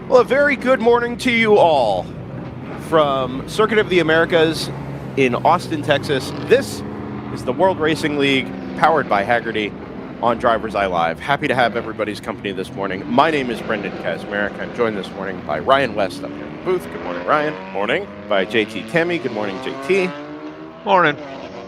Well, a very good morning to you all from Circuit of the Americas in Austin, Texas. This is the World Racing League powered by Hagerty on DriversEye Live. Happy to have everybody's company this morning. My name is Brendan Kazmarek. I'm joined this morning by Ryan West up here in the booth. Good morning, Ryan. Morning. By JT Tammy. Good morning, JT. Morning.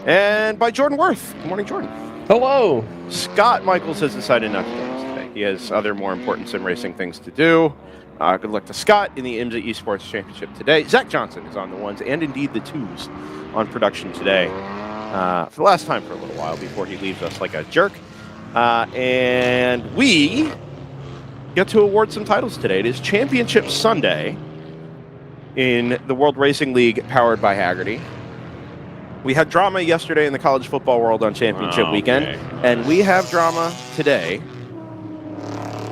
And by Jordan Worth. Good morning, Jordan. Hello. Scott Michaels has decided not to join us today. He has other more important sim racing things to do. Good luck to Scott in the IMSA Esports Championship today. Zach Johnson is on the ones and indeed the twos on production today for the last time for a little while before he leaves us like a jerk. And we get to award some titles today. It is Championship Sunday in the World Racing League powered by Hagerty. We had drama yesterday in the college football world on championship weekend, and we have drama today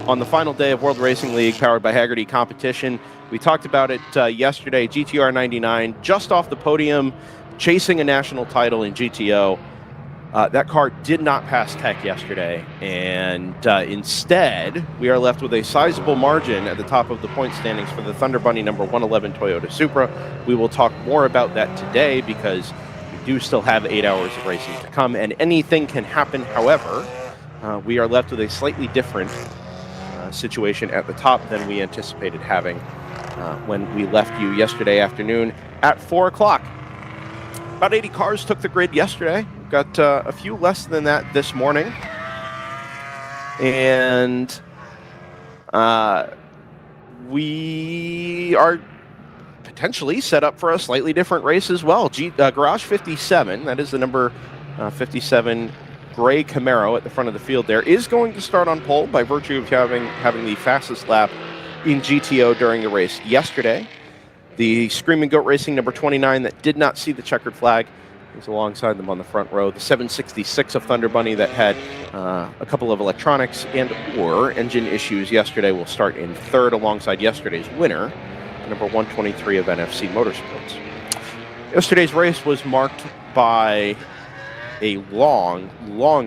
on the final day of World Racing League powered by Hagerty competition. We talked about it yesterday. GTR 99 just off the podium, chasing a national title in GTO. That car did not pass tech yesterday, and instead we are left with a sizable margin at the top of the point standings for the Thunder Bunny number 111 Toyota Supra. We will talk more about that today because we do still have 8 hours of racing to come, and anything can happen. However, we are left with a slightly different situation at the top than we anticipated having when we left you yesterday afternoon at 4 o'clock. About 80 cars took the grid yesterday. Got a few less than that this morning. And we are potentially set up for a slightly different race as well. Garage 57, that is the number 57 gray Camaro at the front of the field there, is going to start on pole by virtue of having the fastest lap in GTO during the race yesterday. The Screaming Goat Racing number 29 that did not see the checkered flag is alongside them on the front row. The 766 of Thunder Bunny that had a couple of electronics and or engine issues yesterday will start in third alongside yesterday's winner, number 123 of NFC Motorsports. Yesterday's race was marked by a long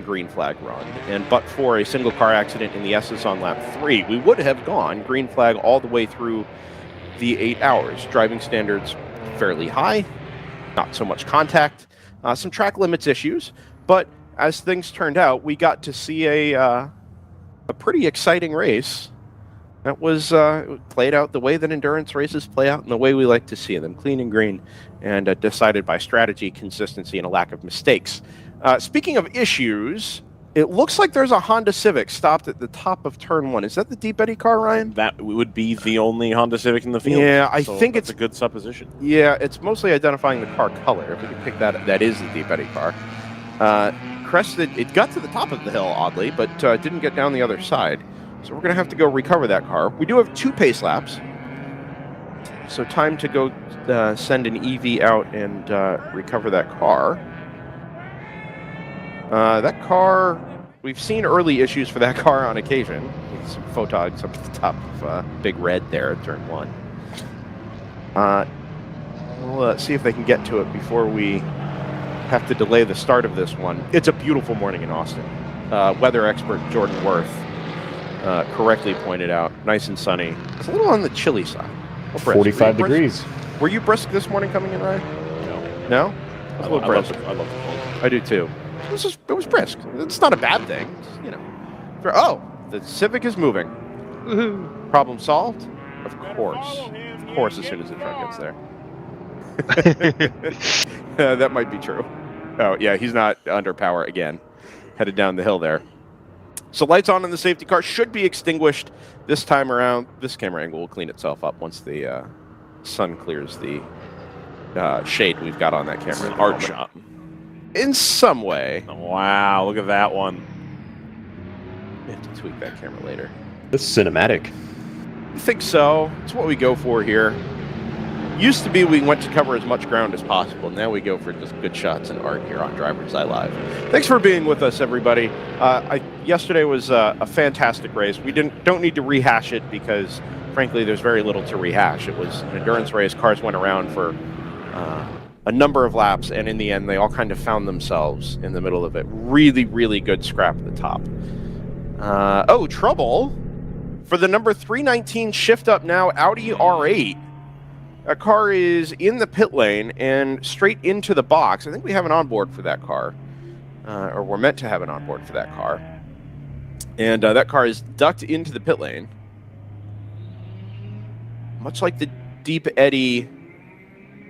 green flag run, and but for a single car accident in the S's on lap 3, we would have gone green flag all the way through the 8 hours. Driving standards fairly high, not so much contact, some track limits issues, but as things turned out, we got to see a pretty exciting race that was played out the way that endurance races play out and the way we like to see them, clean and green, and decided by strategy, consistency, and a lack of mistakes. Speaking of issues, it looks like there's a Honda Civic stopped at the top of turn 1. Is that the Deep Eddy car, Ryan? That would be the only Honda Civic in the field. Yeah, I think it's a good supposition. Yeah, it's mostly identifying the car color. If we can pick that is the Deep Eddy car. Crested, it got to the top of the hill, oddly, but didn't get down the other side. So we're going to have to go recover that car. We do have 2 pace laps. So time to go send an EV out and recover that car. That car, we've seen early issues for that car on occasion. Some photogs up at the top of Big Red there at turn 1. We'll see if they can get to it before we have to delay the start of this one. It's a beautiful morning in Austin. Weather expert Jordan Worth correctly pointed out, nice and sunny. It's a little on the chilly side. 45 degrees. Were you brisk this morning coming in, Ryan? No. No? I love love the cold. I do too. It was brisk. It's not a bad thing. It's, oh, the Civic is moving. Woohoo. Problem solved? Of course. Of course, as soon as the truck gets there. That might be true. Oh, yeah, he's not under power again. Headed down the hill there. So lights on in the safety car should be extinguished this time around. This camera angle will clean itself up once the sun clears the shade we've got on that camera. Hard shot. In some way. Wow, look at that one. We have to tweak that camera later. This is cinematic. I think so. It's what we go for here. Used to be we went to cover as much ground as possible. Now we go for just good shots and art here on DriversEye Live. Thanks for being with us, everybody. Yesterday was a fantastic race. We don't need to rehash it because, frankly, there's very little to rehash. It was an endurance race. Cars went around for a number of laps, and in the end, they all kind of found themselves in the middle of it. Really, really good scrap at the top. Trouble For the number 319 shift up now, Audi R8. That car is in the pit lane and straight into the box. I think we have an onboard for that car, or we're meant to have an onboard for that car. And that car is ducked into the pit lane. Much like the Deep Eddy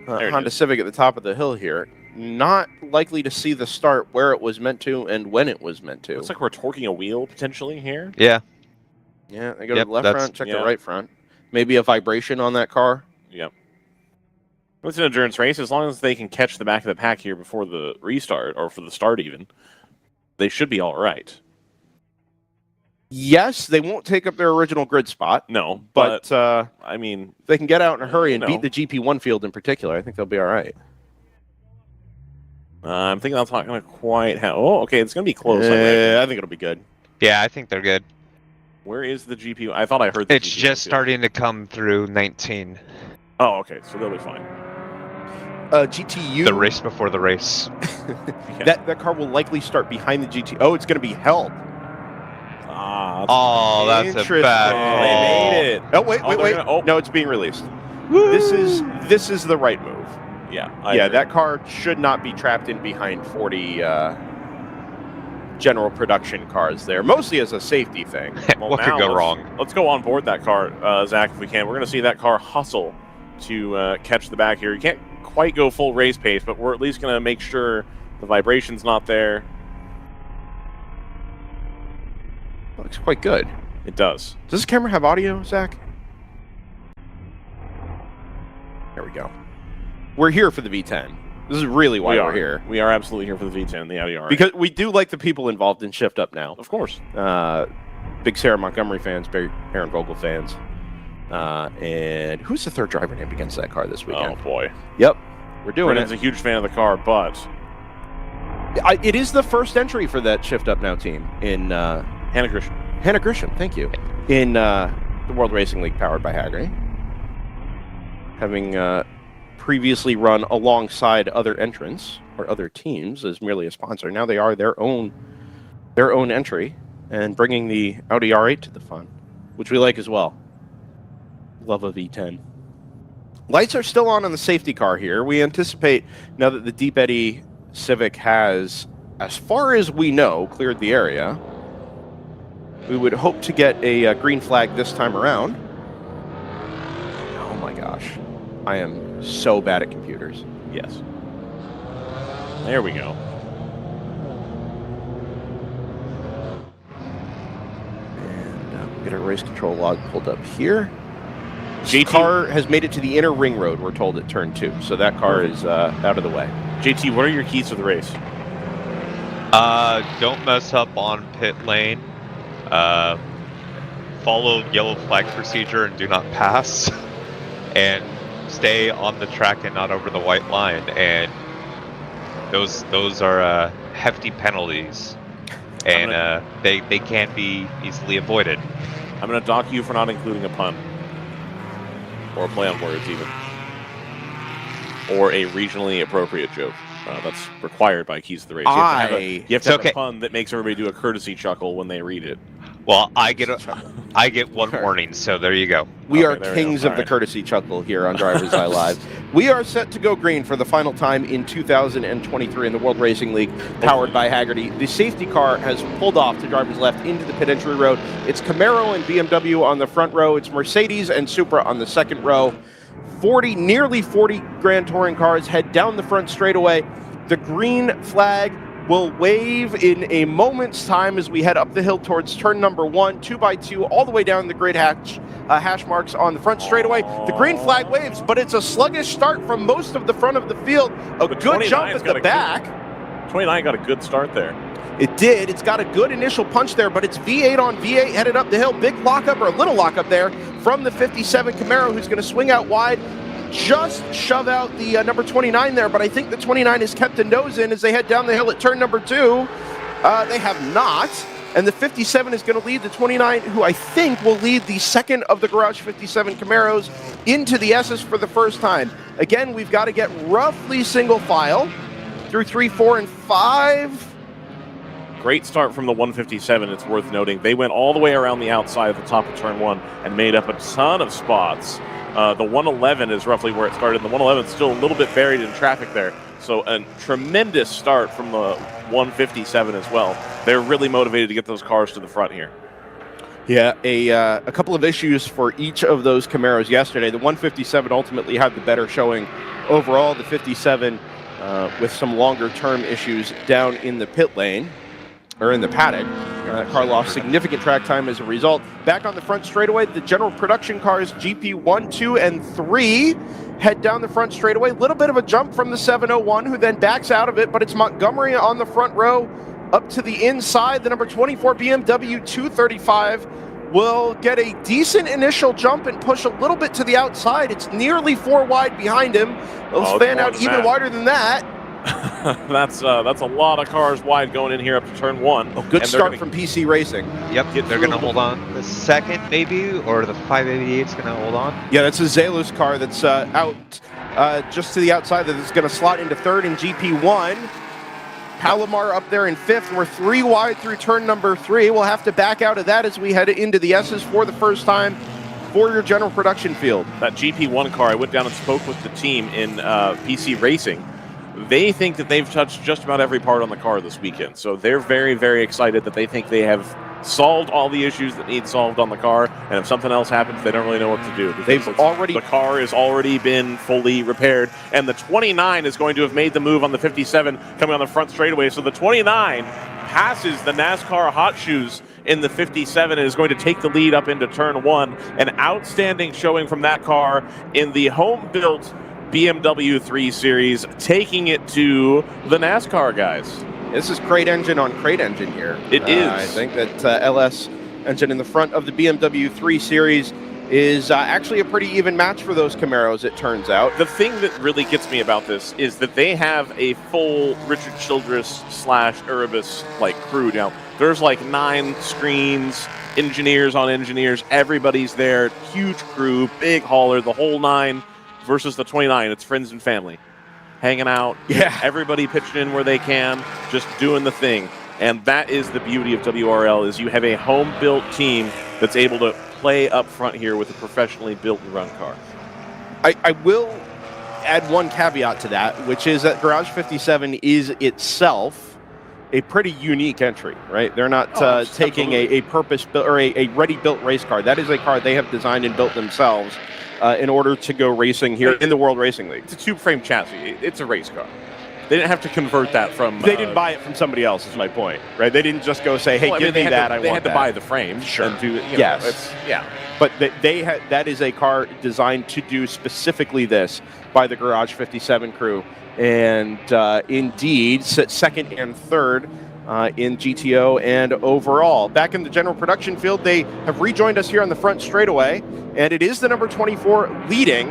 Honda Civic at the top of the hill here. Not likely to see the start where it was meant to and when it was meant to. Looks like we're torquing a wheel potentially here. Yeah. Yeah, they go to the left front, check the right front. Maybe a vibration on that car. Yep. It's an endurance race. As long as they can catch the back of the pack here before the restart, or for the start even, they should be all right. Yes, they won't take up their original grid spot. No, but I mean, they can get out in a hurry and beat the GP1 field in particular. I think they'll be all right. I'm thinking that's not going to quite have... Oh, okay, it's going to be close. I think it'll be good. Yeah, I think they're good. Where is the GP? I thought I heard the It's just starting to come through 19. Oh, okay, so they'll be fine. GTU... The race before the race. That car will likely start behind the GT. Oh, it's going to be held. Oh, that's a bad call. They made it. Oh, wait. No, it's being released. Woo! This is the right move. Yeah. I agree. That car should not be trapped in behind 40 general production cars there, mostly as a safety thing. What could go wrong? Let's go on board that car, Zach, if we can. We're going to see that car hustle to catch the back here. You can't quite go full race pace, but we're at least going to make sure the vibration's not there. Looks quite good. It does. Does this camera have audio, Zach? There we go. We're here for the V10. This is really why we're here. We are absolutely here for the V10, the Audi R8. Because we do like the people involved in Shift Up now. Of course. Big Sarah Montgomery fans, big Aaron Vogel fans. And who's the third driver named against that car this weekend? Oh, boy. Yep. We're doing Brennan's a huge fan of the car, but... it is the first entry for that Shift Up Now team in... Hannah Grisham. Hannah Grisham, thank you. In the World Racing League powered by Hagerty. Having previously run alongside other entrants or other teams as merely a sponsor. Now they are their own entry and bringing the Audi R8 to the fun, which we like as well. Love a V10. Lights are still on the safety car here. We anticipate now that the Deep Eddy Civic has, as far as we know, cleared the area. We would hope to get a green flag this time around. Oh my gosh. I am so bad at computers. Yes. There we go. And we'll get our race control log pulled up here. JT car has made it to the inner ring road, we're told, at turn 2. So that car is out of the way. JT, what are your keys to the race? Don't mess up on pit lane. Follow yellow flag procedure and do not pass. And stay on the track and not over the white line. And those are hefty penalties. And they can be easily avoided. I'm going to dock you for not including a pun. Or a play on words, even. Or a regionally appropriate joke. That's required by Keys to the Race. You have to have a pun that makes everybody do a courtesy chuckle when they read it. Well, I get one warning, so there you go. We are kings of the courtesy chuckle here on DriversEye Live. We are set to go green for the final time in 2023 in the World Racing League, powered by Hagerty. The safety car has pulled off to driver's left into the pit entry road. It's Camaro and BMW on the front row. It's Mercedes and Supra on the second row. Nearly 40 Grand Touring cars head down the front straightaway. The green flag will wave in a moment's time as we head up the hill towards turn number 1, 2x2, all the way down the grid hash marks on the front straightaway. The green flag waves, but it's a sluggish start from most of the front of the field. A good jump at the back. 29 got a good start there. It did. It's got a good initial punch there, but it's V8 on V8 headed up the hill. Big lockup, or a little lockup there from the 57 Camaro, who's going to swing out wide. Just shove out the number 29 there, but I think the 29 has kept the nose in as they head down the hill at turn number 2. They have not, and the 57 is going to lead the 29, who I think will lead the second of the Garage 57 Camaros into the S's for the first time. Again, we've got to get roughly single file through 3, 4, and 5. Great start from the 157, it's worth noting. They went all the way around the outside at the top of turn 1 and made up a ton of spots. The 111 is roughly where it started. The 111 is still a little bit buried in traffic there. So a tremendous start from the 157 as well. They're really motivated to get those cars to the front here. Yeah, a couple of issues for each of those Camaros yesterday. The 157 ultimately had the better showing overall. The 57 with some longer-term issues down in the pit lane, or in the paddock. That car lost significant track time as a result. Back on the front straightaway, the general production cars GP 1, 2, and 3 head down the front straightaway. Little bit of a jump from the 701, who then backs out of it, but it's Montgomery on the front row up to the inside. The number 24 BMW 235 will get a decent initial jump and push a little bit to the outside. It's nearly 4 wide behind him. Those fan out even wider than that. That's a lot of cars wide going in here up to turn 1. Oh, good start from PC Racing. Yep, they're going to hold on the second maybe, or the 588 is going to hold on. Yeah, that's a Zalus car that's out just to the outside that is going to slot into third in GP1. Palomar up there in fifth. We're 3 wide through turn number 3. We'll have to back out of that as we head into the S's for the first time for your general production field. That GP1 car, I went down and spoke with the team in PC Racing. They think that they've touched just about every part on the car this weekend. So they're very, very excited that they think they have solved all the issues that need solved on the car. And if something else happens, they don't really know what to do. The car has already been fully repaired. And the 29 is going to have made the move on the 57 coming on the front straightaway. So the 29 passes the NASCAR Hot Shoes in the 57 and is going to take the lead up into turn 1. An outstanding showing from that car in the home-built BMW 3 Series, taking it to the NASCAR guys. This is crate engine on crate engine here. It is. I think that LS engine in the front of the BMW 3 Series is actually a pretty even match for those Camaros, it turns out. The thing that really gets me about this is that they have a full Richard Childress / Erebus crew now. There's 9 screens, engineers on engineers, everybody's there, huge crew, big hauler, the whole 9. Versus the 29, it's friends and family hanging out. Yeah, everybody pitching in where they can, just doing the thing. And that is the beauty of WRL, is you have a home-built team that's able to play up front here with a professionally built and run car. I will add one caveat to that, which is that Garage 57 is itself a pretty unique entry, right? They're not taking a purpose-built or a ready-built race car. That is a car they have designed and built themselves in order to go racing here in the World Racing League. It's a tube-frame chassis. It's a race car. They didn't have to convert that from... They didn't buy it from somebody else, is my point, right? They didn't just go say, hey, give me that, I want that. They had to buy the frame. Sure. And do, yes. But that is a car designed to do specifically this by the Garage 57 crew. And indeed, second and third in GTO and overall. Back in the general production field, they have rejoined us here on the front straightaway, and it is the number 24 leading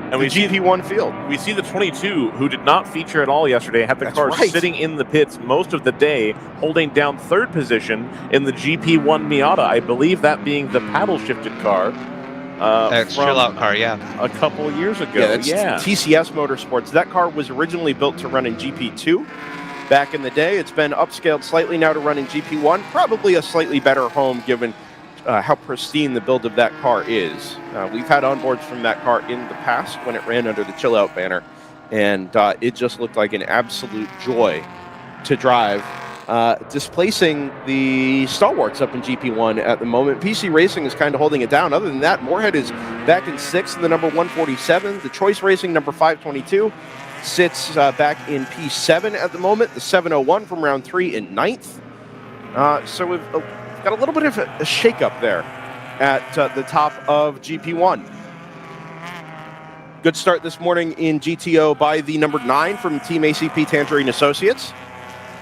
the GP1 field. We see the 22, who did not feature at all yesterday, had the car sitting in the pits most of the day, holding down third position in the GP1 Miata. I believe that being the paddle-shifted car. Chill-out car, yeah. A couple years ago. Yeah, TCS Motorsports. That car was originally built to run in GP2. Back in the day, it's been upscaled slightly now to run in GP1. Probably a slightly better home given how pristine the build of that car is. We've had onboards from that car in the past when it ran under the Chill Out banner, and it just looked like an absolute joy to drive, displacing the stalwarts up in GP1 at the moment. PC Racing is kind of holding it down. Other than that, Moorhead is back in 6th in the number 147. The Choice Racing number 522 sits back in P7 at the moment. The 701 from round 3 in 9th. So we've got a little bit of a shakeup there at the top of GP1. Good start this morning in GTO by the number 9 from Team ACP Tangerine Associates.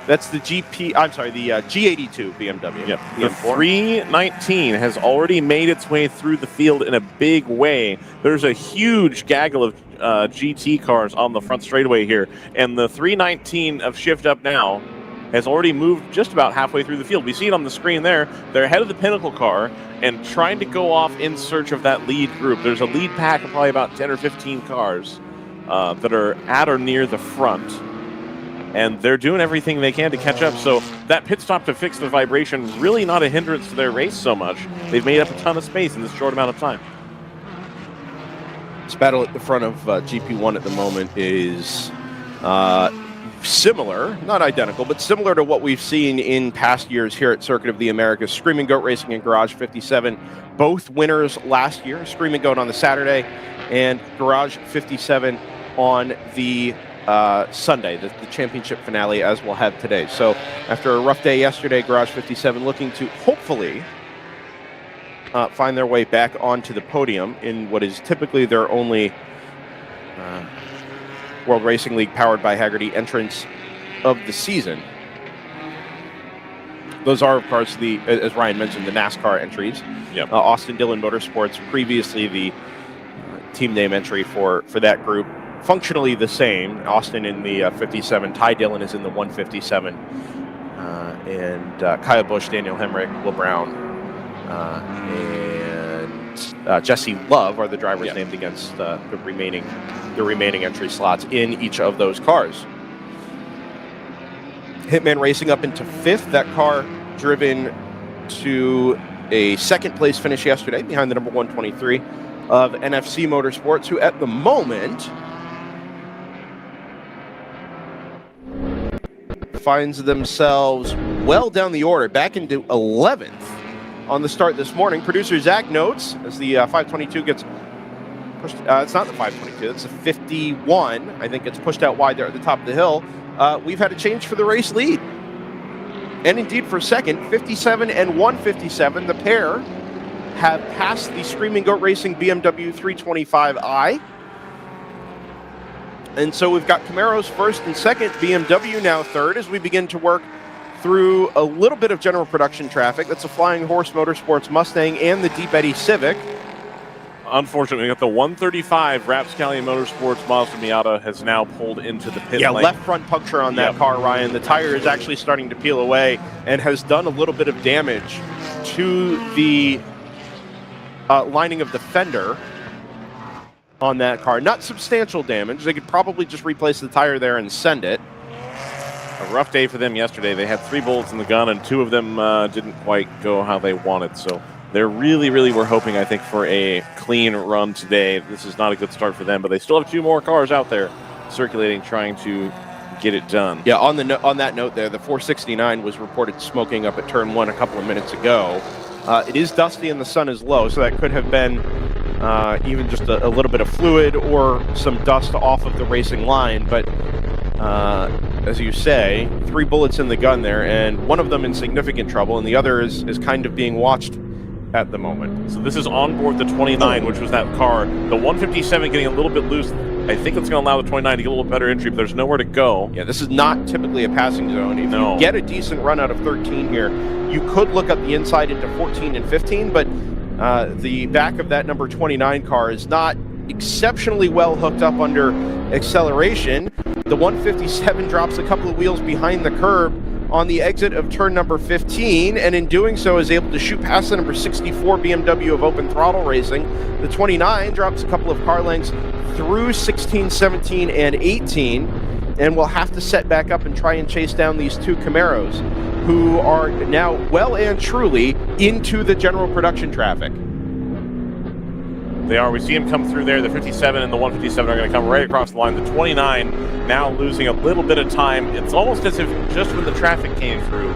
That's the G82 BMW. Yep. The 319 has already made its way through the field in a big way. There's a huge gaggle of GT cars on the front straightaway here, and the 319 of Shift Up Now has already moved just about halfway through the field. We see it on the screen there. They're ahead of the Pinnacle car and trying to go off in search of that lead group. There's a lead pack of probably about 10 or 15 cars that are at or near the front. and they're doing everything they can to catch up. So that pit stop to fix the vibration, really not a hindrance to their race so much. They've made up a ton of space in this short amount of time. This battle at the front of GP1 at the moment is similar, not identical, but similar to what we've seen in past years here at Circuit of the Americas. Screaming Goat Racing and Garage 57, both winners last year. Screaming Goat on the Saturday and Garage 57 on the Sunday, the championship finale, as we'll have today. So after a rough day yesterday, Garage 57 looking to hopefully find their way back onto the podium in what is typically their only World Racing League powered by Hagerty entrance of the season. Those are, of course, as Ryan mentioned, the NASCAR entries. Yep. Austin Dillon Motorsports, previously the team name entry for that group. Functionally the same. Austin in the 57, Ty Dillon is in the 157, and Kyle Busch, Daniel Hemrick, Will Brown, and Jesse Love are the drivers named against the remaining entry slots in each of those cars. Hitman Racing up into 5th. That car driven to a 2nd place finish yesterday behind the number 123 of NFC Motorsports, who at the moment finds themselves well down the order, back into 11th on the start this morning. Producer Zach notes as the 522 gets pushed. It's not the 522, it's the 51. I think it's pushed out wide there at the top of the hill. We've had a change for the race lead. And indeed for second, 57 and 157, the pair have passed the Screaming Goat Racing BMW 325i. And so we've got Camaro's first and second, BMW now third, as we begin to work through a little bit of general production traffic. That's a Flying Horse Motorsports Mustang and the Deep Eddy Civic. Unfortunately, we got the 135 Rapscallion Motorsports Mazda Miata has now pulled into the pit lane. Left front puncture on that car, Ryan. The tire is actually starting to peel away and has done a little bit of damage to the lining of the fender on that car. Not substantial damage. They could probably just replace the tire there and send it. A rough day for them yesterday. They had 3 bullets in the gun, and 2 of them didn't quite go how they wanted. So they're really were hoping, I think, for a clean run today. This is not a good start for them, but they still have 2 more cars out there circulating, trying to get it done. Yeah, on that note there, the 469 was reported smoking up at turn 1 a couple of minutes ago. It is dusty and the sun is low, so that could have been even just a little bit of fluid or some dust off of the racing line. But as you say, 3 bullets in the gun there, and one of them in significant trouble, and the other is kind of being watched at the moment. So this is on board the 29, which was that car. The 157 getting a little bit loose. I think it's going to allow the 29 to get a little better entry, but there's nowhere to go. Yeah, this is not typically a passing zone. If you get a decent run out of 13 here, you could look up the inside into 14 and 15, but the back of that number 29 car is not exceptionally well hooked up under acceleration. The 157 drops a couple of wheels behind the curb on the exit of turn number 15, and in doing so is able to shoot past the number 64 BMW of Open Throttle Racing. The 29 drops a couple of car lengths through 16, 17, and 18, and will have to set back up and try and chase down these 2 Camaros, who are now well and truly into the general production traffic. They are. We see him come through there. The 57 and the 157 are going to come right across the line. The 29 now losing a little bit of time. It's almost as if just when the traffic came through,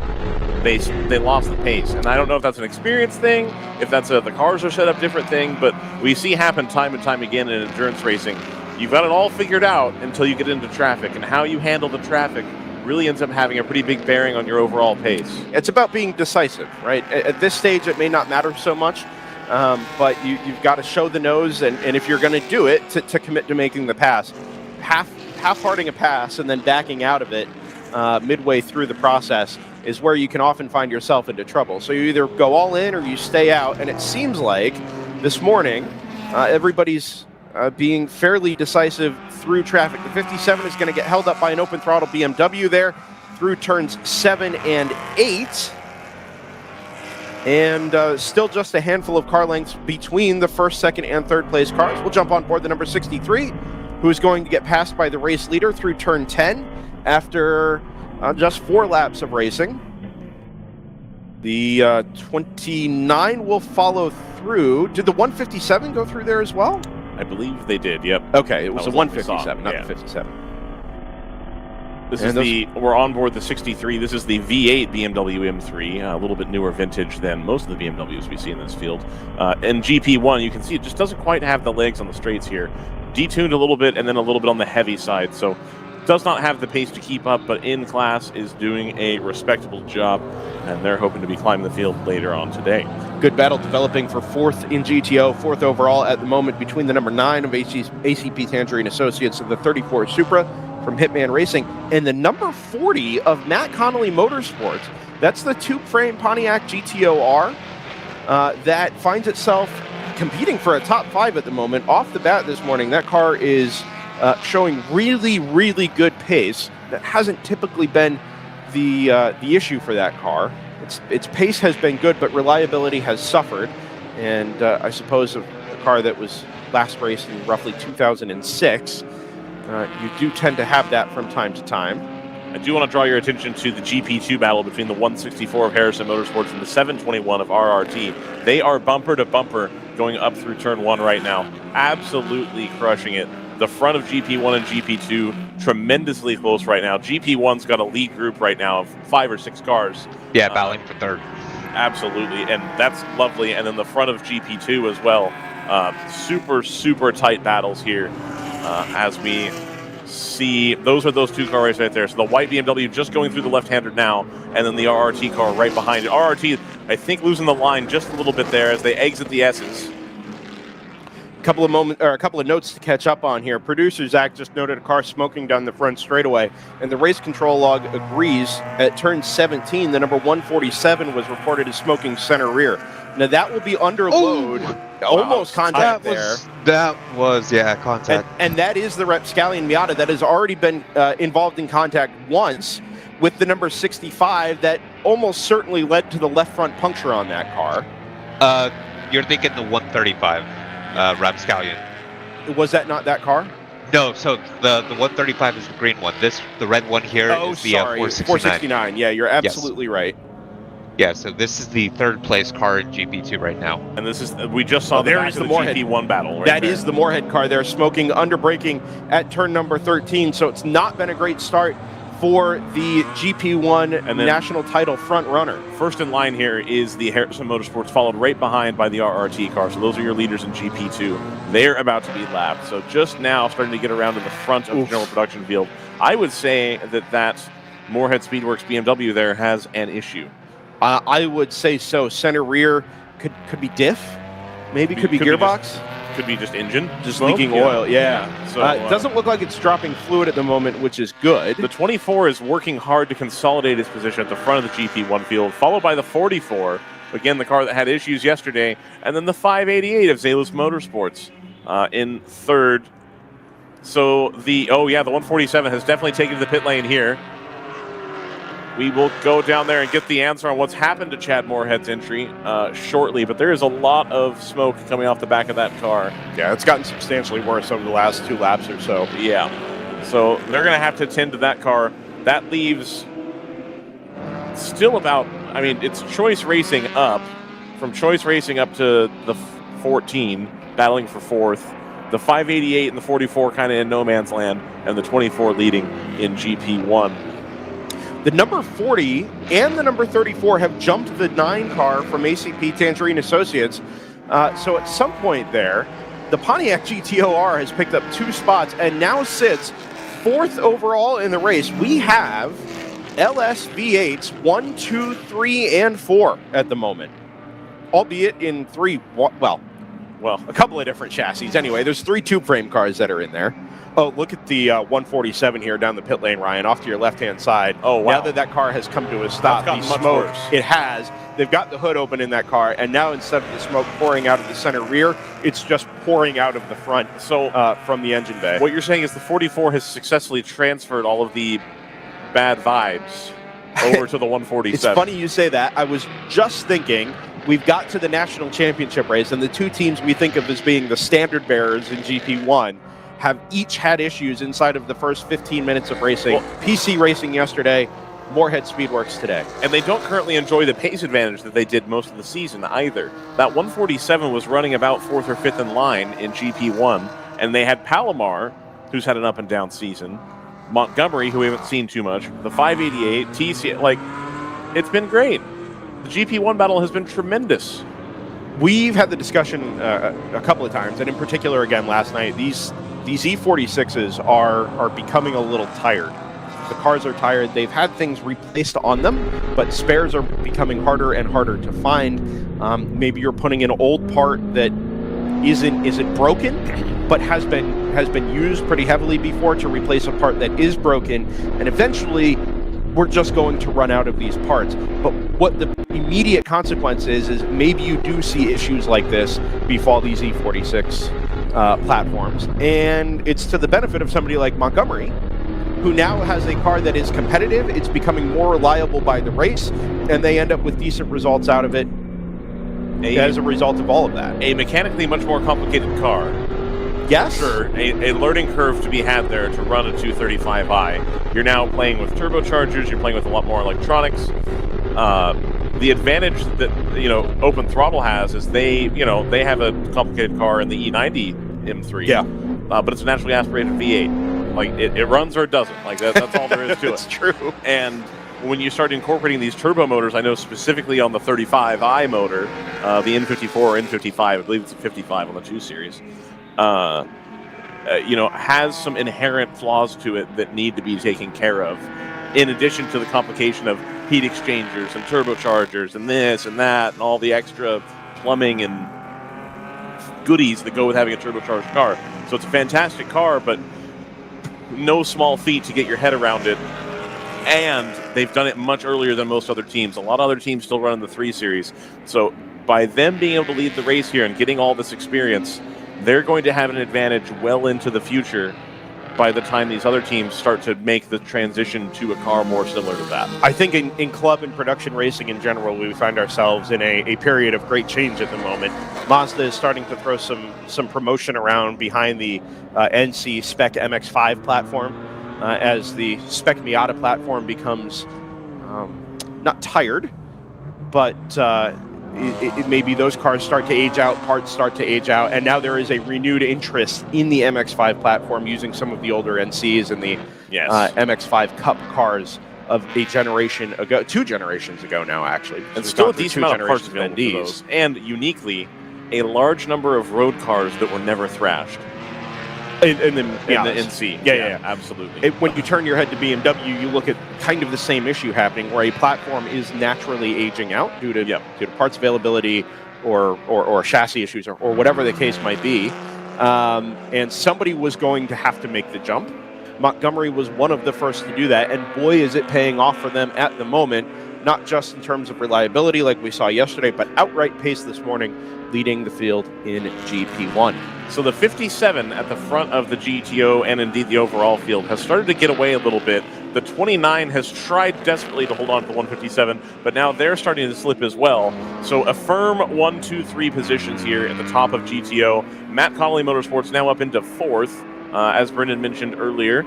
they lost the pace. And I don't know if that's an experience thing, if that's the cars are set up different thing, but we see happen time and time again in endurance racing. You've got it all figured out until you get into traffic, and how you handle the traffic really ends up having a pretty big bearing on your overall pace. It's about being decisive, right? At this stage, it may not matter so much. But you've got to show the nose, and if you're going to do it, to commit to making the pass. Half-hearting a pass and then backing out of it midway through the process is where you can often find yourself into trouble. So you either go all in or you stay out, and it seems like this morning everybody's being fairly decisive through traffic. The 57 is going to get held up by an open throttle BMW there through turns 7 and 8. And still just a handful of car lengths between the first, second, and third place cars. We'll jump on board the number 63, who is going to get passed by the race leader through turn 10 after just 4 laps of racing. The 29 will follow through. Did the 157 go through there as well? I believe they did, yep. Okay, it was the what we saw, 157, not yeah. the 57. This And is we're on board the 63. This is the V8 BMW M3, a little bit newer vintage than most of the BMWs we see in this field. And GP1, you can see it just doesn't quite have the legs on the straights here. Detuned a little bit and then a little bit on the heavy side, so does not have the pace to keep up, but in class is doing a respectable job, and they're hoping to be climbing the field later on today. Good battle developing for 4th in GTO, 4th overall at the moment between the number 9 of ACP Tangerine Associates and the 34 Supra from Hitman Racing, and the number 40 of Matt Connolly Motorsports. That's the tube-frame Pontiac GTO-R that finds itself competing for a top 5 at the moment. Off the bat this morning, that car is showing really, really good pace. That hasn't typically been the issue for that car. Its pace has been good, but reliability has suffered. And I suppose the car that was last raced in roughly 2006, you do tend to have that from time to time. I do want to draw your attention to the GP2 battle between the 164 of Harrison Motorsports and the 721 of RRT. They are bumper to bumper going up through turn 1 right now. Absolutely crushing it. The front of GP1 and GP2 tremendously close right now. GP1's got a lead group right now of 5 or 6 cars. Yeah, battling for 3rd. Absolutely, and that's lovely. And then the front of GP2 as well. Super, super tight battles here as we see. Those are those 2 cars right there. So the white BMW just going through the left-hander now, and then the RRT car right behind it. RRT, I think, losing the line just a little bit there as they exit the S's. A couple of notes to catch up on here. Producer Zach just noted a car smoking down the front straightaway, and the race control log agrees. At turn 17, the number 147 was reported as smoking center rear. Now that will be under load. Almost contact there. That was contact. And that is the Rapscallion Miata that has already been involved in contact once with the number 65 that almost certainly led to the left front puncture on that car. You're thinking the 135 Rapscallion. Was that not that car? No, so the 135 is the green one. The red one here is the 469. 469. Yeah, you're absolutely right. Yeah, so this is the 3rd place car in GP2 right now. And this is, we just saw the back of the GP1 battle. That is the Moorhead car there, smoking, under braking at turn number 13. So it's not been a great start for the GP1 and national title front runner. First in line here is the Harrison Motorsports, followed right behind by the RRT car. So those are your leaders in GP2. They're about to be lapped. So just now starting to get around to the front of the general production field. I would say that Moorhead Speedworks BMW there has an issue. I would say so. Center rear could be diff, maybe could be gearbox. Could be just engine. Just leaking oil, yeah. So it doesn't look like it's dropping fluid at the moment, which is good. The 24 is working hard to consolidate its position at the front of the GP1 field, followed by the 44, again, the car that had issues yesterday, and then the 588 of Zalus Motorsports in 3rd. So the 147 has definitely taken to the pit lane here. We will go down there and get the answer on what's happened to Chad Moorhead's entry shortly, but there is a lot of smoke coming off the back of that car. Yeah, it's gotten substantially worse over the last 2 laps or so. Yeah, so they're going to have to attend to that car. That leaves still about, it's Choice Racing up, from Choice Racing up to the 14, battling for 4th. The 588 and the 44 kind of in no man's land, and the 24 leading in GP1. The number 40 and the number 34 have jumped the 9 car from ACP Tangerine Associates. So at some point there, the Pontiac GTO-R has picked up 2 spots and now sits 4th overall in the race. We have LS V8s 1, 2, 3, and 4 at the moment, albeit in 3. Well, a couple of different chassis. Anyway, there's 3 tube-frame cars that are in there. Oh, look at the 147 here down the pit lane, Ryan, off to your left-hand side. Oh, wow. Now that car has come to a stop, the much smoke, worse. It has. They've got the hood open in that car, and now instead of the smoke pouring out of the center rear, it's just pouring out of the front from the engine bay. What you're saying is the 44 has successfully transferred all of the bad vibes over to the 147. It's funny you say that. I was just thinking, we've got to the national championship race, and the 2 teams we think of as being the standard bearers in GP1 have each had issues inside of the first 15 minutes of racing. PC racing yesterday, Moorhead Speedworks today. And they don't currently enjoy the pace advantage that they did most of the season either. That 147 was running about 4th or 5th in line in GP1, and they had Palomar, who's had an up and down season, Montgomery, who we haven't seen too much, the 588, TC, like, it's been great. The GP1 battle has been tremendous. We've had the discussion a couple of times, and in particular again last night, these E46s are becoming a little tired. The cars are tired. They've had things replaced on them, but spares are becoming harder and harder to find. Maybe you're putting an old part that isn't broken, but has been used pretty heavily before to replace a part that is broken, and eventually we're just going to run out of these parts. But what the immediate consequence is maybe you do see issues like this befall these E46 platforms, and it's to the benefit of somebody like Montgomery, who now has a car that is competitive. It's becoming more reliable by the race, and they end up with decent results out of it as a result of all of that. A mechanically much more complicated car. Yes. Sure, a learning curve to be had there to run a 235i. You're now playing with turbochargers, you're playing with a lot more electronics. The advantage that, Open Throttle has is they have a complicated car in the E90 M3. Yeah. But it's a naturally aspirated V8. Like, it runs or it doesn't. Like, that's all there is to it. That's true. And when you start incorporating these turbo motors, I know specifically on the 35i motor, the N54 or N55, I believe it's a 55 on the 2 Series, has some inherent flaws to it that need to be taken care of, in addition to the complication of heat exchangers and turbochargers and this and that and all the extra plumbing and goodies that go with having a turbocharged car. So it's a fantastic car, but no small feat to get your head around it. And they've done it much earlier than most other teams. A lot of other teams still run in the 3 Series. So by them being able to lead the race here and getting all this experience, they're going to have an advantage well into the future by the time these other teams start to make the transition to a car more similar to that. I think in club and production racing in general, we find ourselves in a period of great change at the moment. Mazda is starting to throw some promotion around behind the NC Spec MX-5 platform as the Spec Miata platform becomes not tired, but maybe those cars start to age out, parts start to age out, and now there is a renewed interest in the MX-5 platform using some of the older NCs and the MX-5 Cup cars of a generation ago, 2 generations ago now, actually. And still a decent amount of parts available for those. And uniquely, a large number of road cars that were never thrashed. In the NC. Yeah, absolutely. When you turn your head to BMW, you look at kind of the same issue happening, where a platform is naturally aging out due to parts availability or chassis issues or whatever the case might be. And somebody was going to have to make the jump. Montgomery was one of the first to do that, and boy, is it paying off for them at the moment, not just in terms of reliability like we saw yesterday, but outright pace this morning, leading the field in GP1. So the 57 at the front of the GTO and indeed the overall field has started to get away a little bit. The 29 has tried desperately to hold on to the 157, but now they're starting to slip as well. So a firm 1, 2, 3 positions here at the top of GTO. Matt Connolly Motorsports now up into 4th, as Brendan mentioned earlier.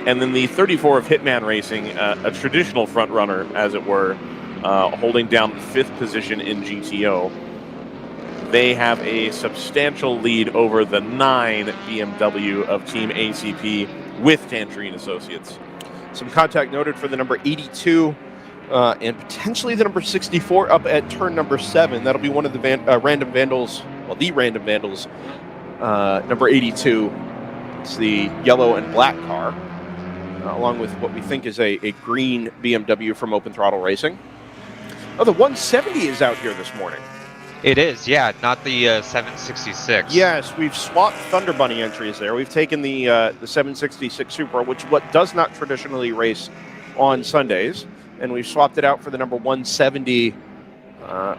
And then the 34 of Hitman Racing, a traditional front runner, as it were, holding down 5th position in GTO. They have a substantial lead over the 9 BMW of Team ACP with Tangerine Associates. Some contact noted for the number 82 and potentially the number 64 up at turn number 7. That'll be one of the Random Vandals, the Random Vandals, number 82. It's the yellow and black car, along with what we think is a green BMW from Open Throttle Racing. Oh, the 170 is out here this morning. It is, yeah, not the 766. Yes, we've swapped Thunder Bunny entries there. We've taken the 766 Supra, which does not traditionally race on Sundays, and we've swapped it out for the number 170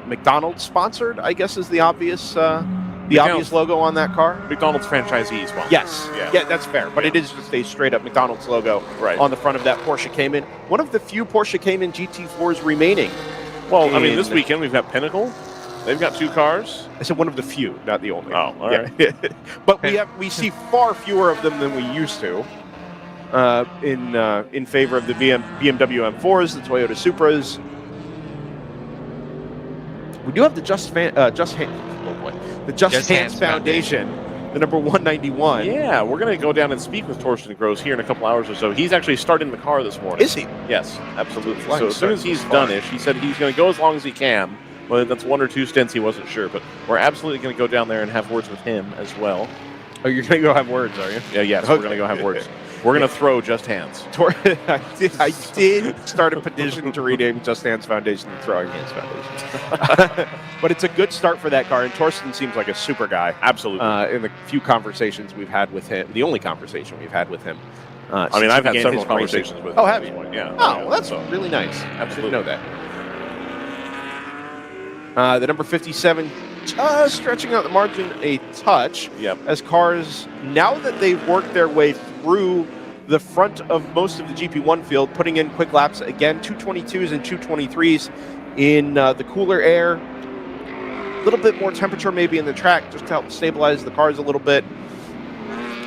McDonald's sponsored, I guess is the obvious obvious logo on that car. McDonald's franchisee sponsor. Yes, yeah, that's fair, but it is just a straight up McDonald's logo on the front of that Porsche Cayman. One of the few Porsche Cayman GT4s remaining. Well, I mean, this weekend we've got Pinnacle. They've got 2 cars. I said one of the few, not the only. Oh, all right. But we see far fewer of them than we used to. In favor of the BMW M4s, the Toyota Supras. We do have the Just Hands Foundation, the number 191. Yeah, we're going to go down and speak with Torsten Gross here in a couple hours or so. He's actually starting the car this morning. Is he? Yes, absolutely. Flying So as soon as he's done-ish, he said he's going to go as long as he can. Whether that's 1 or 2 stints, he wasn't sure. But we're absolutely going to go down there and have words with him as well. Oh, you're going to go have words, are you? Yeah, yes, Okay. we're going to go have words. We're going to throw Just Hands. I did start a petition to rename Just Hands Foundation to Throwing Hands Foundation. But it's a good start for that car, and Torsten seems like a super guy. Absolutely. In the few conversations we've had with him, the only conversation we've had with him. I mean, I've had several conversations with him. Oh, have you? Yeah. Oh, yeah, well, that's so. really nice. Absolutely. I didn't know that. The number 57 just stretching out the margin a touch. Yep. As cars, now that they've worked their way through the front of most of the GP1 field, putting in quick laps again, 222s and 223s in the cooler air. A little bit more temperature maybe in the track just to help stabilize the cars a little bit.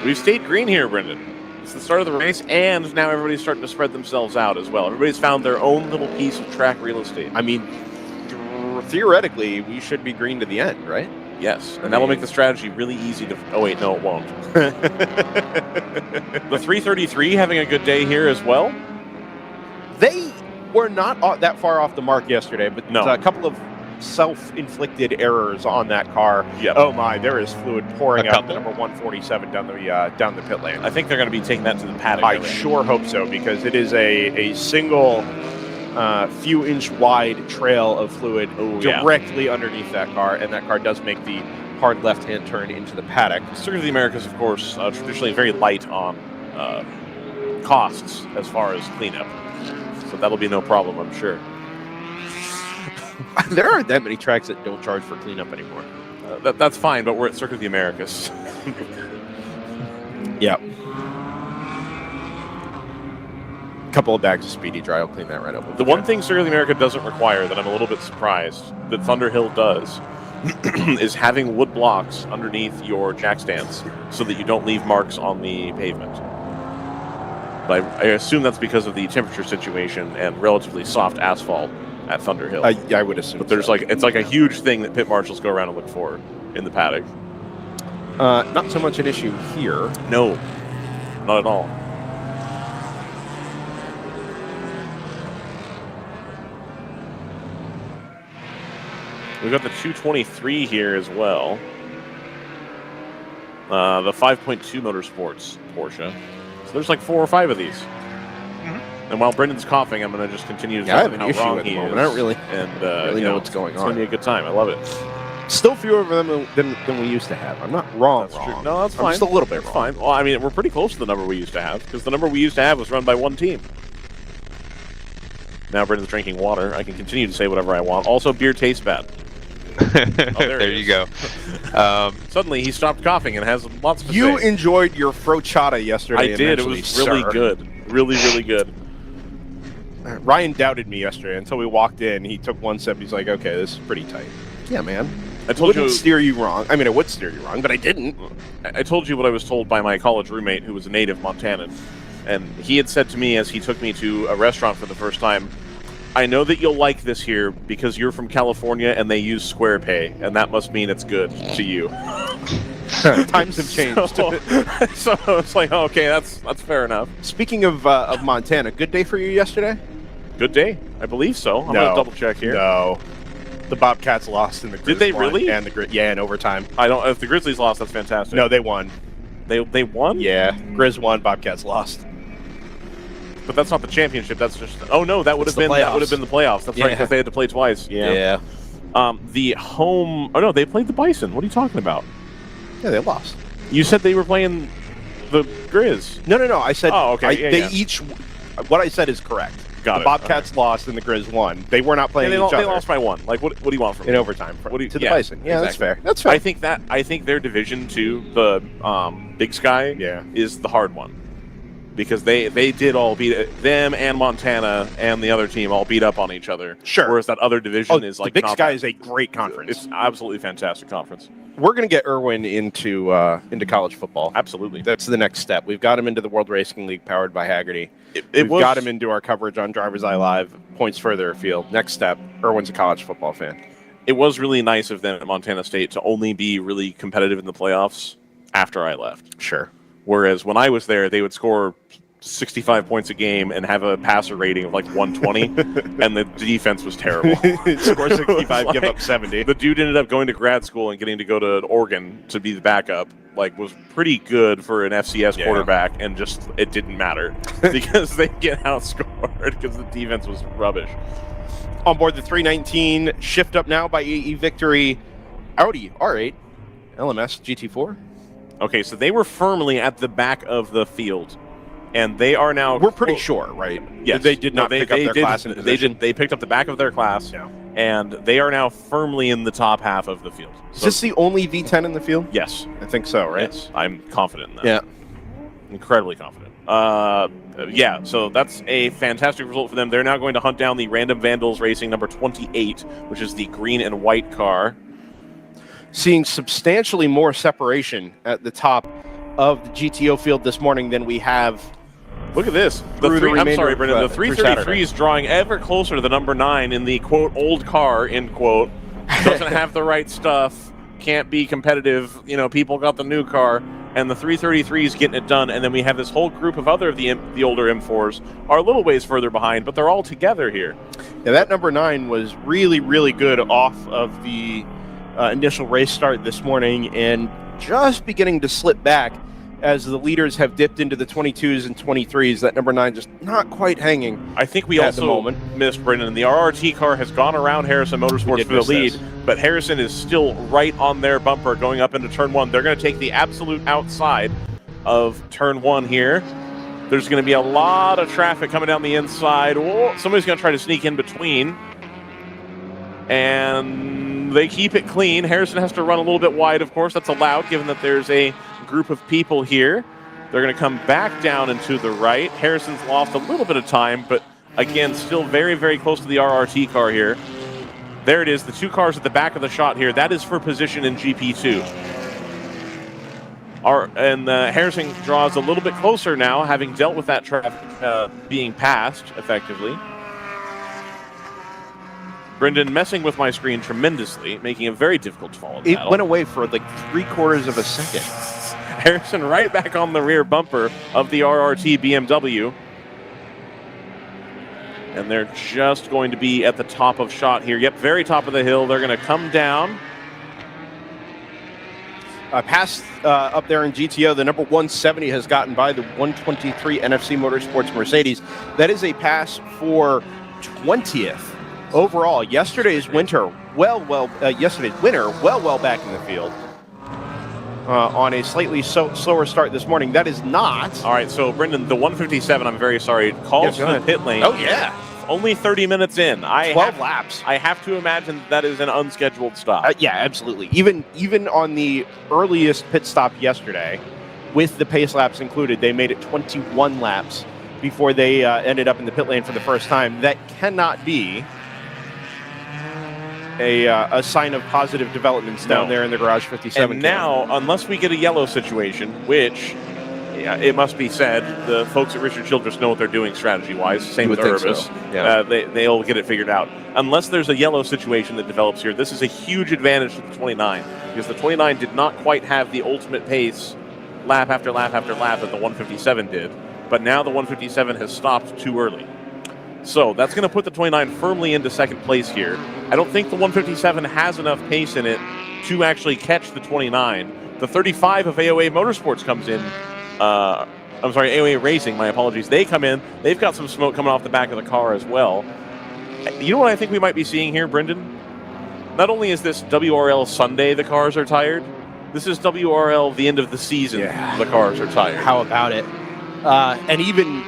We've stayed green here, Brendan. It's the start of the race, and now everybody's starting to spread themselves out as well. Everybody's found their own little piece of track real estate. I mean, theoretically, we should be green to the end, right? Yes, and that will make the strategy really easy to... Oh, wait, no, it won't. The 333 having a good day here as well. They were not that far off the mark yesterday, but No. a couple of self-inflicted errors on that car. Yep. Oh my, there is fluid pouring A out couple? the number 147 down the pit lane. I think they're going to be taking that to the paddock. I area. sure hope so, because it is a single few inch wide trail of fluid directly underneath that car, and that car does make the hard left-hand turn into the paddock. Circuit of the Americas, of course, traditionally very light on costs as far as cleanup. So that'll be no problem, I'm sure. There aren't that many tracks that don't charge for cleanup anymore. That's fine, but we're at Circuit of the Americas. Yep. Couple of bags of Speedy Dry will clean that right up. The one thing Circuit of the America doesn't require that I'm a little bit surprised that Thunderhill does is having wood blocks underneath your jack stands so that you don't leave marks on the pavement. But I assume that's because of the temperature situation and relatively soft asphalt at Thunderhill. I would assume. But there's so. it's like a huge thing that pit marshals go around and look for in the paddock. Not so much an issue here. No, not at all. We've got the 223 here as well. The 5.2 Motorsports Porsche. So there's like 4 or 5 of these. And while Brendan's coughing, I'm going to just continue to I talk have about an how issue wrong at the he moment. is. I don't really, and, really know what's going It's on. going to be a good time. I love it. Still fewer of them than we used to have. I'm not wrong. That's true. No, that's fine. I'm just a little bit That's wrong. fine. Well, I mean, we're pretty close to the number we used to have, because the number we used to have was run by one team. Now Brendan's drinking water. I can continue to say whatever I want. Also, beer tastes bad. There you go. Suddenly, he stopped coughing and has lots to You say. enjoyed your frochata yesterday. I did. It immensely, was really sir. good. Really, really good. Ryan doubted me yesterday until we walked in. He took one sip. He's like, "Okay, this is pretty tight." Yeah, man. I told you. Wouldn't steer you wrong. I mean, it would steer you wrong, but I didn't. I told you what I was told by my college roommate, who was a native Montanan, and he had said to me as he took me to a restaurant for the first time, "I know that you'll like this here because you're from California and they use Square Pay, and that must mean it's good to you." Times have changed. So it's like, oh, okay, that's fair enough. Speaking of Montana, good day for you yesterday? Good day, I believe so. I'm gonna double check here. No. The Bobcats lost in the Grizz Did they one really? And in overtime. I don't. If the Grizzlies lost, that's fantastic. No, they won. They won. Yeah, Grizz won, Bobcats lost. But that's not the championship. That's just. Oh no, that would have It's the been that would have playoffs. been the playoffs. That's right, Yeah. because they had to play twice. The home. Oh no, they played the Bison. What are you talking about? Yeah, they lost. You said they were playing the Grizz. No. I said. Oh, okay, yeah, they yeah. each. What I said is correct. Got the it. Bobcats lost and the Grizz won. They were not playing they each other lost by 1. Like, what do you want from in me? overtime What do you- to the yeah, Bison. Yeah, that's exactly. fair. That's fair. I think their Division 2, the Big Sky, Yeah. is the hard one because they did all them and Montana and the other team all beat up on each other. Sure. Whereas that other division is like the Big not Sky that- is a great conference. It's absolutely fantastic conference. We're going to get Irwin into college football. Absolutely. That's the next step. We've got him into the World Racing League powered by Hagerty. We've got him into our coverage on DriversEye Live, points further afield. Next step, Irwin's a college football fan. It was really nice of them at Montana State to only be really competitive in the playoffs after I left. Sure. Whereas when I was there, they would score 65 points a game and have a passer rating of like 120, and the defense was terrible. Score 65, give up 70. The dude ended up going to grad school and getting to go to Oregon to be the backup. Like, was pretty good for an FCS quarterback, and just it didn't matter because they get outscored because the defense was rubbish. On board the 319, shift up now by AE Victory, Audi R8, LMS GT4. Okay, so they were firmly at the back of the field, and they are now. We're pretty sure, right? Yes, They did not pick up their class in position. They picked up the back of their class, and they are now firmly in the top half of the field. Is this the only V10 in the field? Yes, I think so, right? Yes, I'm confident in that. Yeah. Incredibly confident. Yeah, so that's a fantastic result for them. They're now going to hunt down the Random Vandals Racing number 28, which is the green and white car. Seeing substantially more separation at the top of the GTO field this morning than we have. Look at this. I'm sorry, Brendan. The 333 is drawing ever closer to the number 9 in the, quote, old car, end quote. Doesn't have the right stuff. Can't be competitive. You know, people got the new car. And the 333 is getting it done. And then we have this whole group of other of the older M4s are a little ways further behind, but they're all together here. Yeah, that number 9 was really, really good off of the initial race start this morning and just beginning to slip back as the leaders have dipped into the 22s and 23s. That number 9 just not quite hanging. I think we also missed, Brendan. The RRT car has gone around Harrison Motorsports for the lead, but Harrison is still right on their bumper going up into turn 1. They're going to take the absolute outside of turn 1 here. There's going to be a lot of traffic coming down the inside. Whoa, somebody's going to try to sneak in between. And they keep it clean. Harrison has to run a little bit wide, of course. That's allowed, given that there's a group of people here. They're going to come back down and to the right. Harrison's lost a little bit of time, but again, still very, very close to the RRT car here. There it is, the 2 cars at the back of the shot here. That is for position in GP2. Harrison draws a little bit closer now, having dealt with that traffic being passed effectively. Brendan messing with my screen tremendously, making it very difficult to follow. It went away for like 3/4 of a second. Harrison right back on the rear bumper of the RRT BMW. And they're just going to be at the top of shot here. Yep, very top of the hill. They're going to come down. Past up there in GTO, the number 170 has gotten by the 123 NFC Motorsports Mercedes. That is a pass for 20th. Overall, yesterday's winner well back in the field on a slightly slower start this morning. That is not. All right, so Brendan, the 157, I'm very sorry, calls to the pit lane. Oh, yeah. Only 30 minutes in. 12 laps. I have to imagine that is an unscheduled stop. Yeah, absolutely. Even on the earliest pit stop yesterday, with the pace laps included, they made it 21 laps before they ended up in the pit lane for the first time. That cannot be a sign of positive developments down there in the Garage 57. And now, unless we get a yellow situation, which, it must be said, the folks at Richard Childress know what they're doing strategy-wise. Same with Urbis. So. Yeah. They'll get it figured out. Unless there's a yellow situation that develops here, this is a huge advantage to the 29, because the 29 did not quite have the ultimate pace lap after lap after lap that the 157 did. But now the 157 has stopped too early. So that's going to put the 29 firmly into second place here. I don't think the 157 has enough pace in it to actually catch the 29. The 35 of AOA Motorsports comes in. I'm sorry, AOA Racing, my apologies. They come in. They've got some smoke coming off the back of the car as well. You know what I think we might be seeing here, Brendan? Not only is this WRL Sunday the cars are tired, this is WRL the end of the season the cars are tired. How about it? And even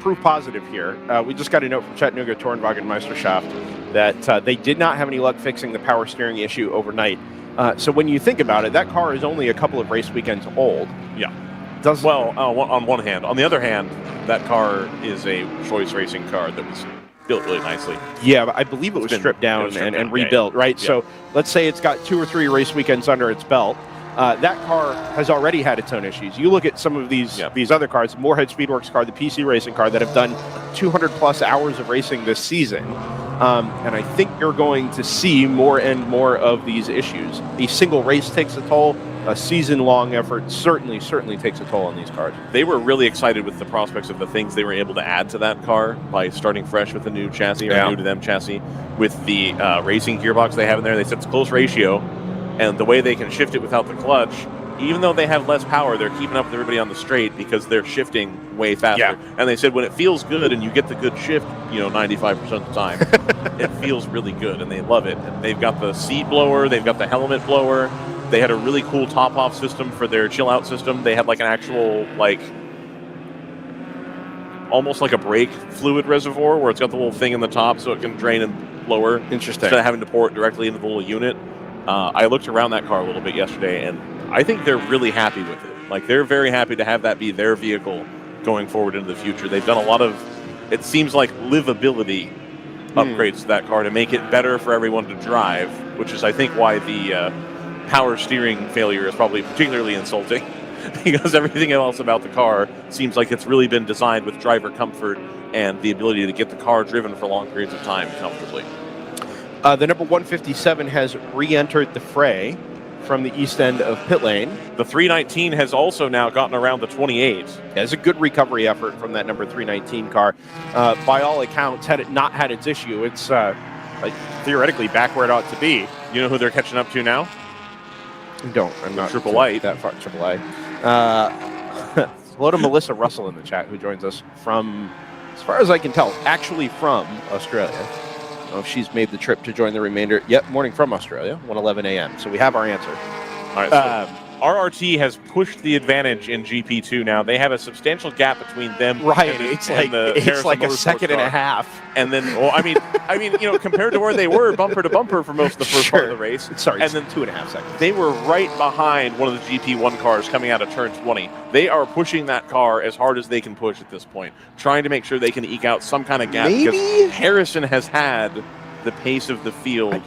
proof positive here. We just got a note from Chattanooga Tornwagen Meisterschaft that they did not have any luck fixing the power steering issue overnight. So when you think about it, that car is only a couple of race weekends old. Yeah. Does Well, on one hand. On the other hand, that car is a choice racing car that was built really nicely. Yeah, but I believe it was been- stripped down it was stripped and down, yeah, rebuilt, right? yeah. So let's say it's got 2 or 3 race weekends under its belt. That car has already had its own issues. You look at some of these other cars, Moorhead Speedworks car, the PC racing car, that have done 200 plus hours of racing this season. And I think you're going to see more and more of these issues. A single race takes a toll. A season-long effort certainly takes a toll on these cars. They were really excited with the prospects of the things they were able to add to that car by starting fresh with a new chassis, or new to them chassis, with the racing gearbox they have in there. They said it's close ratio, and the way they can shift it without the clutch, even though they have less power, they're keeping up with everybody on the straight because they're shifting way faster. Yeah. And they said when it feels good and you get the good shift, 95% of the time, it feels really good, and they love it. And they've got the seat blower, they've got the helmet blower. They had a really cool top-off system for their chill-out system. They had like an actual, almost like a brake fluid reservoir where it's got the little thing in the top so it can drain and lower. Interesting. Instead of having to pour it directly into the little unit. I looked around that car a little bit yesterday, and I think they're really happy with it. Like, they're very happy to have that be their vehicle going forward into the future. They've done a lot of, it seems like, livability upgrades to that car to make it better for everyone to drive, which is, I think, why the power steering failure is probably particularly insulting, because everything else about the car seems like it's really been designed with driver comfort and the ability to get the car driven for long periods of time comfortably. The number 157 has re-entered the fray from the east end of pit lane. The 319 has also now gotten around the 28. It's a good recovery effort from that number 319 car. By all accounts, had it not had its issue, it's theoretically back where it ought to be. You know who they're catching up to now? I'm not Triple A. that far. Triple A. Hello to Melissa Russell in the chat, who joins us from, as far as I can tell, actually from Australia. I don't know if she's made the trip to join the remainder. Yep, morning from Australia, 1:11 a.m. So we have our answer. All right. So RRT has pushed the advantage in GP2 now. They have a substantial gap between them. Right, and it's Harrison like a Motorsports second and a car. half. And then, well, I mean, compared to where they were bumper to bumper for most of the first part of the race. Sorry, and and then 2.5 seconds. they were right behind one of the GP1 cars coming out of turn 20. They are pushing that car as hard as they can push at this point, trying to make sure they can eke out some kind of gap. Maybe? Because Harrison has had the pace of the field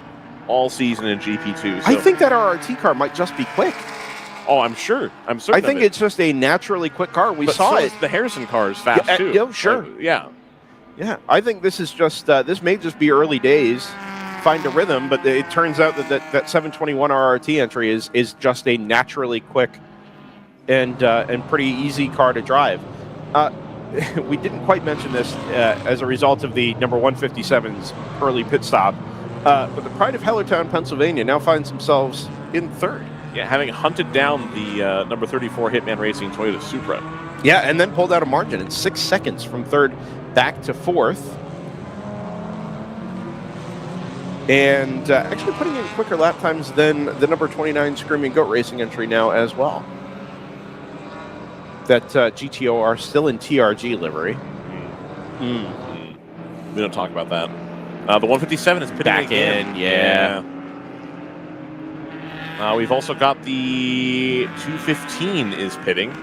all season in GP2. So. I think that RRT car might just be quick. Oh, I'm sure. I'm certain. I think it's just a naturally quick car. We But saw so it. is the Harrison car is fast Yeah, too. yeah, sure. Yeah. Yeah, I think this is just this may just be early days, find a rhythm, but it turns out that 721 RRT entry is just a naturally quick and pretty easy car to drive. We didn't quite mention this as a result of the number 157's early pit stop, but the Pride of Hellertown, Pennsylvania, now finds themselves in third. Yeah, having hunted down the number 34 Hitman Racing Toyota Supra. Yeah, and then pulled out a margin in 6 seconds from third back to fourth. And actually putting in quicker lap times than the number 29 Screaming Goat Racing entry now as well. That GTO are still in TRG livery. We don't talk about that. The 157 is pitting Back again. in, yeah. We've also got the 215 is pitting.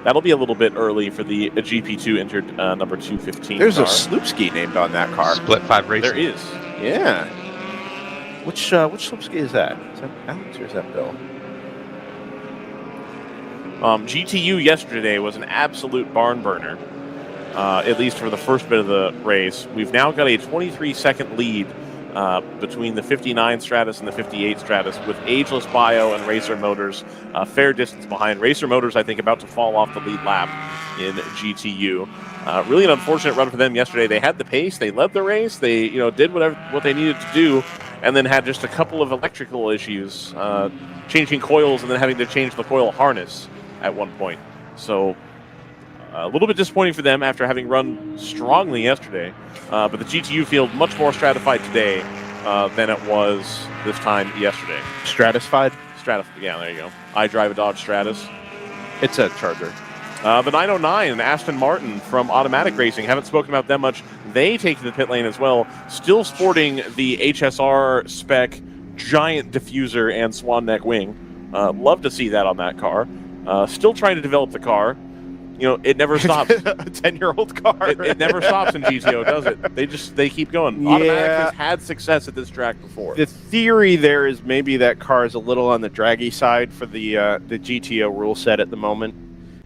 That'll be a little bit early for the GP2 entered number 215 There's car. a Sloopski named on that car. Split 5 racing. There is. Yeah. Which Sloopski is that? Is that Alex or is that Bill? GTU yesterday was an absolute barn burner, at least for the first bit of the race. We've now got a 23-second lead between the 59 Stratus and the 58 Stratus, with Ageless Bio and Racer Motors a fair distance behind. Racer Motors, I think, about to fall off the lead lap in GTU. Really an unfortunate run for them yesterday. They had the pace, they led the race, they did what they needed to do, and then had just a couple of electrical issues, changing coils and then having to change the coil harness at one point. So a little bit disappointing for them after having run strongly yesterday. But the GTU field much more stratified today than it was this time yesterday. Stratified? Yeah, there you go. I drive a Dodge Stratus. It's a Charger. The 909, Aston Martin from Automatic Racing. Haven't spoken about them much. They take to the pit lane as well. Still sporting the HSR spec giant diffuser and swan neck wing. Love to see that on that car. Still trying to develop the car. You know, it never stops. A 10-year-old car. It never stops in GTO, does it? They keep going. Yeah. Automatic has had success at this track before. The theory there is maybe that car is a little on the draggy side for the GTO rule set at the moment.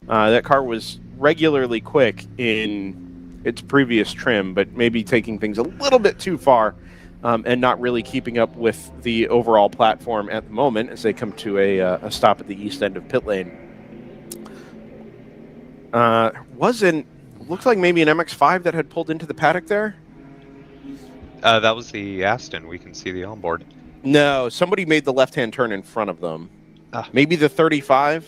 That car was regularly quick in its previous trim, but maybe taking things a little bit too far and not really keeping up with the overall platform at the moment as they come to a stop at the east end of pit lane. Looks like maybe an MX-5 that had pulled into the paddock there? That was the Aston. We can see the onboard. No, somebody made the left-hand turn in front of them. Ah. Maybe the 35?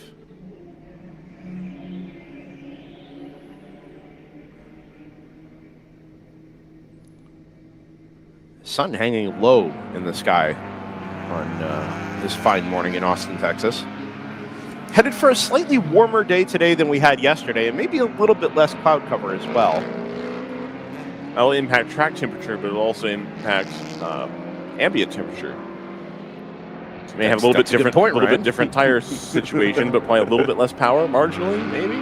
Sun hanging low in the sky on this fine morning in Austin, Texas. Headed for a slightly warmer day today than we had yesterday, and maybe a little bit less cloud cover as well. That'll impact track temperature, but it'll also impact ambient temperature. So may have a little bit different tire situation, but probably a little bit less power marginally, maybe.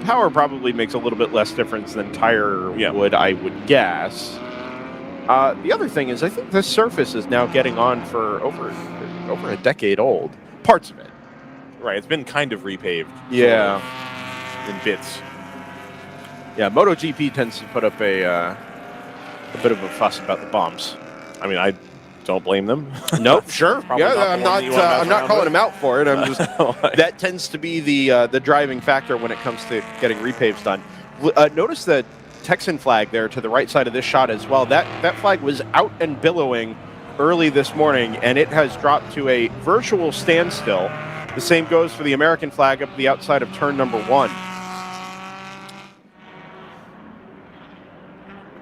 Power probably makes a little bit less difference than tire would, I would guess. The other thing is, I think this surface is now getting on for over a decade old. Parts of it. Right, it's been kind of repaved. Yeah. Sort of, in bits. Yeah, MotoGP tends to put up a bit of a fuss about the bumps. I mean, I don't blame them. Nope, sure. Probably Yeah, I'm not calling them out for it. I'm just Like- that tends to be the driving factor when it comes to getting repaves done. Notice the Texan flag there to the right side of this shot as well. That flag was out and billowing early this morning, and it has dropped to a virtual standstill. The same goes for the American flag up the outside of turn number 1.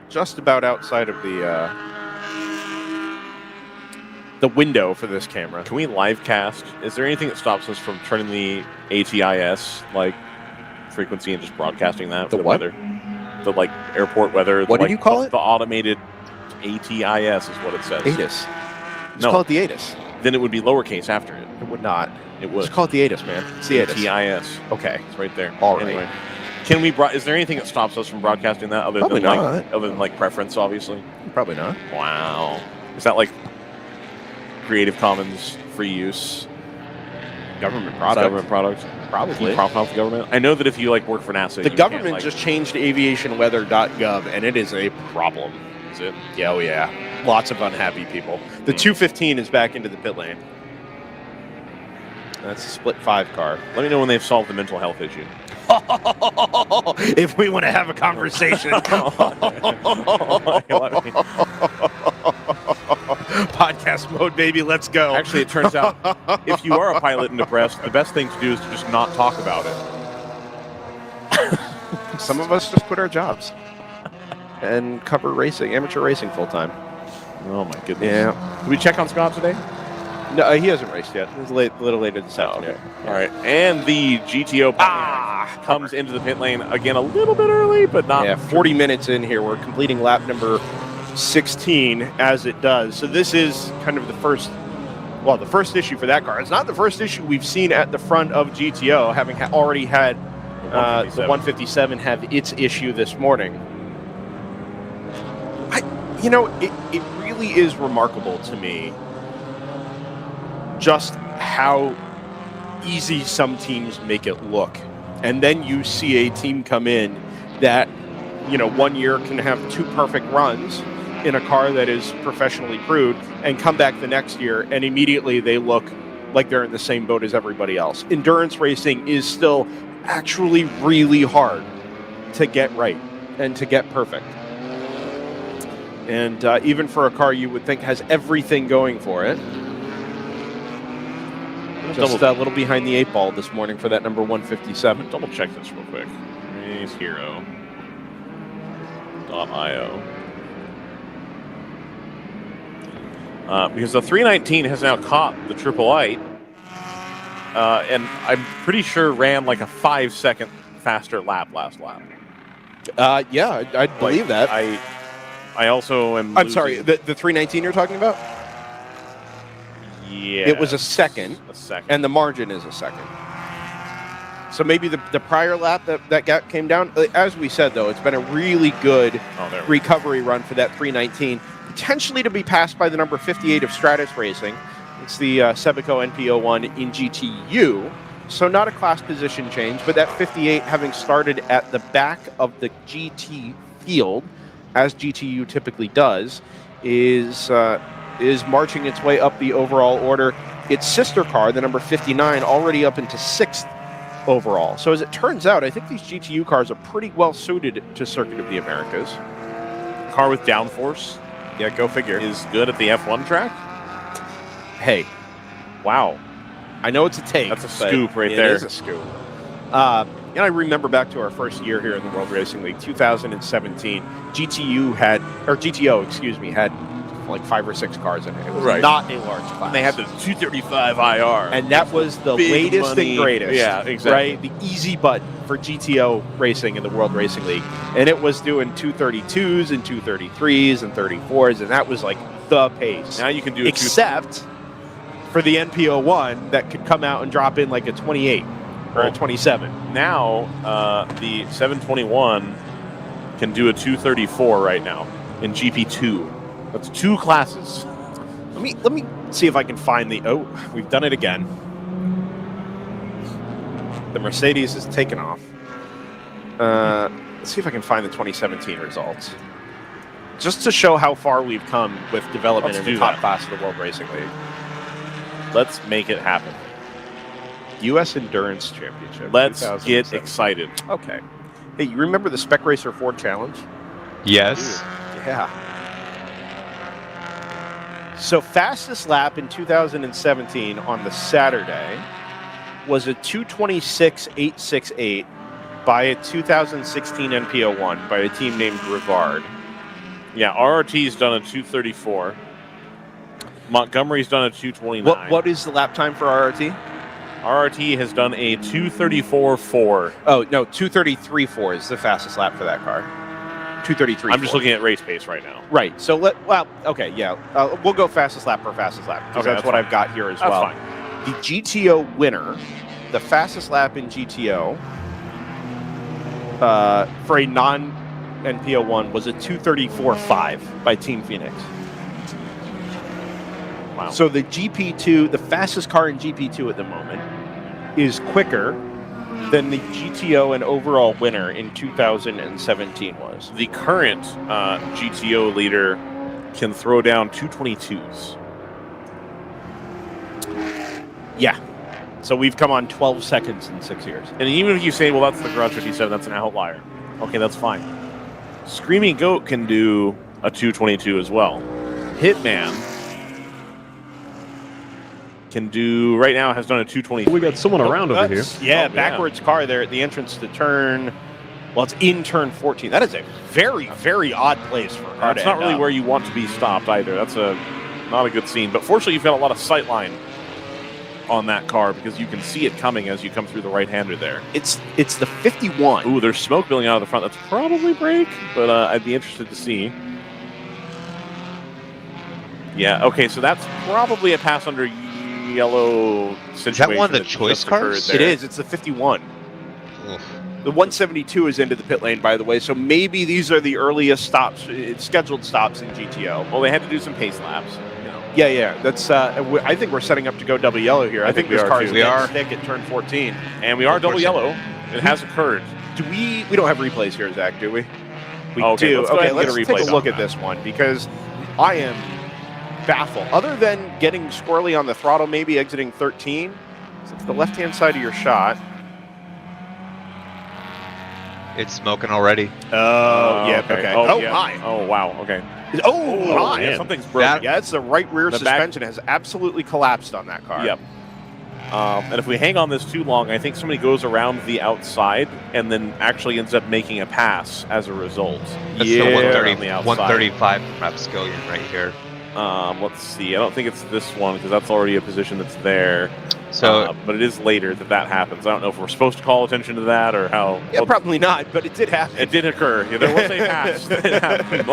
Just about outside of the window for this camera. Can we live cast? Is there anything that stops us from turning the ATIS like frequency and just broadcasting that for The the what? weather? The like airport weather. What did you call it? The automated ATIS is what it says. ATIS. Just No. call it the ATIS. Then it would be lowercase after it. It would not. It would. Just call it the ATIS, man. It's the ATIS. ATIS. Okay. It's right there. All right. Anyway, can we? Is there anything that stops us from broadcasting that other Probably than not. like preference, obviously? Probably not. Wow. Is that like Creative Commons free use? Government Government product? Probably. Can you profit off the government? I know that if you like work for NASA, The you government can't, like, just changed aviationweather.gov, and it is a problem. Is it? Yeah, oh yeah. Lots of unhappy people. The 215 is back into the pit lane. That's a split 5 car. Let me know when they've solved the mental health issue. If we want to have a conversation. Podcast mode, baby. Let's go. Actually, it turns out if you are a pilot and depressed, the best thing to do is to just not talk about it. Some of us just quit our jobs and cover racing, amateur racing full time. Oh my goodness. Yeah. Did we check on Scott today? No, he hasn't raced yet. It was a little later this afternoon. All right. And the GTO comes into the pit lane again a little bit early, but not. Yeah, 40 minutes in here. We're completing lap number 16 as it does. So this is kind of the first issue for that car. It's not the first issue we've seen at the front of GTO, having already had the 157 have its issue this morning. It really is remarkable to me just how easy some teams make it look. And then you see a team come in that, 1 year can have 2 perfect runs in a car that is professionally crewed and come back the next year and immediately they look like they're in the same boat as everybody else. Endurance racing is still actually really hard to get right and to get perfect. And even for a car you would think has everything going for it, just a little behind the 8 ball this morning for that number 157. Double check this real quick. Racehero.io. Because the 319 has now caught the Triple Light, and I'm pretty sure ran like a 5-second faster lap last lap. Yeah, I believe that. I also am. I'm sorry, the 319 you're talking about? Yeah. It was a second. A second. And the margin is a second. So maybe the prior lap that gap came down. As we said, though, it's been a really good recovery run for that 319, potentially to be passed by the number 58 of Stratus Racing. It's the Sebico NP01 in GTU. So not a class position change, but that 58 having started at the back of the GT field, as GTU typically does, is marching its way up the overall order. Its sister car, the number 59, already up into 6th overall. So as it turns out, I think these GTU cars are pretty well suited to Circuit of the Americas. Car with downforce. Yeah, go figure. Is good at the F1 track. Hey, wow. I know it's a take. That's a scoop right there. It is a scoop. And I remember back to our first year here in the World Racing League, 2017. GTO, excuse me, had like 5 or 6 cars in it. It was not a large class. And they had the 235 IR. And that was the latest and greatest. Yeah, exactly. Right? The easy button for GTO racing in the World Racing League. And it was doing 232s and 233s and 34s, and that was like the pace. Now you can do except for the NP01 that could come out and drop in like a 28 or a 27. Now the 721 can do a 234 right now in GP2. That's 2 classes. Let me see if I can find the. Oh, we've done it again. The Mercedes is taken off. Let's see if I can find the 2017 results, just to show how far we've come with development in the top class of the World Racing League. Let's make it happen. U.S. Endurance Championship. Let's get excited. Okay. Hey, you remember the Spec Racer Ford Challenge? Yes. Yeah. So fastest lap in 2017 on the Saturday was a 226.868 by a 2016 NP01 by a team named Rivard. Yeah, RRT's done a 234. Montgomery's done a 229. What is the lap time for RRT? RRT has done a 234.4. Oh, no, 233.4 is the fastest lap for that car. 233. I'm just looking at race pace right now. Right. So okay, yeah. We'll go fastest lap per fastest lap, because that's what I've got here as well. Fine. The GTO winner, the fastest lap in GTO for a non-NP01 was a 234.5 by Team Phoenix. Wow. So the GP2, the fastest car in GP2 at the moment, is quicker than the GTO and overall winner in 2017 was. The current GTO leader can throw down 222s. Yeah. So we've come on 12 seconds in 6 years. And even if you say, well, that's the Garage 57, that's an outlier. Okay, that's fine. Screaming Goat can do a 222 as well. Hitman can do, right now has done a 223. We got someone around over here. Yeah, backwards car there at the entrance to turn, well, it's in turn 14. That is a very, very odd place for a car. That's not really where you want to be stopped either. That's not a good scene. But fortunately, you've got a lot of sight line on that car because you can see it coming as you come through the right-hander there. It's the 51. Ooh, there's smoke building out of the front. That's probably brake, but I'd be interested to see. Yeah, okay, so that's probably a pass under yellow situation. Is that one of the choice cars? It is. It's the 51. Oof. The 172 is into the pit lane, by the way, so maybe these are the earliest stops, scheduled stops in GTO. Well, they had to do some pace laps. Yeah. That's. I think we're setting up to go double yellow here. I think this car is We are. stick at turn 14, and we are double yellow. It has occurred. Do we? We don't have replays here, Zach, do we? We Okay, do. let's go ahead and Let's get a take replay a look on at this one because I am baffled. Other than getting squirrely on the throttle, maybe exiting 13, so it's the left-hand side of your shot. It's smoking already. Oh, yeah. Okay. Oh, yeah. my. Oh, wow. Okay. Oh, my. Yeah, something's broken. Yeah, it's the right rear The suspension has absolutely collapsed on that car. Yep. And if we hang on this too long, I think somebody goes around the outside and then actually ends up making a pass as a result. That's Yeah. the On the outside. 135 from Abscillion right here. Let's see. I don't think it's this one because that's already a position that's there. So, but it is later that happens. I don't know if we're supposed to call attention to that or how. Yeah, well, probably not, but it did happen. it did occur. Yeah, there was a pass that happened.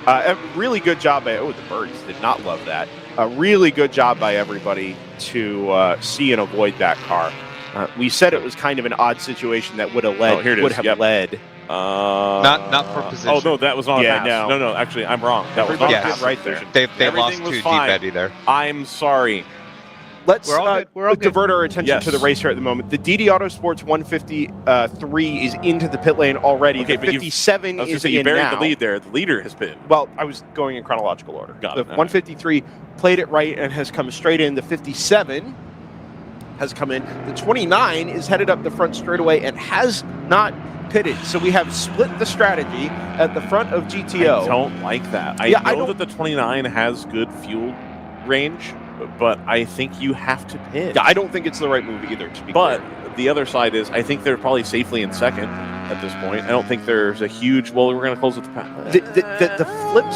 A really good job by, the birds did not love that. A really good job by everybody to see and avoid that car. We said it was kind of an odd situation that would have led. Oh, here it is. Would have Yep. led. Not for position. Oh no, that was not Yeah, a pass. no. No, actually, I'm wrong. That was not Yes. a pass right there. position. They Everything lost was too deep, fine. Eddie, there. I'm sorry. Let's We're all good. We're all good. divert our attention Yes. to the race here at the moment. The DD Autosports 153 is into the pit lane already. Okay, the but 57 I was is you in buried now. the lead there. The leader has been. Well, I was going in chronological order. Got The it. 153 played it right and has come straight in. The 57 has come in. The 29 is headed up the front straightaway and has not pitted. So we have split the strategy at the front of GTO. I don't like that. I know that the 29 has good fuel range, but I think you have to pit. Yeah, I don't think it's the right move either, to be But clear. the other side is, I think they're probably safely in second at this point. I don't think there's a huge. Well, we're going to close with The flip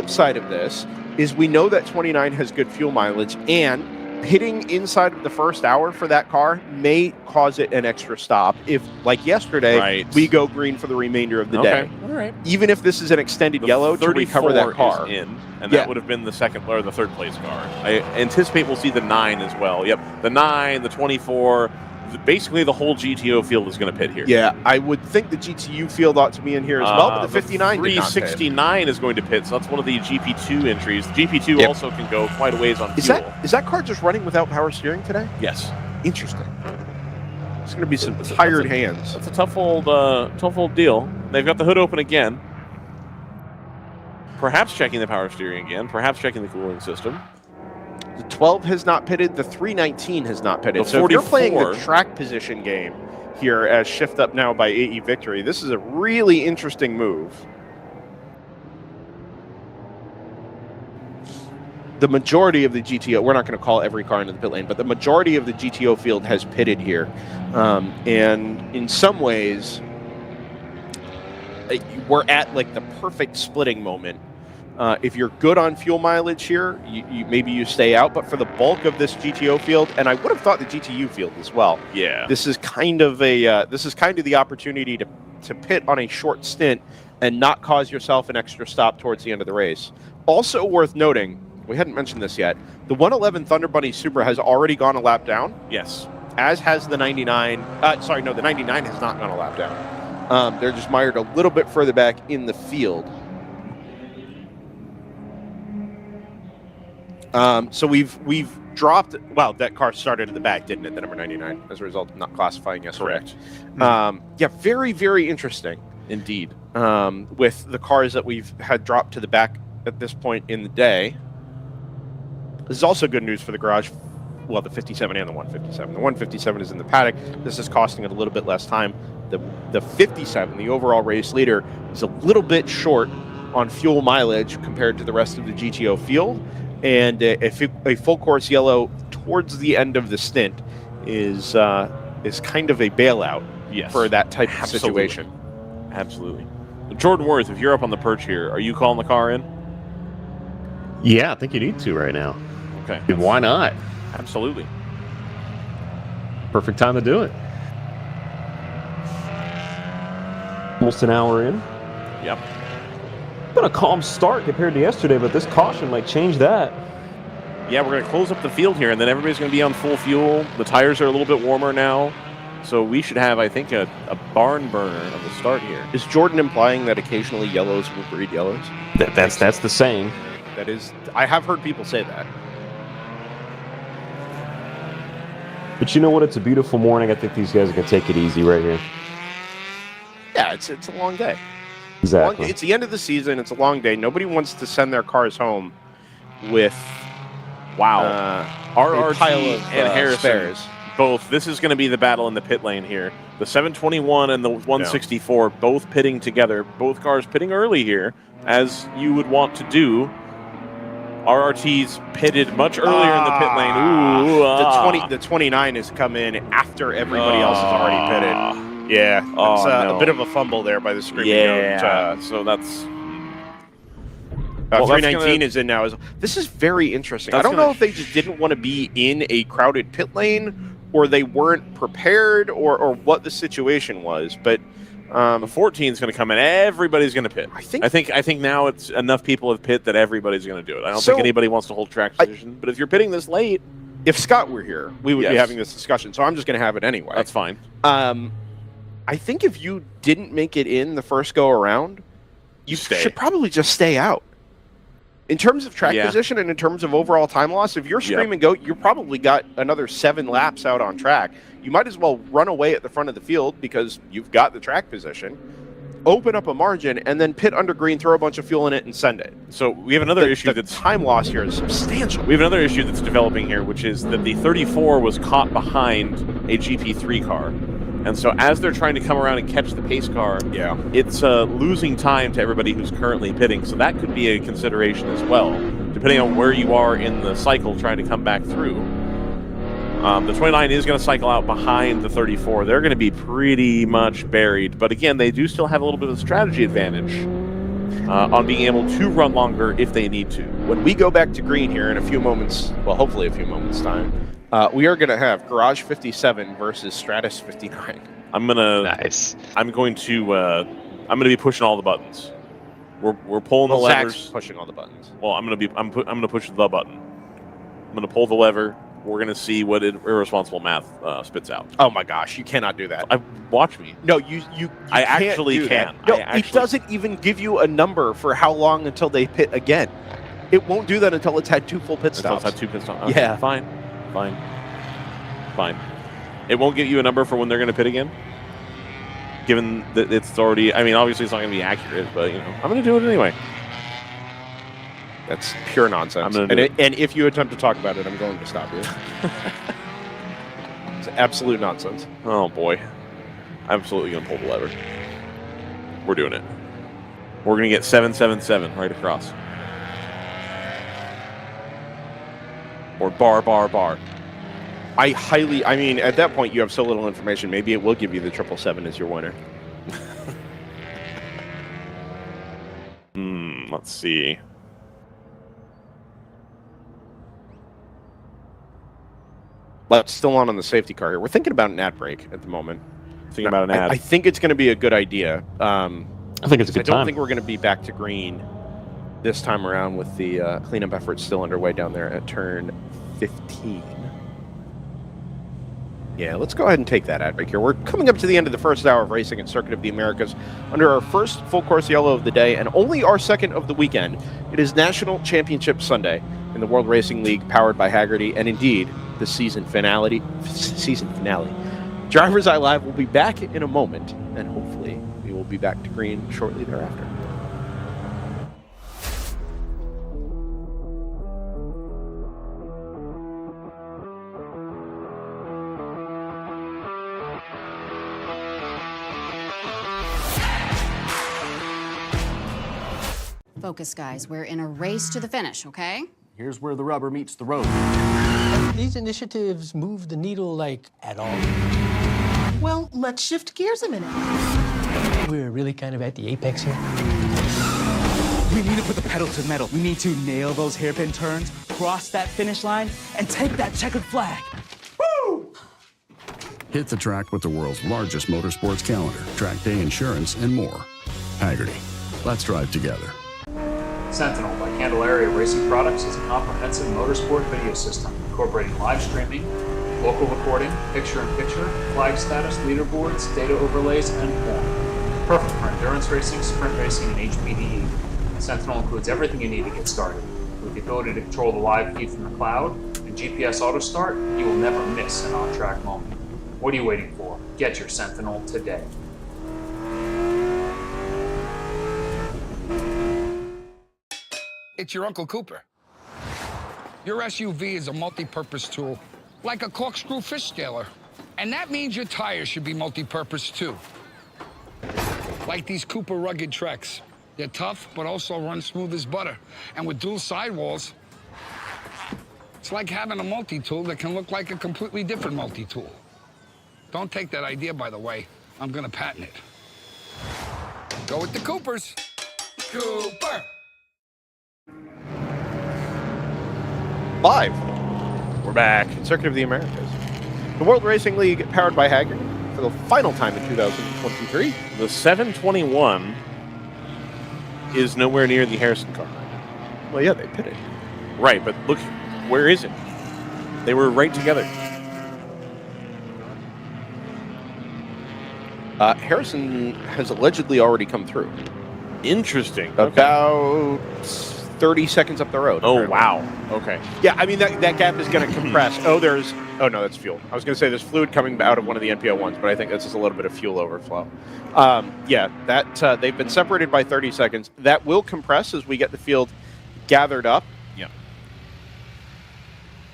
side of this, is we know that 29 has good fuel mileage, and hitting inside of the first hour for that car may cause it an extra stop if, like yesterday, Right. we go green for the remainder of the day. All right. Even if this is an extended The yellow to recover that 34 car. is in, and Yeah. that would have been the second or the third place car. I anticipate we'll see the 9 as well. Yep, the 9, the 24. Basically, the whole GTO field is going to pit here. Yeah, I would think the GTU field ought to be in here as well, but the 59 did not pit. 369 is going to pit, so that's one of the GP2 entries. The GP2 Yep. also can go quite a ways on Is fuel. that car just running without power steering today? Yes. Interesting. It's going to be some That's a- tired that's a- hands. That's a tough old deal. They've got the hood open again. Perhaps checking the power steering again. Perhaps checking the cooling system. The 12 has not pitted. The 319 has not pitted. The So if you're playing the 44 track position game here as shift up now by AE Victory, this is a really interesting move. The majority of the GTO, we're not going to call every car into the pit lane, but the majority of the GTO field has pitted here. And in some ways, we're at like the perfect splitting moment. If you're good on fuel mileage here, maybe you stay out. But for the bulk of this GTO field, and I would have thought the GTU field as well. Yeah. This is kind of the opportunity to pit on a short stint and not cause yourself an extra stop towards the end of the race. Also worth noting, we hadn't mentioned this yet, the 111 Thunder Bunny Supra has already gone a lap down, Yes. as has the 99. The 99 has not gone a lap down. They're just mired a little bit further back in the field. So we've dropped. Well, that car started at the back, didn't it? The number 99, as a result of not classifying yesterday. Correct. Yeah, very, very interesting. Indeed. With the cars that we've had dropped to the back at this point in the day. This is also good news for the garage. Well, the 57 and the 157. The 157 is in the paddock. This is costing it a little bit less time. The 57, the overall race leader, is a little bit short on fuel mileage compared to the rest of the GTO field. And a full course yellow towards the end of the stint is kind of a bailout for that type of situation. Absolutely. Jordan Worth, if you're up on the perch here, are you calling the car in? Yeah, I think you need to right now. Okay. Why not? Absolutely. Perfect time to do it. Almost an hour in. Yep. Been a calm start compared to yesterday, but this caution might change that. Yeah, we're going to close up the field here, and then everybody's going to be on full fuel. The tires are a little bit warmer now, so we should have, I think, a barn burner at the start here. Is Jordan implying that occasionally yellows will breed yellows? That's the saying. That is, I have heard people say that. But you know what? It's a beautiful morning. I think these guys are going to take it easy right here. Yeah, it's a long day. Exactly. It's the end of the season. It's a long day. Nobody wants to send their cars home with a RRT pile of and Harrison. spares. Both. This is going to be the battle in the pit lane here. The 721 and the 164 both pitting together. Both cars pitting early here, as you would want to do. RRT's pitted much earlier in the pit lane. Ooh, The 29 has come in after everybody else has already pitted. Yeah, it's no. a bit of a fumble there by the screaming Yeah, goat. so that's... 319 is in now. This is very interesting. I don't know if they just didn't want to be in a crowded pit lane, or they weren't prepared, or what the situation was. But the 14 is going to come in. Everybody's going to pit. I think now it's enough people have pit that everybody's going to do it. I don't think anybody wants to hold track position. But if you're pitting this late, if Scott were here, we would be Yes. having this discussion. So I'm just going to have it anyway. That's fine. I think if you didn't make it in the first go around, you should probably just stay out. In terms of track position and in terms of overall time loss, if you're screaming goat, you probably got another 7 laps out on track. You might as well run away at the front of the field because you've got the track position, open up a margin, and then pit under green, throw a bunch of fuel in it, and send it. So we have another issue the time loss here is substantial. We have another issue that's developing here, which is that the 34 was caught behind a GP3 car. And so as they're trying to come around and catch the pace car, it's losing time to everybody who's currently pitting. So that could be a consideration as well, depending on where you are in the cycle trying to come back through. The 29 is going to cycle out behind the 34. They're going to be pretty much buried. But again, they do still have a little bit of a strategy advantage on being able to run longer if they need to. When we go back to green here in a few moments, well, hopefully a few moments' time, we are going to have Garage 57 versus Stratus 59. I'm gonna Nice. I'm gonna be pushing all the buttons. We're pulling the levers. Zach's pushing all the buttons. Well, I'm gonna push the button. I'm gonna pull the lever. We're gonna see what irresponsible math spits out. Oh my gosh, you cannot do that. Watch me. No, you I can't actually do can. that. No, it doesn't even give you a number for how long until they pit again. It won't do that until it's had 2 full pit stops. Until it's had 2 pit stops. Okay, Yeah. Fine. It won't give you a number for when they're gonna pit again. Given that it's already, I mean, obviously it's not gonna be accurate, but you know, I'm gonna do it anyway. That's pure nonsense. And if you attempt to talk about it, I'm going to stop you. It's absolute nonsense. Oh boy, I'm absolutely gonna pull the lever. We're doing it. We're gonna get 777 right across. Or bar. I mean, at that point, you have so little information. Maybe it will give you the 777 as your winner. Let's see. Let's still on the safety car here. We're thinking about an ad break at the moment. Thinking about an ad. I think it's going to be a good idea. I think it's a good I don't time. think we're going to be back to green this time around with the cleanup effort still underway down there at turn 15. Yeah, let's go ahead and take that ad break here. We're coming up to the end of the first hour of racing at Circuit of the Americas under our first full course yellow of the day and only our second of the weekend. It is National Championship Sunday in the World Racing League powered by Hagerty and indeed the season finale. DriversEye Live will be back in a moment and hopefully we will be back to green shortly thereafter. Focus, guys. We're in a race to the finish, okay? Here's where the rubber meets the road. These initiatives move the needle, like, at all. Well, let's shift gears a minute. We're really kind of at the apex here. We need to put the pedal to the metal. We need to nail those hairpin turns, cross that finish line, and take that checkered flag. Woo! Hit the track with the world's largest motorsports calendar, track day insurance, and more. Hagerty. Let's drive together. Sentinel by Candelaria Racing Products is a comprehensive motorsport video system incorporating live streaming, local recording, picture-in-picture, flag status, leaderboards, data overlays, and more. Perfect for endurance racing, sprint racing, and HPDE. Sentinel includes everything you need to get started. With the ability to control the live feed from the cloud and GPS auto start, you will never miss an on-track moment. What are you waiting for? Get your Sentinel today. It's your Uncle Cooper. Your SUV is a multi-purpose tool, like a corkscrew fish scaler. And that means your tires should be multi-purpose too. Like these Cooper rugged Treks. They're tough, but also run smooth as butter. And with dual sidewalls, it's like having a multi-tool that can look like a completely different multi-tool. Don't take that idea, by the way. I'm gonna patent it. Go with the Coopers. Cooper! Live. We're back. Circuit of the Americas. The World Racing League powered by Hagerty for the final time in 2023. The 721 is nowhere near the Harrison car. Well, yeah, they pitted. Right, but look, where is it? They were right together. Harrison has allegedly already come through. Interesting. About 30 seconds up the road. Oh, apparently. wow. Okay. Yeah, I mean, that gap is going to compress. Oh, no, that's fuel. I was going to say there's fluid coming out of one of the NPO1s, but I think that's just a little bit of fuel overflow. Yeah, they've been separated by 30 seconds. That will compress as we get the field gathered up. Yeah.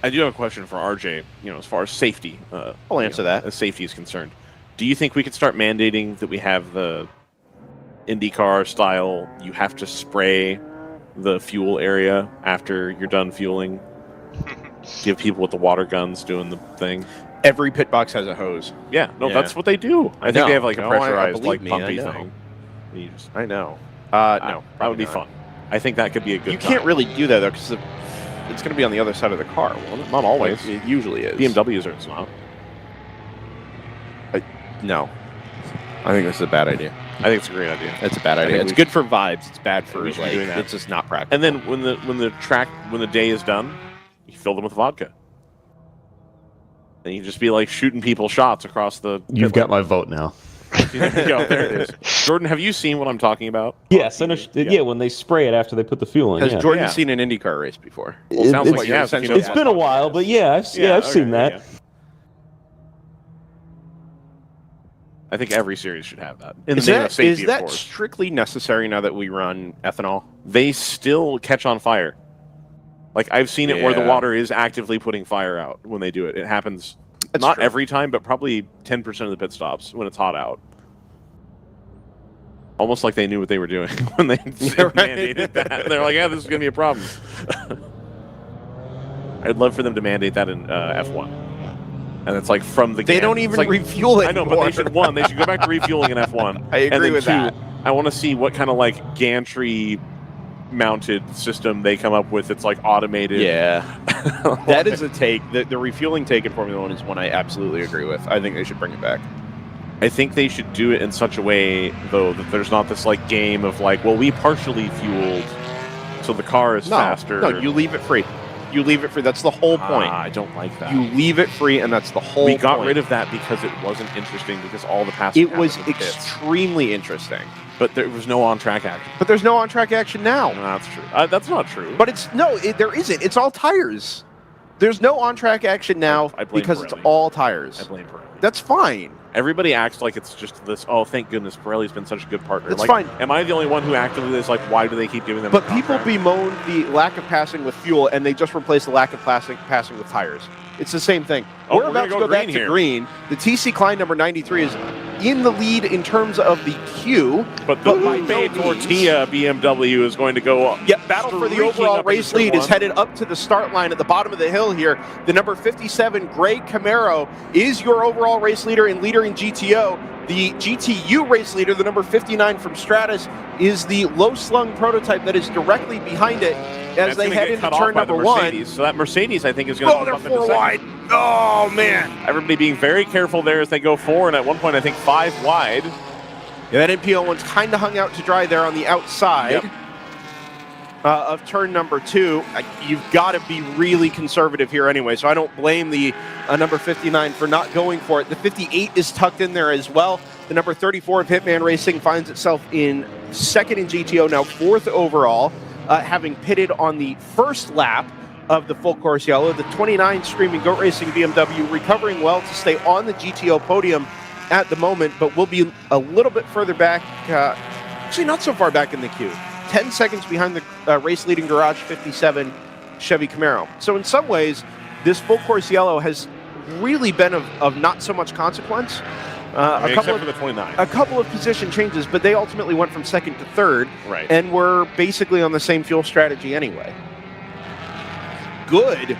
I do have a question for RJ, as far as safety. I'll answer that. As safety is concerned. Do you think we could start mandating that we have the IndyCar style, you have to spray the fuel area after you're done fueling? Give people with the water guns doing the thing. Every pit box has a hose. Yeah, that's what they do. I think they have like a pressurized, pumpy I thing. I know. No, that would be fun. I think that could be a good. You can't really do that though, because it's going to be on the other side of the car. Well, not always. It usually is. BMWs are not. No, I think this is a bad idea. I think it's a great idea. It's a bad idea. It's good for vibes. It's bad for should be doing that. It's just not practical. And then when the day is done, you fill them with vodka, and you just be like shooting people shots across the. You've got my vote now. There it is. Jordan, have you seen what I'm talking about? Yes, yeah, when they spray it after they put the fuel in. Has Jordan seen an IndyCar race before? Well, it sounds like you have. It's been a while, but yeah, I've seen that. Yeah. I think every series should have that. Is that strictly necessary now that we run ethanol? They still catch on fire. Like, I've seen it where the water is actively putting fire out when they do it. It happens not every time, but probably 10% of the pit stops when it's hot out. Almost like they knew what they were doing when they mandated that. They're like, yeah, this is going to be a problem. I'd love for them to mandate that in F1. And it's like from the They don't even refuel it. I know, but they should go back to refueling in F1. I agree with that. I want to see what kind of like gantry mounted system they come up with. It's like automated. Yeah. That is a take. The refueling take in Formula 1 is one I absolutely agree with. I think they should bring it back. I think they should do it in such a way, though, that there's not this like game of like, well, we partially fueled, so the car is faster. No, you leave it free. You leave it free. That's the whole point. I don't like that. You leave it free, and that's the whole point. We got rid of that because it wasn't interesting, because all the passing It was extremely interesting. But there was no on-track action. But there's no on-track action now. No, that's true. That's not true. But there isn't. It's all tires. There's no on-track action now because it's all tires. I blame Pirelli. That's fine. Everybody acts like it's just this, oh, thank goodness, Pirelli's been such a good partner. It's like, fine. Am I the only one who actively is like, why do they keep giving them But people bemoan the lack of passing with fuel, and they just replace the lack of passing with tires. It's the same thing. We're about to go back to green. The TC Klein number 93 is in the lead in terms of the queue. But the Lupe Tortilla BMW is going to go up. Yeah, battle for the overall race lead is headed up to the start line at the bottom of the hill here. The number 57 Gray Camaro is your overall race leader and leader in GTO. The GTU race leader, the number 59 from Stratus, is the low-slung prototype that is directly behind it as they head into turn number 1. So that Mercedes, I think, is going to they're 4 wide. Oh, man. Everybody being very careful there as they go 4, and at one point, I think 5 wide. Yeah, that NPO1's kind of hung out to dry there on the outside of turn number 2. You've got to be really conservative here anyway, so I don't blame the number 59 for not going for it. The 58 is tucked in there as well. The number 34 of Hitman Racing finds itself in second in GTO, now 4th overall, having pitted on the first lap of the full course yellow. The 29 Screaming Goat Racing BMW recovering well to stay on the GTO podium at the moment, but will be a little bit further back, actually not so far back in the queue. 10 seconds behind the race-leading Garage 57 Chevy Camaro. So in some ways, this full course yellow has really been of not so much consequence. Except for the 29. A couple of position changes, but they ultimately went from second to third, and were basically on the same fuel strategy anyway. Good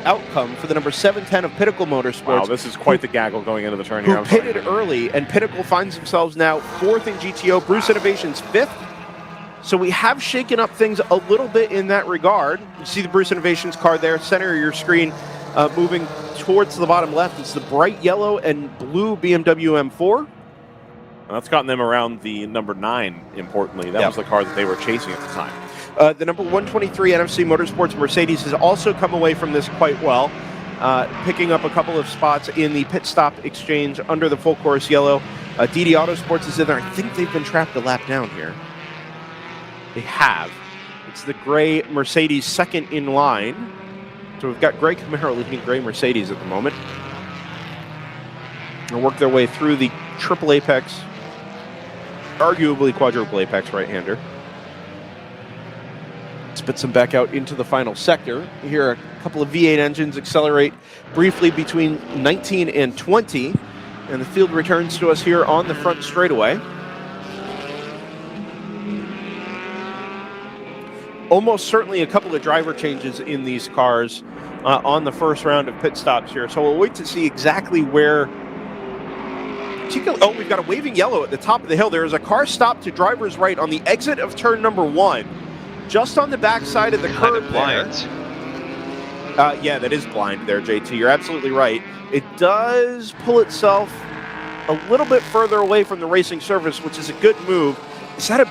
outcome for the number 710 of Pinnacle Motorsports. Wow, this is quite the gaggle going into the turn here. Who pitted early, and Pinnacle finds themselves now 4th in GTO, Bruce Innovations 5th. So we have shaken up things a little bit in that regard. You see the Bruce Innovations car there, center of your screen, moving towards the bottom left. It's the bright yellow and blue BMW M4. And that's gotten them around the number 9, importantly. That was the car that they were chasing at the time. The number 123 NFC Motorsports Mercedes has also come away from this quite well, picking up a couple of spots in the pit stop exchange under the full course yellow. DD Autosports is in there. I think they've been trapped a lap down here. They have. It's the gray Mercedes second in line. So we've got gray Camaro leading gray Mercedes at the moment. They'll work their way through the triple apex, arguably quadruple apex right-hander. Spits them back out into the final sector. Here, a couple of V8 engines accelerate briefly between 19 and 20, and the field returns to us here on the front straightaway. Almost certainly a couple of driver changes in these cars on the first round of pit stops here, so we'll wait to see exactly where. Oh, we've got a waving yellow at the top of the hill. There is a car stopped to driver's right on the exit of turn number 1. Just on the backside of the curb there. Yeah, that is blind there, JT. You're absolutely right. It does pull itself a little bit further away from the racing surface, which is a good move. Is that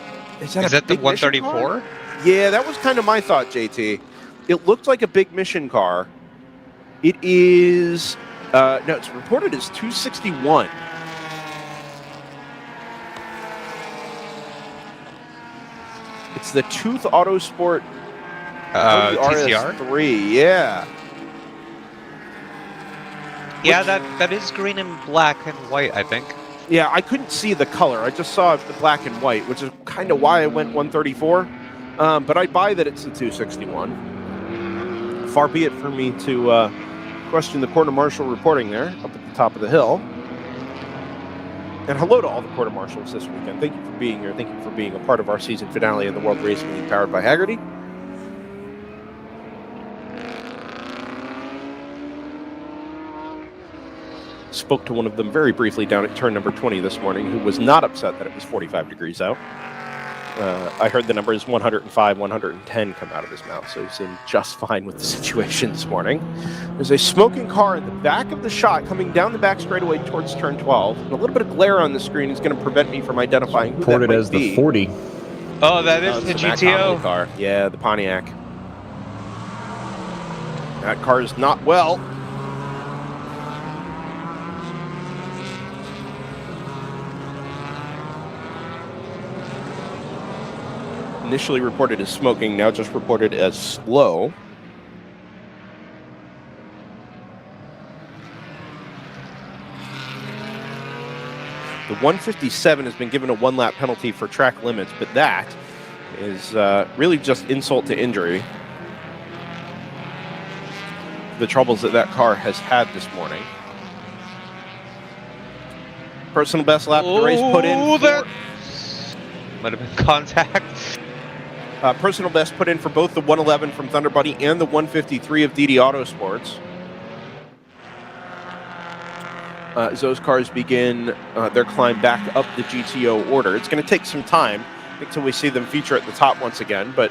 the 134? Yeah, that was kind of my thought, JT. It looked like a big mission car. It is, no, it's reported as 261. It's the Tooth Autosport TCR? RS3, yeah. Yeah, that is green and black and white, I think. Yeah, I couldn't see the color. I just saw the black and white, which is kind of why I went 134. But I buy that it's the 261. Far be it for me to question the quarter marshal reporting there up at the top of the hill. And hello to all the quarter marshals this weekend. Thank you for being here. Thank you for being a part of our season finale of the World Racing League powered by Hagerty. Spoke to one of them very briefly down at turn number 20 this morning, who was not upset that it was 45 degrees out. I heard the numbers 105, 110 come out of his mouth, so he seemed just fine with the situation this morning. There's a smoking car at the back of the shot coming down the back straightaway towards turn 12. And a little bit of glare on the screen is going to prevent me from identifying who that might as be. the 40. Oh, that is the GTO car. Yeah, the Pontiac. That car is not well. Initially reported as smoking, now just reported as slow. The 157 has been given a 1-lap penalty for track limits, but that is really just insult to injury. The troubles that car has had this morning. Personal best lap of the race put in. That might have been contact. Personal best put in for both the 111 from Thunder Buddy and the 153 of DD Autosports. As those cars begin their climb back up the GTO order. It's going to take some time until we see them feature at the top once again, but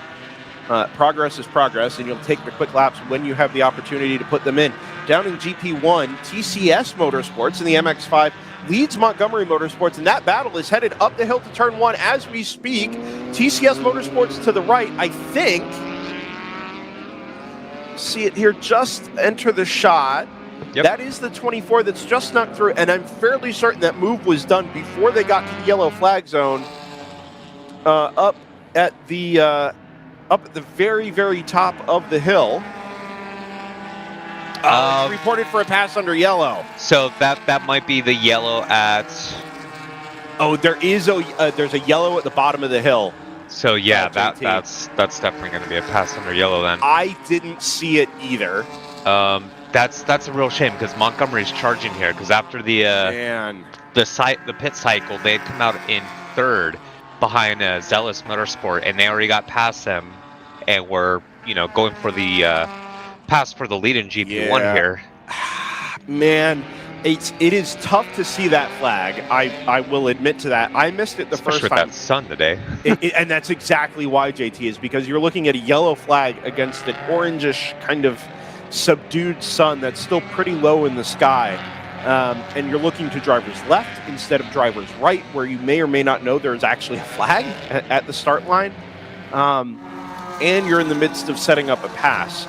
progress is progress, and you'll take the quick laps when you have the opportunity to put them in. Down in GP1, TCS Motorsports in the MX-5 leads Montgomery Motorsports, and that battle is headed up the hill to turn 1 as we speak. TCS Motorsports to the right, I think. See it here, just enter the shot. Yep. That is the 24 that's just snuck through, and I'm fairly certain that move was done before they got to the yellow flag zone. Up at the very, very top of the hill. Reported for a pass under yellow. So that might be the yellow at. Oh, there's a yellow at the bottom of the hill. So yeah, that's definitely going to be a pass under yellow then. I didn't see it either. That's a real shame because Montgomery's charging here because after the pit cycle they had come out in 3rd behind Zealous Motorsport and they already got past them and were going for the pass for the lead in GP1 here. Man, it is tough to see that flag. I will admit to that. I missed it the Especially first time. with that sun today. And that's exactly why, JT, is because you're looking at a yellow flag against an orangish kind of subdued sun that's still pretty low in the sky. And you're looking to drivers left instead of drivers right, where you may or may not know there's actually a flag at the start line. and you're in the midst of setting up a pass.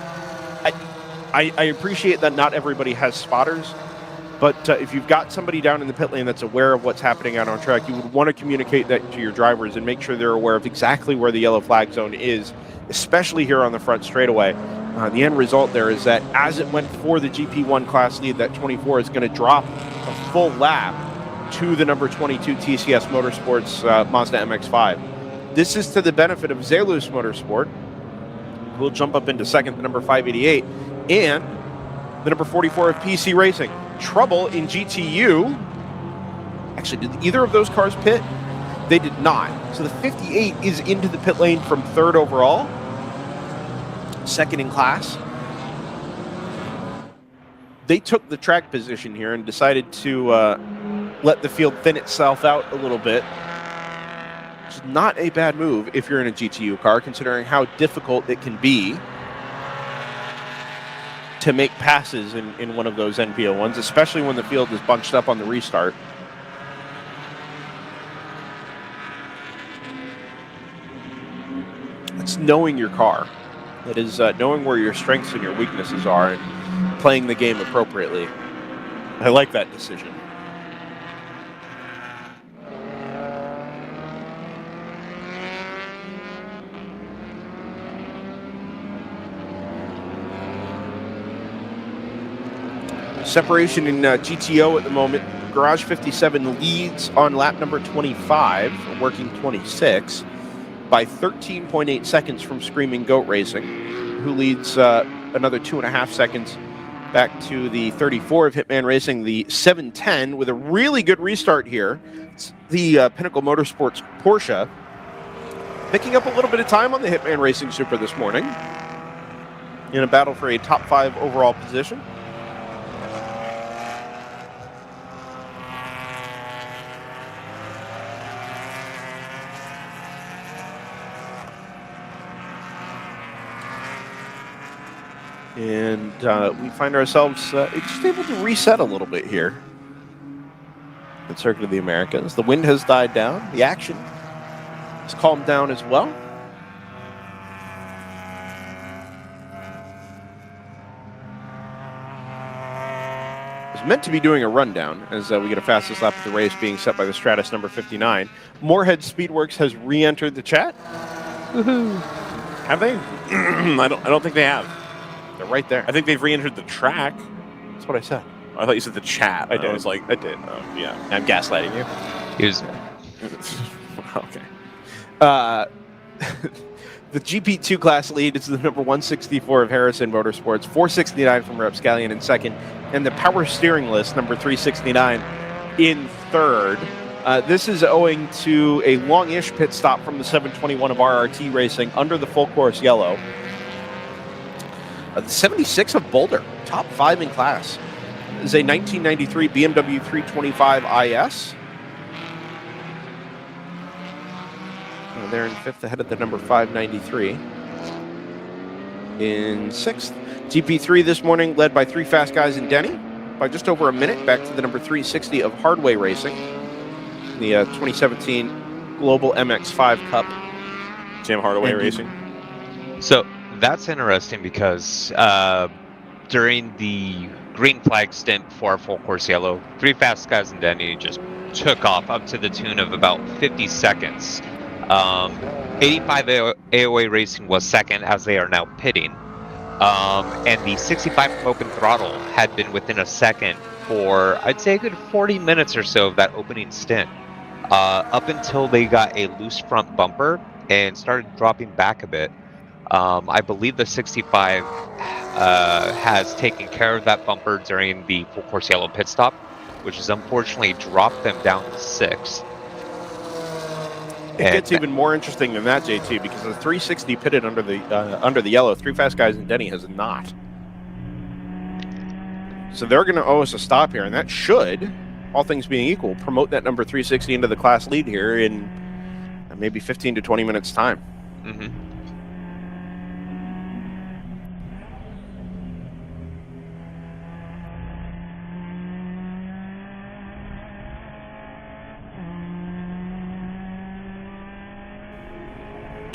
I appreciate that not everybody has spotters, but if you've got somebody down in the pit lane that's aware of what's happening out on track, you would want to communicate that to your drivers and make sure they're aware of exactly where the yellow flag zone is, especially here on the front straightaway. The end result there is that as it went for the GP1 class lead, that 24 is going to drop a full lap to the number 22 TCS Motorsports Mazda MX-5. This is to the benefit of Zelus Motorsport, who will jump up into second, the number 588, and the number 44 of PC Racing. Trouble in GTU. Actually, did either of those cars pit? They did not. So the 58 is into the pit lane from third overall, second in class. They took the track position here and decided to let the field thin itself out a little bit. Which is not a bad move if you're in a GTU car, considering how difficult it can be to make passes in one of those NPO ones, especially when the field is bunched up on the restart. It's knowing your car. It is knowing where your strengths and your weaknesses are and playing the game appropriately. I like that decision. Separation in GTO at the moment. Garage 57 leads on lap number 25, working 26, by 13.8 seconds from Screaming Goat Racing, who leads another 2.5 seconds back to the 34 of Hitman Racing, the 710, with a really good restart here. It's the Pinnacle Motorsports Porsche, picking up a little bit of time on the Hitman Racing Super this morning in a battle for a top 5 overall position. And we find ourselves just able to reset a little bit here at Circuit of the Americas. The wind has died down. The action has calmed down as well. I was meant to be doing a rundown as we get a fastest lap of the race being set by the Stratus number 59. Moorhead Speedworks has re-entered the chat. Woohoo! Have they? I don't think they have. They're right there. I think they've re-entered the track. That's what I said. I thought you said the chat. I did. I was like, I did. Oh, yeah. I'm gaslighting you. Okay. The GP2 class lead is the number 164 of Harrison Motorsports, 469 from Rapscallion in second, and the power steering list, number 369, in third. This is owing to a long-ish pit stop from the 721 of RRT Racing under the full course yellow. The 76 of Boulder, top 5 in class, is a 1993 BMW 325 IS. They're in fifth, ahead of the number 593. In sixth, GP3 this morning, led by 3 fast guys in Denny, by just over a minute, back to the number 360 of Hardway Racing, the 2017 Global MX-5 Cup. Sam Hardaway Racing. So that's interesting because during the green flag stint for full course yellow, 3 fast guys in Denny just took off up to the tune of about 50 seconds. 85 AOA Racing was second, as they are now pitting. And the 65 from Open Throttle had been within a second for, I'd say, a good 40 minutes or so of that opening stint, up until they got a loose front bumper and started dropping back a bit. I believe the 65 has taken care of that bumper during the full course yellow pit stop, which has unfortunately dropped them down to 6th. It gets even more interesting than that, JT, because the 360 pitted under the yellow. 3 fast guys in Denny has not. So they're going to owe us a stop here, and that should, all things being equal, promote that number 360 into the class lead here in maybe 15 to 20 minutes time. Mm-hmm.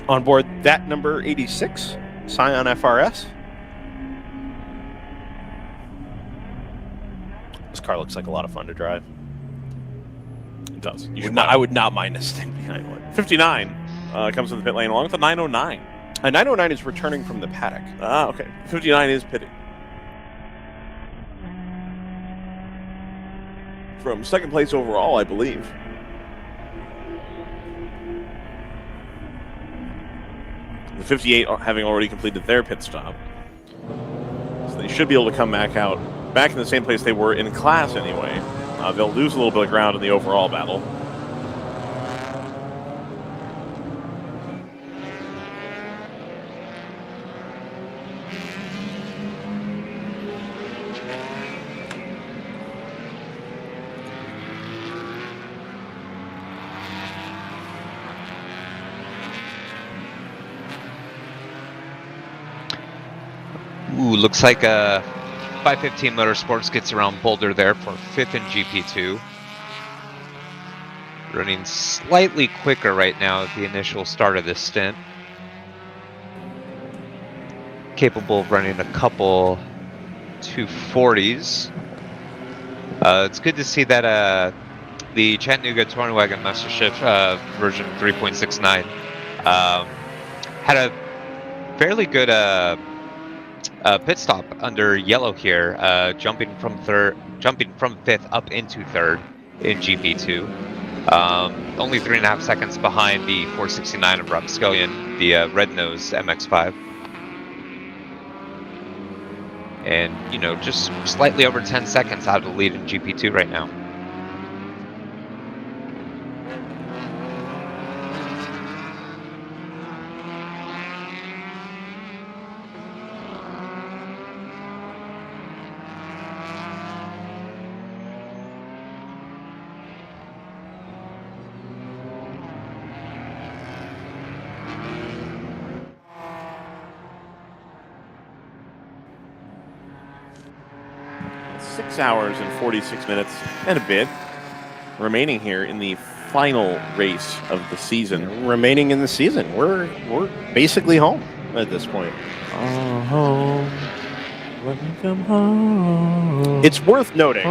On board that number 86, Scion FRS. This car looks like a lot of fun to drive. It does. I would not mind a stint behind one. 59 comes to the pit lane along with the 909. A 909 is returning from the paddock. Ah, okay. 59 is pitting. From second place overall, I believe. The 58 having already completed their pit stop. So they should be able to come back in the same place they were in class anyway. They'll lose a little bit of ground in the overall battle. Ooh, looks like 515 Motorsports gets around Boulder there for 5th in GP2. Running slightly quicker right now at the initial start of this stint. Capable of running a couple 240s. It's good to see that the Chattanooga Touring Wagon Master Shift version 3.69 had a fairly good pit stop under yellow here, jumping from 5th up into 3rd in GP2. Only 3.5 seconds behind the 469 of Rapscallion, the red nose MX-5. And, you know, just slightly over 10 seconds out of the lead in GP2 right now. Hours and 46 minutes and a bit remaining here in the final race of the season. Remaining in the season. We're basically home at this point. Oh, home. Let me come home. It's worth noting.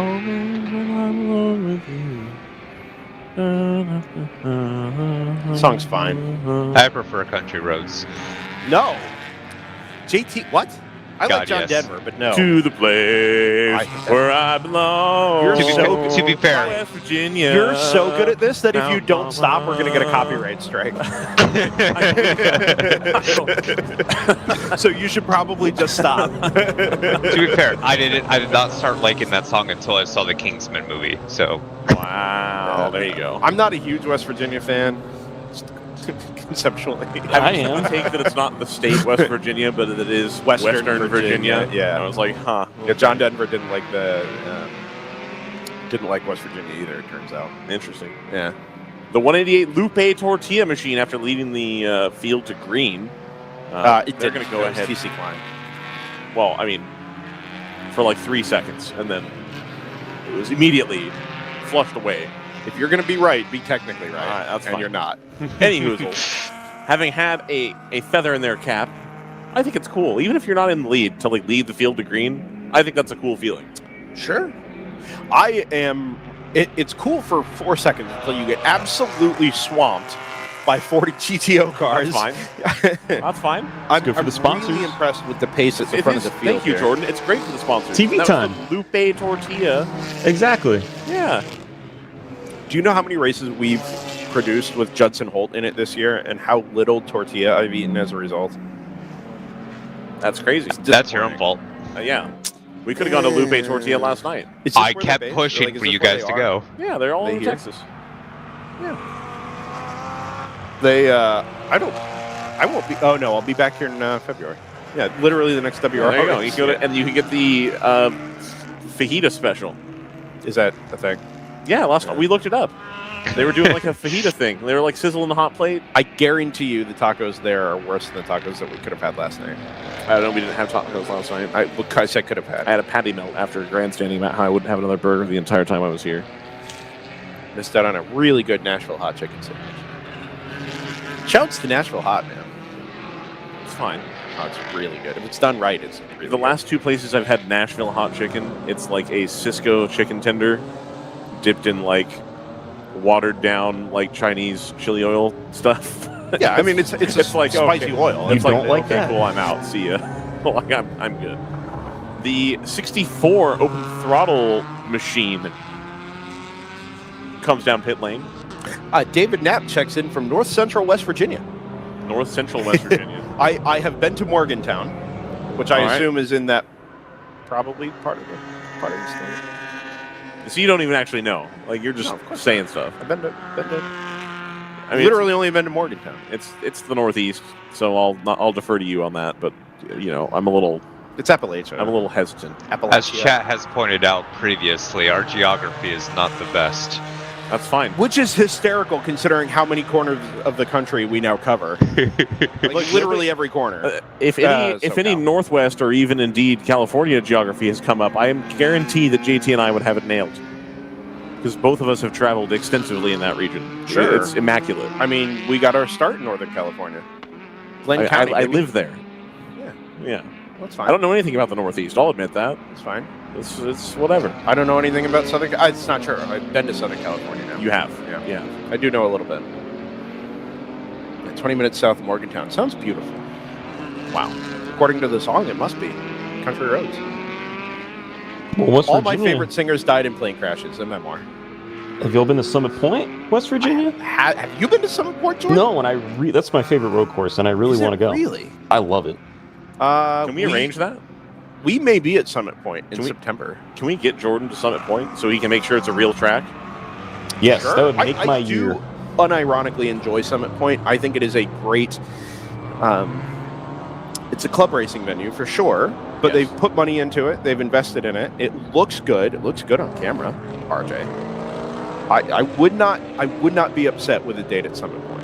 Song's fine. I prefer Country Roads. No. JT, what? I like John yes. Denver, but no. To the place where I belong. To be fair, West Virginia. You're so good at this that if you don't stop, we're going to get a copyright strike. So you should probably just stop. To be fair, I did not start liking that song until I saw the Kingsman movie. So wow, there you go. I'm not a huge West Virginia fan. Conceptually, I am. I take that it's not the state West Virginia, but it is Western Virginia. Yeah, and I was like, huh. Yeah, John Denver didn't like West Virginia either. It turns out. Interesting. Yeah. The 188 Lupe Tortilla machine, after leading the field to green, they're going to go ahead. TC Klein. Well, I mean, for like 3 seconds, and then it was immediately flushed away. If you're going to be right, be technically right. That's and fine. You're not. Anyhoozle, having had a feather in their cap, I think it's cool. Even if you're not in the lead, to like lead the field to green, I think that's a cool feeling. Sure. It's cool for 4 seconds until you get absolutely swamped by 40 GTO cars. That's fine. That's fine. I'm good for the sponsors. really impressed with the pace at the front of the field. Thank you, here. Jordan. It's great for the sponsors. TV time. Was the Lupe Tortilla. Exactly. Yeah. Do you know how many races we've produced with Judson Holt in it this year and how little tortilla I've eaten as a result? That's crazy. That's your own fault. Yeah. We could have gone to Lupe Tortilla last night. I kept pushing for you guys to go. Yeah, they're all in Texas. Yeah. I won't be. Oh, no, I'll be back here in February. Yeah, literally the next WRL. There you go. You can go to, and you can get the fajita special. Is that a thing? Yeah, last we looked it up. They were doing like a fajita thing. They were like sizzling the hot plate. I guarantee you the tacos there are worse than the tacos that we could have had last night. I don't know. We didn't have tacos last night. I said could have had. I had a patty melt after grandstanding about how I wouldn't have another burger the entire time I was here. Missed out on a really good Nashville hot chicken sandwich. Shouts to Nashville Hot, man. It's fine. Oh, it's really good. If it's done right, it's really The good. last two places I've had Nashville hot chicken, it's like a Cisco chicken tender dipped in like watered down like Chinese chili oil stuff. Yeah, I mean it's like spicy okay. oil. It's You like don't like okay, that? cool, I'm out. See ya. Like I'm good. The 64 open throttle machine comes down pit lane. David Knapp checks in from North Central West Virginia. North Central West Virginia. I have been to Morgantown, which I All right. assume is in that probably part of the state. So you don't even actually know. Like you're just saying stuff. I've been to I mean, literally only been to Morgantown. it's the Northeast, so I'll defer to you on that. But you know, It's Appalachia. I'm a little hesitant. As chat has pointed out previously, our geography is not the best. That's fine. Which is hysterical considering how many corners of the country we now cover. like literally every corner. If any Northwest or even indeed California geography has come up, I am guaranteed that JT and I would have it nailed. Because both of us have traveled extensively in that region. Sure. It's immaculate. I mean, we got our start in Northern California. Glenn County. I live there. Yeah. That's fine. I don't know anything about the Northeast. I'll admit that. It's fine. It's whatever. I don't know anything about Southern. It's not true. I've been to Southern California now. You have. Yeah. I do know a little bit. 20 minutes south of Morgantown. Sounds beautiful. Wow. According to the song, it must be. Country roads. Well, West All my Virginia. favorite singers died in plane crashes. A memoir. Have you all been to Summit Point, West Virginia? Have you been to Summit Point, Jordan? No, and that's my favorite road course, and I really Is it want to go. really? I love it. Can we arrange that? We may be at Summit Point in September. Can we get Jordan to Summit Point so he can make sure it's a real track? Yes, Sure. that would make my I do year. unironically enjoy Summit Point. I think it is a great. It's a club racing venue for sure, but they've put money into it. They've invested in it. It looks good. It looks good on camera. RJ, I would not be upset with a date at Summit Point.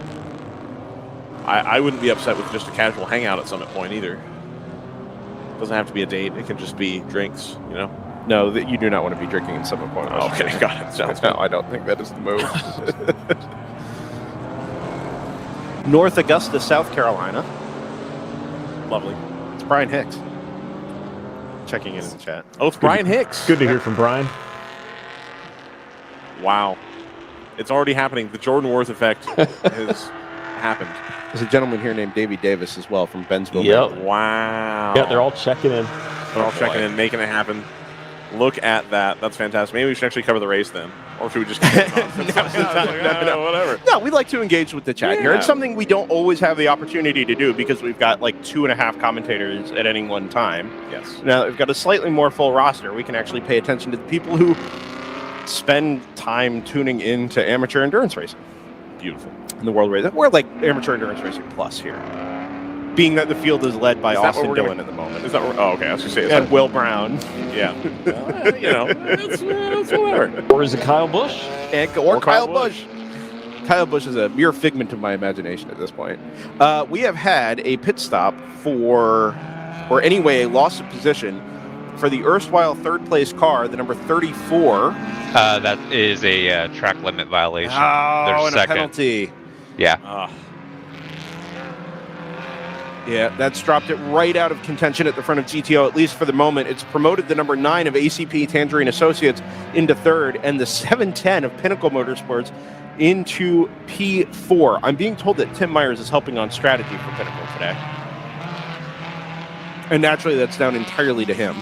I wouldn't be upset with just a casual hangout at Summit Point either. Doesn't have to be a date. It can just be drinks, you know? No, that you do not want to be drinking in Summit Point. Oh, okay, got it. Sounds No, I don't think that is the move. North Augusta, South Carolina. Lovely. It's Brian Hicks. Checking in the chat. Oh, it's Brian Hicks. Good to hear from Brian. Wow. It's already happening. The Jordan Worth effect has happened. There's a gentleman here named Davey Davis as well from Bentonville. Yep. Maryland. Wow. Yeah, they're all checking in. They're all checking in, making it happen. Look at that. That's fantastic. Maybe we should actually cover the race then. Or should we just keep it on? No, whatever. No, we like to engage with the chat here. Yeah. It's something we don't always have the opportunity to do because we've got like 2.5 commentators at any one time. Yes. Now that we've got a slightly more full roster, we can actually pay attention to the people who spend time tuning into amateur endurance racing. Beautiful. In the world race. We're like amateur endurance racing plus here. Being that the field is led by Austin Dillon at the moment. Is that oh, okay. I was going to say. And Will Brown. Yeah. You know, it's whatever. Or is it Kyle Busch? Or Kyle Busch. Kyle Busch is a mere figment of my imagination at this point. We have had a pit stop or anyway, a loss of position for the erstwhile third place car, the number 34. That is a track limit violation. Oh, Their and second. a penalty. Yeah. Yeah, that's dropped it right out of contention at the front of GTO, at least for the moment. It's promoted the number 9 of ACP Tangerine Associates into third, and the 710 of Pinnacle Motorsports into P4. I'm being told that Tim Myers is helping on strategy for Pinnacle today. And naturally, that's down entirely to him.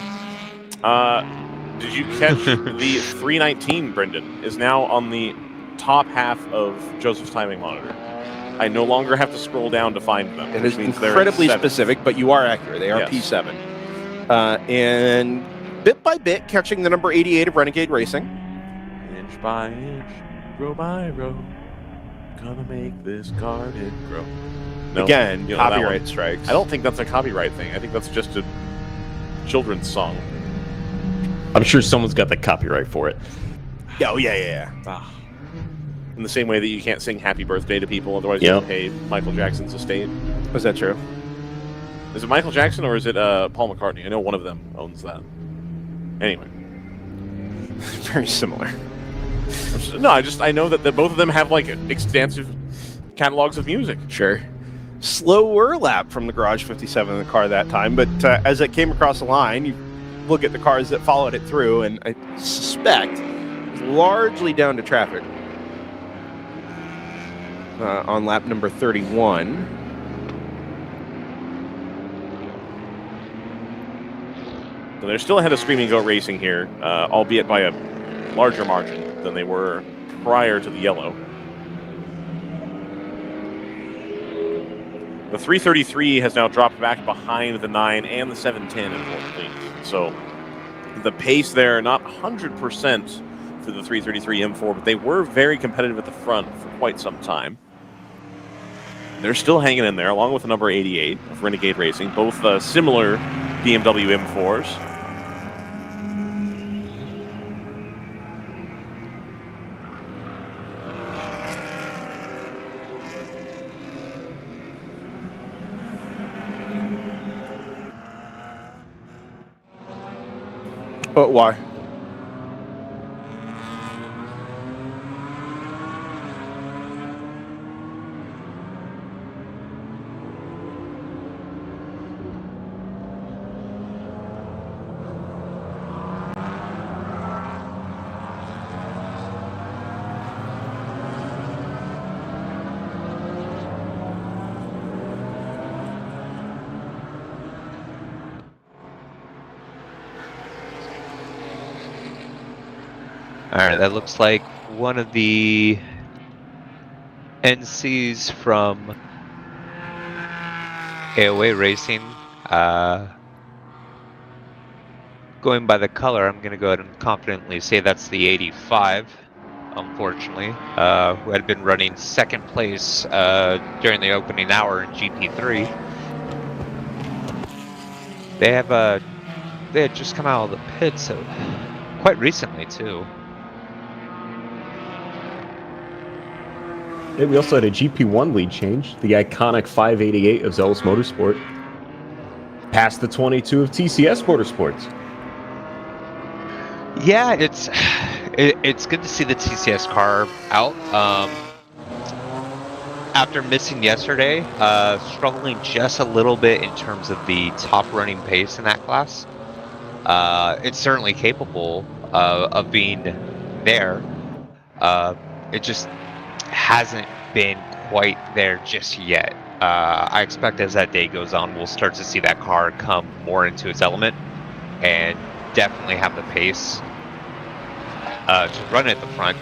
Did you catch the 319, Brendan, is now on the top half of Joseph's timing monitor. I no longer have to scroll down to find them. It is incredibly specific, but you are accurate. They are P7. And bit by bit, catching the number 88 of Renegade Racing. Inch by inch, row by row, gonna make this garden grow. No, Again, you know copyright strikes. I don't think that's a copyright thing. I think that's just a children's song. I'm sure someone's got the copyright for it. Oh, yeah. In the same way that you can't sing happy birthday to people, otherwise you can pay Michael Jackson's estate. Is that true? Is it Michael Jackson or is it Paul McCartney? I know one of them owns that. Anyway. Very similar. No, I know that both of them have like extensive catalogs of music. Sure. slower lap from the Garage 57 in the car that time, but as it came across the line, you look at the cars that followed it through, and I suspect it's largely down to traffic on lap number 31. So they're still ahead of Screaming Goat Racing here, albeit by a larger margin than they were prior to the yellow. The 333 has now dropped back behind the 9 and the 710, importantly. So the pace there, not 100% for the 333 M4, but they were very competitive at the front for quite some time. They're still hanging in there, along with the number 88 of Renegade Racing, both similar BMW M4s. But why? All right, that looks like one of the NCs from AOA Racing. Going by the color, I'm going to go ahead and confidently say that's the 85, unfortunately, who had been running second place during the opening hour in GP3. They had just come out of the pits quite recently, too. Yeah, we also had a GP1 lead change. The iconic 588 of Zealous Motorsport past the 22 of TCS Motorsports. Yeah, it's good to see the TCS car out. After missing yesterday, struggling just a little bit in terms of the top running pace in that class. It's certainly capable of being there. It just hasn't been quite there just yet. I expect as that day goes on, we'll start to see that car come more into its element and definitely have the pace to run at the front.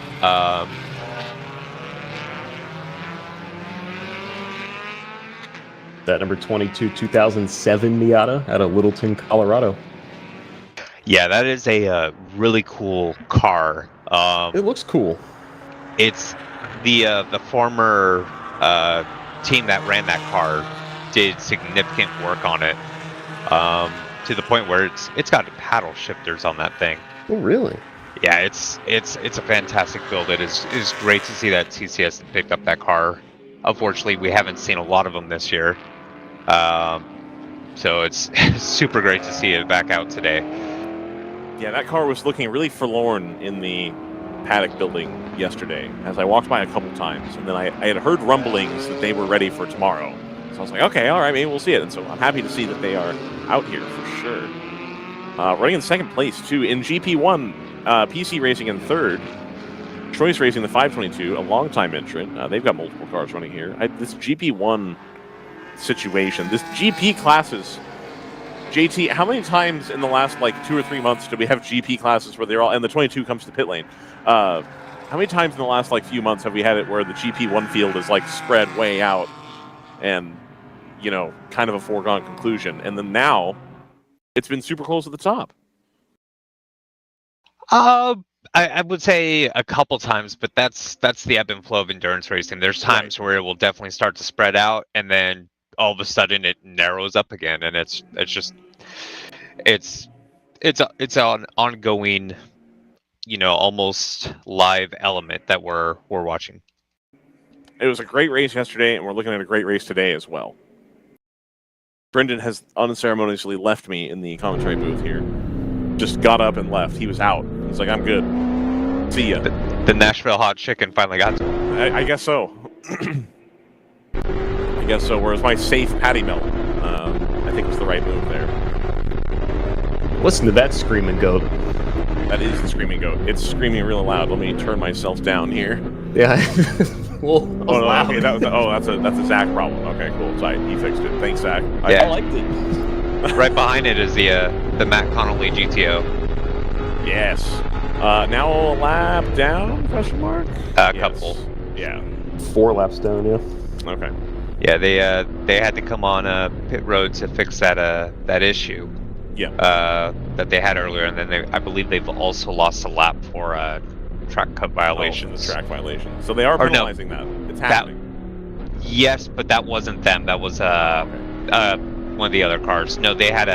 That number 22 2007 Miata out of Littleton, Colorado. Yeah, that is a really cool car. It looks cool. It's the former team that ran that car did significant work on it, to the point where it's got paddle shifters on that thing. Oh, really? Yeah, it's a fantastic build. It is great to see that TCS picked up that car. Unfortunately, we haven't seen a lot of them this year, so it's super great to see it back out today. Yeah, that car was looking really forlorn in the paddock building yesterday as I walked by a couple times, and then I had heard rumblings that they were ready for tomorrow. So I was like, okay, all right, maybe we'll see it. And so I'm happy to see that they are out here for sure. Running in second place, too, in GP1, PC Racing in third, Choice Racing, the 522, a longtime entrant. They've got multiple cars running here. This GP1 situation, this GP classes, JT, how many times in the last, 2 or 3 months do we have GP classes where they're all, and the 22 comes to pit lane, how many times in the last, few months have we had it where the GP1 field is, spread way out and, kind of a foregone conclusion, and then now it's been super close at the top? I would say a couple times, but that's the ebb and flow of endurance racing. There's times where it will definitely start to spread out, and then all of a sudden it narrows up again, and it's an ongoing, almost live element that we're watching. It was a great race yesterday, and we're looking at a great race today as well. Brendan has unceremoniously left me in the commentary booth here. Just got up and left. He was out. He's like, I'm good. See ya. The Nashville hot chicken finally got to him. I guess so. I guess so. Whereas my safe patty melt, I think was the right move there. Listen to that screaming goat. That is the screaming goat. It's screaming real loud. Let me turn myself down here. Yeah. Well, oh no, okay, that's a Zach problem. Okay, cool. Sorry, he fixed it. Thanks, Zach. Yeah. I liked it. Right behind it is the Matt Connolly GTO. Yes. Now a lap down? Question mark. A couple. Yeah. 4 laps down. Yeah. Okay. Yeah, they had to come on pit road to fix that issue. Yeah. That they had earlier, and then I believe they've also lost a lap for track cut violations. Track violations. So they are penalizing that. It's happening. Yes, but that wasn't them. That was one of the other cars. No, they had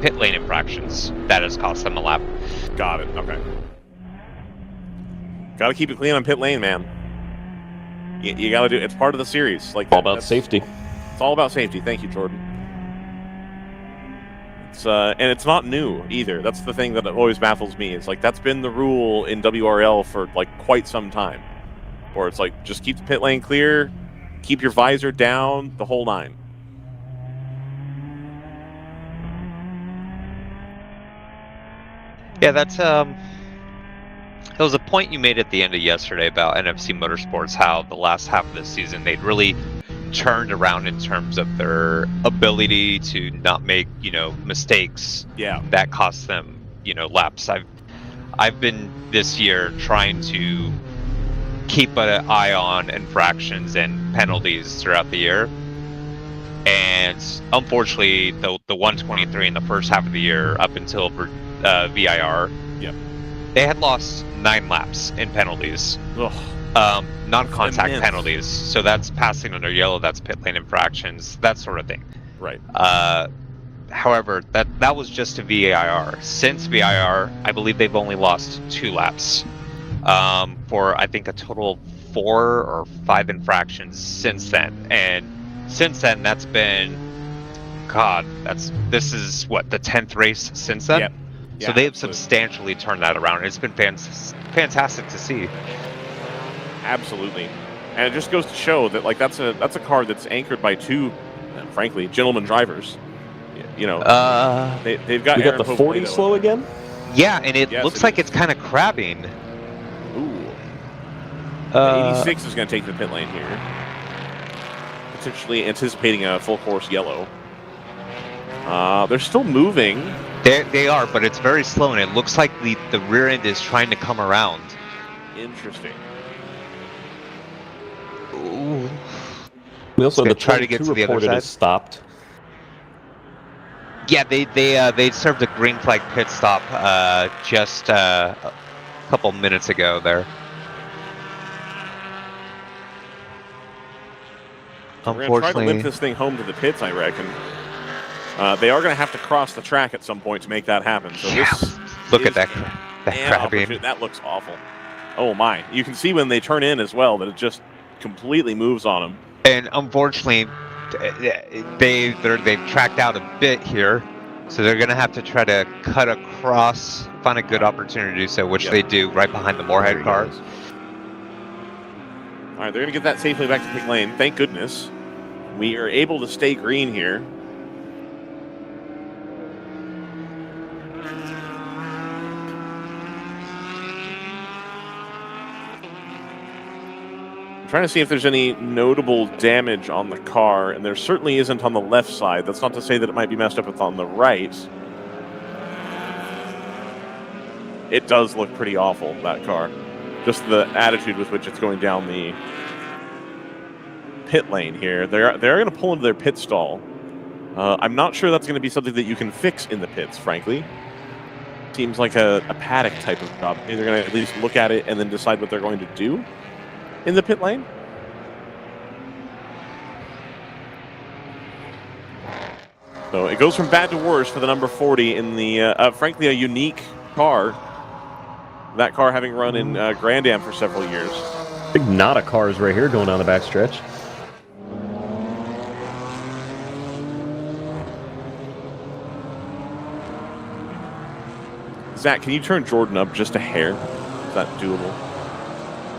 pit lane infractions. That has cost them a lap. Got it. Okay. Got to keep it clean on pit lane, man. You got to do it. It's part of the series. Like all about safety. It's all about safety. Thank you, Jordan. And it's not new either. That's the thing that always baffles me. It's like that's been the rule in WRL for like quite some time. Or it's like just keep the pit lane clear, keep your visor down, the whole nine. Yeah, that's there was a point you made at the end of yesterday about NFC Motorsports, how the last half of the season they'd really turned around in terms of their ability to not make, mistakes that cost them, laps. I've been this year trying to keep an eye on infractions and penalties throughout the year. And unfortunately, the 123 in the first half of the year up until VIR, they had lost 9 laps in penalties. Non-contact penalties. So that's passing under yellow, that's pit lane infractions, that sort of thing. Right. However, that was just a VIR. Since VIR, I believe they've only lost 2 laps for I think a total of 4 or 5 infractions since then. And since then, that's been, this is what, the 10th race since then? Yep. So Yeah, they've absolutely. substantially turned that around. It's been fantastic to see. Absolutely. And it just goes to show that like that's a car that's anchored by 2, frankly, gentleman drivers. They've got You got Aaron the Pope 40 though. slow again? Yeah, and it Yes, looks it like is. it's kind of crabbing. Ooh. The 86 is going to take the pit lane here. Potentially anticipating a full course yellow. They're still moving. They are, but it's very slow, and it looks like the rear end is trying to come around. Interesting. Ooh. We also Gonna the try to get to the other reported side. has stopped. Yeah, they served a green flag pit stop just a couple minutes ago there. We're going to try to limp this thing home to the pits, I reckon. They are going to have to cross the track at some point to make that happen. So this look at is that an crabbing. opportunity. That looks awful. Oh my! You can see when they turn in as well that it just completely moves on them. And unfortunately, they've tracked out a bit here, so they're going to have to try to cut across, find a good opportunity to do so, which they do right behind the Moorhead car. All right, they're going to get that safely back to pit lane. Thank goodness. We are able to stay green here. Trying to see if there's any notable damage on the car, and there certainly isn't on the left side. That's not to say that it might be messed up on the right. It does look pretty awful, that car. Just the attitude with which it's going down the pit lane here. They're going to pull into their pit stall. I'm not sure that's going to be something that you can fix in the pits, frankly. Seems like a paddock type of job. They're going to at least look at it and then decide what they're going to do in the pit lane. So it goes from bad to worse for the number 40 in the, frankly, a unique car. That car having run in Grand Am for several years. Big knot of cars right here going down the backstretch. Zach, can you turn Jordan up just a hair? Is that doable?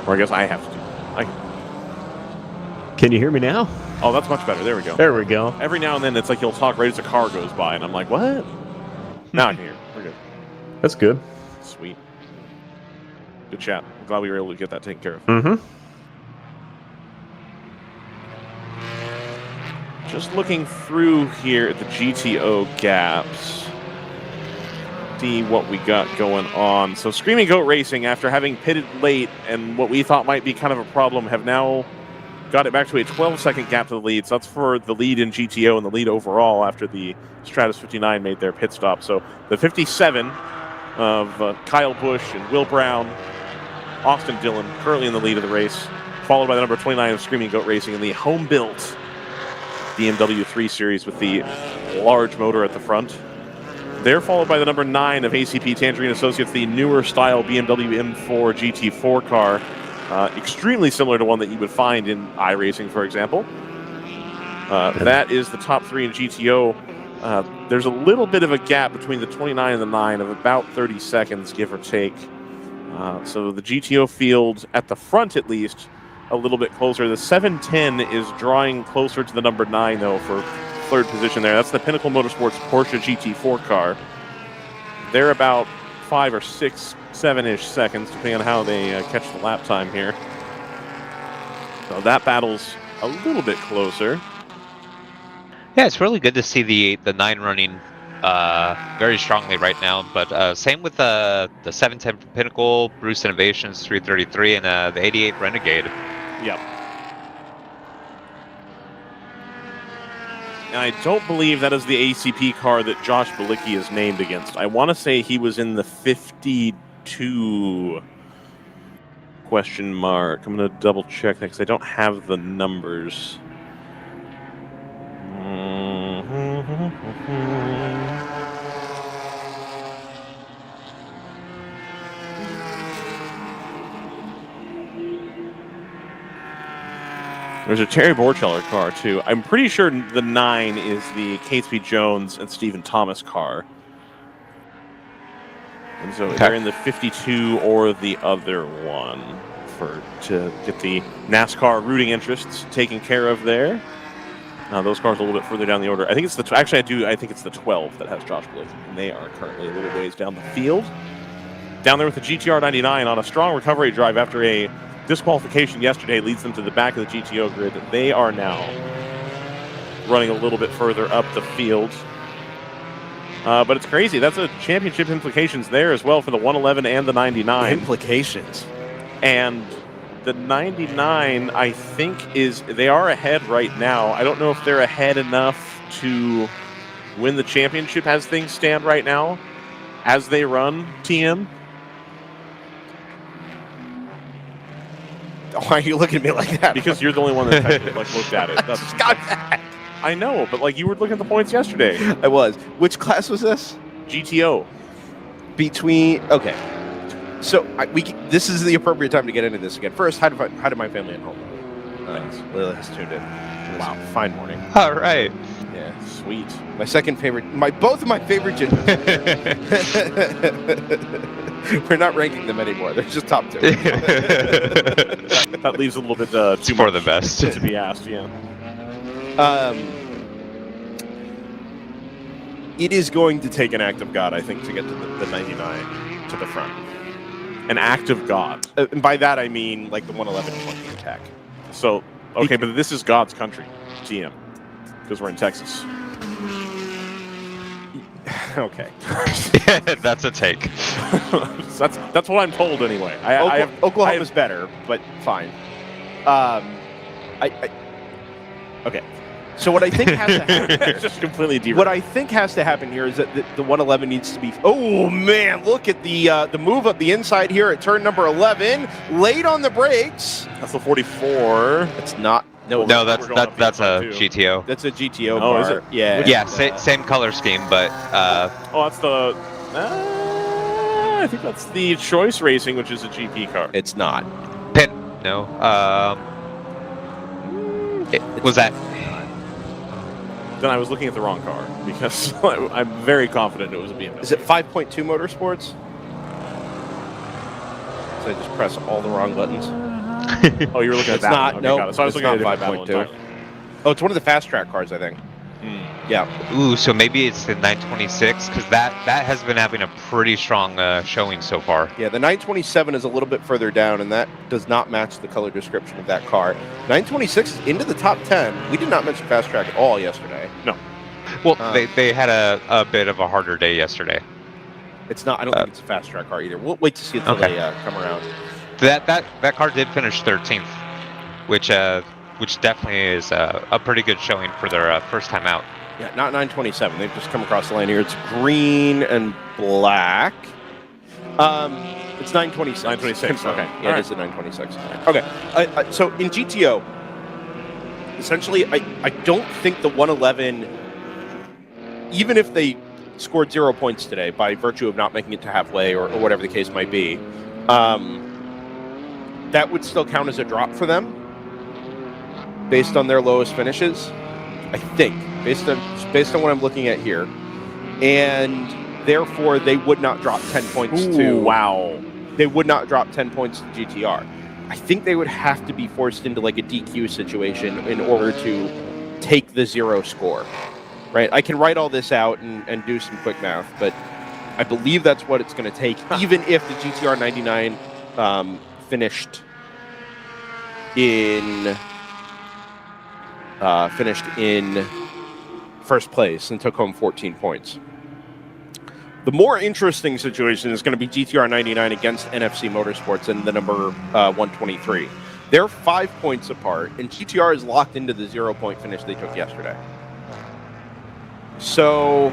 Or I guess I have to do it. Can you hear me now? Oh, that's much better. There we go. There we go. Every now and then, it's like he'll talk right as a car goes by, and I'm like, what? Now I can hear. We're good. That's good. Sweet. Good chat. I'm glad we were able to get that taken care of. Mm-hmm. Just looking through here at the GTO gaps. See what we got going on. So Screaming Goat Racing, after having pitted late and what we thought might be kind of a problem, have now got it back to a 12-second gap to the lead. So that's for the lead in GTO and the lead overall after the Stratus 59 made their pit stop. So the 57 of Kyle Busch and Will Brown, Austin Dillon currently in the lead of the race, followed by the number 29 of Screaming Goat Racing in the home-built BMW 3 Series with the large motor at the front. They're followed by the number 9 of ACP Tangerine Associates, the newer style BMW M4 GT4 car, extremely similar to one that you would find in iRacing, for example. That is the top 3 in GTO. There's a little bit of a gap between the 29 and the 9 of about 30 seconds, give or take. So the GTO field, at the front at least, a little bit closer. The 710 is drawing closer to the number 9, though, for third position there. That's the Pinnacle Motorsports Porsche GT4 car. They're about 5 or 6, 7-ish seconds, depending on how they catch the lap time here. So that battle's a little bit closer. Yeah, it's really good to see the 9 running very strongly right now. But same with the 710 Pinnacle, Bruce Innovations 333, and the 88 Renegade. Yep. And I don't believe that is the ACP car that Josh Balicki is named against. I want to say he was in the 52 question mark. I'm going to double check that because I don't have the numbers. There's a Terry Borcheller car, too. I'm pretty sure the 9 is the Catesby Jones and Stephen Thomas car. And so they're in the 52 or the other one to get the NASCAR rooting interests taken care of there. Those cars a little bit further down the order. I think it's the I think it's the 12 that has Josh Blake, and they are currently a little ways down the field. Down there with the GTR 99 on a strong recovery drive after a disqualification yesterday leads them to the back of the GTO grid. They are now running a little bit further up the field. But it's crazy. That's a championship implications there as well for the 111 and the 99. Implications. And the 99, I think, they are ahead right now. I don't know if they're ahead enough to win the championship as things stand right now, as they run, TM. Why are you looking at me like that? Because you're the only one that looked at it. I just got that. I know, but you were looking at the points yesterday. I was. Which class was this? GTO. Okay. So this is the appropriate time to get into this again. First, how did my family at home? Lila has tuned in. Wow, fine morning. All right. Yeah, sweet. My second favorite, both of my favorite gingers. We're not ranking them anymore. They're just top 2. That leaves a little bit too for much the best to be asked. Yeah. It is going to take an act of God, I think, to get to the 99 to the front. An act of God. And by that I mean like the 111 clunky attack. So, okay, but this is God's country, TM, because we're in Texas. Okay. That's a take. that's what I'm told anyway. Oklahoma's better, but fine. Okay. So what I think has to happen it's just completely derailed. What I think has to happen here is that the 111 needs to be. Oh man, look at the move up the inside here at turn number 11. Late on the brakes. That's the 44. It's not. No, that's a GTO. That's a GTO car. Is it? Yeah. Yeah, same color scheme, but. That's the. I think that's the Choice Racing, which is a GP car. It's not. No. Was that? Then I was looking at the wrong car because I'm very confident it was a BMW. Is it 5.2 Motorsports? So I just press all the wrong buttons. Oh, you were looking at It's that not. one. No, got it. So I was it's looking at not a different 5.2. battle. Oh, it's one of the fast track cars, I think. Yeah. Ooh, so maybe it's the 926 because that has been having a pretty strong showing so far. Yeah, the 927 is a little bit further down, and that does not match the color description of that car. 926 is into the top 10. We did not mention fast track at all yesterday. No. Well, they had a bit of a harder day yesterday. It's not. I don't think it's a fast track car either. We'll wait to see until they come around. That car did finish 13th, which definitely is a pretty good showing for their first time out. Yeah, not 927. They've just come across the line here. It's green and black. It's 926. 926. Okay. Yeah, it is the 926. Okay. So in GTO, essentially, I don't think the 111, even if they scored 0 points today by virtue of not making it to halfway or whatever the case might be, that would still count as a drop for them based on their lowest finishes, I think, based on what I'm looking at here. And therefore, they would not drop 10 points to... Wow. They would not drop 10 points to GTR. I think they would have to be forced into like a DQ situation in order to take the 0 score. Right? I can write all this out and do some quick math, but I believe that's what it's going to take, even if the GTR 99 finished in first place and took home 14 points. The more interesting situation is going to be GTR 99 against NFC Motorsports and the number 123. They're 5 points apart, and GTR is locked into the 0 point finish they took yesterday. So,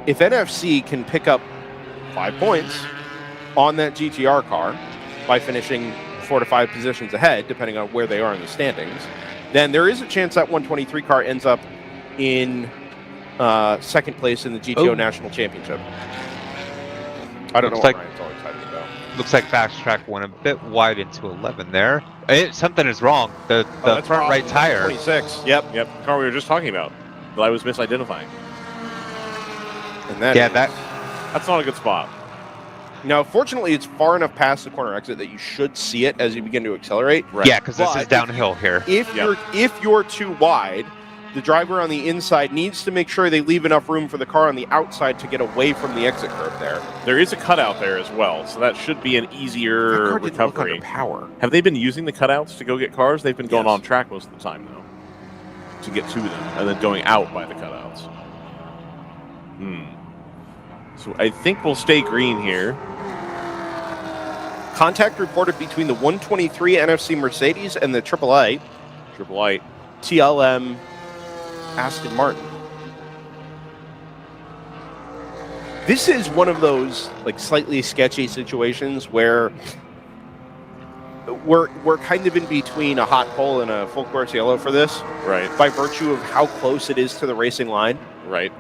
if NFC can pick up 5 points on that GTR car by finishing 4 to 5 positions ahead, depending on where they are in the standings, then there is a chance that 123 car ends up in second place in the GTO National Championship. I don't know what Ryan's all excited about. Looks like fast track went a bit wide into 11 there. Something is wrong. The front right tire. 26. Yep. The car we were just talking about that I was misidentifying. And that's not a good spot. Now, fortunately, it's far enough past the corner exit that you should see it as you begin to accelerate. Right. Yeah, because this is downhill here. If you're too wide, the driver on the inside needs to make sure they leave enough room for the car on the outside to get away from the exit curve there. There is a cutout there as well, so that should be an easier recovery. Power. Have they been using the cutouts to go get cars? They've been going on track most of the time, though, to get to them, and then going out by the cutouts. So I think we'll stay green here. Contact reported between the 123 NFC Mercedes and the AAA TLM Aston Martin. This is one of those like slightly sketchy situations where we're kind of in between a hot pole and a full course yellow for this, right? By virtue of how close it is to the racing line, right?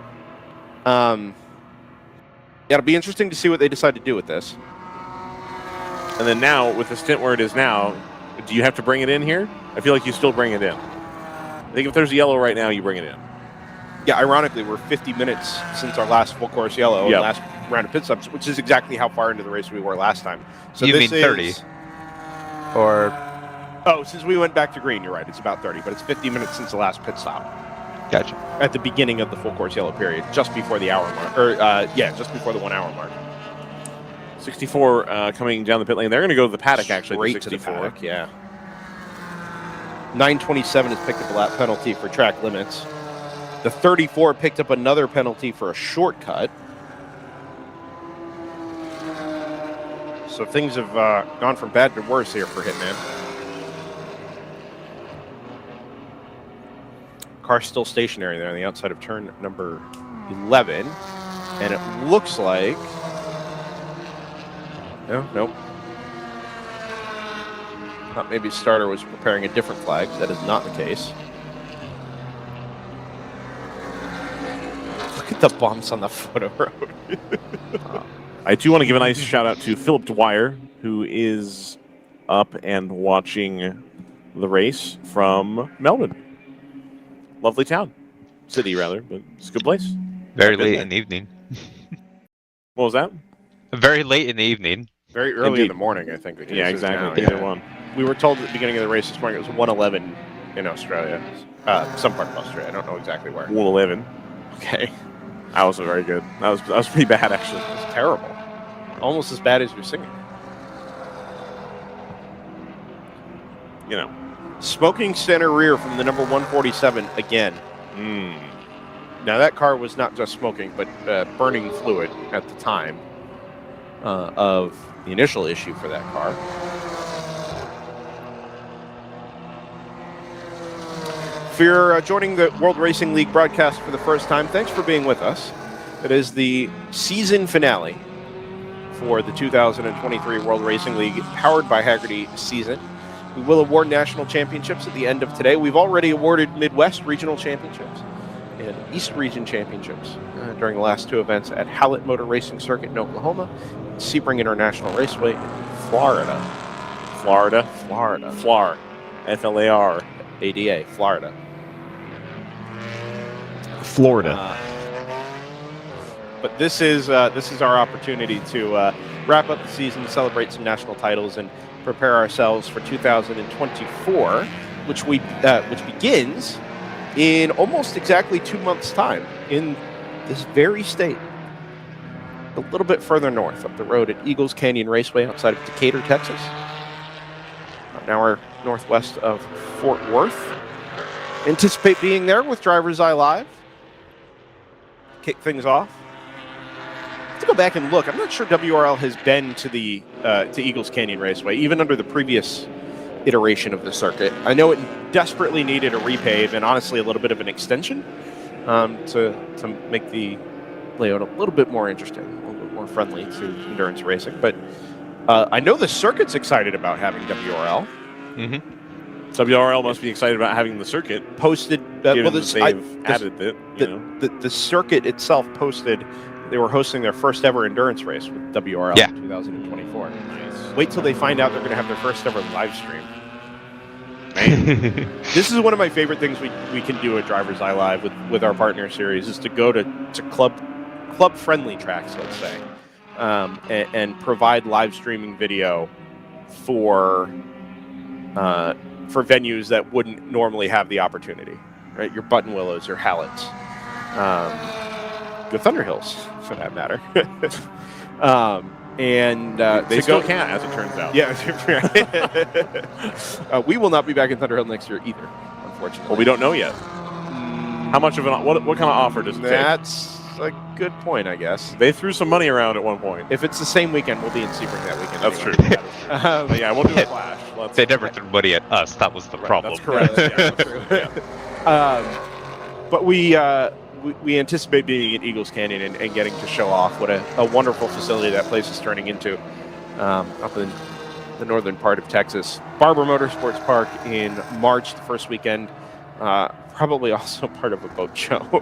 It'll be interesting to see what they decide to do with this. And then now, with the stint where it is now, do you have to bring it in here? I feel like you still bring it in. I think if there's a yellow right now, you bring it in. Yeah, ironically, we're 50 minutes since our last full course yellow, and last round of pit stops, which is exactly how far into the race we were last time. So you mean 30? Or... Oh, since we went back to green, you're right. It's about 30, but it's 50 minutes since the last pit stop. Gotcha. At the beginning of the full course yellow period, just before the hour mark, or just before the 1 hour mark. 64 coming down the pit lane. They're going to go to the paddock, actually. Straight to the paddock, yeah. 927 has picked up a lap penalty for track limits. The 34 picked up another penalty for a shortcut. So things have gone from bad to worse here for Hitman. Car's still stationary there on the outside of turn number 11. And it looks like... Nope. Thought maybe starter was preparing a different flag. That is not the case. Look at the bumps on the photo road. I do want to give a nice shout out to Philip Dwyer, who is up and watching the race from Melbourne. Lovely town. City, rather, but it's a good place. Very late in the evening. What was that? Very late in the evening. Very early in Indeed. the morning, I think. Yeah, exactly. Now, Either one. We were told at the beginning of the race this morning it was 111 in Australia. Some part of Australia. I don't know exactly where. 111. Okay. That wasn't very good. That was pretty bad, actually. It was terrible. Almost as bad as you're singing. You know. Smoking center rear from the number 147 again. Now, that car was not just smoking, but burning fluid at the time of the initial issue for that car. If you're joining the World Racing League broadcast for the first time, thanks for being with us. It is the season finale for the 2023 World Racing League powered by Hagerty season. We will award national championships at the end of today. We've already awarded Midwest regional championships and East region championships during the last two events at Hallett Motor Racing Circuit in Oklahoma, and Sebring International Raceway in Florida. Florida. FLAR. F-L-A-R-A-D-A. Florida. Florida. But this is our opportunity to wrap up the season, celebrate some national titles, and prepare ourselves for 2024, which begins in almost exactly 2 months' time in this very state. A little bit further north, up the road at Eagles Canyon Raceway outside of Decatur, Texas. An hour northwest of Fort Worth. Anticipate being there with DriversEye Live. Kick things off. To go back and look, I'm not sure WRL has been to the to Eagles Canyon Raceway, even under the previous iteration of the circuit. I know it desperately needed a repave and honestly a little bit of an extension to make the layout a little bit more interesting, a little bit more friendly to endurance racing. But I know the circuit's excited about having WRL. WRL must be excited about having the circuit. Posted, added it. The circuit itself posted they were hosting their first ever endurance race with WRL in 2024. Nice. Wait till they find out they're going to have their first ever live stream. Man. This is one of my favorite things we can do at DriversEye Live with our partner series is to go to club friendly tracks, let's say, and provide live streaming video for venues that wouldn't normally have the opportunity, right? Your Button Willows, your Halletts, the Thunderhills, for that matter. They still can't, as it turns out. Yeah. We will not be back in Thunderhill next year either, unfortunately. Well, we don't know yet. How much of what kind of offer does it take? That's a good point, I guess. They threw some money around at one point. If it's the same weekend, we'll be in Sebring that weekend. That's anyway. true. But yeah, I won't do a flash. They never threw money at us. That was the problem. That's correct. That's true. But we anticipate being at Eagles Canyon and getting to show off what a wonderful facility that place is turning into up in the northern part of Texas. Barber Motorsports Park in March, the first weekend, probably also part of a boat show.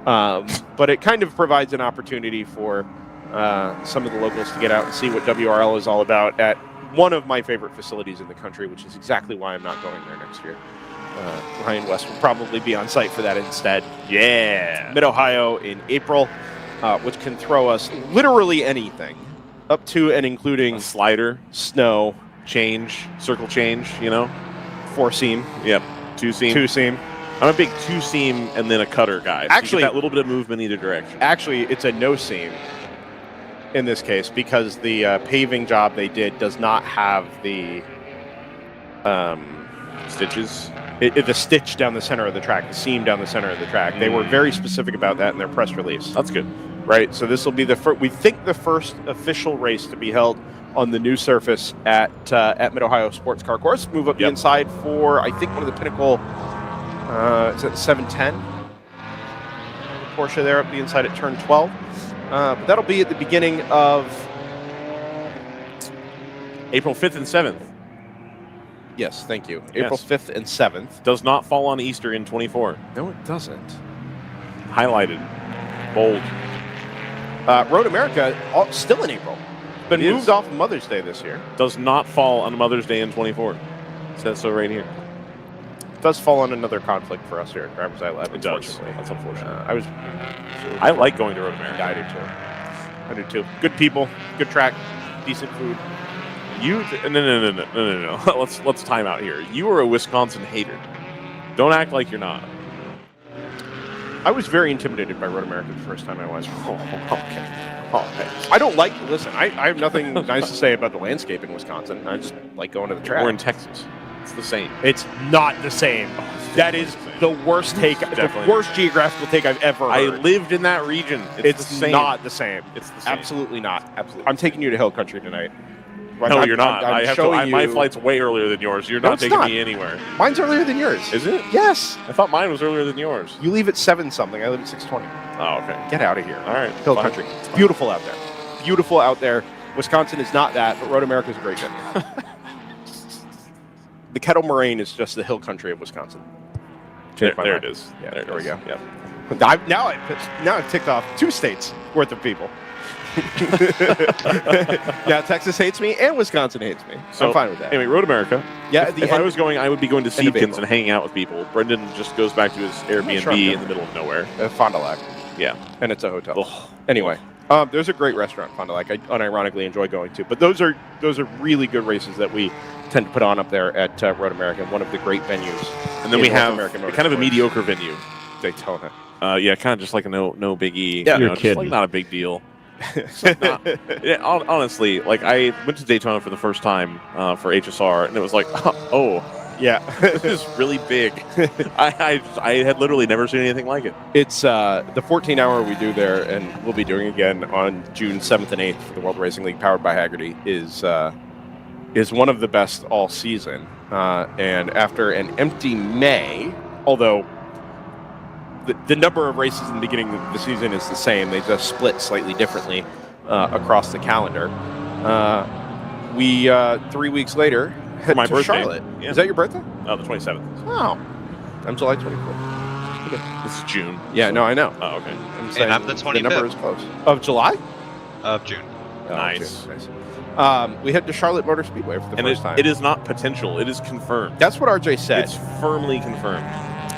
But it kind of provides an opportunity for some of the locals to get out and see what WRL is all about at one of my favorite facilities in the country, which is exactly why I'm not going there next year. Ryan West will probably be on site for that instead. Yeah. Mid-Ohio in April, which can throw us literally anything, up to and including a slider, snow, circle change, 4-seam. Yep, 2-seam. 2-seam. I'm a big 2-seam and then a cutter guy. So Actually, you get that little bit of movement either direction. Actually, it's a no-seam in this case because the paving job they did does not have the stitches. The stitch down the center of the track, the seam down the center of the track. They were very specific about that in their press release. That's good. Right, so this will be the first official race to be held on the new surface at Mid-Ohio Sports Car Course. Move up the inside for, I think, one of the pinnacle, is it 710? Porsche there up the inside at turn 12. But that'll be at the beginning of April 5th and 7th. Yes, thank you. April 5th and 7th. Does not fall on Easter in 24. No, it doesn't. Highlighted. Bold. Road America, still in April. Been moved off of Mother's Day this year. Does not fall on Mother's Day in 24. It says so right here. It does fall on another conflict for us here at DriversEye Live. It does. That's unfortunate. I like going to Road America. I do too. Good people, good track. decent food. No. Let's time out here. You are a Wisconsin hater. Don't act like you're not. I was very intimidated by Road America the first time I went. Okay. I don't like. Listen, I have nothing nice to say about the landscape in Wisconsin. I just like going to the track. Or in Texas. It's the same. It's not the same. That is the worst take, the worst geographical take I've ever heard. I lived in that region. It's the same. Not the same. It's the same. Absolutely not. Absolutely. I'm taking you to Hill Country tonight. No, you're not. I'm my flight's way earlier than yours. You're not taking me anywhere. Mine's earlier than yours. Is it? Yes. I thought mine was earlier than yours. You leave at 7-something. I live at 6:20. Oh, okay. Get out of here. All right. Hill Country. It's beautiful out there. Beautiful out there. Wisconsin is not that, but Road America is a great venue. The Kettle Moraine is just the hill country of Wisconsin. There it is. Yeah, there we go. Yep. Now I've ticked off 2 states worth of people. Now Texas hates me and Wisconsin hates me. So I'm fine with that. Anyway, Road America. Yeah. If I was going, I would be going to Seedkins and hanging out with people. Brendan just goes back to his Airbnb in the middle of nowhere. Fond du Lac. Yeah. And it's a hotel. Ugh. Anyway. There's a great restaurant, Fond du Lac, I unironically enjoy going to. But those are really good races that we tend to put on up there at Road America, one of the great venues. And then we have kind of a mediocre venue, Daytona. Yeah, kind of just like a no biggie. Yeah, you're kidding. Like not a big deal. Honestly, like I went to Daytona for the first time for HSR, and it was like, oh. Yeah, this is really big. I had literally never seen anything like it. It's the 14-hour we do there, and we'll be doing again on June 7th and 8th for the World Racing League, powered by Hagerty, is one of the best all season. And after an empty May, although the number of races in the beginning of the season is the same, they just split slightly differently across the calendar. We 3 weeks later. For my birthday. Charlotte. Yeah. Is that your birthday? Oh, the 27th. Oh. I'm July 24th. Okay. This is June. Yeah, no, I know. Oh, okay. And I'm the 25th. The number is close. Of July? Of June. Oh, nice. June. Nice. We head to Charlotte Motor Speedway for the first time. It is not potential. It is confirmed. That's what RJ said. It's firmly confirmed.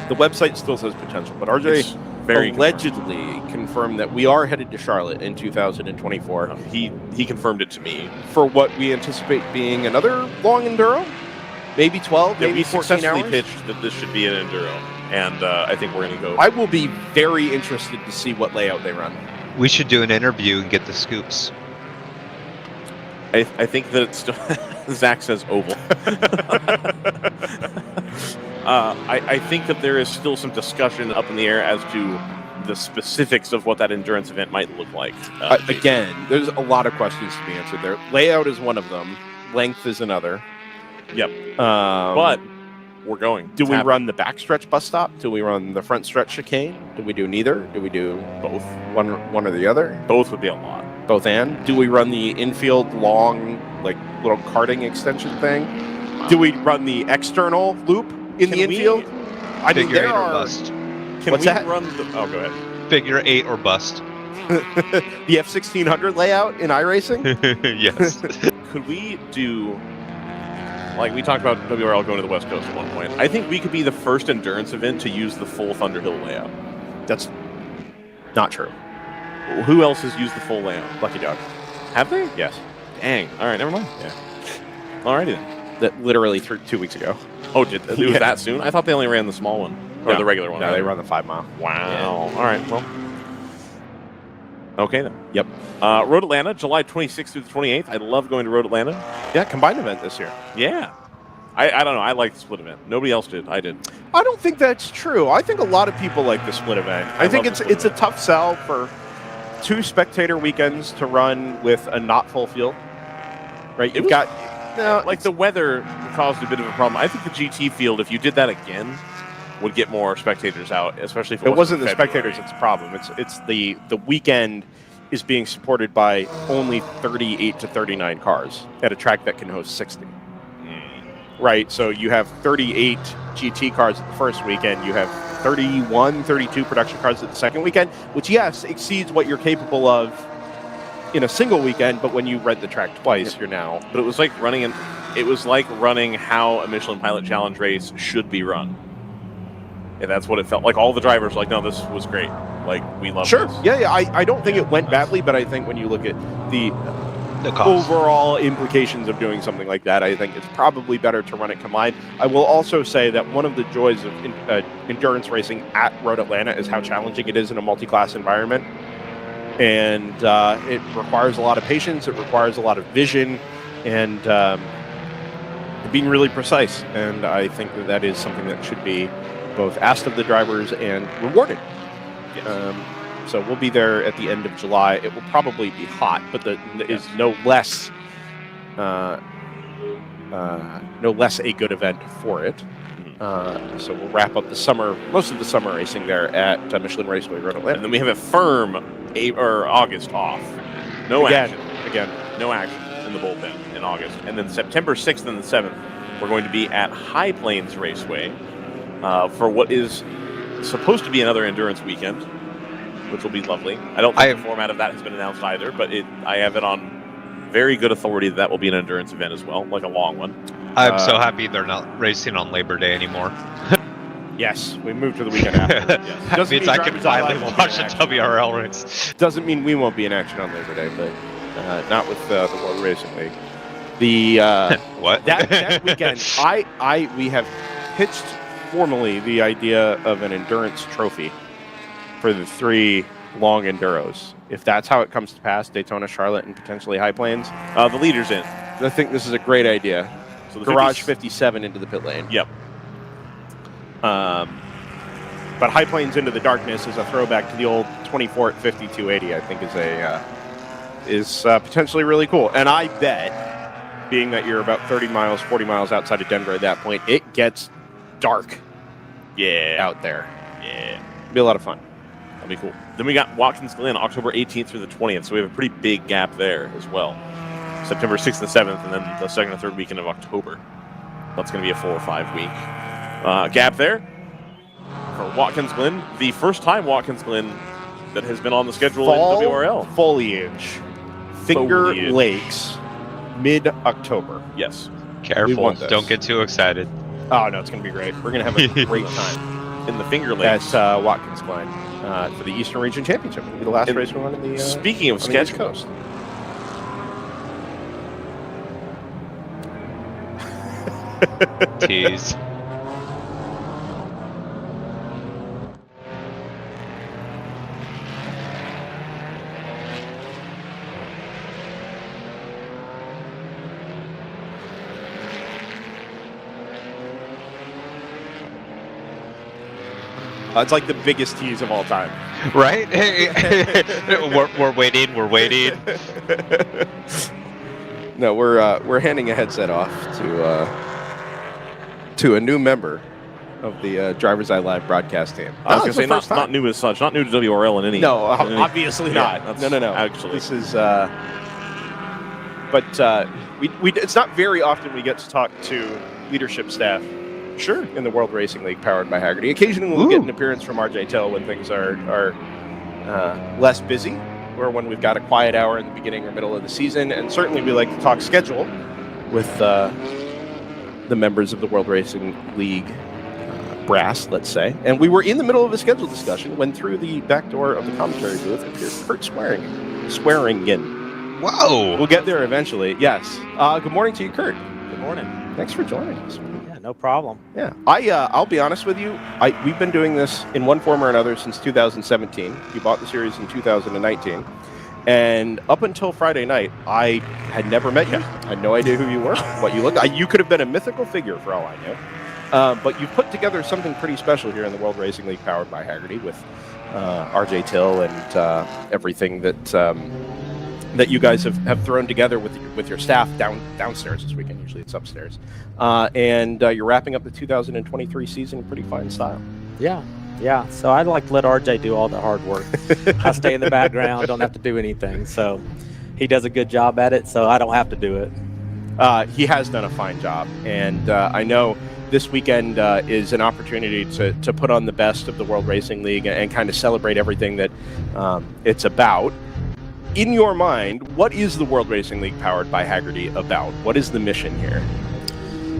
The website still says potential, but RJ allegedly confirmed that we are headed to Charlotte in 2024. He confirmed it to me. For what we anticipate being another long enduro? Maybe 12, maybe 14 hours? We pitched that this should be an enduro, and I think we're going to go. I will be very interested to see what layout they run. We should do an interview and get the scoops. I think that it's still... Zach says oval. I think that there is still some discussion up in the air as to the specifics of what that endurance event might look like. Again, there's a lot of questions to be answered there. Layout is one of them. Length is another. Yep. But we're going. Do we run the backstretch bus stop? Do we run the front stretch chicane? Do we do neither? Do we do both? One or the other? Both would be a lot. Both and? Do we run the infield long, like little karting extension thing? Do we run the external loop in the infield? I mean, there are. Bust. What's that? Run the, oh, go ahead. Figure 8 or bust. The F1600 layout in iRacing? Yes. Could we do, like we talked about WRL going to the West Coast at one point. I think we could be the first endurance event to use the full Thunderhill layout. That's not true. Who else has used the full layout? Lucky Dog. Have they? Yes. Dang. All right, never mind. Yeah. Alrighty then. That literally 2 weeks ago. Oh, it was that soon? I thought they only ran the small one. Or the regular one. No, they run the 5 mile. Wow. Yeah. All right, well. Okay, then. Yep. Road Atlanta, July 26th through the 28th. I love going to Road Atlanta. Yeah, combined event this year. Yeah. I don't know. I like the split event. Nobody else did. I did. I don't think that's true. I think a lot of people like the split event. I think it's a tough sell for 2 spectator weekends to run with a not full field. Right? You've got... No, like the weather caused a bit of a problem. I think the GT field, if you did that again, would get more spectators out, especially if it wasn't the spectators that's the problem. It's the weekend is being supported by only 38 to 39 cars at a track that can host 60. Right, so you have 38 GT cars at the first weekend, you have 31, 32 production cars at the second weekend, which, yes, exceeds what you're capable of in a single weekend, but when you rent the track twice, you're now... But it was like running how a Michelin Pilot Challenge race should be run. And that's what it felt like. All the drivers were like, no, this was great. Like, we love this. Yeah, I don't think it went badly, but I think when you look at the The cost. overall implications of doing something like that, I think it's probably better to run it combined. I will also say that one of the joys of endurance racing at Road Atlanta is how challenging it is in a multi-class environment. And it requires a lot of patience, it requires a lot of vision, and being really precise. And I think that that is something that should be both asked of the drivers and rewarded. So we'll be there at the end of July. It will probably be hot, but there is no less a good event for it. So we'll wrap up the summer, most of the summer racing there at Michelin Raceway Road Atlanta. And then we have a firm August off. No action. Again, no action in the bullpen in August. And then September 6th and the 7th, we're going to be at High Plains Raceway for what is supposed to be another endurance weekend, which will be lovely. I don't think the format of that has been announced either, but I have it on very good authority that will be an endurance event as well, like a long one. I'm so happy they're not racing on Labor Day anymore. Yes, we moved to the weekend after. Yes. That means I can finally watch a WRL race. Doesn't mean we won't be in action on Labor Day, but not with the World Racing League. The what? That weekend, we have pitched formally the idea of an endurance trophy for the 3 long enduros. If that's how it comes to pass, Daytona, Charlotte, and potentially High Plains, the leader's in. I think this is a great idea. So the Garage 57 into the pit lane. Yep. But High Plains into the darkness is a throwback to the old 24 at 5280. I think is potentially really cool. And I bet, being that you're about 30 miles, 40 miles outside of Denver at that point, it gets dark. Out there. Yeah. It'll be a lot of fun. That'll be cool. Then we got Watkins Glen, October 18th through the 20th. So we have a pretty big gap there as well. September 6th and 7th, and then the 2nd and 3rd weekend of October. That's going to be a 4 or 5 week gap there for Watkins Glen. The first time Watkins Glen that has been on the schedule in WRL. Foliage. Finger Lakes. Mid-October. Yes. Careful. Don't get too excited. Oh, no, it's going to be great. We're going to have a great time in the Finger Lakes. At Watkins Glen for the Eastern Region Championship. It'll be the last race we run in the speaking of schedule. Coast. Tease. It's like the biggest tease of all time. Right? we're waiting. We're waiting. No, we're handing a headset off to a new member of the DriversEye Live broadcast team. I was going to say not new as such, not new to WRL in any. No, obviously not. No. Actually, this is. But it's not very often we get to talk to leadership staff. Sure, in the World Racing League, powered by Hagerty. Occasionally, we'll get an appearance from RJ Till when things are less busy, or when we've got a quiet hour in the beginning or middle of the season. And certainly, we like to talk schedule with the members of the World Racing League brass, let's say. And we were in the middle of a schedule discussion when through the back door of the commentary booth appeared Kurt Swearingen. Whoa! We'll get there eventually. Yes. Good morning to you, Kurt. Good morning. Thanks for joining us. No problem. Yeah, I'll be honest with you. We've been doing this in one form or another since 2017. You bought the series in 2019, and up until Friday night, I had never met you. I had no idea who you were, what you looked like. You could have been a mythical figure for all I knew. But you've put together something pretty special here in the World Racing League, powered by Hagerty, with RJ Till and everything that you guys have thrown together with your staff downstairs this weekend. Usually it's upstairs. And you're wrapping up the 2023 season in pretty fine style. Yeah. So I'd like to let RJ do all the hard work. I stay in the background, don't have to do anything. So he does a good job at it, so I don't have to do it. He has done a fine job. And I know this weekend is an opportunity to put on the best of the World Racing League and kind of celebrate everything that it's about. In your mind, what is the World Racing League powered by Hagerty about? What is the mission here?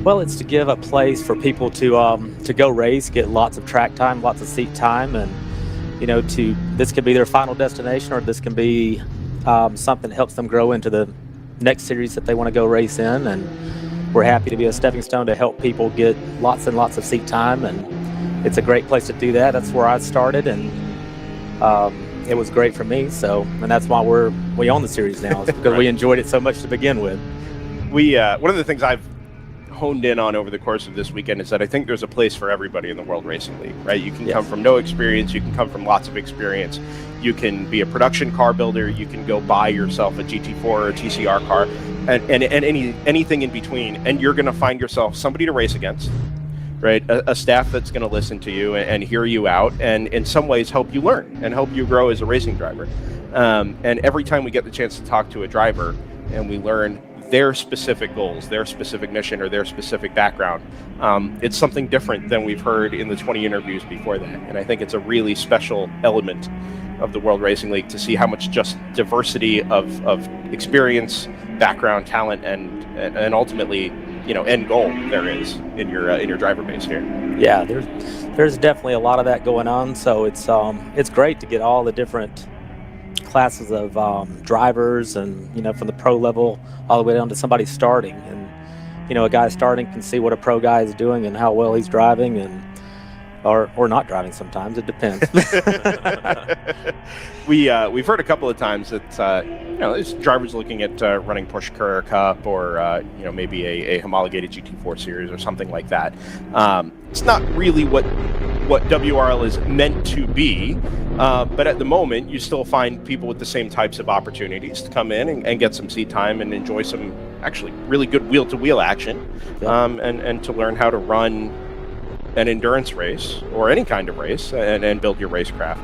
Well, it's to give a place for people to go race, get lots of track time, lots of seat time, and this could be their final destination, or this can be something that helps them grow into the next series that they want to go race in, and we're happy to be a stepping stone to help people get lots and lots of seat time, and it's a great place to do that. That's where I started, and it was great for me. So, and that's why we own the series now, is because we enjoyed it so much to begin with. One of the things I've honed in on over the course of this weekend is that I think there's a place for everybody in the World Racing League, right? You can come from no experience, you can come from lots of experience, you can be a production car builder, you can go buy yourself a GT4 or a TCR car, and anything in between, and you're going to find yourself somebody to race against, right? A staff that's going to listen to you and hear you out, and in some ways help you learn and help you grow as a racing driver. And every time we get the chance to talk to a driver and we learn their specific goals, their specific mission, or their specific background, it's something different than we've heard in the 20 interviews before that. And I think it's a really special element of the World Racing League to see how much just diversity of experience, background, talent, and ultimately, end goal there is in your driver base here. Yeah, there's definitely a lot of that going on. So it's great to get all the different classes of drivers, and from the pro level all the way down to somebody starting, and a guy starting can see what a pro guy is doing and how well he's driving, and or not driving. Sometimes it depends. We've heard a couple of times that there's drivers looking at running Porsche Carrera Cup, or maybe a homologated GT4 series or something like that. It's not really what WRL is meant to be, but at the moment you still find people with the same types of opportunities to come in and get some seat time and enjoy some actually really good wheel-to-wheel action, and to learn how to run an endurance race or any kind of race and build your racecraft.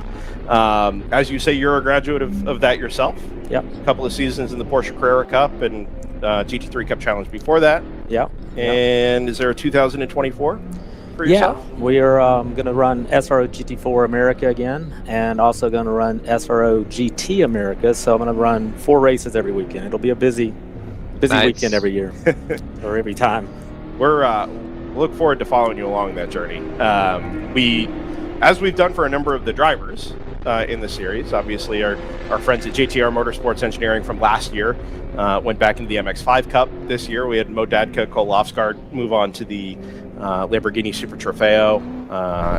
As you say, you're a graduate of that yourself. Yep. A couple of seasons in the Porsche Carrera Cup and GT3 Cup Challenge before that. Yep. And is there a 2024 for yourself? Yeah, we are going to run SRO GT4 America again, and also going to run SRO GT America. So I'm going to run 4 races every weekend. It'll be a busy weekend every year, or every time. We look forward to following you along that journey. As we've done for a number of the drivers in the series, obviously our friends at JTR Motorsports Engineering from last year went back into the MX-5 Cup this year. We had Mo Dadka, Cole Lofsgaard move on to the Lamborghini Super Trofeo.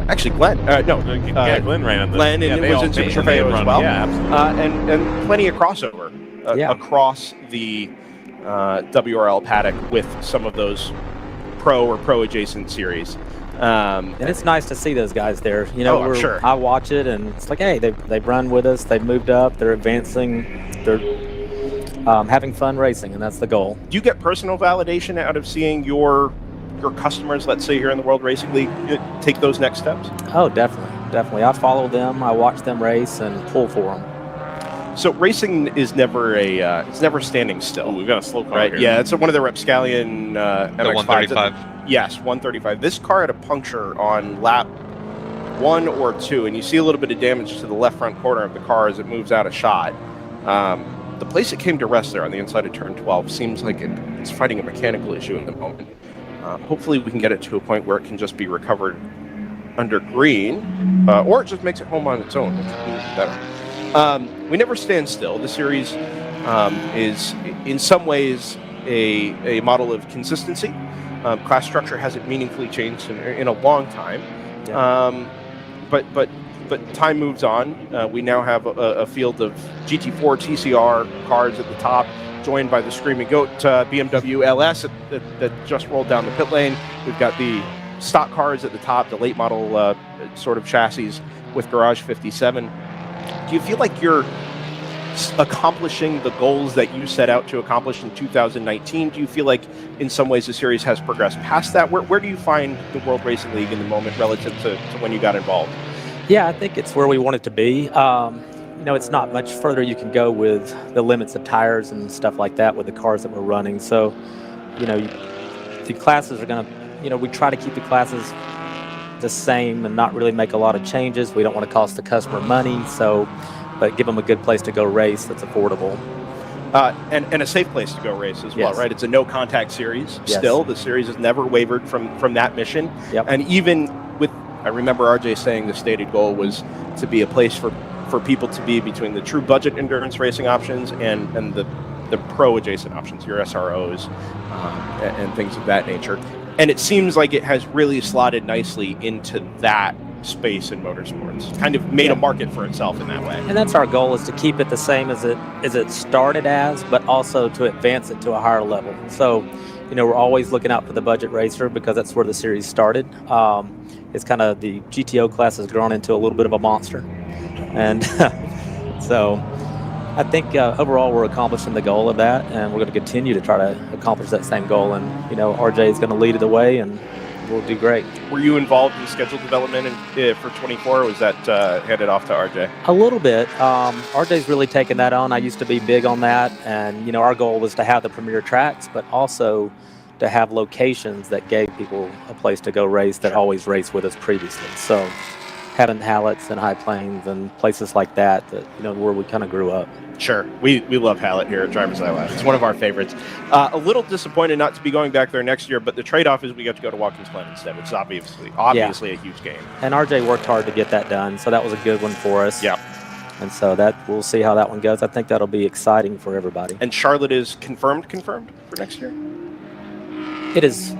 Actually, Glenn. Glenn ran in Glenn and was in Super Trofeo as well. Yeah, absolutely. And plenty of crossover across the WRL paddock with some of those pro or pro adjacent series. And it's nice to see those guys there. I'm sure. I watch it, and it's like, hey, they've run with us, they've moved up, they're advancing, they're having fun racing, and that's the goal. Do you get personal validation out of seeing your customers, let's say here in the World Racing League, take those next steps? Oh, definitely. I follow them, I watch them race, and pull for them. So racing is never it's never standing still. Ooh, we've got a slow car here. Yeah, it's one of the Rapscallion MX-5s. 135. Yes, 135. This car had a puncture on lap 1 or 2, and you see a little bit of damage to the left front corner of the car as it moves out of shot. The place it came to rest there on the inside of turn 12 seems like it's fighting a mechanical issue in the moment. Hopefully we can get it to a point where it can just be recovered under green, or it just makes it home on its own, which would be better. We never stand still. The series is in some ways a model of consistency. Class structure hasn't meaningfully changed in a long time, but time moves on. We now have a field of GT4 TCR cars at the top, joined by the Screaming Goat BMW LS that just rolled down the pit lane. We've got the stock cars at the top, the late model sort of chassis with Garage 57. Do you feel like you're accomplishing the goals that you set out to accomplish in 2019? Do you feel like in some ways the series has progressed past that? Where do you find the World Racing League in the moment relative to when you got involved? Yeah, I think it's where we want it to be. It's not much further you can go with the limits of tires and stuff like that with the cars that we're running. So, the classes are going to, we try to keep the classes the same and not really make a lot of changes. We don't want to cost the customer money, but give them a good place to go race that's affordable. And a safe place to go race as well, right? It's a no-contact series still. The series has never wavered from that mission. Yep. And even with, I remember RJ saying the stated goal was to be a place for people to be between the true budget endurance racing options and the the pro adjacent options, your SROs, and things of that nature. And it seems like it has really slotted nicely into that space in motorsports. Kind of made a market for itself in that way. And that's our goal, is to keep it the same as it started as, but also to advance it to a higher level. So, we're always looking out for the budget racer because that's where the series started. It's kind of, the GTO class has grown into a little bit of a monster. And so I think overall we're accomplishing the goal of that, and we're going to continue to try to accomplish that same goal. And, RJ is going to lead the way, and we'll do great. Were you involved in schedule development for 24, or was that handed off to RJ? A little bit. RJ's really taken that on. I used to be big on that, and our goal was to have the premier tracks, but also to have locations that gave people a place to go race that always raced with us previously. So having Hallett's and High Plains and places like that, where we kind of grew up. Sure. We love Hallett here at DriversEye Live. It's one of our favorites. A little disappointed not to be going back there next year, but the trade-off is we get to go to Watkins Glen instead. It's obviously a huge game. And RJ worked hard to get that done, so that was a good one for us. Yeah. And so we'll see how that one goes. I think that'll be exciting for everybody. And Charlotte is confirmed for next year? It is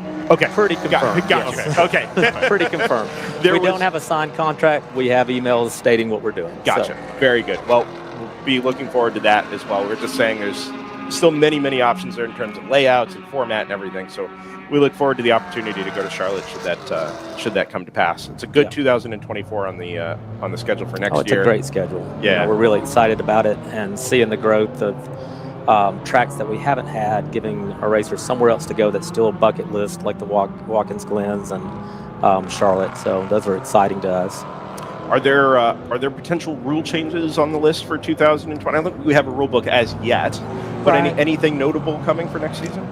pretty confirmed. Gotcha. Yes. Okay. Pretty confirmed. We don't have a signed contract. We have emails stating what we're doing. Gotcha. So. Very good. Well, we'll be looking forward to that as well. We're just saying there's still many, many options there in terms of layouts and format and everything. So we look forward to the opportunity to go to Charlotte should that come to pass. It's a good 2024 on the schedule for next year. It's a great schedule. Yeah. We're really excited about it and seeing the growth of tracks that we haven't had, giving our racers somewhere else to go that's still a bucket list, like the Watkins Glens and Charlotte. So those are exciting to us. Are there potential rule changes on the list for 2020? I don't think we have a rule book as yet, but anything notable coming for next season?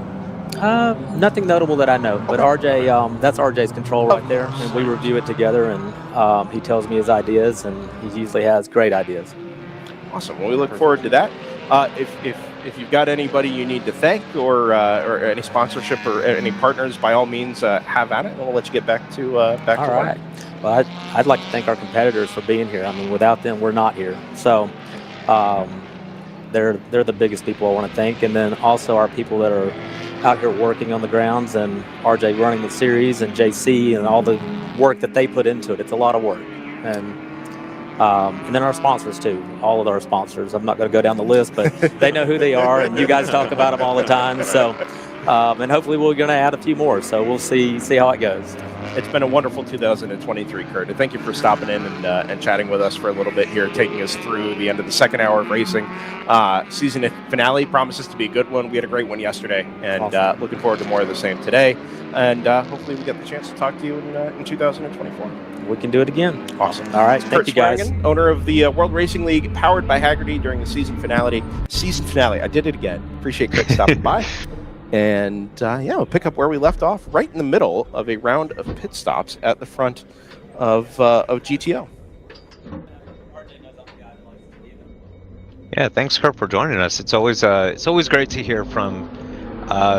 Nothing notable that I know, but RJ, that's RJ's control right there, and we review it together, and he tells me his ideas, and he usually has great ideas. Awesome. Well, we look forward to that. If you've got anybody you need to thank, or any sponsorship or any partners, by all means, have at it, and we'll let you get back to work. Right. Well, I'd like to thank our competitors for being here. I mean, without them, we're not here. So they're the biggest people I want to thank, and then also our people that are out here working on the grounds, and RJ running the series, and JC, and all the work that they put into it. It's a lot of work. And then our sponsors, too. All of our sponsors. I'm not going to go down the list, but they know who they are, and you guys talk about them all the time. So, and hopefully we're going to add a few more. So we'll see how it goes. It's been a wonderful 2023, Kurt. And thank you for stopping in and chatting with us for a little bit here, taking us through the end of the second hour of racing. Season finale promises to be a good one. We had a great one yesterday, and awesome. Looking forward to more of the same today. And hopefully we get the chance to talk to you in 2024. We can do it again. Awesome. All right. Thank you, guys. Swearingen, owner of the World Racing League, powered by Hagerty during the season finale. I did it again. Appreciate Kurt stopping by. And we'll pick up where we left off, right in the middle of a round of pit stops at the front of GTO. Yeah, thanks, Kurt, for joining us. It's always great to hear from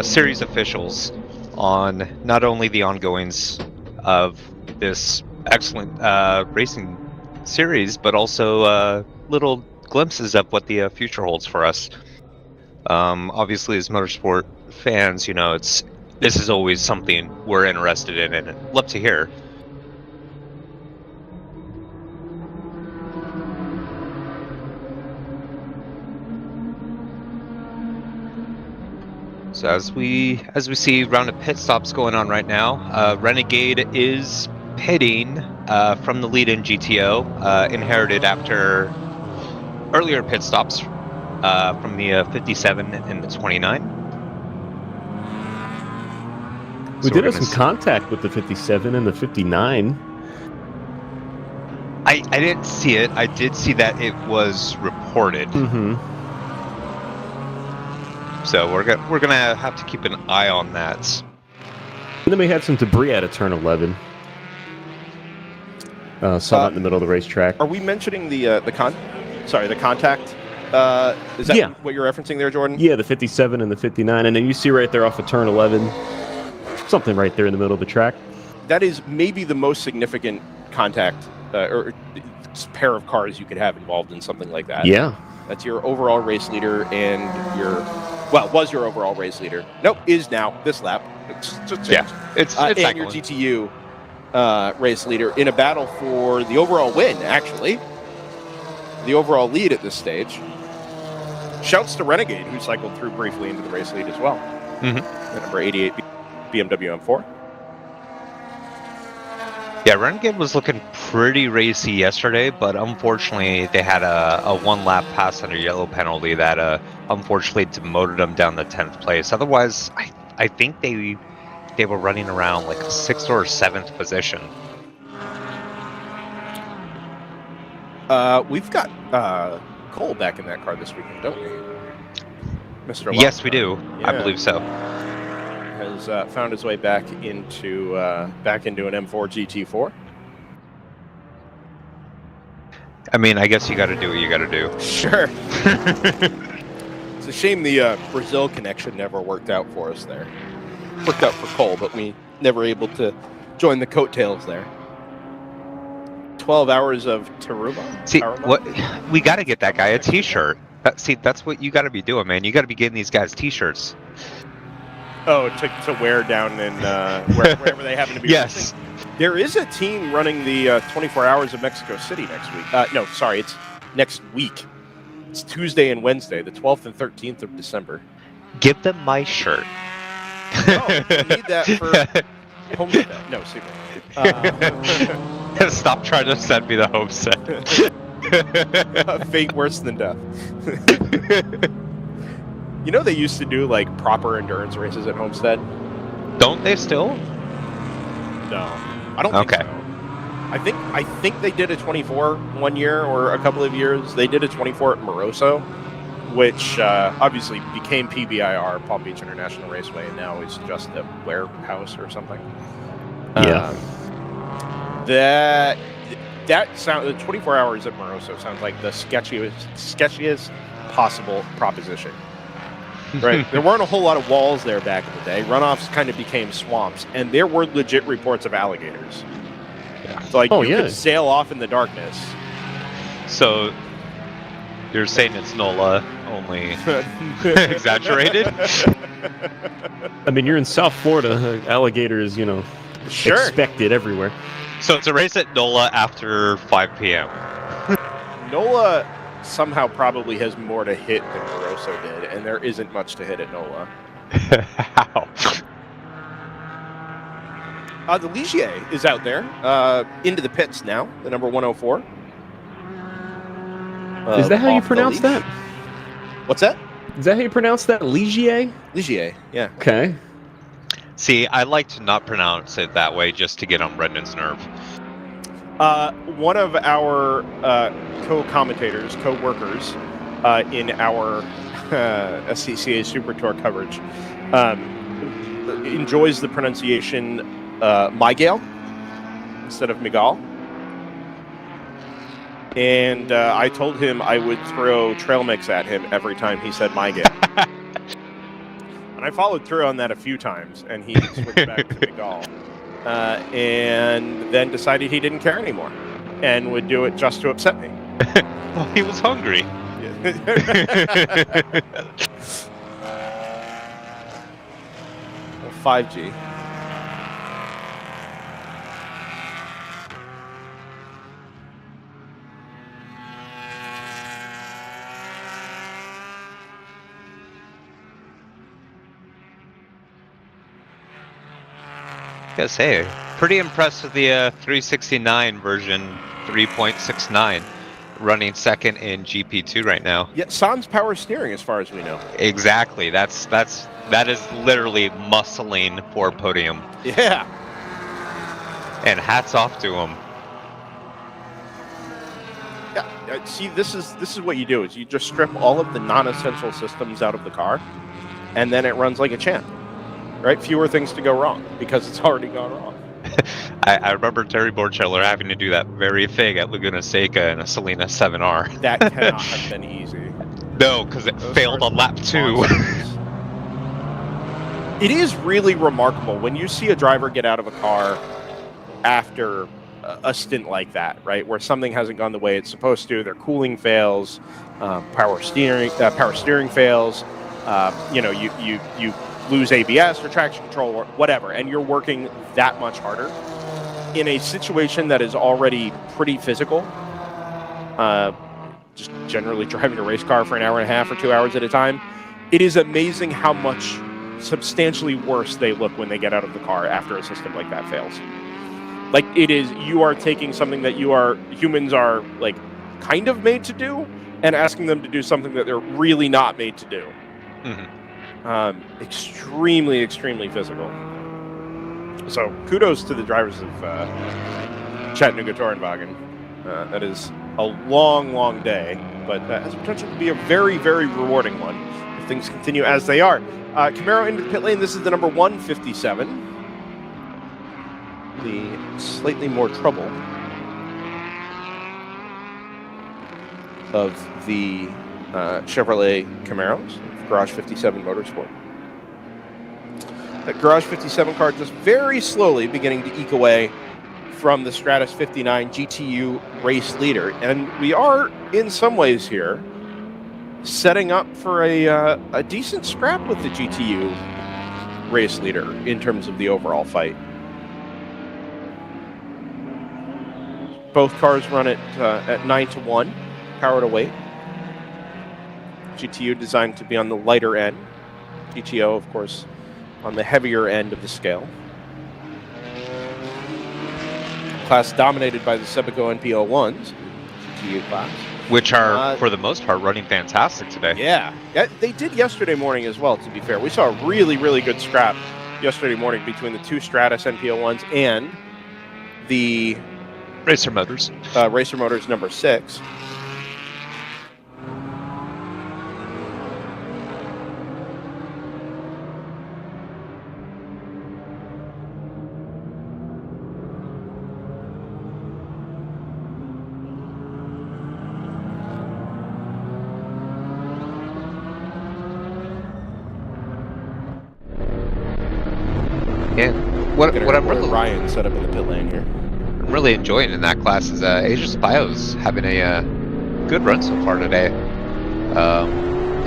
series officials on not only the ongoings of this excellent racing series, but also little glimpses of what the future holds for us. Obviously, as motorsport fans, this is always something we're interested in and love to hear. So as we see round of pit stops going on right now, Renegade is pitting from the lead in GTO, inherited after earlier pit stops from the 57 and the 29. We did have some contact with the 57 and the 59. I didn't see it. I did see that it was reported. Mm-hmm. So we're gonna have to keep an eye on that. And then we had some debris out of turn 11. Saw that in the middle of the racetrack. Are we mentioning the contact? Is that what you're referencing there, Jordan? Yeah, the 57 and the 59, and then you see right there off of turn 11, something right there in the middle of the track. That is maybe the most significant contact or pair of cars you could have involved in something like that. Yeah. That's your overall race leader and was your overall race leader. Nope, is now this lap. It's just changed. It's and excellent. your GTU race leader in a battle for the overall win, actually. The overall lead at this stage. Shouts to Renegade, who cycled through briefly into the race lead as well. The number 88 BMW M4. Yeah, Renegade was looking pretty racy yesterday, but unfortunately they had a one-lap pass under yellow penalty that unfortunately demoted them down to 10th place. Otherwise, I think they were running around like 6th or 7th position. We've got Cole back in that car this weekend, don't we? Mr. Yes, we do. Yeah. I believe so. Has found his way back into an M4 GT4. I mean, I guess you got to do what you got to do. Sure. It's a shame the Brazil connection never worked out for us there. Worked out for Cole, but we never able to join the coattails there. 12 hours of Taruba. See, what we got to get that guy a T-shirt. See, that's what you got to be doing, man. You got to be getting these guys T-shirts. Oh, to wear down in wherever they happen to be. Yes. Racing. There is a team running the 24 Hours of Mexico City next week. No, sorry, it's next week. It's Tuesday and Wednesday, the 12th and 13th of December. Give them my shirt. Oh, you need that for Homestead. No, super. Stop trying to send me the Homestead. Fate worse than death. You know they used to do like proper endurance races at Homestead? Don't they still? No, I don't think so. I think they did a 24 one year or a couple of years. They did a 24 at Moroso, which obviously became PBIR, Palm Beach International Raceway, and now is just a warehouse or something. Yeah. The 24 hours at Moroso sounds like the sketchiest possible proposition. Right. There weren't a whole lot of walls there back in the day. Runoffs kind of became swamps, and there were legit reports of alligators. Yeah. So, like, you could sail off in the darkness. So, you're saying it's NOLA, only exaggerated? I mean, you're in South Florida. Alligators, expected everywhere. So it's a race at NOLA after 5 p.m. NOLA somehow probably has more to hit than Moroso did, and there isn't much to hit at NOLA. How? The Ligier is out there, into the pits now, the number 104. Is that how you pronounce that? What's that? Is that how you pronounce that? Ligier? Ligier, yeah. Okay. See, I like to not pronounce it that way just to get on Brendan's nerve. One of our co-commentators, co-workers in our SCCA Super Tour coverage enjoys the pronunciation Miguel instead of Miguel. And I told him I would throw trail mix at him every time he said Miguel. And I followed through on that a few times, and he switched back to Miguel. And then decided he didn't care anymore and would do it just to upset me. Well, he was hungry. 5G. I gotta say, pretty impressed with the 369 version 3.69 running second in GP2 right now. Yeah, sans power steering as far as we know. Exactly. That is literally muscling for podium. Yeah. And hats off to him. Yeah, see, this is what you do, is you just strip all of the non-essential systems out of the car, and then it runs like a champ. Right? Fewer things to go wrong, because it's already gone wrong. I remember Terry Borcheller having to do that very thing at Laguna Seca in a Salina 7R. That cannot have been easy. No, because it failed on lap 2. It is really remarkable when you see a driver get out of a car after a stint like that, right, where something hasn't gone the way it's supposed to. Their cooling fails, power steering fails. You lose ABS or traction control or whatever, and you're working that much harder in a situation that is already pretty physical. Just generally driving a race car for an hour and a half or 2 hours at a time. It is amazing how much substantially worse they look when they get out of the car after a system like that fails. Like, you are taking something that humans are like kind of made to do and asking them to do something that they're really not made to do. Extremely, extremely physical. So kudos to the drivers of Chattanooga Tourenwagen. That is a long, long day, but has potential to be a very, very rewarding one if things continue as they are. Camaro into the pit lane. This is the number 157. The slightly more trouble of the Chevrolet Camaros, Garage 57 Motorsport. That Garage 57 car just very slowly beginning to eke away from the Stratus 59 GTU race leader. And we are, in some ways here, setting up for a decent scrap with the GTU race leader in terms of the overall fight. Both cars run at 9-1, power to weight. GTU designed to be on the lighter end. GTO, of course, on the heavier end of the scale. Class dominated by the Sebago NP01s, GTU class. Which are, for the most part, running fantastic today. Yeah, they did yesterday morning as well, to be fair. We saw a really, really good scrap yesterday morning between the two Stratus NP01s and the Racer Motors. Racer Motors number 6. And what I'm really Ryan set up in the pit lane here. I'm really enjoying in that class is Asia Spio's having a good run so far today.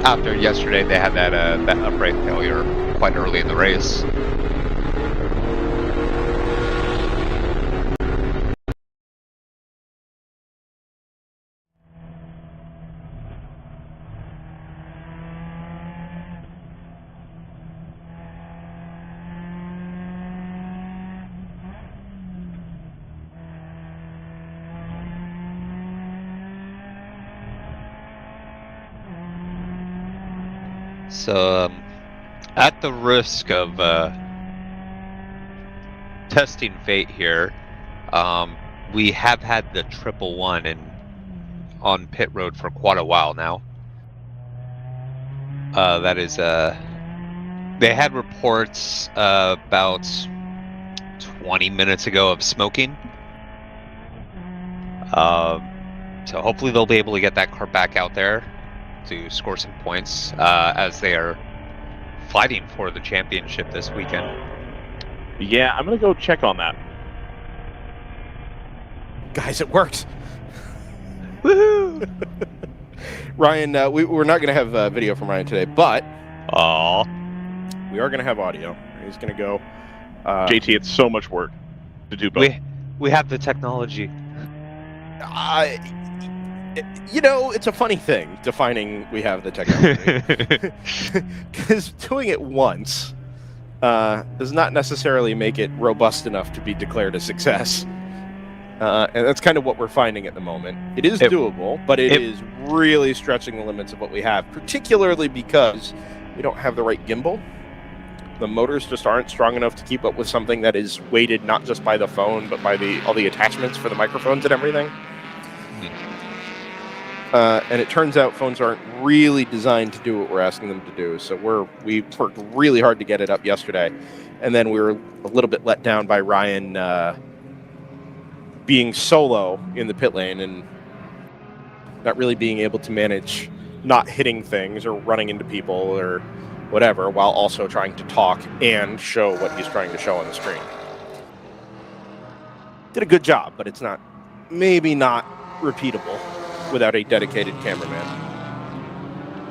After yesterday, they had that upright failure quite early in the race. So, at the risk of testing fate here, we have had the 111 on pit road for quite a while now. That is, they had reports about 20 minutes ago of smoking. So hopefully they'll be able to get that car back out there to score some points as they are fighting for the championship this weekend. Yeah, I'm going to go check on that. Guys, it worked. Woohoo! Ryan, we're not going to have video from Ryan today, but we are going to have audio. He's going to go. JT, it's so much work to do both. We have the technology. You know, it's a funny thing defining we have the technology. Because doing it once does not necessarily make it robust enough to be declared a success. And that's kind of what we're finding at the moment. It is doable, but it is really stretching the limits of what we have, particularly because we don't have the right gimbal. The motors just aren't strong enough to keep up with something that is weighted not just by the phone, but by all the attachments for the microphones and everything. And it turns out phones aren't really designed to do what we're asking them to do. So we worked really hard to get it up yesterday. And then we were a little bit let down by Ryan being solo in the pit lane and not really being able to manage not hitting things or running into people or whatever, while also trying to talk and show what he's trying to show on the screen. did a good job, but it's maybe not repeatable without a dedicated cameraman.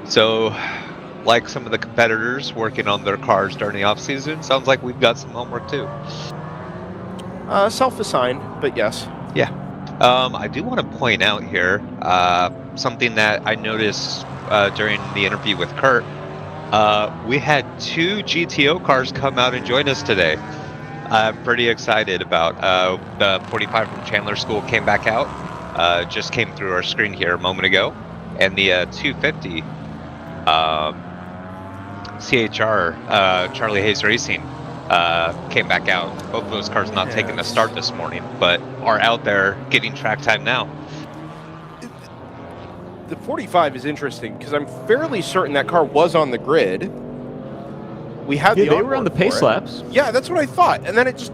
So, like some of the competitors working on their cars during the off season, sounds like we've got some homework too. Self-assigned, but yes. Yeah. I do want to point out here something that I noticed during the interview with Kurt. We had 2 GTO cars come out and join us today. I'm pretty excited about the 45 from Chandler School came back out. Just came through our screen here a moment ago. And the 250 CHR Charlie Hayes Racing came back out. Both of those cars not taking the start this morning, but are out there getting track time now. The 45 is interesting because I'm fairly certain that car was on the grid. We had they were on the pace laps. Yeah, that's what I thought. And then it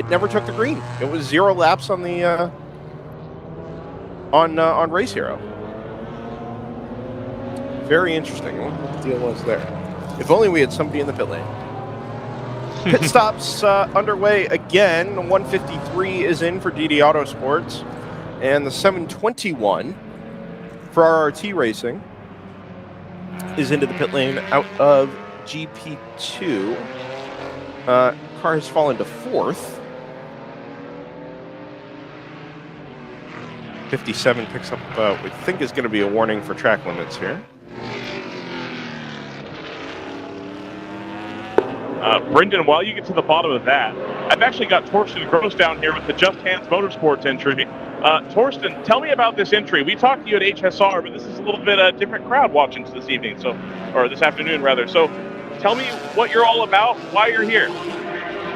never took the green. It was 0 laps on the on Race Hero. Very interesting. I wonder what the deal was there. If only we had somebody in the pit lane. Pit stops underway again. The 153 is in for DD Autosports, and the 721 for RRT Racing is into the pit lane out of GP2. Car has fallen to 4th. 57 picks up what we think is going to be a warning for track limits here. Brendan, while you get to the bottom of that, I've actually got Torsten Gross down here with the Just Hands Motorsports entry. Torsten, tell me about this entry. We talked to you at HSR, but this is a little bit a different crowd watching this evening, or this afternoon rather. So tell me what you're all about, why you're here.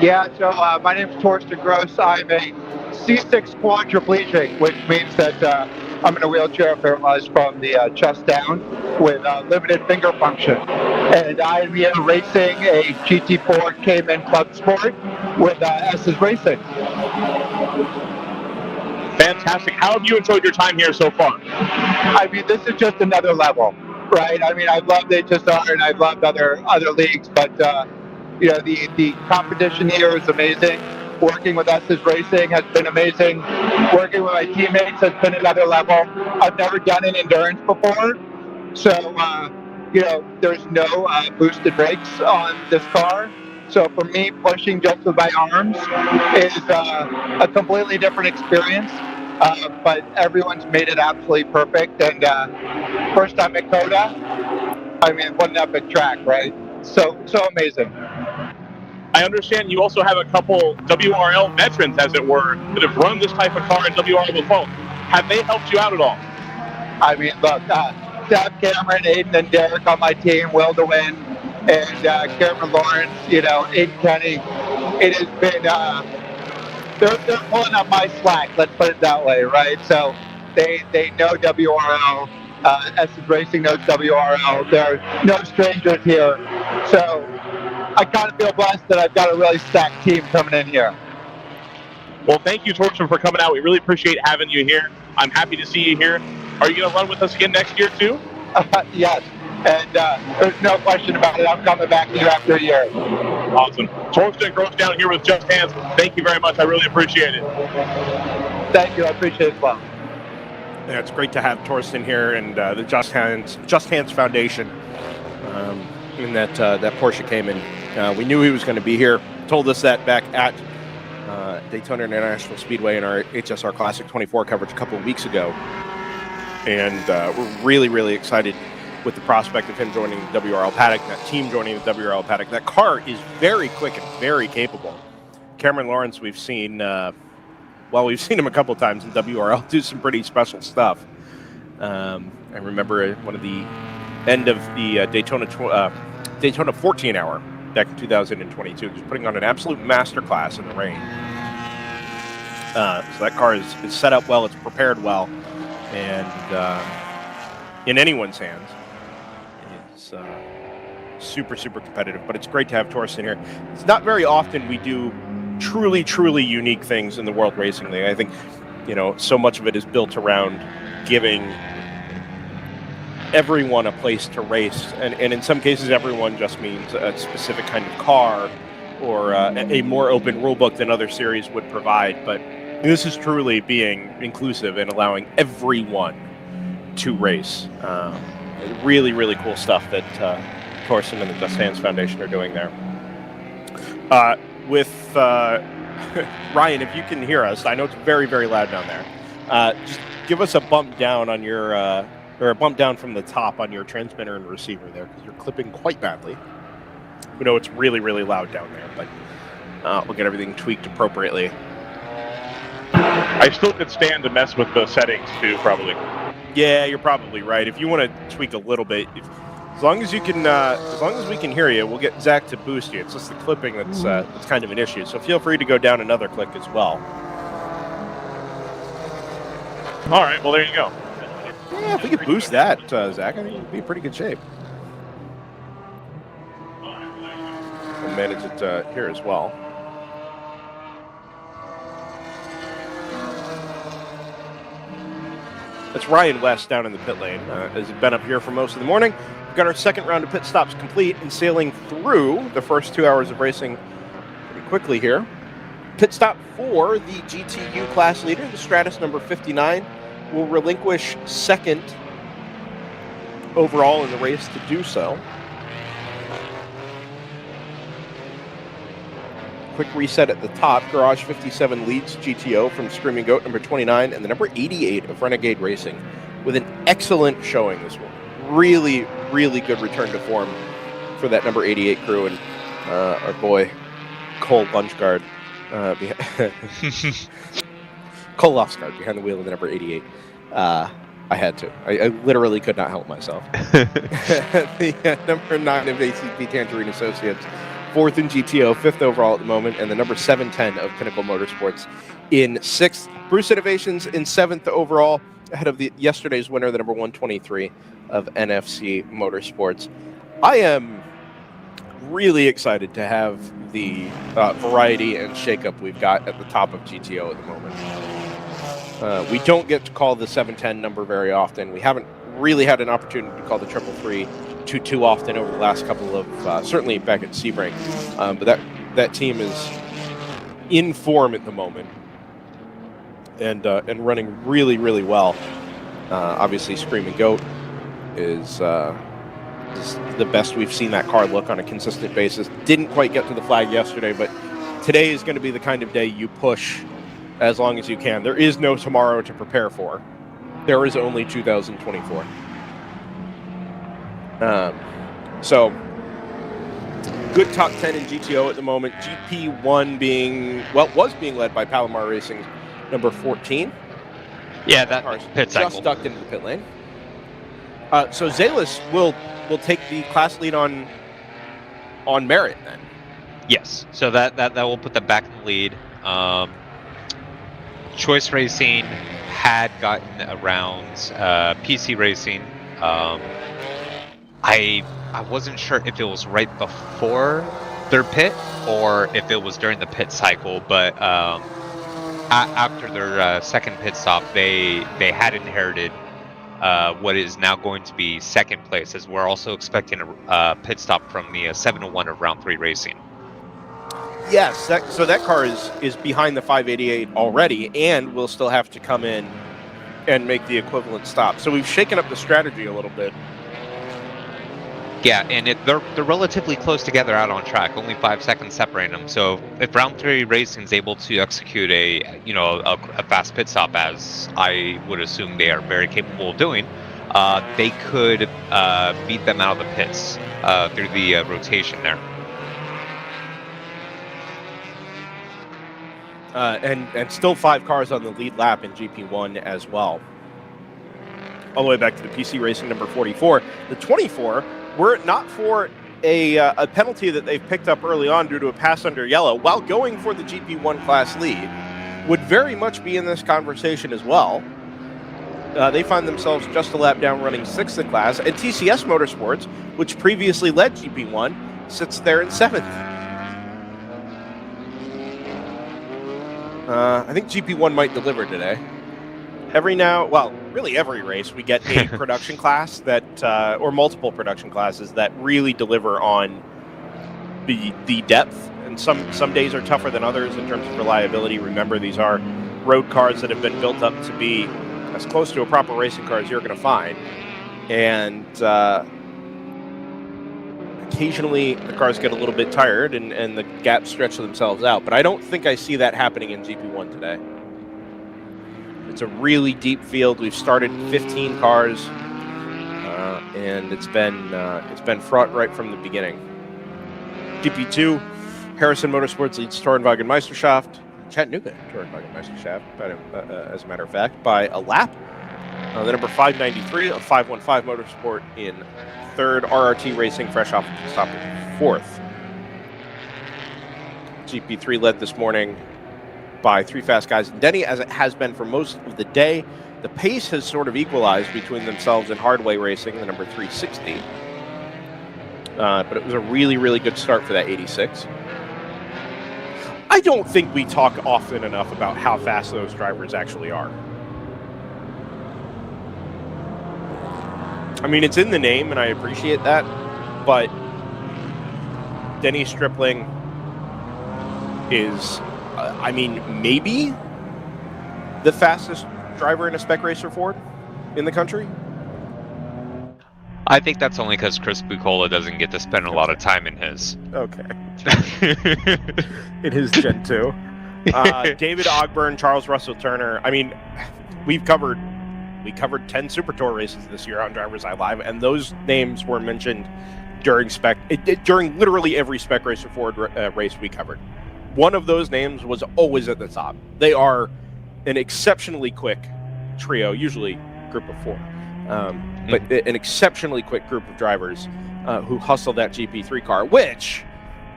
Yeah, so my name is Torsten Gross. I'm a C6 quadriplegic, which means that I'm in a wheelchair paralyzed from the chest down with limited finger function. And I'm here racing a GT4 Cayman Club Sport with S's Racing. Fantastic. How have you enjoyed your time here so far? I mean, this is just another level, right? I mean, I've loved HSR and I've loved other leagues, but you know, the competition here is amazing. Working with S's Racing has been amazing. Working with my teammates has been another level. I've never done an endurance before, so you know, there's no boosted brakes on this car. So for me, pushing just with my arms is a completely different experience. But everyone's made it absolutely perfect. And first time at COTA, I mean, what an epic track, right? So amazing. I understand you also have a couple WRL veterans, as it were, that have run this type of car in WRL before. Have they helped you out at all? I mean, look, Seth, Cameron, Aiden, and Derek on my team, Will to win, and Cameron Lawrence, you know, Aiden Kenny. It has been, they're pulling up my slack, let's put it that way, right? So they know WRL, S's Racing knows WRL, they're no strangers here. So I kind of feel blessed that I've got a really stacked team coming in here. Well, thank you, Torsten, for coming out. We really appreciate having you here. I'm happy to see you here. Are you going to run with us again next year, too? Yes, and there's no question about it. I'm coming back year after year. Awesome. Torsten Gross down here with Just Hands. Thank you very much. I really appreciate it. Thank you. I appreciate it as well. Yeah, it's great to have Torsten here and the Just Hands Foundation. In that Porsche Cayman. We knew he was going to be here. Told us that back at Daytona International Speedway in our HSR Classic 24 coverage a couple of weeks ago. And we're really, really excited with the prospect of him joining the WRL paddock, that team joining the WRL paddock. That car is very quick and very capable. Cameron Lawrence, we've seen him a couple times in WRL do some pretty special stuff. I remember one of the end of the Daytona 14 hour back in 2022. He was putting on an absolute masterclass in the rain. So that car is set up well, it's prepared well, and in anyone's hands, it's super, super competitive. But it's great to have Torsten here. It's not very often we do truly, truly unique things in the World Racing League. I think, you know, so much of it is built around giving everyone a place to race, and in some cases everyone just means a specific kind of car or a more open rule book than other series would provide. But This is truly being inclusive and allowing everyone to race. Really, really cool stuff that Torsten and the Just Hands Foundation are doing there. With Ryan, if you can hear us, I know it's very, very loud down there. Just give us a bump down on your, or a bump down from the top on your transmitter and receiver there, because you're clipping quite badly. We know it's really, really loud down there, but we'll get everything tweaked appropriately. I still could stand to mess with the settings too, probably. Yeah, you're probably right. If you want to tweak a little bit, as long as you can, as long as we can hear you, we'll get Zach to boost you. It's just the clipping that's kind of an issue. So feel free to go down another click as well. All right, well there you go. Yeah, if we could boost that, Zach, I think we'd be in pretty good shape. We'll manage it here as well. That's Ryan West down in the pit lane. Has been up here for most of the morning. We've got our second round of pit stops complete and sailing through the first 2 hours of racing pretty quickly here. Pit stop for the GTU class leader, the Stratus number 59, will relinquish second overall in the race to do so. Quick reset at the top. Garage 57 leads GTO from Screaming Goat number 29 and the number 88 of Renegade Racing with an excellent showing this one. Really, really good return to form for that number 88 crew and our boy Cole Lunchguard. Cole Lofsgaard behind the wheel of the number 88. I had to. I literally could not help myself. The number 9 of ACP Tangerine Associates. 4th in GTO, 5th overall at the moment, and the number 710 of Pinnacle Motorsports in 6th. Bruce Innovations in 7th overall, ahead of yesterday's winner, the number 123 of NFC Motorsports. I am really excited to have the variety and shakeup we've got at the top of GTO at the moment. We don't get to call the 710 number very often. We haven't really had an opportunity to call the 333 too often over the last couple of, certainly back at Sebring. But that team is in form at the moment and running really, really well. Obviously, Screaming Goat is the best we've seen that car look on a consistent basis. Didn't quite get to the flag yesterday, but today is going to be the kind of day you push as long as you can. There is no tomorrow to prepare for. There is only 2024. So, good top 10 in GTO at the moment. GP1 was being led by Palomar Racing, number 14. Yeah, that pit cycle. Just ducked into the pit lane. So Zalis will take the class lead on merit then. Yes, so that will put them back in the lead. Choice Racing had gotten around PC Racing. I wasn't sure if it was right before their pit or if it was during the pit cycle, but after their second pit stop, they had inherited what is now going to be second place, as we're also expecting a pit stop from the 701 of Round 3 Racing. Yes, so that car is behind the 588 already and will still have to come in and make the equivalent stop. So we've shaken up the strategy a little bit. Yeah, and they're relatively close together out on track, only 5 seconds separating them. So if Round 3 Racing is able to execute a fast pit stop, as I would assume they are very capable of doing, they could beat them out of the pits through the rotation there. And still 5 cars on the lead lap in GP1 as well. All the way back to the PC Racing number 44. The 24, were it not for a penalty that they've picked up early on due to a pass under yellow, while going for the GP1 class lead, would very much be in this conversation as well. They find themselves just a lap down, running 6th in class, and TCS Motorsports, which previously led GP1, sits there in 7th. I think GP1 might deliver today. Every race, we get a production class that, or multiple production classes that really deliver on the depth. And some days are tougher than others in terms of reliability. Remember, these are road cars that have been built up to be as close to a proper racing car as you're going to find. And occasionally the cars get a little bit tired and the gaps stretch themselves out. But I don't think I see that happening in GP1 today. It's a really deep field. We've started 15 cars, and it's been fraught right from the beginning. GP2, Harrison Motorsports leads Tourenwagen Meisterschaft. Chattanooga Tourenwagen Meisterschaft, as a matter of fact, by a lap. The number 593 of 515 Motorsport in third. RRT Racing fresh off the stop in fourth. GP3 led this morning by 3 fast guys in Denny, as it has been for most of the day. The pace has sort of equalized between themselves and Hardway Racing, the number 360. But it was a really, really good start for that 86. I don't think we talk often enough about how fast those drivers actually are. I mean, it's in the name, and I appreciate that, but Denny Stripling is, I mean, maybe the fastest driver in a spec racer Ford in the country. I think that's only because Chris Bucola doesn't get to spend a lot of time in his. Okay. In his Gen 2. David Ogburn, Charles Russell Turner. I mean, we covered 10 Super Tour races this year on DriversEye Live, and those names were mentioned during during literally every spec racer Ford race we covered. One of those names was always at the top. They are an exceptionally quick trio, usually group of 4. But an exceptionally quick group of drivers who hustle that GP3 car, which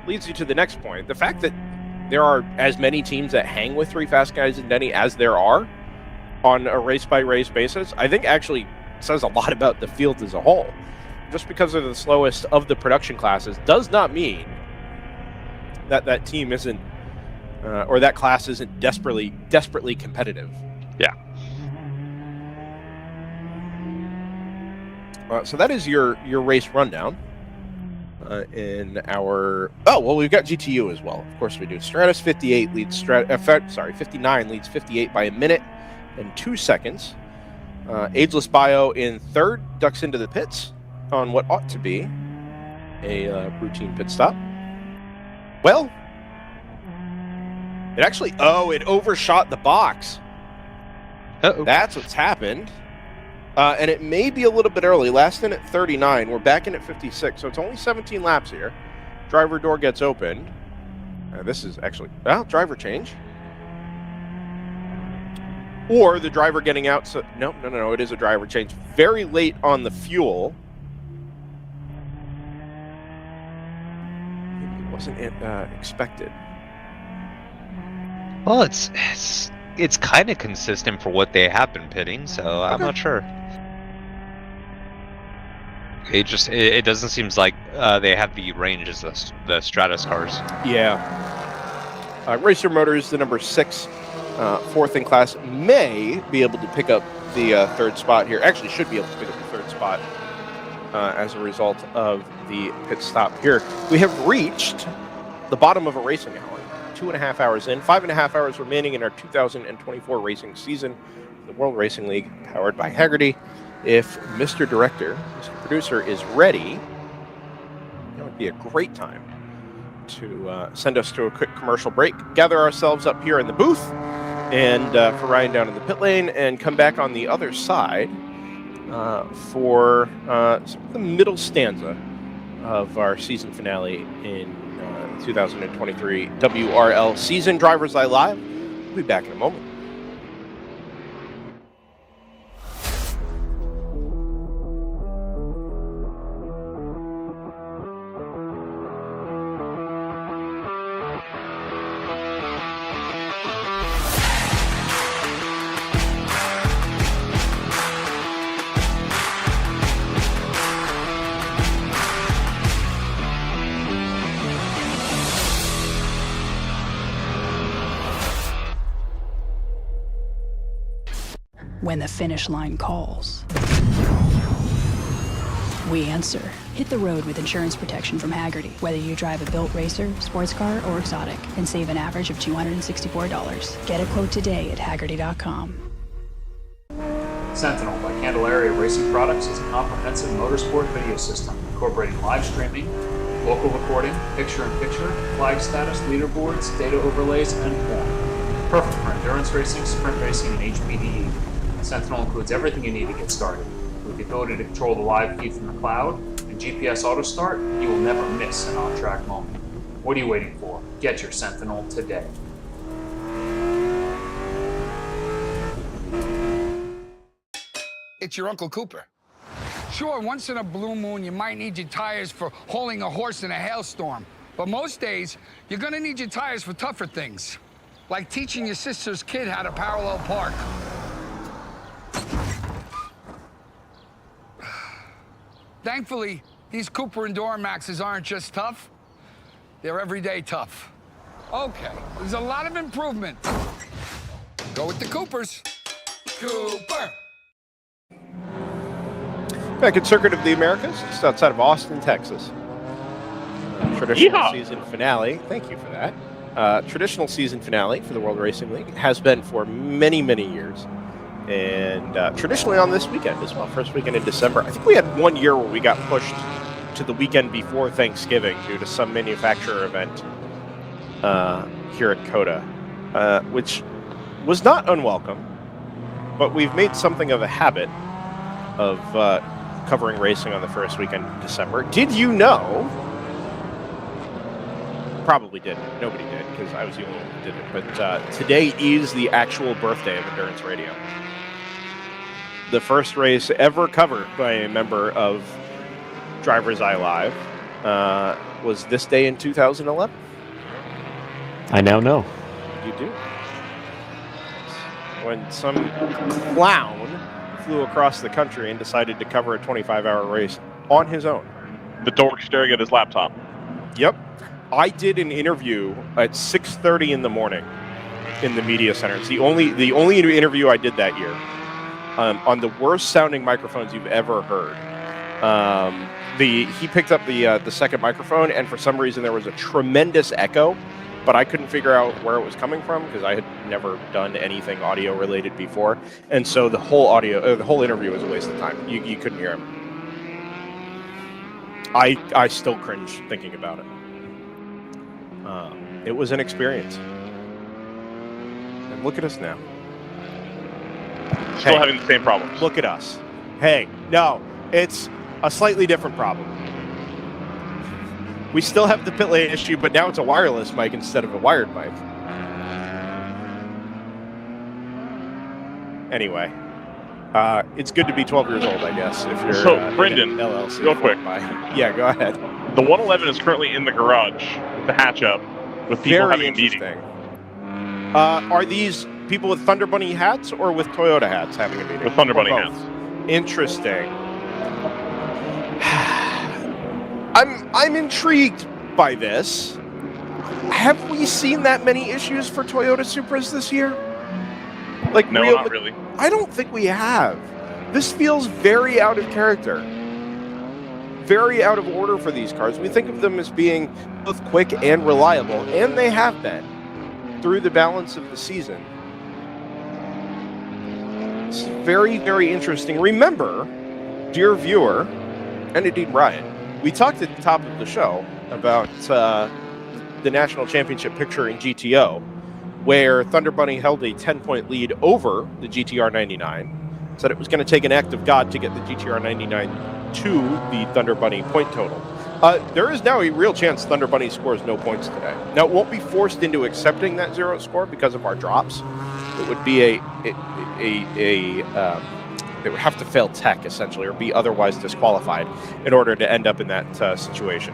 leads you to the next point. The fact that there are as many teams that hang with 3 fast guys in Denny as there are on a race-by-race basis, I think actually says a lot about the field as a whole. Just because they're the slowest of the production classes does not mean that that team isn't, or that class isn't desperately competitive. Yeah. So that is your race rundown. In our we've got GTU as well. Of course we do. Stratus 58 leads 59 leads 58 by a minute and 2 seconds. Ageless Bio in third ducks into the pits on what ought to be a routine pit stop. Well, it actually it overshot the box. Uh-oh. That's what's happened. And it may be a little bit early. Last in at 39. We're back in at 56. So it's only 17 laps here. Driver door gets opened. This is actually... driver change. Or the driver getting out... So no. It is a driver change. Very late on the fuel. Maybe it wasn't expected. Well, it's kind of consistent for what they have been pitting, so I'm not sure. It doesn't seem like they have the range as the Stratus cars. Yeah. Racer Motors, the number 6, fourth in class, may be able to pick up the third spot here. Actually, should be able to pick up the third spot as a result of the pit stop here. We have reached the bottom of a racing hour. 2.5 hours in, 5.5 hours remaining in our 2024 racing season. The World Racing League, powered by Hagerty. If Mr. Director, Mr. Producer, is ready, that would be a great time to send us to a quick commercial break, gather ourselves up here in the booth, and for Ryan down in the pit lane, and come back on the other side for the middle stanza of our season finale in 2023 WRL season. DriversEye Live. We'll be back in a moment. When the finish line calls. we answer. Hit the road with insurance protection from Hagerty, whether you drive a built racer, sports car, or exotic, and save an average of $264. Get a quote today at Hagerty.com. Sentinel by Candelaria Racing Products is a comprehensive motorsport video system incorporating live streaming, local recording, picture-in-picture, flag status, leaderboards, data overlays, and more. Perfect for endurance racing, sprint racing, and HPDE. Sentinel includes everything you need to get started. With the ability to control the live feed from the cloud and GPS auto start, you will never miss an on-track moment. What are you waiting for? Get your Sentinel today. It's your Uncle Cooper. Sure, once in a blue moon, you might need your tires for hauling a horse in a hailstorm. But most days, you're gonna need your tires for tougher things, like teaching your sister's kid how to parallel park. Thankfully, these Cooper Enduramaxes aren't just tough, they're everyday tough. Okay, there's a lot of improvement. Go with the Coopers. Cooper! Back at Circuit of the Americas, just outside of Austin, Texas. Traditional season finale. Thank you for that. Traditional season finale for the World Racing League has been for many, many years. And traditionally on this weekend as well, first weekend in December. I think we had 1 year where we got pushed to the weekend before Thanksgiving due to some manufacturer event here at COTA, which was not unwelcome, but we've made something of a habit of covering racing on the first weekend in December. Did you know? Probably didn't. Nobody did, because I was the only one who did it. But today is the actual birthday of Endurance Radio. The first race ever covered by a member of DriversEye Live was this day in 2011. I now know. You do. When some clown flew across the country and decided to cover a 25-hour race on his own. The dork staring at his laptop. Yep. I did an interview at 6:30 in the morning in the media center. It's the only interview I did that year on the worst sounding microphones you've ever heard. He picked up the second microphone, and for some reason there was a tremendous echo, but I couldn't figure out where it was coming from because I had never done anything audio related before, and so the whole interview was a waste of time. You couldn't hear him. I still cringe thinking about it. It was an experience, and look at us now. Still having the same problems. Look at us. Hey, no, it's a slightly different problem. We still have the pit lane issue, but now it's a wireless mic instead of a wired mic. Anyway, it's good to be 12 years old, I guess. If you're so, Brendan, LLC real quick. Yeah, go ahead. The 111 is currently in the garage, the hatch up, with people having a meeting. Are these people with Thunder Bunny hats or with Toyota hats having a meeting? With Thunder Bunny hats. Interesting. I'm intrigued by this. Have we seen that many issues for Toyota Supras this year? Like, no, not really. I don't think we have. This feels very out of character. Very out of order for these cars. We think of them as being both quick and reliable, and they have been through the balance of the season. It's very, very interesting. Remember, dear viewer, and indeed Ryan, we talked at the top of the show about the national championship picture in GTO, where Thunder Bunny held a 10-point lead over the GTR 99. Said it was going to take an act of God to get the GTR 99 to the Thunder Bunny point total. There is now a real chance Thunder Bunny scores no points today. Now, it won't be forced into accepting that zero score because of our drops. It would be they would have to fail tech, essentially, or be otherwise disqualified in order to end up in that situation.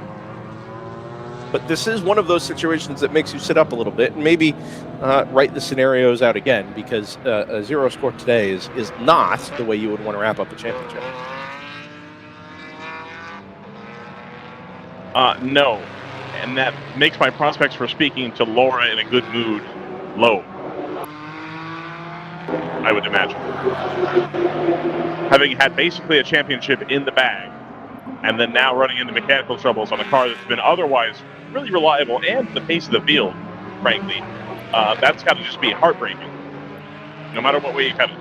But this is one of those situations that makes you sit up a little bit and maybe write the scenarios out again, because a zero score today is not the way you would want to wrap up a championship. No, and that makes my prospects for speaking to Laura in a good mood low, I would imagine. Having had basically a championship in the bag and then now running into mechanical troubles on a car that's been otherwise really reliable and the pace of the field, frankly. That's got to just be heartbreaking, no matter what way you cut it.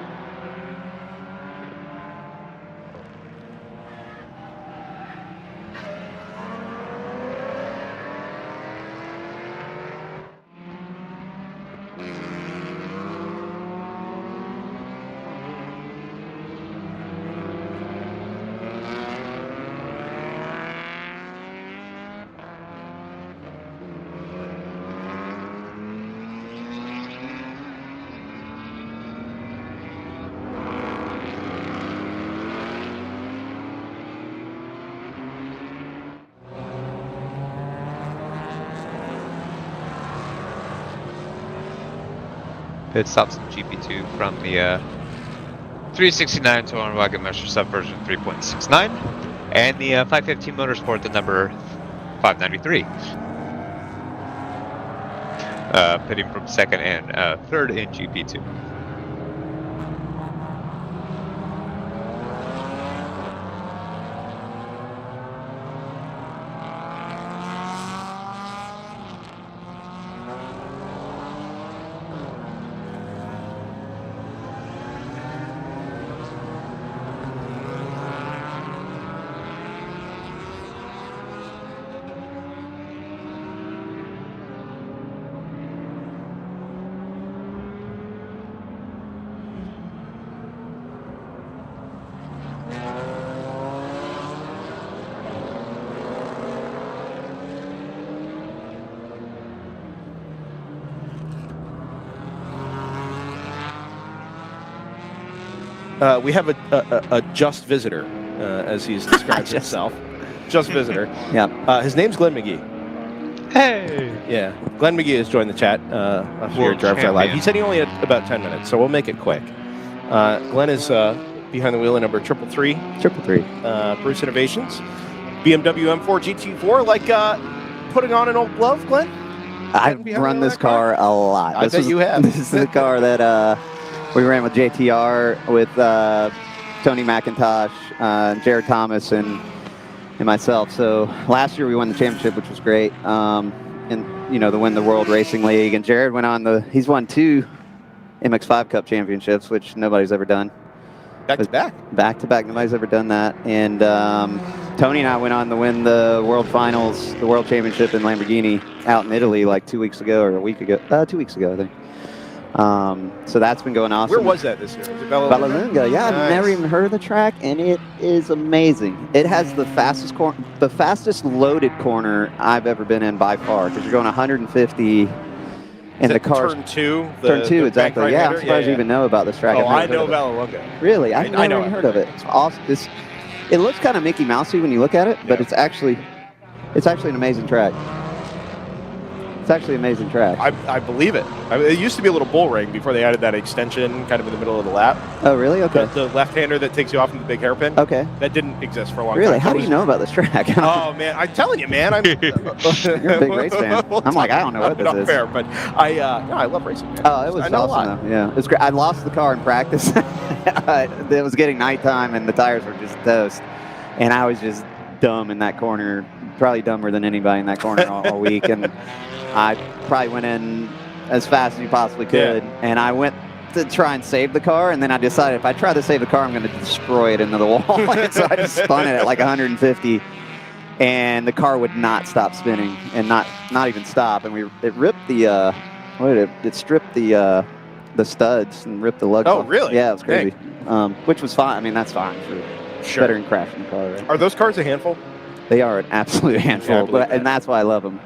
Pit stops in GP2 from the 369 to on Wagon Measure Sub version 3.69, and the 515 Motorsport, the number 593. Pitting from second and third in GP2. We have a just visitor, as he's described himself. Just visitor. Yeah. His name's Glenn McGee. Hey! Yeah. Glenn McGee has joined the chat here at DriversEye Live. He said he only had about 10 minutes, so we'll make it quick. Glenn is behind the wheel in number 333. Bruce Innovations. BMW M4 GT4, like putting on an old glove, Glenn? I've run this car a lot. I bet you have. This is the car that we ran with JTR, with Tony McIntosh, Jared Thomas, and myself. So last year we won the championship, which was great. And to win the World Racing League. And Jared went on he's won 2 MX5 Cup championships, which nobody's ever done. Back to back. Back to back. Nobody's ever done that. And Tony and I went on to win the World Finals, the World Championship in Lamborghini out in Italy like 2 weeks ago, or a week ago. 2 weeks ago, I think. So that's been going awesome. Where was that this year? Was it Bellolunga? Yeah, Nice. I've never even heard of the track, and it is amazing. It has the fastest loaded corner I've ever been in by far, because you're going 150, and the car's turn 2. Turn 2, exactly. Yeah, I'm surprised you even know about this track. Oh, I've I never know heard of it. Bellolunga. Really, I've I never even heard of it. It's awesome. It looks kind of Mickey Mousey when you look at it, but it's actually an amazing track. It's actually an amazing track. I believe it. It used to be a little bull ring before they added that extension kind of in the middle of the lap. Oh, really? Okay. The left-hander that takes you off into the big hairpin. Okay. That didn't exist for a long Really? time. How do you know about this track? Oh, man. I'm telling you, man. You're a big race fan. I'm like, I don't know what this Not is. fair, but I love racing, man. Oh, it was I know a lot. awesome, though. Yeah, it was great. I lost the car in practice. It was getting nighttime, and the tires were just toast. And I was just dumb in that corner, probably dumber than anybody in that corner all week. And I probably went in as fast as you possibly could. Yeah. And I went to try and save the car, and then I decided if I try to save the car, I'm going to destroy it into the wall. So I just spun it at like 150, and the car would not stop spinning, and not even stop. And it ripped the it stripped the studs and ripped the lugs off. Really? Yeah, it was crazy. Which was fine. I mean, that's fine for better than crashing the car. Right? Are those cars a handful? They are an absolute handful, and that's why I love them.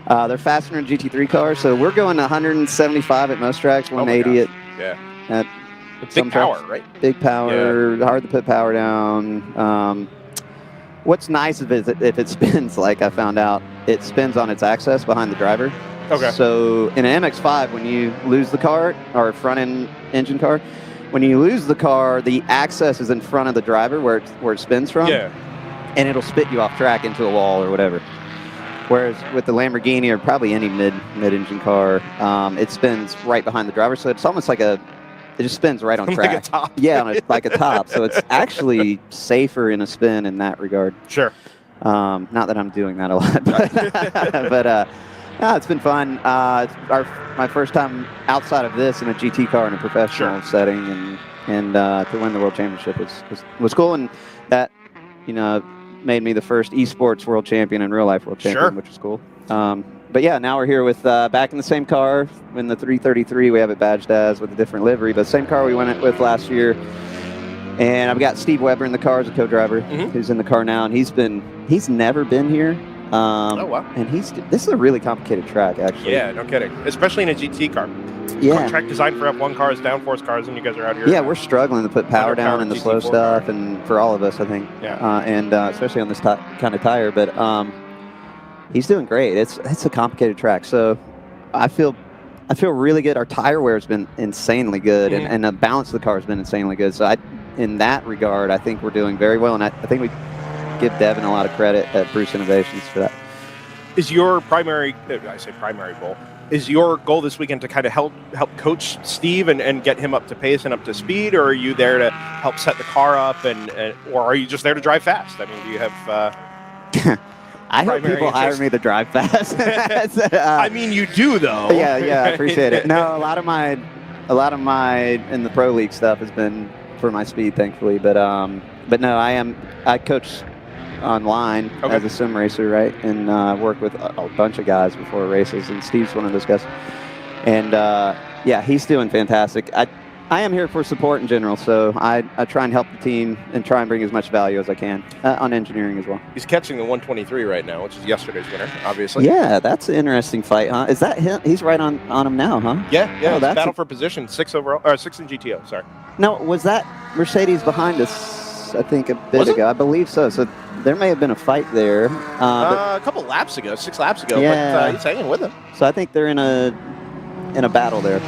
They're faster than GT3 cars, so we're going 175 at most tracks, 180 at big power, right? Big power, hard to put power down. What's nice of it is if it spins, like I found out, it spins on its axis behind the driver. Okay. So in an MX-5, when you lose the car, or front-end engine car, when you lose the car, the axis is in front of the driver where it spins from. Yeah. And it'll spit you off track into a wall or whatever. Whereas with the Lamborghini or probably any mid-engine car, it spins right behind the driver. So it's almost like It just spins right on track. Like a top. Yeah, like a top. So it's actually safer in a spin in that regard. Sure. Not that I'm doing that a lot, but no, it's been fun. It's my first time outside of this in a GT car in a professional setting, and to win the World Championship was cool, and that made me the first esports world champion and real life world champion, which was cool. But yeah, now we're here with back in the same car in the 333. We have it badged as with a different livery, but same car we went it with last year. And I've got Steve Weber in the car as a co-driver, who's in the car now, and he's never been here. Oh wow! And this is a really complicated track, actually. Yeah, no kidding. Especially in a GT car. Yeah. Track designed for F1 cars, downforce cars, and you guys are out here. Yeah, we're struggling to put power down in the slow stuff, and for all of us, I think. Yeah. And especially on this kind of tire, but he's doing great. It's a complicated track, so I feel really good. Our tire wear has been insanely good, and the balance of the car has been insanely good. So in that regard, I think we're doing very well, and I think we give Devin a lot of credit at Bruce Innovations for that. Is your primary goal, is your goal this weekend to kind of help coach Steve and get him up to pace and up to speed, or are you there to help set the car up, or are you just there to drive fast? I mean, do you have... I hope people hire me to drive fast. I mean, you do, though. Yeah, I appreciate it. No, a lot of my in the pro league stuff has been for my speed, thankfully. But no, I coach online as a sim racer, right? And work with a bunch of guys before races, and Steve's one of those guys. And yeah, he's doing fantastic. I am here for support in general, so I try and help the team and try and bring as much value as I can on engineering as well. He's catching the 123 right now, which is yesterday's winner, obviously. Yeah, that's an interesting fight, huh? Is that him? He's right on him now, huh? Yeah. Oh, it's battle for position, 6 overall, or 6 in GTO. Sorry. No, was that Mercedes behind us? I think a bit ago. I believe so. So there may have been a fight there. A couple laps ago, 6 laps ago. Yeah. But he's hanging with him. So I think they're in a battle there.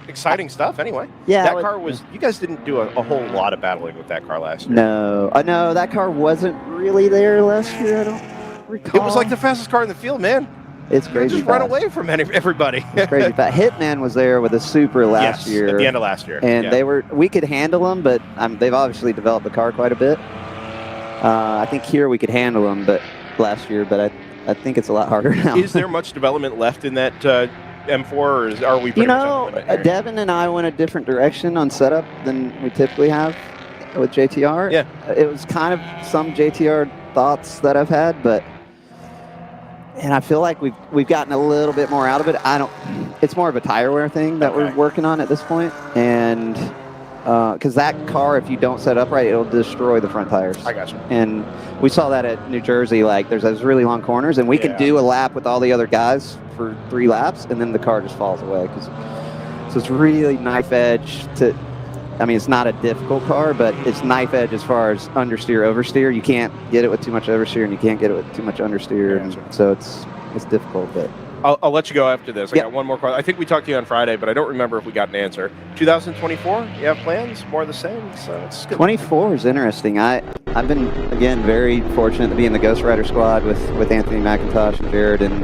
Exciting stuff, anyway. Yeah. That car was... You guys didn't do a whole lot of battling with that car last year. No. No, that car wasn't really there last year. I don't recall. It was like the fastest car in the field, man. It's crazy. Just run away from everybody. It's crazy fast. Hitman was there with a Super last year. At the end of last year. And we could handle them, but they've obviously developed the car quite a bit. I think here we could handle them, but last year, but I think it's a lot harder now. Is there much development left in that M4, or are we pretty much Devin and I went a different direction on setup than we typically have with JTR. Yeah. It was kind of some JTR thoughts that I've had, and I feel like we've gotten a little bit more out of it. It's more of a tire wear thing that we're working on at this point, and because that car, if you don't set up right, it'll destroy the front tires. I got you. And we saw that at New Jersey. Like, there's those really long corners, and we can do a lap with all the other guys for 3 laps, and then the car just falls away. So it's really knife edge it's not a difficult car, but it's knife edge as far as understeer, oversteer. You can't get it with too much oversteer, and you can't get it with too much understeer, and so it's difficult. But I'll let you go after this. I got one more question. I think we talked to you on Friday, but I don't remember if we got an answer. 2024, you have plans? More of the same? So it's good. 24 is interesting. I've been, again, very fortunate to be in the Ghost Rider squad with Anthony McIntosh and Jared, and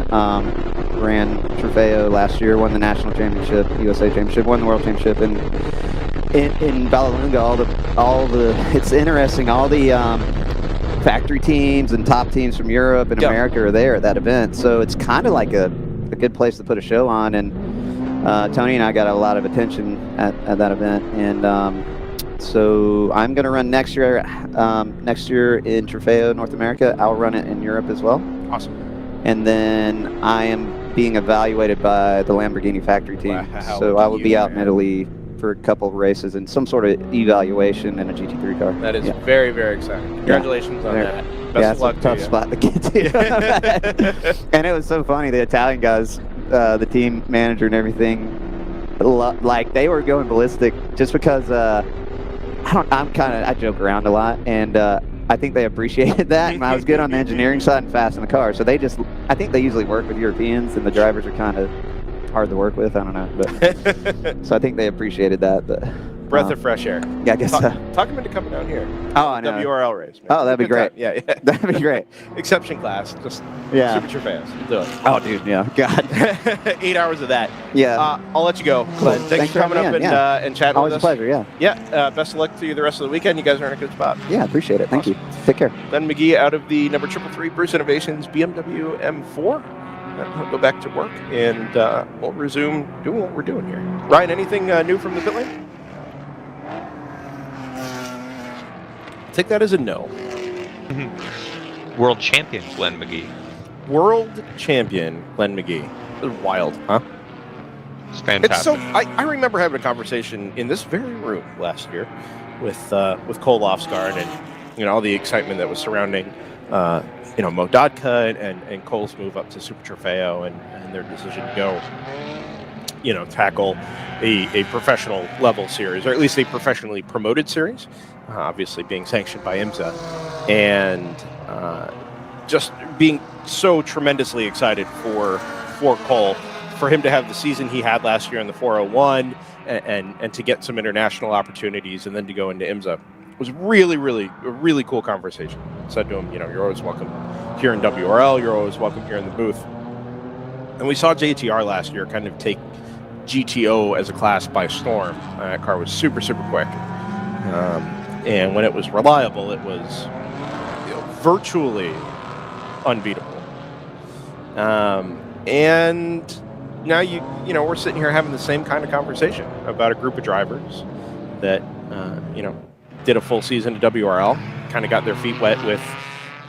ran Trofeo last year, won the national championship, USA championship, won the world championship, and in Ballalunga, it's interesting, all the factory teams and top teams from Europe and America are there at that event, so it's kind of like a good place to put a show on, and Tony and I got a lot of attention at that event, and so I'm going to run next year in Trofeo, North America. I'll run it in Europe as well. Awesome. And then I am being evaluated by the Lamborghini factory team, so I will be out in Italy for a couple of races and some sort of evaluation in a GT3 car. That is very, very exciting. Congratulations on that. Best of luck it's a tough spot to get to. And it was so funny, the Italian guys, the team manager and everything, like they were going ballistic just because I joke around a lot, and I think they appreciated that, and I was good on the engineering side and fast in the car, so I think they usually work with Europeans, and the drivers are kind of hard to work with. I don't know, but so I think they appreciated that. But breath of fresh air. Yeah, I guess so. Talk him into coming down here. Oh, I know. WRL race, man. Oh, that'd be Good great. time. Yeah, yeah. That'd be great. Exception class. Just Yeah. super fast. We'll do it. Oh, dude, yeah. God. 8 hours of that. Yeah. I'll let you go. Cool. Thanks for coming up and chatting Always with us. a pleasure, yeah. Yeah. Best of luck to you the rest of the weekend. You guys are in a good spot. Yeah, appreciate it. Thank you. Take care. Glenn McGee out of the number 333 Bruce Innovations BMW M4. We'll go back to work, and we'll resume doing what we're doing here. Ryan, anything new from the pit lane? Take that as a no. World champion Glenn McGee. World champion Glenn McGee. It was wild, huh? It's fantastic. It's so. I remember having a conversation in this very room last year with Cole Lofsgaard and all the excitement that was surrounding Mo Dodka and Cole's move up to Super Trofeo and their decision to go tackle a professional level series, or at least a professionally promoted series, obviously being sanctioned by IMSA, and just being so tremendously excited for Cole, for him to have the season he had last year in the 401 and to get some international opportunities and then to go into IMSA. It was really, really, a really cool conversation. I said to him, you're always welcome here in WRL, you're always welcome here in the booth. And we saw JTR last year kind of take GTO as a class by storm. That car was super, super quick. And when it was reliable, it was virtually unbeatable. And now we're sitting here having the same kind of conversation about a group of drivers that did a full season of WRL, kind of got their feet wet with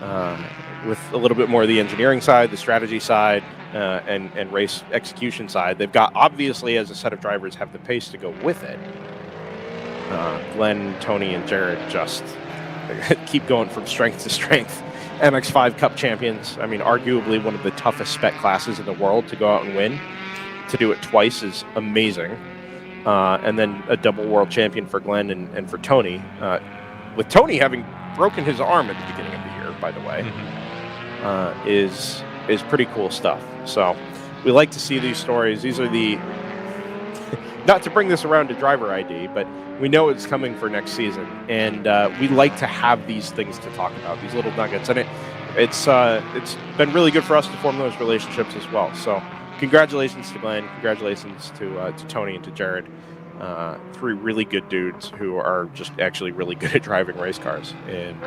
a little bit more of the engineering side, the strategy side, and race execution side. They've got, obviously, as a set of drivers, have the pace to go with it. Glenn, Tony, and Jared just keep going from strength to strength. MX5 Cup champions. I mean, arguably one of the toughest spec classes in the world to go out and win. To do it twice is amazing. And then a double world champion for Glenn and for Tony. With Tony having broken his arm at the beginning of the year, by the way, is pretty cool stuff. So we like to see these stories. These are the, not to bring this around to driver ID, but we know it's coming for next season. And we like to have these things to talk about, these little nuggets. And it's been really good for us to form those relationships as well. So congratulations to Glenn, congratulations to Tony and to Jared. Three really good dudes who are just actually really good at driving race cars. And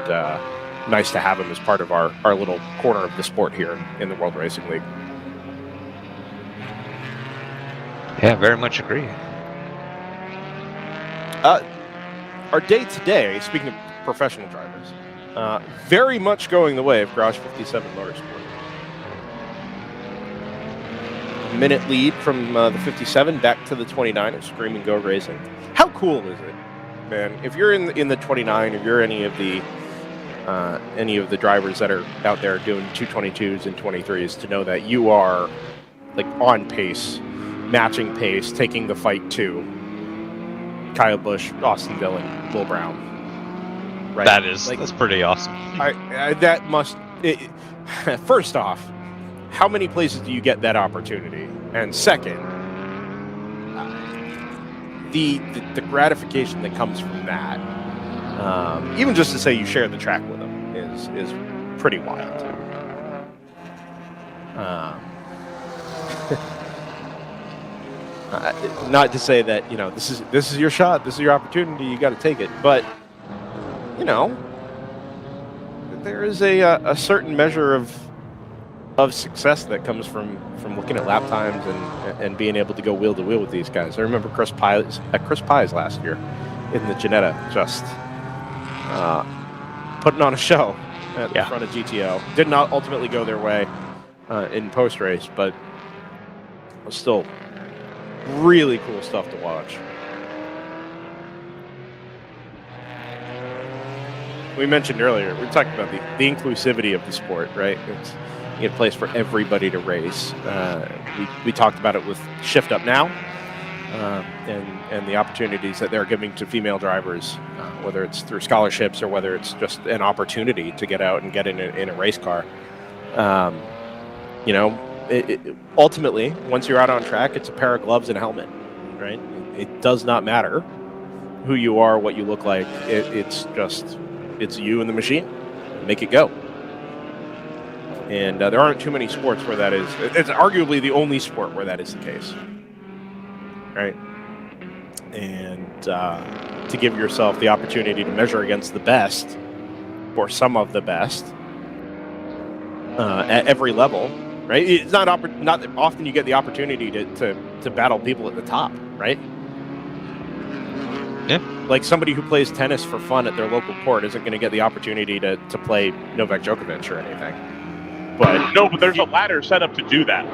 nice to have them as part of our little corner of the sport here in the World Racing League. Yeah, very much agree. Our day today, speaking of professional drivers, very much going the way of Garage 57 Motorsport. Minute lead from the 57 back to the 29 of Scream and Go Racing. How cool is it, man? If you're in the 29, if you're any of the drivers that are out there doing 222s and 23s, to know that you are like on pace, matching pace, taking the fight to Kyle Busch, Austin Dillon, Will Brown. Right? That's pretty awesome. First off, how many places do you get that opportunity? And second, the gratification that comes from that, even just to say you share the track with them, is pretty wild. Not to say that this is your shot, this is your opportunity, you got to take it, but there is a certain measure of success that comes from looking at lap times and being able to go wheel to wheel with these guys. I remember Chris Pies last year in the Ginetta, just putting on a show at the front of GTO. Did not ultimately go their way in post race, but it was still really cool stuff to watch. We mentioned earlier, we talked about the inclusivity of the sport, right? It's a place for everybody to race. We talked about it with Shift Up Now and the opportunities that they're giving to female drivers, whether it's through scholarships or whether it's just an opportunity to get out and get in a race car. Ultimately, once you're out on track, it's a pair of gloves and a helmet, right? It does not matter who you are, what you look like. It's you and the machine. Make it go. And there aren't too many sports where that is. It's arguably the only sport where that is the case. Right? And to give yourself the opportunity to measure against the best, or some of the best, at every level, right? It's not often you get the opportunity to battle people at the top, right? Yeah. Like somebody who plays tennis for fun at their local court isn't going to get the opportunity to play Novak Djokovic or anything. But no, but there's a ladder set up to do that,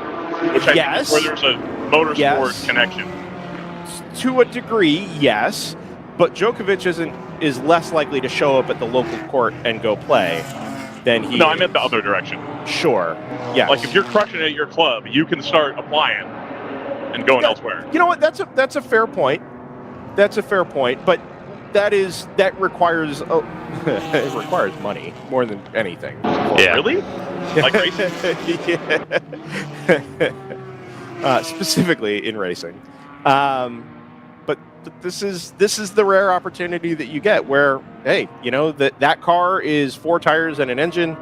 which I think is where there's a motorsport connection. To a degree, yes, but Djokovic is less likely to show up at the local court and go play than he. No, I meant the other direction. Sure. Yeah. Like if you're crushing it at your club, you can start applying and going elsewhere. You know what? That's a fair point. That's a fair point, but that requires it requires money more than anything. Yeah. Really? Like racing? Specifically in racing. But this is the rare opportunity that you get where, hey, you know, that car is 4 tires and an engine,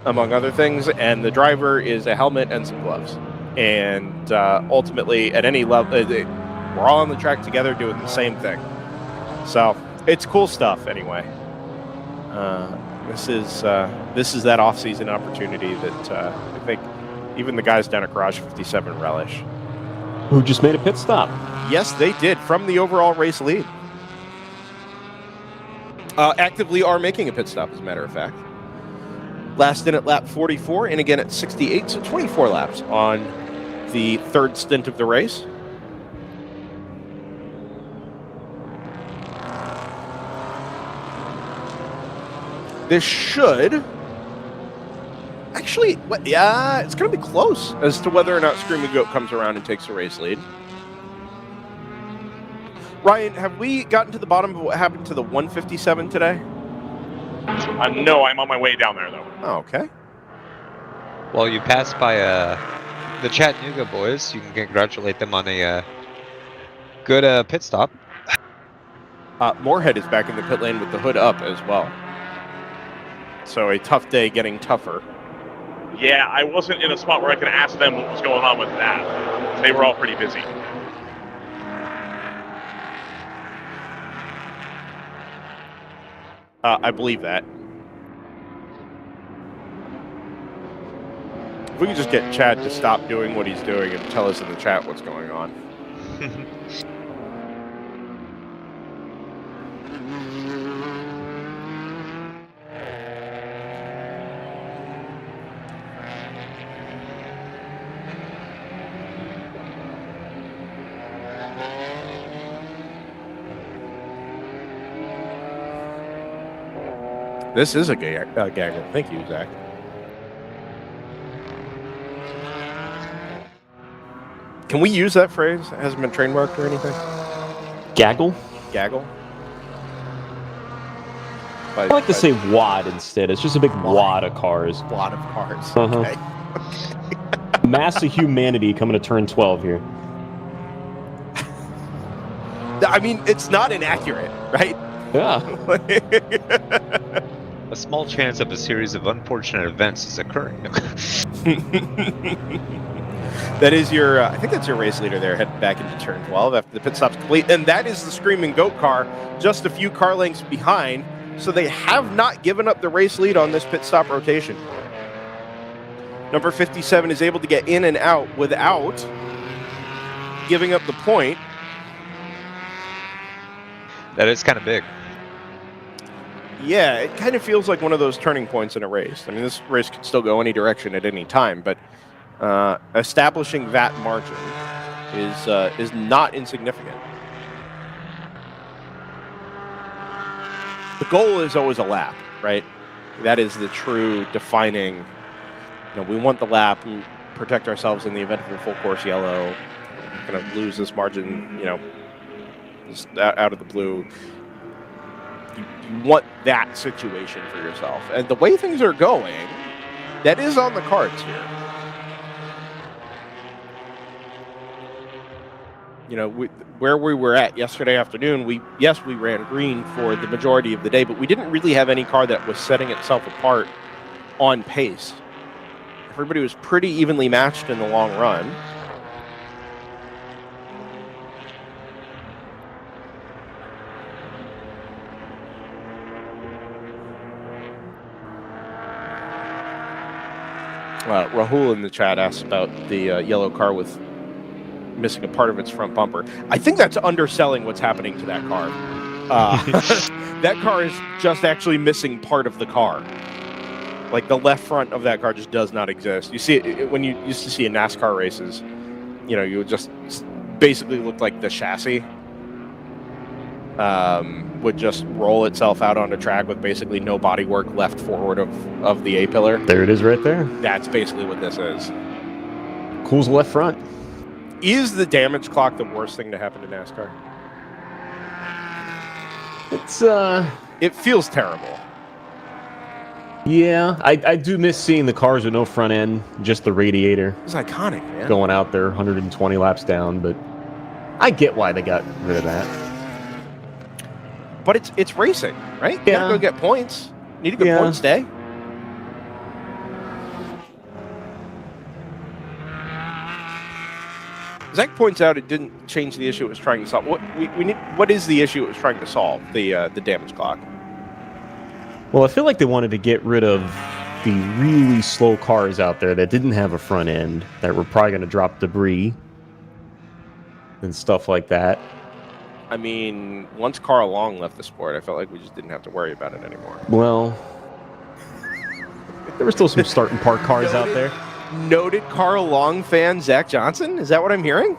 among other things, and the driver is a helmet and some gloves. And ultimately, at any level, we're all on the track together doing the same thing. So it's cool stuff anyway. This is that off-season opportunity that I think even the guys down at Garage 57 relish. Who just made a pit stop. Yes, they did, from the overall race lead. Actively are making a pit stop, as a matter of fact. Last in at lap 44, and again at 68, so 24 laps on the third stint of the race. This should... Actually, yeah, it's going to be close as to whether or not Screaming Goat comes around and takes the race lead. Ryan, have we gotten to the bottom of what happened to the 157 today? No, I'm on my way down there, though. Oh, okay. Well, you passed by the Chattanooga boys. You can congratulate them on a good pit stop. Moorhead is back in the pit lane with the hood up as well. So a tough day getting tougher. Yeah, I wasn't in a spot where I could ask them what was going on with that. They were all pretty busy. I believe that. If we could just get Chad to stop doing what he's doing and tell us in the chat what's going on. This is a gaggle. Thank you, Zach. Can we use that phrase? It hasn't been trademarked or anything? Gaggle? Gaggle? I like to say wad instead. It's just a big wad of cars. Wad of cars. Uh-huh. Okay. Mass of humanity coming to turn 12 here. I mean, it's not inaccurate, right? Yeah. A small chance of a series of unfortunate events is occurring. That is your, I think that's your race leader there, heading back into turn 12 after the pit stop's complete. And that is the Screaming Goat car, just a few car lengths behind. So they have not given up the race lead on this pit stop rotation. Number 57 is able to get in and out without giving up the point. That is kind of big. Yeah, it kind of feels like one of those turning points in a race. I mean, this race could still go any direction at any time, but establishing that margin is not insignificant. The goal is always a lap, right? That is the true defining. You know, we want the lap and protect ourselves in the event of a full course yellow. We're going to lose this margin, you know, just out of the blue. You want that situation for yourself. And the way things are going, that is on the cards here. you know, where we were at yesterday afternoon, we ran green for the majority of the day, but we didn't really have any car that was setting itself apart on pace. Everybody was pretty evenly matched in the long run. Rahul in the chat asked about the yellow car with missing a part of its front bumper. I think that's underselling what's happening to that car. That car is just actually missing part of the car. Like the left front of that car just does not exist. You see it when you used to see in NASCAR races, you know, you would just basically look like the chassis would just roll itself out on the track with basically no body work left forward of the A-pillar. There it is right there. That's basically what this is. Cool's left front. Is the damage clock the worst thing to happen to NASCAR? It's it feels terrible. Yeah, I do miss seeing the cars with no front end, just the radiator. It's iconic, man. Going out there 120 laps down, but I get why they got rid of that. But it's racing, right? You gotta go get points. Need a good points day. Zach points out it didn't change the issue it was trying to solve. What is the issue it was trying to solve? The damage clock. Well, I feel like they wanted to get rid of the really slow cars out there that didn't have a front end, that were probably going to drop debris and stuff like that. I mean, once Carl Long left the sport, I felt like we just didn't have to worry about it anymore. Well, there were still some start and park cars out there. Noted Carl Long fan Zach Johnson? Is that what I'm hearing?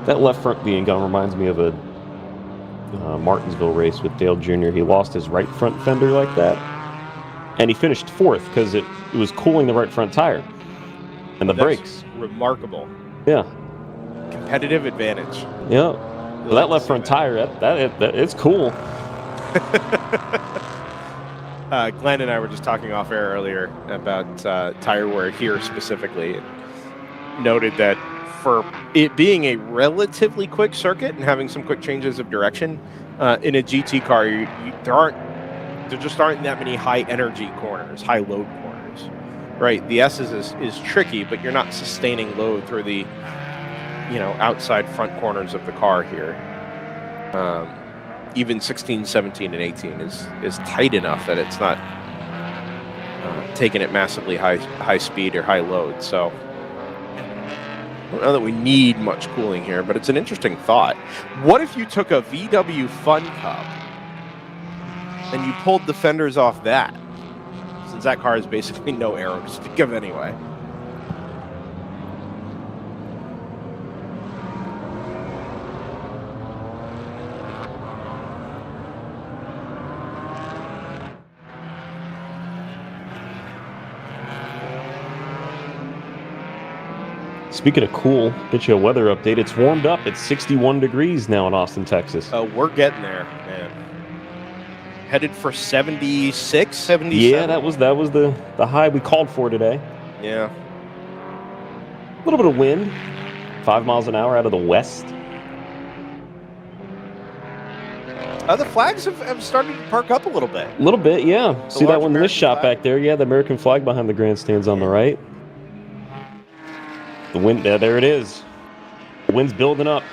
That left front being gone reminds me of a Martinsville race with Dale Jr. He lost his right front fender like that, and he finished fourth because it was cooling the right front tire and the brakes. Remarkable. Yeah. Competitive advantage. Yeah. Well, that left front tire, that it's cool. Glenn and I were just talking off air earlier about tire wear here specifically. Noted that for it being a relatively quick circuit and having some quick changes of direction in a GT car, there just aren't that many high energy corners, high load corners, right? The S is tricky, but you're not sustaining load through the outside front corners of the car here. Even 16, 17, and 18 is tight enough that it's not taking it massively high speed or high load. So I don't know that we need much cooling here, but it's an interesting thought. What if you took a VW Fun Cup and you pulled the fenders off that? Since that car has basically no aero to speak of anyway. Speaking of cool, get you a weather update. It's warmed up. It's 61 degrees now in Austin, Texas. We're getting there, man. Headed for 76, 77. Yeah, that was the high we called for today. Yeah. A little bit of wind, 5 miles an hour out of the west. The flags have started to perk up a little bit. A little bit, yeah. See that one in this shot back there? Yeah, the American flag behind the grandstands on the right. The wind, there it is. The wind's building up.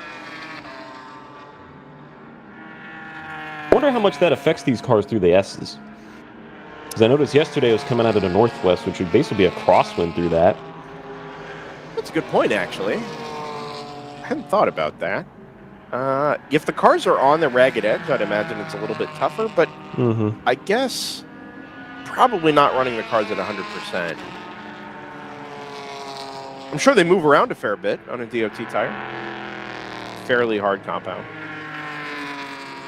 I wonder how much that affects these cars through the S's. Because I noticed yesterday it was coming out of the northwest, which would basically be a crosswind through that. That's a good point, actually. I hadn't thought about that. If the cars are on the ragged edge, I'd imagine it's a little bit tougher, but I guess probably not running the cars at 100%. I'm sure they move around a fair bit on a DOT tire. Fairly hard compound.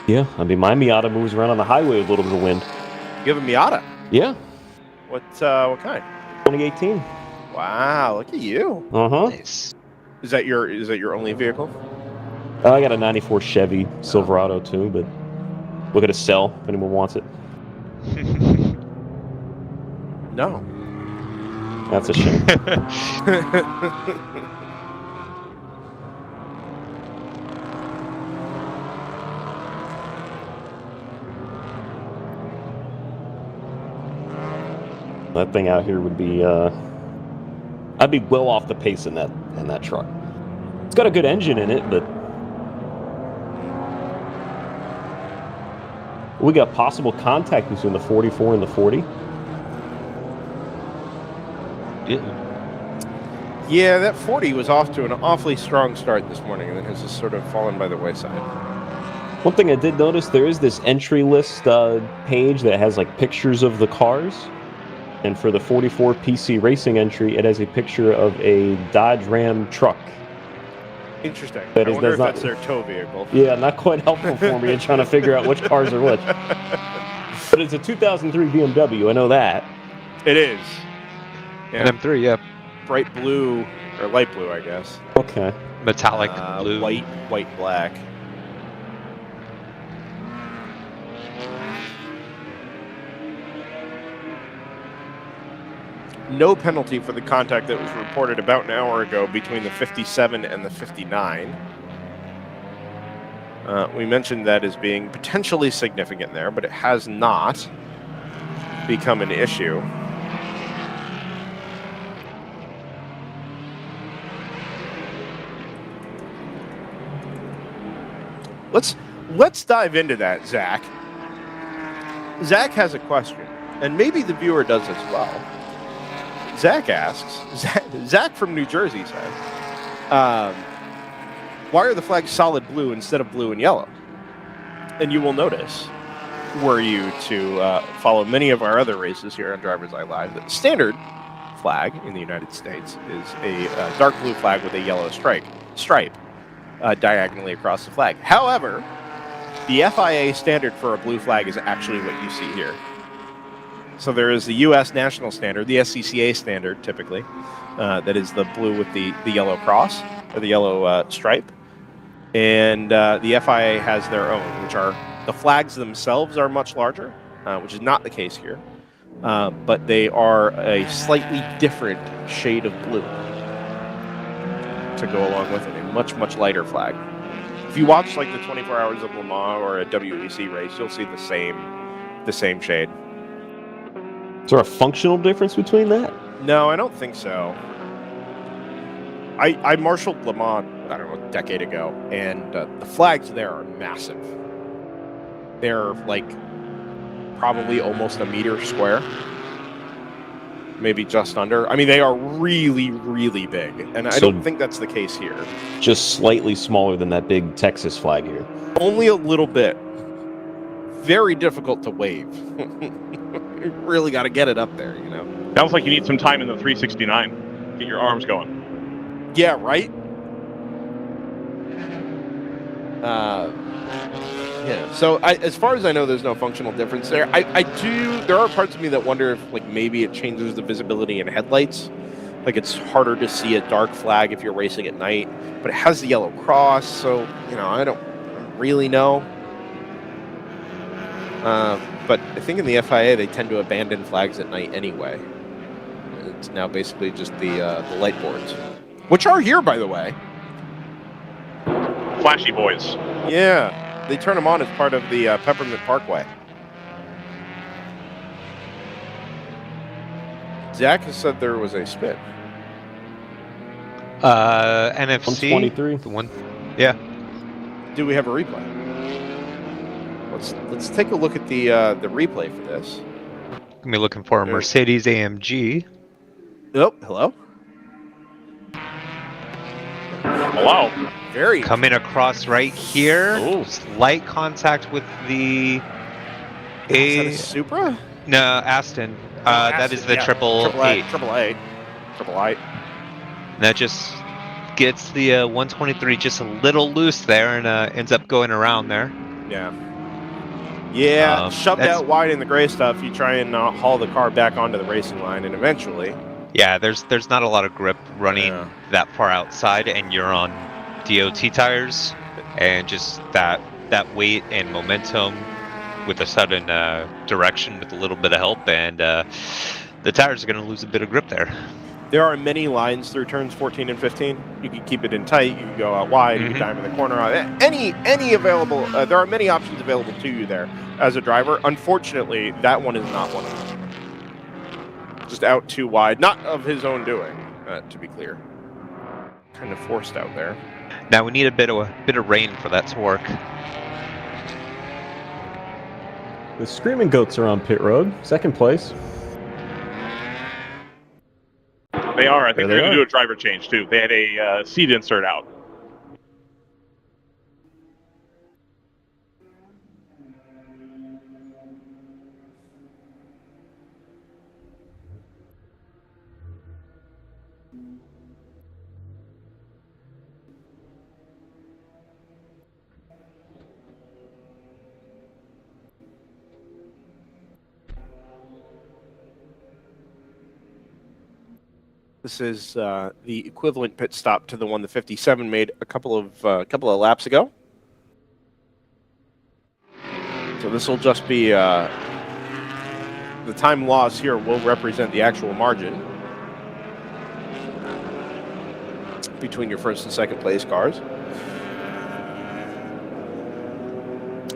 Yeah, I mean, my Miata moves around on the highway with a little bit of wind. You have a Miata? Yeah. What kind? 2018. Wow, look at you. Nice. Is that your only vehicle? I got a 94 Chevy Silverado too, but look at a sell if anyone wants it. No. That's a shame. That thing out here would be, I'd be well off the pace in that truck. It's got a good engine in it, but we got possible contact between the 44 and the 40. Yeah, that 40 was off to an awfully strong start this morning, and then has just sort of fallen by the wayside. One thing I did notice, there is this entry list page that has like pictures of the cars. And for the 44 PC Racing entry, it has a picture of a Dodge Ram truck. Interesting. That I is, wonder if not, that's their tow vehicle. Yeah, not quite helpful for me in trying to figure out which cars are which. But it's a 2003 BMW, I know that. It is. Yeah. An M3, yeah. Bright blue, or light blue, I guess. Okay. Metallic blue. White, black. No penalty for the contact that was reported about an hour ago between the 57 and the 59. We mentioned that as being potentially significant there, but it has not become an issue. Let's dive into that, Zach. Zach has a question, and maybe the viewer does as well. Zach asks, Zach from New Jersey says, why are the flags solid blue instead of blue and yellow? And you will notice, were you to follow many of our other races here on DriversEye Live, that the standard flag in the United States is a dark blue flag with a yellow stripe diagonally across the flag. However, the FIA standard for a blue flag is actually what you see here. So there is the U.S. national standard, the SCCA standard, typically, that is the blue with the yellow cross, or the yellow stripe. And the FIA has their own, which are, the flags themselves are much larger, which is not the case here. But they are a slightly different shade of blue to go along with it, a much, much lighter flag. If you watch like the 24 Hours of Le Mans or a WEC race, you'll see the same shade. Is there a functional difference between that? No, I don't think so. I marshaled Le Mans, I don't know, a decade ago, and the flags there are massive. They're like probably almost a meter square, maybe just under. I mean, they are really, really big, and I don't think that's the case here. Just slightly smaller than that big Texas flag here. Only a little bit. Very difficult to wave. You really got to get it up there, you know. Sounds like you need some time in the 369. Get your arms going. Yeah, right? Yeah, so as far as I know, there's no functional difference there. There are parts of me that wonder if like maybe it changes the visibility in headlights. Like it's harder to see a dark flag if you're racing at night, but it has the yellow cross, so, you know, I don't really know. But I think in the FIA, they tend to abandon flags at night anyway. It's now basically just the light boards, which are here, by the way. Flashy boys. Yeah, they turn them on as part of the Peppermint Parkway. Zach has said there was a spin. NFC. 123. The one. Yeah. Do we have a replay? Let's take a look at the replay for this. Gonna be looking for a Mercedes AMG. Oh, hello. Hello. Very coming across right here. Ooh. Slight contact with the Is that a Supra? No, Aston. That is the triple eight. Triple eight. That just gets the 123 just a little loose there and ends up going around there. Yeah. Yeah, shoved out wide in the gray stuff. You try and haul the car back onto the racing line, and eventually. Yeah, there's not a lot of grip running that far outside, and you're on DOT tires, and just that weight and momentum with a sudden direction with a little bit of help, and the tires are going to lose a bit of grip there. There are many lines through turns 14 and 15. You can keep it in tight. You can go out wide. You can dime in the corner. Any available. There are many options available to you there as a driver. Unfortunately, that one is not one of them. Just out too wide, not of his own doing. To be clear, kind of forced out there. Now we need a bit of rain for that to work. The Screaming Goats are on pit road, second place. They are. I think they're going to do a driver change, too. They had a seat insert out. This is the equivalent pit stop to the one the 57 made a couple of laps ago. So this will just be the time loss here will represent the actual margin between your first and second place cars.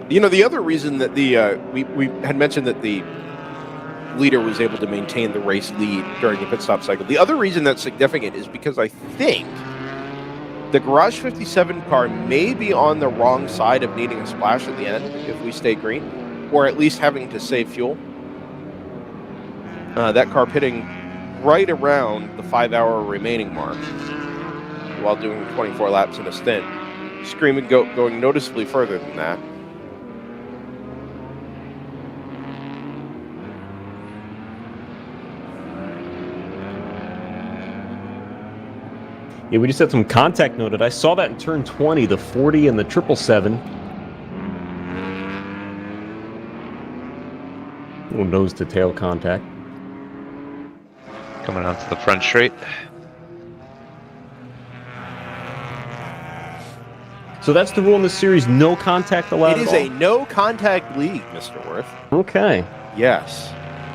You know, the other reason that we had mentioned that the leader was able to maintain the race lead during the pit stop cycle. The other reason that's significant is because I think the Garage 57 car may be on the wrong side of needing a splash at the end if we stay green, or at least having to save fuel. That car pitting right around the 5-hour remaining mark while doing 24 laps in a stint. Screaming Goat going noticeably further than that. Yeah, we just had some contact noted. I saw that in turn 20, the 40 and the 777. Little nose to tail contact. Coming onto the front straight. So that's the rule in this series, no contact allowed. It is a no contact league, Mr. Worth. Okay. Yes.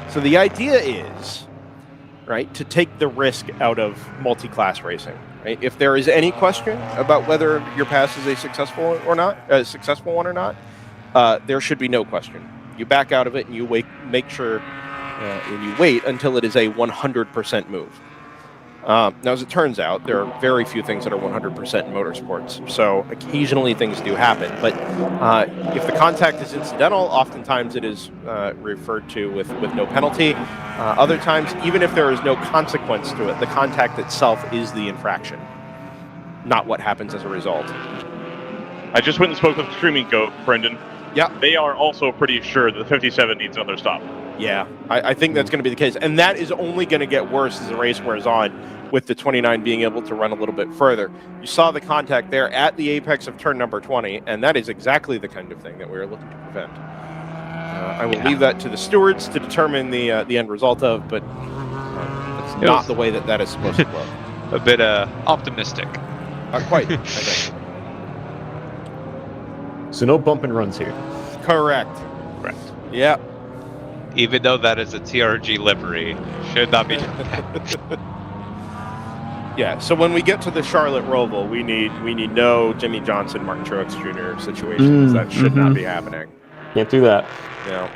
So the idea is, right, to take the risk out of multi-class racing. Right? If there is any question about whether your pass is a successful one or not, there should be no question. You back out of it and you wait, make sure, and you wait until it is a 100% move. Now, as it turns out, there are very few things that are 100% in motorsports. So occasionally things do happen. But if the contact is incidental, oftentimes it is referred to with no penalty. Other times, even if there is no consequence to it, the contact itself is the infraction, not what happens as a result. I just went and spoke with Screaming Goat, Brendan. Yeah. They are also pretty sure that the 57 needs another stop. Yeah, I think that's going to be the case. And that is only going to get worse as the race wears on, with the 29 being able to run a little bit further. You saw the contact there at the apex of turn number 20, and that is exactly the kind of thing that we are looking to prevent. I will leave that to the stewards to determine the end result of, but it's not the way that is supposed to work. A bit optimistic. Quite, I think. So no bump and runs here. Correct. Correct. Yeah. Even though that is a TRG livery, should not be. Yeah, so when we get to the Charlotte Roval, we need no Jimmy Johnson, Martin Truex Jr. situations. That should not be happening. Can't do that. Yeah.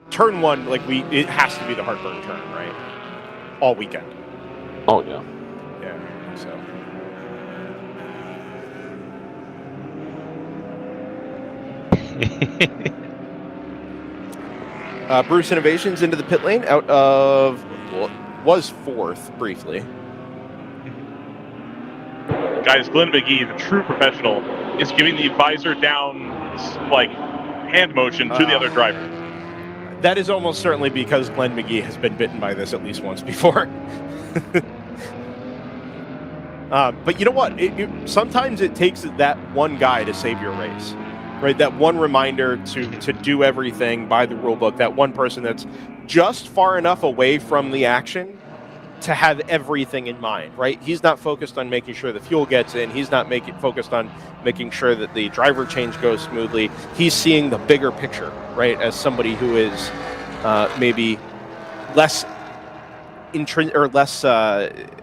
Turn one, it has to be the heartburn turn, right? All weekend. Oh yeah. Yeah. So. Bruce Innovations into the pit lane out of, well, was fourth briefly. Guys, Glenn McGee, the true professional, is giving the visor down, hand motion to the other driver. That is almost certainly because Glenn McGee has been bitten by this at least once before. But you know what? Sometimes it takes that one guy to save your race. Right, that one reminder to do everything by the rule book, that one person that's just far enough away from the action to have everything in mind, right? He's not focused on making sure the fuel gets in. He's not focused on making sure that the driver change goes smoothly. He's seeing the bigger picture, right, as somebody who is maybe less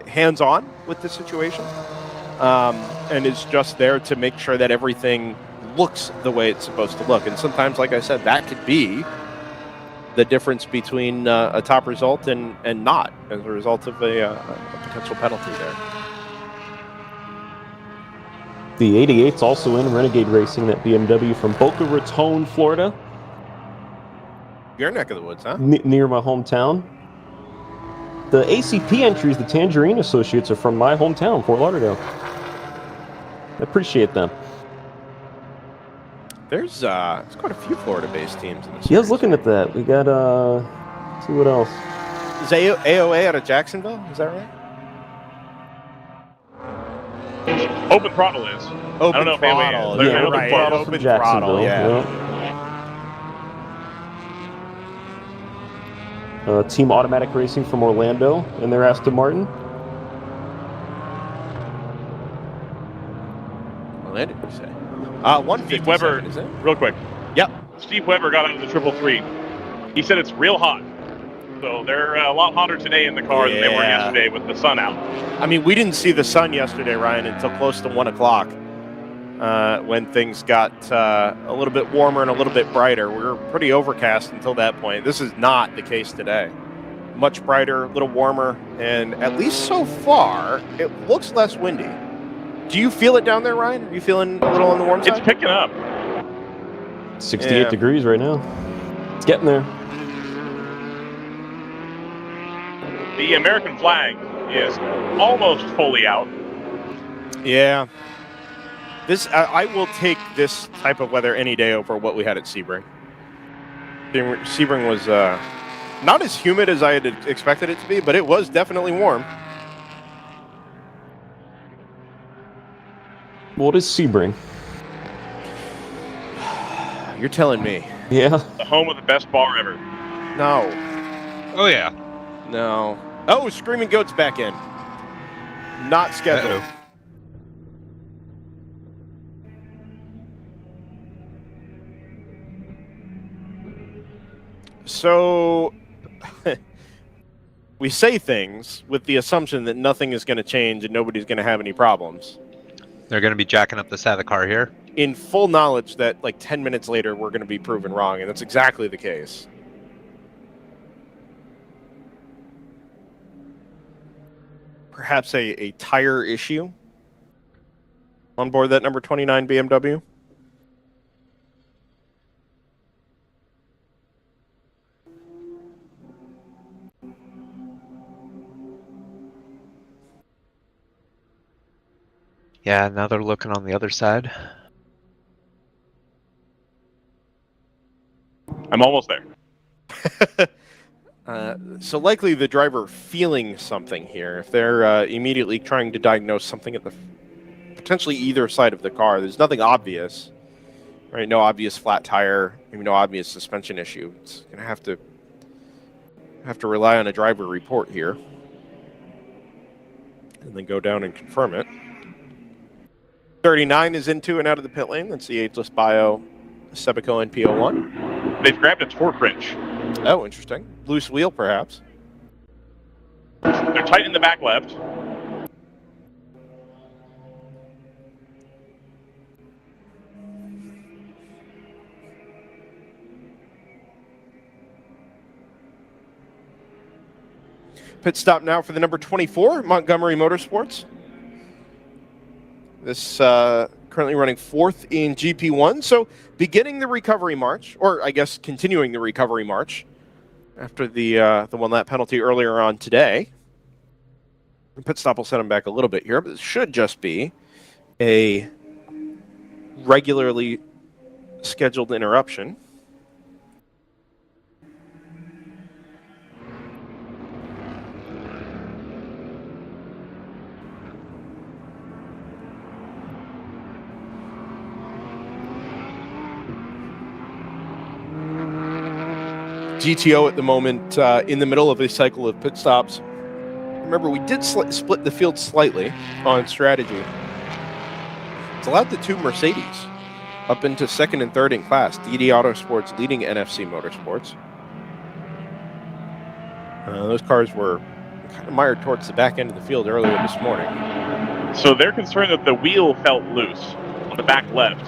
hands-on with the situation, and is just there to make sure that everything looks the way it's supposed to look. And sometimes, like I said, that could be the difference between a top result and not, as a result of a potential penalty there. The 88's also in Renegade Racing, that BMW from Boca Raton, Florida. Your neck of the woods, huh? Near my hometown. The ACP entries, the Tangerine Associates, are from my hometown, Fort Lauderdale. I appreciate them. There's quite a few Florida-based teams in this. Yeah, I was looking at that. We got, let's see what else. Is AOA out of Jacksonville? Is that right? Open Throttle is. Open I don't know Throttle. if AOA is. Yeah, right. Open Throttle, yeah. Team Automatic Racing from Orlando and their Aston Martin. Orlando, you say? 157, Steve Weber, is it? real quick. Yep. Steve Weber got out of the 333. He said it's real hot. So they're a lot hotter today in the car than they were yesterday with the sun out. I mean, we didn't see the sun yesterday, Ryan, until close to 1 o'clock when things got a little bit warmer and a little bit brighter. We were pretty overcast until that point. This is not the case today. Much brighter, a little warmer, and at least so far, it looks less windy. Do you feel it down there, Ryan? Are you feeling a little on the warm side? It's picking up. 68 degrees right now. It's getting there. The American flag is almost fully out. Yeah. I will take this type of weather any day over what we had at Sebring. Sebring was not as humid as I had expected it to be, but it was definitely warm. What is Sebring? You're telling me. Yeah. The home of the best bar ever. No. Oh, yeah. No. Oh, Screaming Goat's back in. Not scheduled. Uh-oh. So we say things with the assumption that nothing is going to change and nobody's going to have any problems. They're going to be jacking up the side of the car here. In full knowledge that like 10 minutes later, we're going to be proven wrong. And that's exactly the case. Perhaps a tire issue on board that number 29 BMW. Yeah, now they're looking on the other side. I'm almost there. So likely the driver feeling something here. If they're immediately trying to diagnose something at the potentially either side of the car, there's nothing obvious, right? No obvious flat tire, maybe no obvious suspension issue. It's gonna have to rely on a driver report here, and then go down and confirm it. 39 is into and out of the pit lane. That's the ageless bio Sebico NP01. They've grabbed a torque wrench. Oh, interesting. Loose wheel, perhaps. They're tight in the back left. Pit stop now for the number 24, Montgomery Motorsports. This currently running 4th in GP1, so beginning the recovery march, or I guess continuing the recovery march after the one lap penalty earlier on today. The pit stop will set him back a little bit here, but it should just be a regularly scheduled interruption. GTO at the moment in the middle of a cycle of pit stops. Remember, we did split the field slightly on strategy. It's allowed the 2 Mercedes up into 2nd and 3rd in class. DD Autosports leading NFC Motorsports. Those cars were kind of mired towards the back end of the field earlier this morning. So they're concerned that the wheel felt loose on the back left.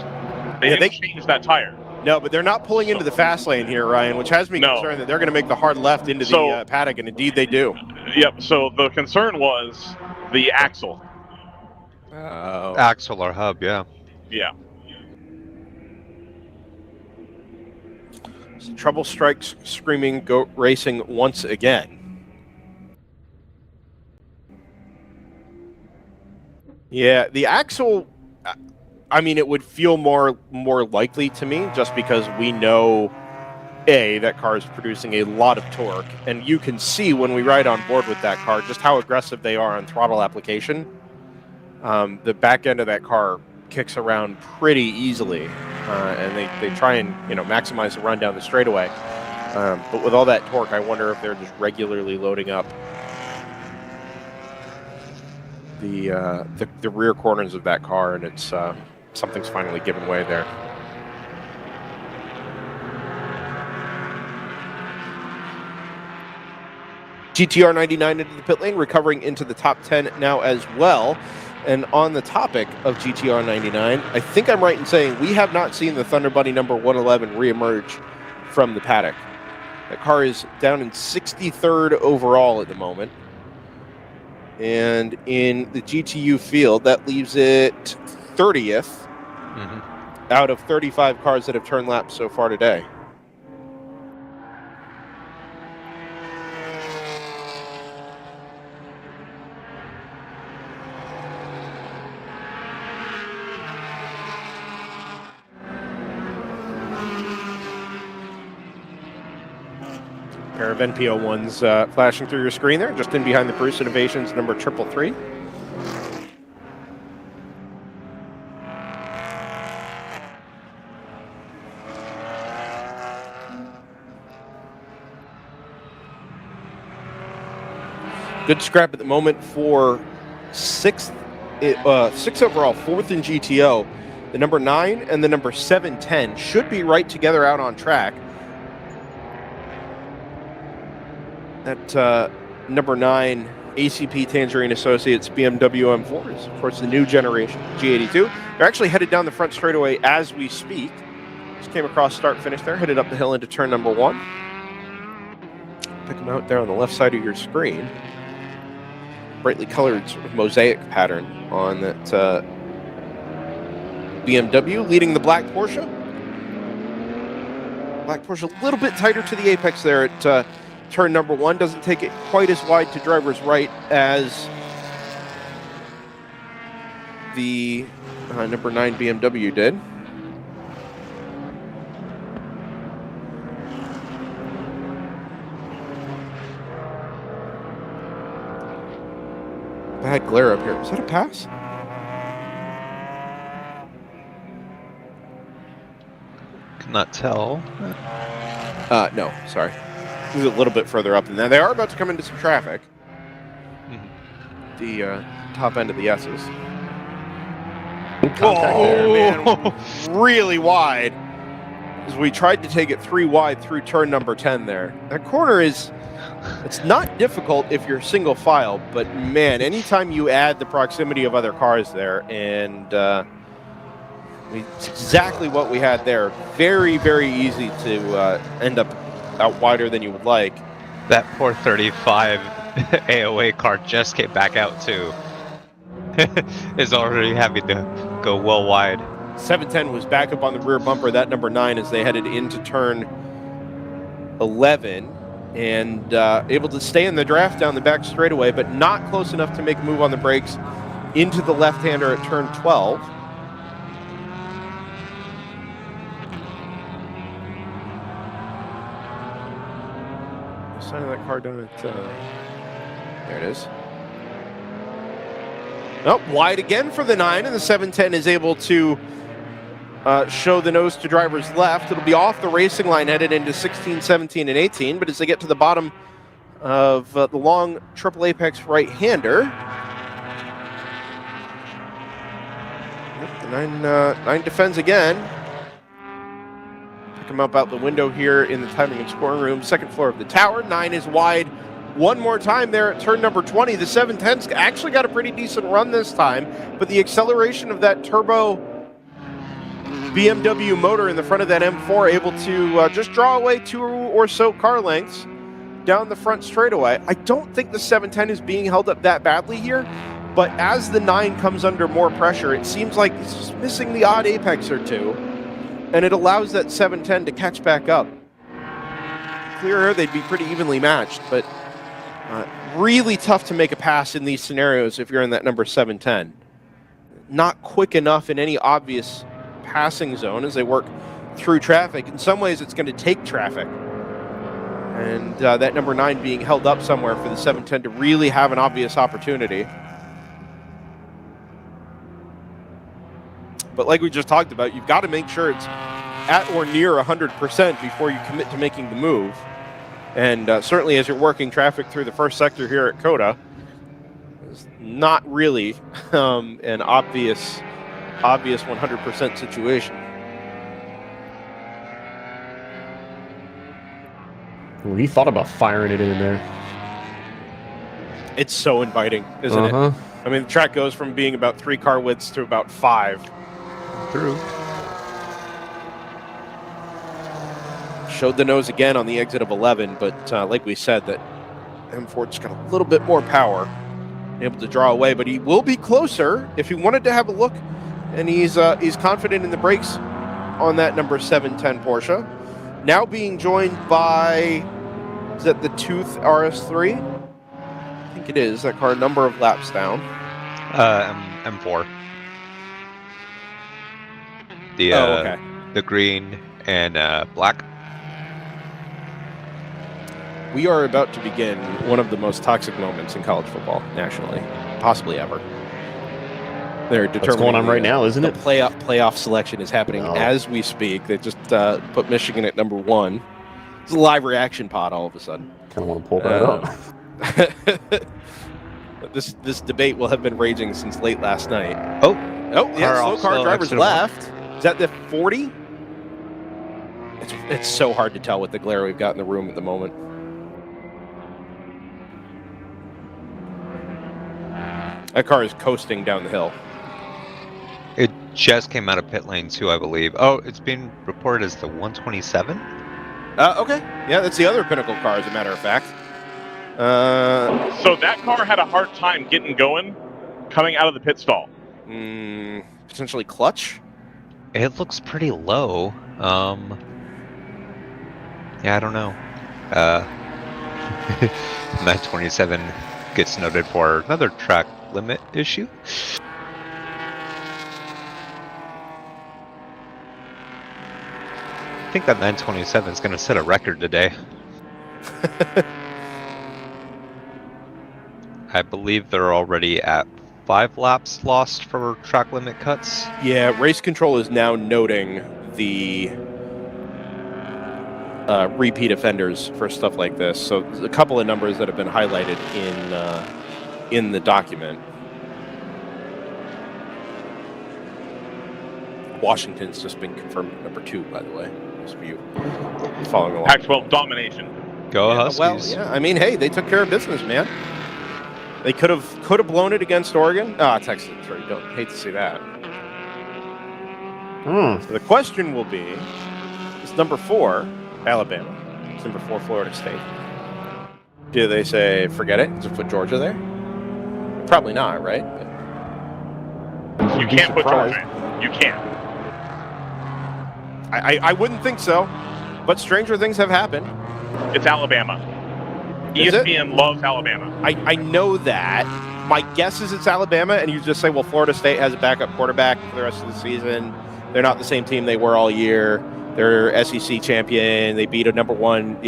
They didn't change that tire. No, but they're not pulling into the fast lane here, Ryan, which has me concerned that they're going to make the hard left into the paddock, and indeed they do. Yep, so the concern was the axle. Axle or hub, yeah. Yeah. So trouble strikes screaming goat racing once again. Yeah, the axle, I mean, it would feel more likely to me just because we know, that car is producing a lot of torque, and you can see when we ride on board with that car just how aggressive they are on throttle application. The back end of that car kicks around pretty easily, and they try and maximize the run down the straightaway. But with all that torque, I wonder if they're just regularly loading up the rear corners of that car, and it's something's finally given way there. GTR 99 into the pit lane, recovering into the top 10 now as well. And on the topic of GTR 99, I think I'm right in saying we have not seen the Thunder Bunny number 111 reemerge from the paddock. That car is down in 63rd overall at the moment. And in the GTU field, that leaves it 30th out of 35 cars that have turned laps so far today. Pair of NPO1s flashing through your screen there, just in behind the Bruce Innovations number 333. Good scrap at the moment for sixth overall, fourth in GTO. The number 9 and the number 710 should be right together out on track. That number 9 ACP Tangerine Associates BMW M4 is, of course, the new generation G82. They're actually headed down the front straightaway as we speak. Just came across start finish there, headed up the hill into turn number 1. Pick them out there on the left side of your screen. Brightly colored sort of mosaic pattern on that BMW, leading the black Porsche. Black Porsche a little bit tighter to the apex there at turn number 1. Doesn't take it quite as wide to driver's right as the number 9 BMW did. Bad glare up here. Is that a pass? Cannot tell. No, sorry. It was a little bit further up than that. They are about to come into some traffic. The top end of the S's. Man, really wide. As we tried to take it 3 wide through turn number 10 there. That corner is... It's not difficult if you're single file, but man, anytime you add the proximity of other cars there, and it's exactly what we had there. Very, very easy to end up out wider than you would like. That poor 35 AOA car just came back out too. Is already having to go well wide. 710 was back up on the rear bumper, that number 9, as they headed into turn 11. And able to stay in the draft down the back straightaway, but not close enough to make a move on the brakes into the left-hander at turn 12. Sign of that car down at... there it is. Nope, wide again for the 9, and the 710 is able to show the nose to driver's left. It'll be off the racing line headed into 16, 17, and 18, but as they get to the bottom of the long triple apex right-hander, the 9 defends again. Pick him up out the window here in the timing and scoring room, second floor of the tower. 9 is wide one more time there at turn number 20. The 710's actually got a pretty decent run this time, but the acceleration of that turbo BMW motor in the front of that M4 able to just draw away 2 or so car lengths down the front straightaway. I don't think the 710 is being held up that badly here, but as the 9 comes under more pressure, it seems like it's just missing the odd apex or two, and it allows that 710 to catch back up. Clear air, they'd be pretty evenly matched, but really tough to make a pass in these scenarios if you're in that number 710. Not quick enough in any obvious passing zone as they work through traffic. In some ways, it's going to take traffic. And that number 9 being held up somewhere for the 710 to really have an obvious opportunity. But like we just talked about, you've got to make sure it's at or near 100% before you commit to making the move. And certainly as you're working traffic through the first sector here at COTA, it's not really an obvious 100% situation. Well, he thought about firing it in there. It's so inviting, isn't it? I mean, the track goes from being about 3 car widths to about 5. True. Showed the nose again on the exit of 11, but like we said, that M4's got a little bit more power, able to draw away, but he will be closer if he wanted to have a look, and he's confident in the brakes on that number 710 Porsche. Now being joined by, is that the Tooth RS3? I think it is. That car a number of laps down. M4. The okay. The green and black. We are about to begin one of the most toxic moments in college football nationally, possibly ever. They're determining what's going on right now, isn't it? The playoff selection is happening as we speak. They just put Michigan at number 1. It's a live reaction pod all of a sudden. Kind of want to pull that up. This debate will have been raging since late last night. Oh, yeah, slow car drivers left. Is that the 40? It's so hard to tell with the glare we've got in the room at the moment. That car is coasting down the hill. It just came out of pit lane too, I believe. Oh, it's being reported as the 127? Okay. Yeah, that's the other Pinnacle car, as a matter of fact. So that car had a hard time getting going coming out of the pit stall. Potentially clutch? It looks pretty low. Yeah, I don't know. 927 gets noted for another track limit issue. I think that 927 is going to set a record today. I believe they're already at 5 laps lost for track limit cuts. Yeah, race control is now noting the repeat offenders for stuff like this. So there's a couple of numbers that have been highlighted in the document. Washington's just been confirmed at number 2, by the way. Just for you following along. Pac-12 domination. Go Huskies. Well, yeah. I mean, hey, they took care of business, man. They could have blown it against Oregon. Texas. Sorry, don't hate to see that. So the question will be: is number 4 Alabama? Is number 4 Florida State? Do they say forget it? Just put Georgia there? Probably not, right? You can't put Georgia in. You can't. I wouldn't think so, but stranger things have happened. It's Alabama. ESPN loves Alabama. I know that. My guess is it's Alabama, and you just say, well, Florida State has a backup quarterback for the rest of the season. They're not the same team they were all year. They're SEC champion. They beat the number 1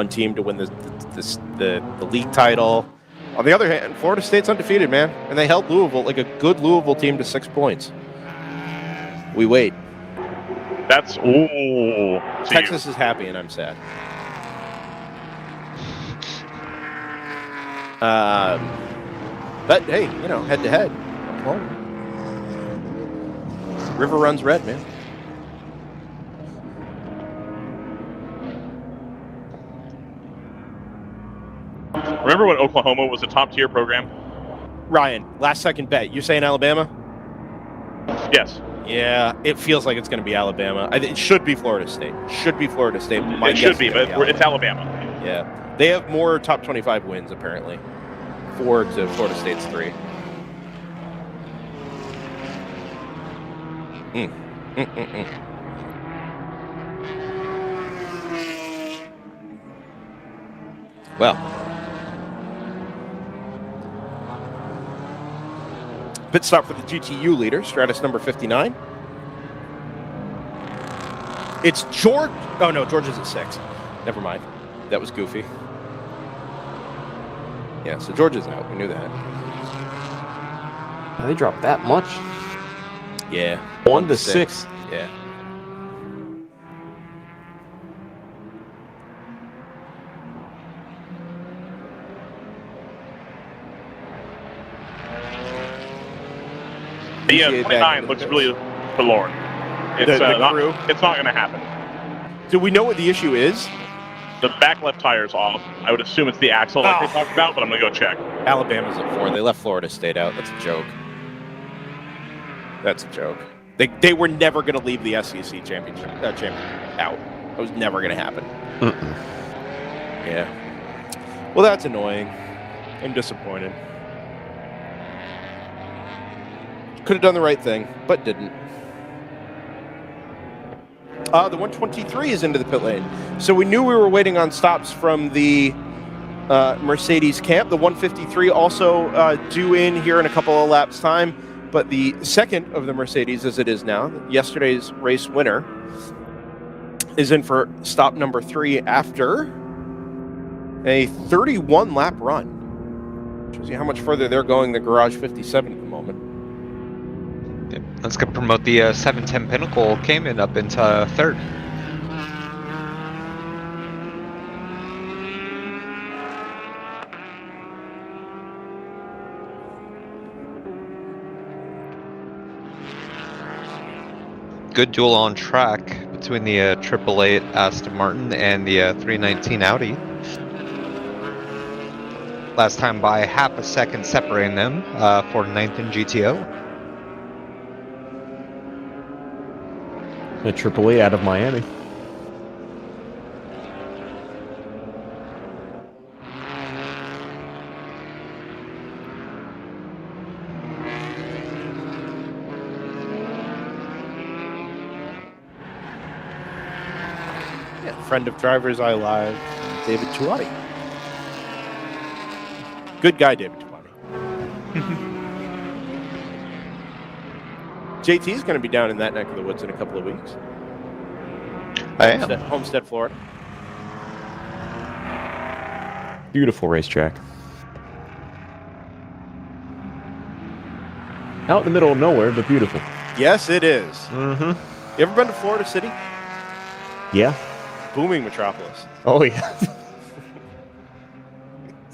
team to win the league title. On the other hand, Florida State's undefeated, man, and they held Louisville, like a good Louisville team, to 6 points. We wait. That's Texas is happy, and I'm sad. But hey, head to head. Well, river runs red, man. Remember when Oklahoma was a top-tier program? Ryan, last second bet. You're saying Alabama? Yes. Yeah, it feels like it's going to be Alabama. It should be Florida State. Should be Florida State. It should be, but it's Alabama. Yeah. They have more top 25 wins, apparently. 4 to Florida State's 3. Well. Pit stop for the GTU leader, Stratus number 59. It's George. Oh, no, George is at 6. Never mind. That was goofy. Yeah, so George is out. We knew that. They dropped that much? Yeah. 1 to 6. Yeah. The 29 looks really forlorn. It's not going to happen. Do we know what the issue is? The back left tire's off. I would assume it's the axle like they talked about, but I'm going to go check. Alabama's at 4. They left Florida State out. That's a joke. That's a joke. They were never going to leave the SEC championship out. That was never going to happen. Yeah. Well, that's annoying. I'm disappointed. Could have done the right thing, but didn't. The 123 is into the pit lane. So we knew we were waiting on stops from the Mercedes camp. The 153 also due in here in a couple of laps' time. But the second of the Mercedes, as it is now, yesterday's race winner, is in for stop number 3 after a 31-lap run. Shows you how much further they're going than Garage 57 at the moment. Yep. Let's go promote the 710 Pinnacle Cayman up into 3rd. Good duel on track between the 888 Aston Martin and the 319 Audi. Last time by half a second separating them for 9th in GTO. The AAA out of Miami. Yeah, friend of DriversEye Live, David Tuati. Good guy, David Tuati. JT is going to be down in that neck of the woods in a couple of weeks. I am. Homestead, Florida. Beautiful racetrack. Out in the middle of nowhere, but beautiful. Yes, it is. Mm-hmm. You ever been to Florida City? Yeah. Booming metropolis. Oh, yeah.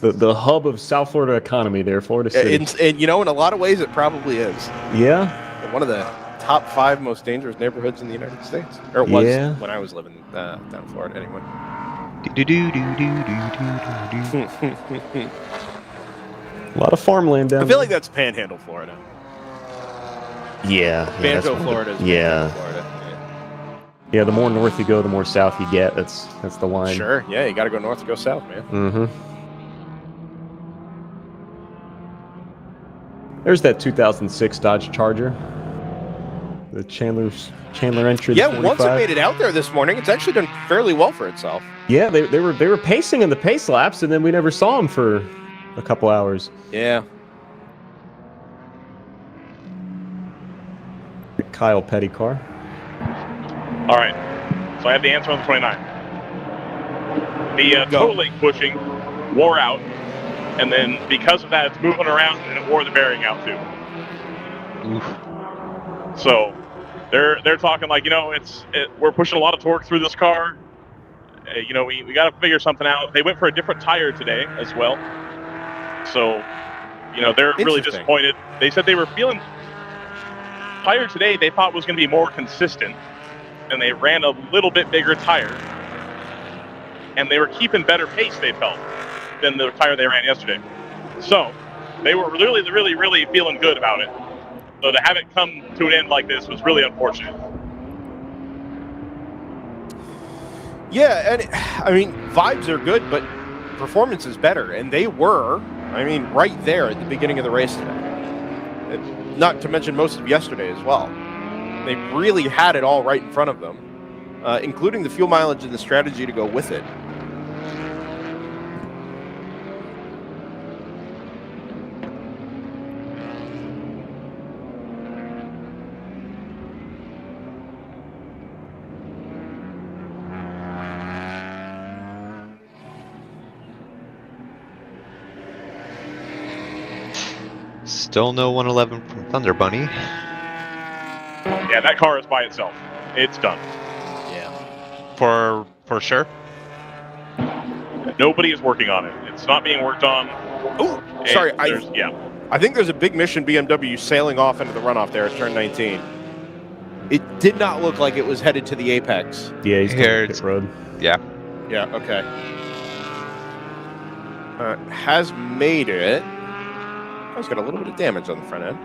the hub of South Florida economy there, Florida City. And you know, in a lot of ways, it probably is. Yeah. One of the top 5 most dangerous neighborhoods in the United States. Or it was when I was living down in Florida, anyway. A lot of farmland down I feel like that's Panhandle, Florida. Yeah. Banjo, Florida. Yeah. Yeah, the more north you go, the more south you get. That's the line. Sure. Yeah, you got to go north to go south, man. Mm-hmm. There's that 2006 Dodge Charger. The Chandler entry. Yeah, once it made it out there this morning, it's actually done fairly well for itself. Yeah, they were pacing in the pace laps, and then we never saw them for a couple hours. Yeah. The Kyle Petty car. All right, so I have the answer on the 29. The toe link bushing wore out, and then because of that, it's moving around, and it wore the bearing out too. Oof. So they're talking like, we're pushing a lot of torque through this car. We got to figure something out. They went for a different tire today as well. So, they're really disappointed. They said they were feeling tire today they thought was going to be more consistent, and they ran a little bit bigger tire. And they were keeping better pace, they felt. than the tire they ran yesterday. So they were really, really, really feeling good about it. So to have it come to an end like this was really unfortunate. Yeah, and I mean, vibes are good, but performance is better. And they were, I mean, right there at the beginning of the race today. Not to mention most of yesterday as well. They really had it all right in front of them, including the fuel mileage and the strategy to go with it. Still no 111 from Thunder Bunny. Yeah, that car is by itself. It's done. Yeah. For sure. Nobody is working on it. It's not being worked on. Oh, sorry. Yeah. I think there's a big mission BMW sailing off into the runoff there at turn 19. It did not look like it was headed to the apex. Yeah, he's here. Pit road. Yeah. Yeah. Okay. Has made it. It's got a little bit of damage on the front end.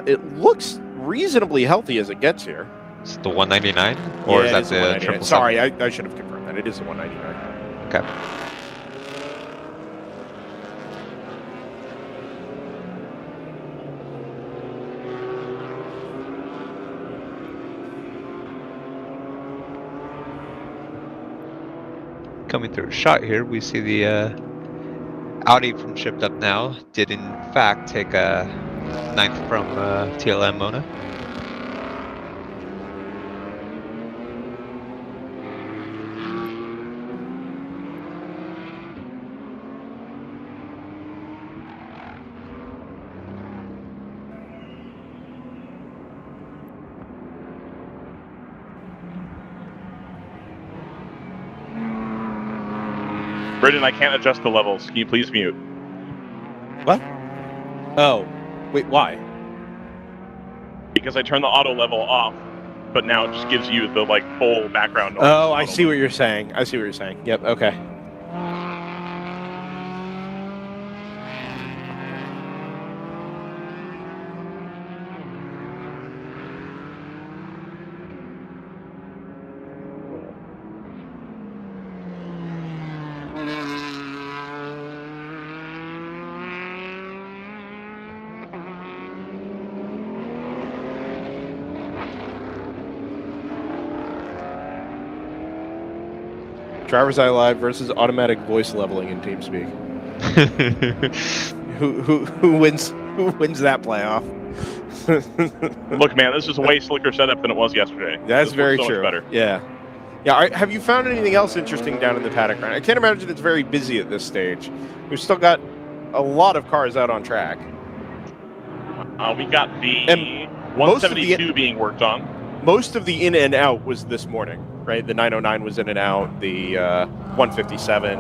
It looks reasonably healthy as it gets here. Is it the 199? Or yeah, is that the 777? Sorry, I should have confirmed that. It is the 199. Okay. Coming through a shot here, we see the Audi from Shipped Up Now did in fact take a 9th from TLM Mona. Brendan, I can't adjust the levels. Can you please mute? What? Oh, wait, why? Because I turned the auto level off, but now it just gives you the full background noise. Oh, I see what you're saying. I see what you're saying. Yep. Okay. DriverSeye Live versus automatic voice leveling in TeamSpeak. who wins that playoff? Look, man, this is a way slicker setup than it was yesterday. That's very so true. Much better. Yeah. Yeah. Have you found anything else interesting down in the paddock right now? I can't imagine it's very busy at this stage. We've still got a lot of cars out on track. We got the 172 being worked on. Most of the in and out was this morning, right? The 909 was in and out. The 157.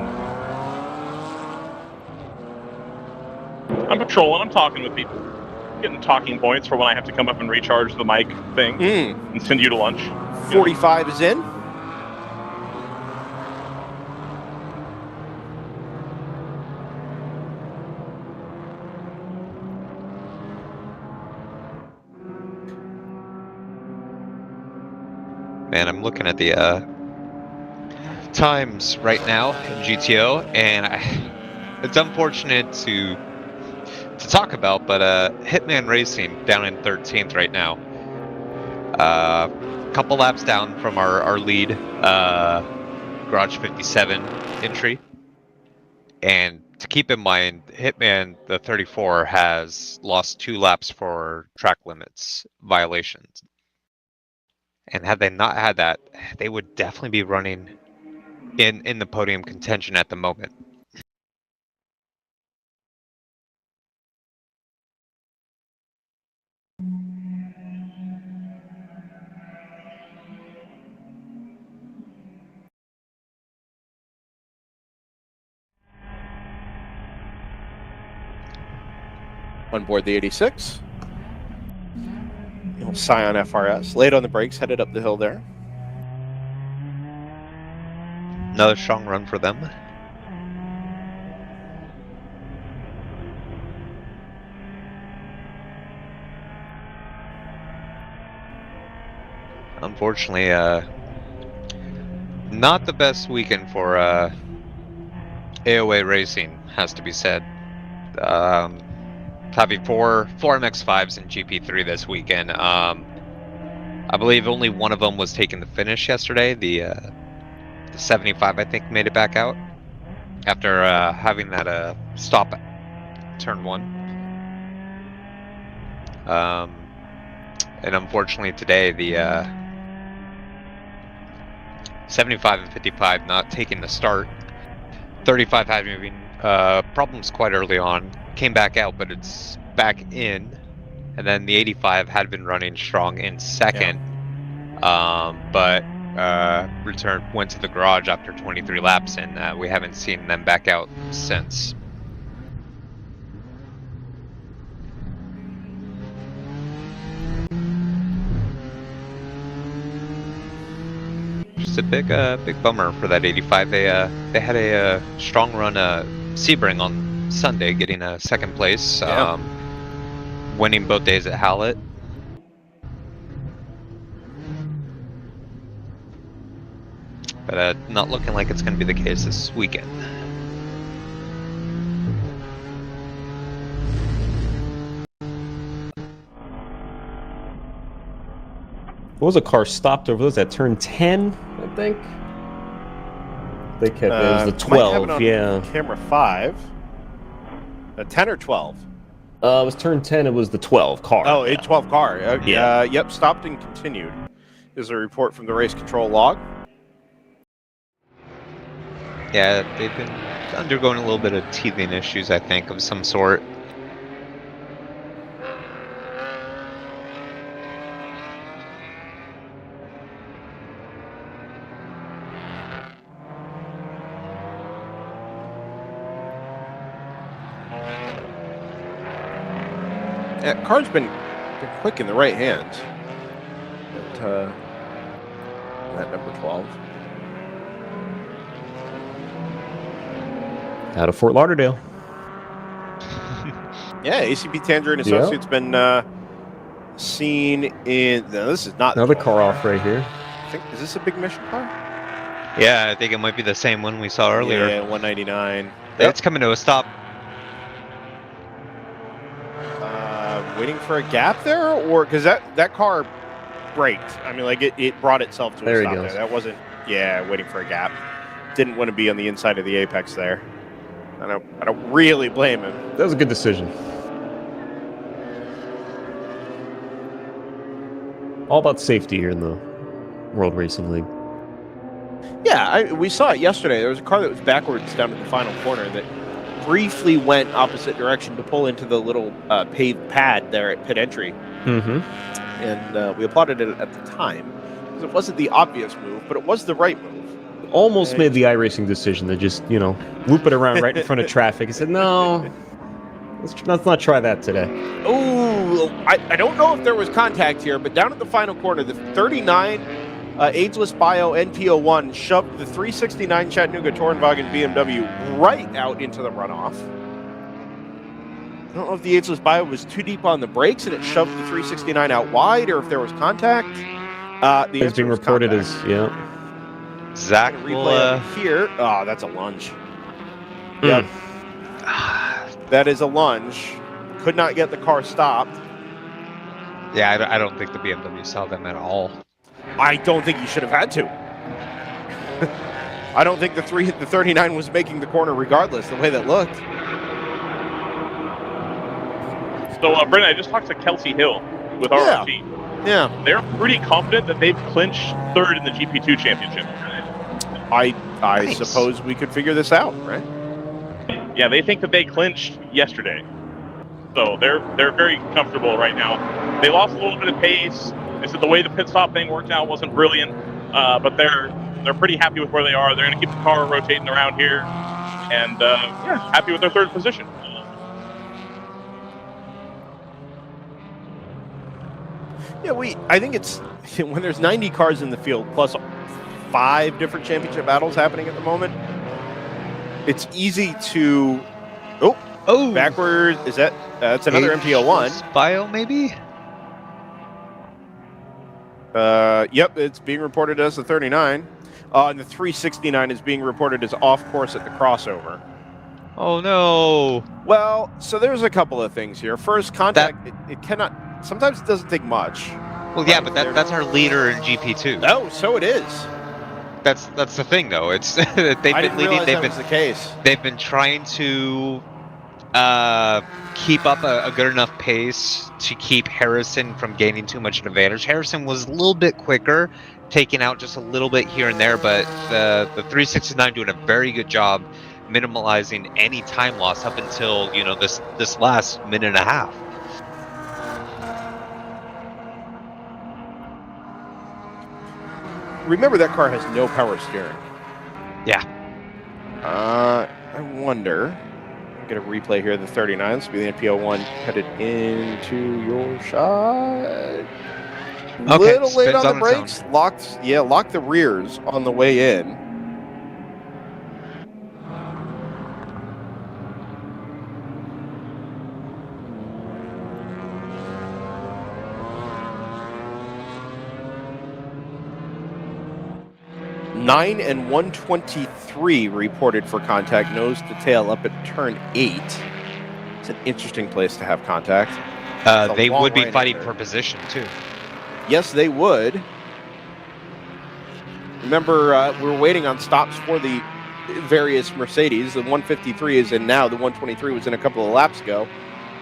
I'm patrolling. I'm talking with people. Getting talking points for when I have to come up and recharge the mic thing and send you to lunch. 45 is in. Man, I'm looking at the times right now in GTO, and it's unfortunate to talk about, but Hitman Racing down in 13th right now. Couple laps down from our lead Garage 57 entry. And to keep in mind, Hitman, the 34, has lost 2 laps for track limits violations. And had they not had that, they would definitely be running in the podium contention at the moment. On board the 86. Scion FRS. Late on the brakes, headed up the hill there. Another strong run for them. Unfortunately, not the best weekend for AOA racing, has to be said. Having four MX-5s in GP3 this weekend. I believe only one of them was taking the finish yesterday. The 75, I think, made it back out after having that stop at turn 1. And unfortunately today, the 75 and 55 not taking the start. 35 having problems quite early on, came back out, but it's back in. And then the 85 had been running strong in second, but went to the garage after 23 laps, and we haven't seen them back out since. Just a big bummer for that 85. They had a strong run Sebring on Sunday, getting a second place, winning both days at Hallett. But not looking like it's going to be the case this weekend. What was a car stopped over those at turn 10, I think? They kept it was the 12, yeah. Camera 5. 10 or 12? It was turn 10, it was the 12 car. Oh, a 12 car. Yeah. Yep, stopped and continued. Is a report from the race control log. Yeah, they've been undergoing a little bit of teething issues, I think, of some sort. Yeah, car's been quick in the right hands. That number 12. Out of Fort Lauderdale. Yeah, ACP Tangerine Associates been seen in. No, this is not another car off right here. I think, is this a big mission car? Yeah, I think it might be the same one we saw earlier. Yeah, 199. It's coming to a stop. Waiting for a gap there, or because that car braked. I mean, like it brought itself to a stop there. That wasn't. Yeah, waiting for a gap. Didn't want to be on the inside of the apex there. I don't really blame him. That was a good decision. All about safety here in the World Racing League. Yeah, we saw it yesterday. There was a car that was backwards down to the final corner that briefly went opposite direction to pull into the little paved pad there at pit entry. Mm-hmm. And we applauded it at the time because it wasn't the obvious move, but it was the right move. Almost made the iRacing decision to just, loop it around right in front of traffic. He said, no, let's not try that today. Oh, I don't know if there was contact here, but down at the final corner, the 39 Ageless Bio NP01 shoved the 369 Chattanooga Tourenwagen BMW right out into the runoff. I don't know if the Ageless Bio was too deep on the brakes and it shoved the 369 out wide, or if there was contact. It's being reported as, Zach will, here. Oh, that's a lunge. Yep. That is a lunge. Could not get the car stopped. Yeah, I don't think the BMW saw them at all. I don't think you should have had to. I don't think the 39 was making the corner regardless, the way that looked. So, Brennan, I just talked to Kelsey Hill with RRT. Yeah. They're pretty confident that they've clinched third in the GP2 championship. I suppose we could figure this out, right? Yeah, they think that they clinched yesterday. So they're very comfortable right now. They lost a little bit of pace. They said the way the pit stop thing worked out wasn't brilliant, but they're pretty happy with where they are. They're going to keep the car rotating around here, and happy with their third position. Yeah, I think it's when there's 90 cars in the field plus 5 different championship battles happening at the moment. It's easy to... Oh, backwards. Is that... that's another MPO1. Bio, maybe? Yep, it's being reported as the 39. And the 369 is being reported as off course at the crossover. Oh, no. Well, so there's a couple of things here. First, contact, it cannot... Sometimes it doesn't take much. Well, yeah, but that's our leader in GP2. Oh, so it is. That's the thing, though. It's they've been leading. That was the case. They've been trying to keep up a good enough pace to keep Harrison from gaining too much of an advantage. Harrison was a little bit quicker, taking out just a little bit here and there, but the 369 doing a very good job minimalizing any time loss up until this last minute and a half. Remember, that car has no power steering. Yeah. I wonder. I'll get a replay here of the 39. This will be the NPO1 headed into your shot. Okay, Little late on the its brakes. Locked the rears on the way in. Nine and 123 reported for contact, nose to tail up at turn 8. It's an interesting place to have contact. They would be fighting for position too. Yes, they would. Remember, we were waiting on stops for the various Mercedes. The 153 is in now. The 123 was in a couple of laps ago.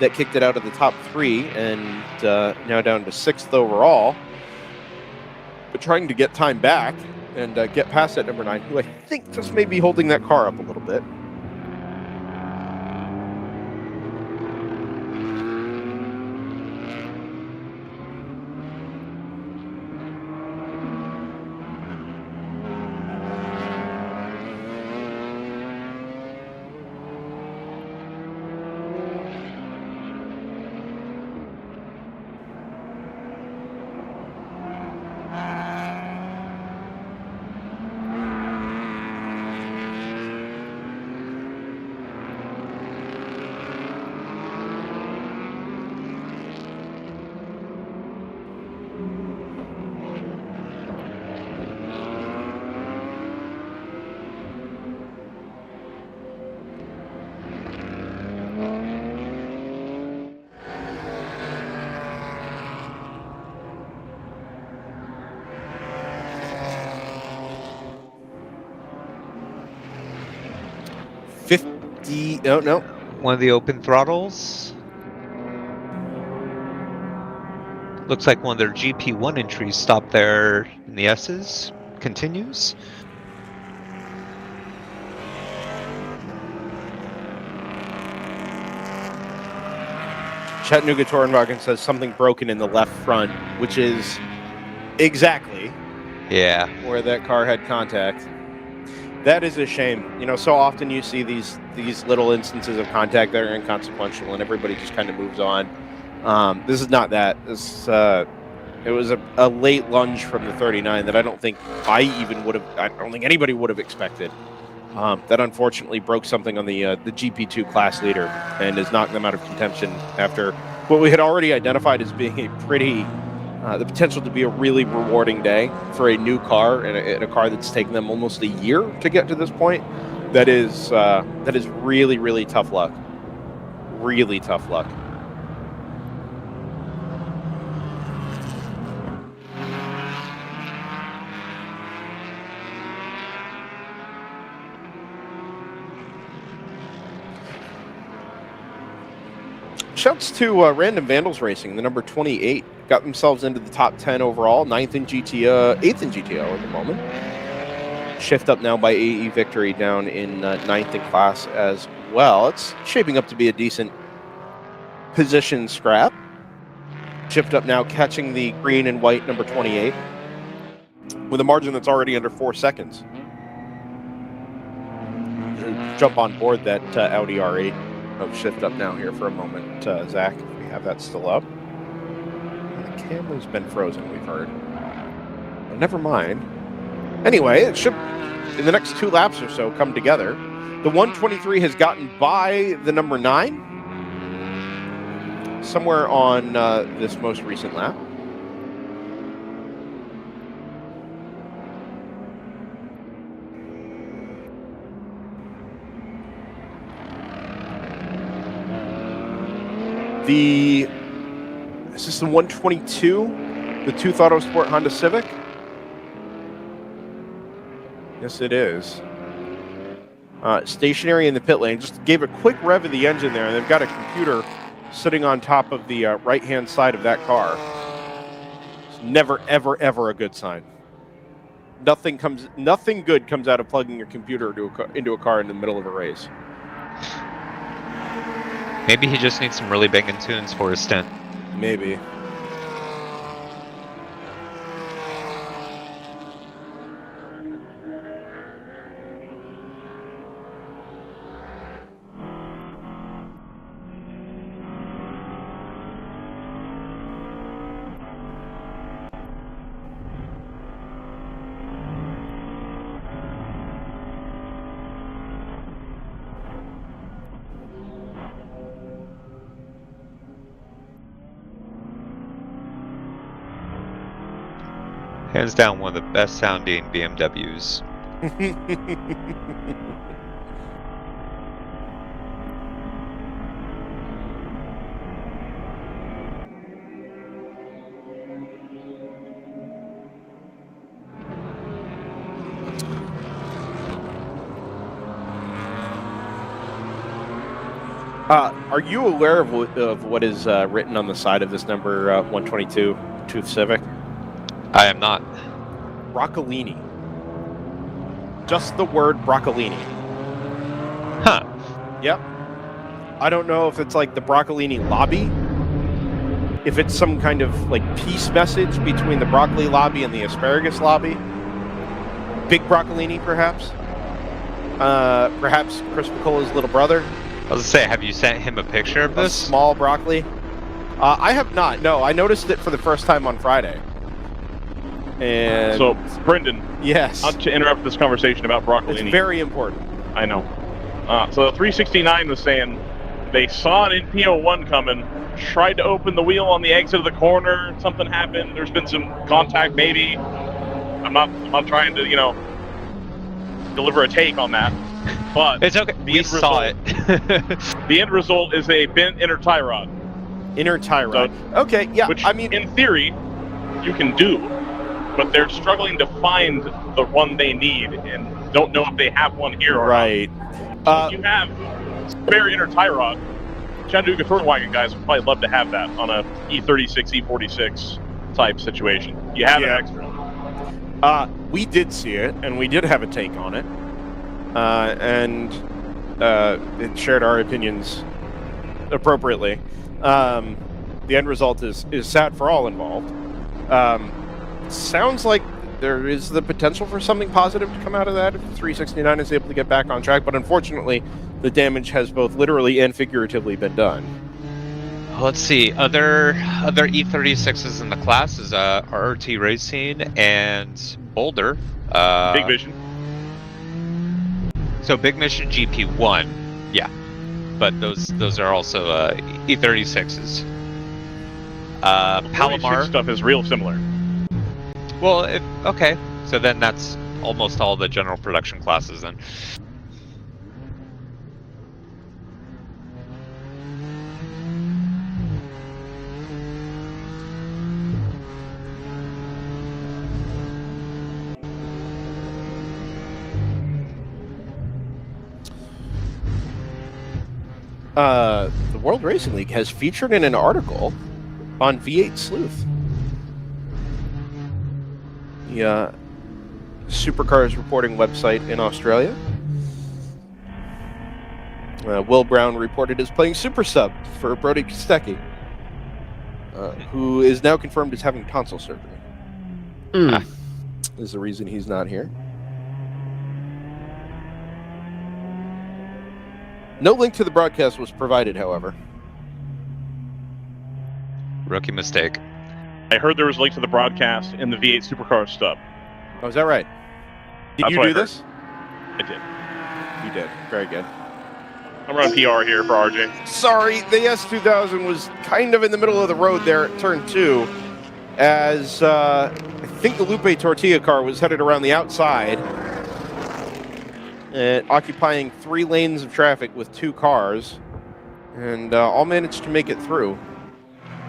That kicked it out of the top 3 and now down to 6th overall. But trying to get time back and get past that number 9, who I think just may be holding that car up a little bit. No. One of the open throttles. Looks like one of their GP1 entries stopped there in the S's. Continues. Chattanooga Torrenwagen says something broken in the left front, which is exactly where that car had contact. That is a shame. So often you see these little instances of contact that are inconsequential, and everybody just kind of moves on. This is not that. It was a late lunge from the 39 that I don't think I don't think anybody would have expected. That unfortunately broke something on the GP2 class leader and has knocked them out of contention after what we had already identified as being a pretty the potential to be a really rewarding day for a new car and a car that's taken them almost a year to get to this point. That is really, really tough luck. Really tough luck. Shouts to Random Vandals Racing, the number 28. Got themselves into the top 10 overall, 8th in GTO at the moment. Shift up now by AE Victory down in 9th in class as well. It's shaping up to be a decent position scrap. Shift up now, catching the green and white number 28 with a margin that's already under 4 seconds. Jump on board that Audi R8. I'll shift up now here for a moment, Zach, if we have that still up. The camera's been frozen, we've heard. But never mind. Anyway, it should, in the next 2 laps or so, come together. The 123 has gotten by the number 9 somewhere on this most recent lap. Is this the 122? The Tooth Autosport Honda Civic? Yes, it is. Stationary in the pit lane. Just gave a quick rev of the engine there, and they've got a computer sitting on top of the right-hand side of that car. It's never, ever, ever a good sign. Nothing good comes out of plugging your computer into a car in the middle of a race. Maybe he just needs some really banging tunes for his stint. Maybe. Hands down, one of the best sounding BMWs. Are you aware of what is written on the side of this number 122 Tooth Civic? I am not. Broccolini. Just the word broccolini. Huh. Yep. I don't know if it's like the broccolini lobby, if it's some kind of like peace message between the broccoli lobby and the asparagus lobby. Big broccolini, perhaps. Perhaps Chris Piccola's little brother. I was gonna say, have you sent him a picture of this? A small broccoli. I have not. No, I noticed it for the first time on Friday. And so, Brendan, yes, not to interrupt this conversation about broccolini. It's very important. I know. So the 369 was saying they saw an NP01 coming, tried to open the wheel on the exit of the corner. Something happened. There's been some contact, maybe. I'm not trying to, deliver a take on that. But it's okay. We saw it. The end result is a bent inner tie rod. Inner tie rod. So, okay, yeah. Which, I mean, in theory, you can do. But they're struggling to find the one they need and don't know if they have one here or right. Not. So if you have spare inner tie rod, Chattanooga Touring Wagon guys would probably love to have that on a E36, E46 type situation. You have an extra. We did see it, and we did have a take on it. And it shared our opinions appropriately. The end result is sad for all involved. Sounds like there is the potential for something positive to come out of that if 369 is able to get back on track, but unfortunately, the damage has both literally and figuratively been done. Let's see. Other E36s in the class is RRT Racing and Boulder. Big Vision. So Big Mission GP1, yeah, but those are also E36s. Palomar stuff is real similar. Well, okay. So then that's almost all the general production classes then. The World Racing League has featured in an article on V8 Sleuth. The Supercars reporting website in Australia. Will Brown reported as playing super sub for Brody Kostecki, who is now confirmed as having tonsil surgery. Is the reason he's not here. No link to the broadcast was provided, however. Rookie mistake. I heard there was a link to the broadcast in the V8 Supercars stub. Oh, is that right? Did you do this? I did. You did. Very good. I'm running PR here for RJ. Sorry, the S2000 was kind of in the middle of the road there at turn 2, as I think the Lupe Tortilla car was headed around the outside, occupying 3 lanes of traffic with 2 cars, and all managed to make it through.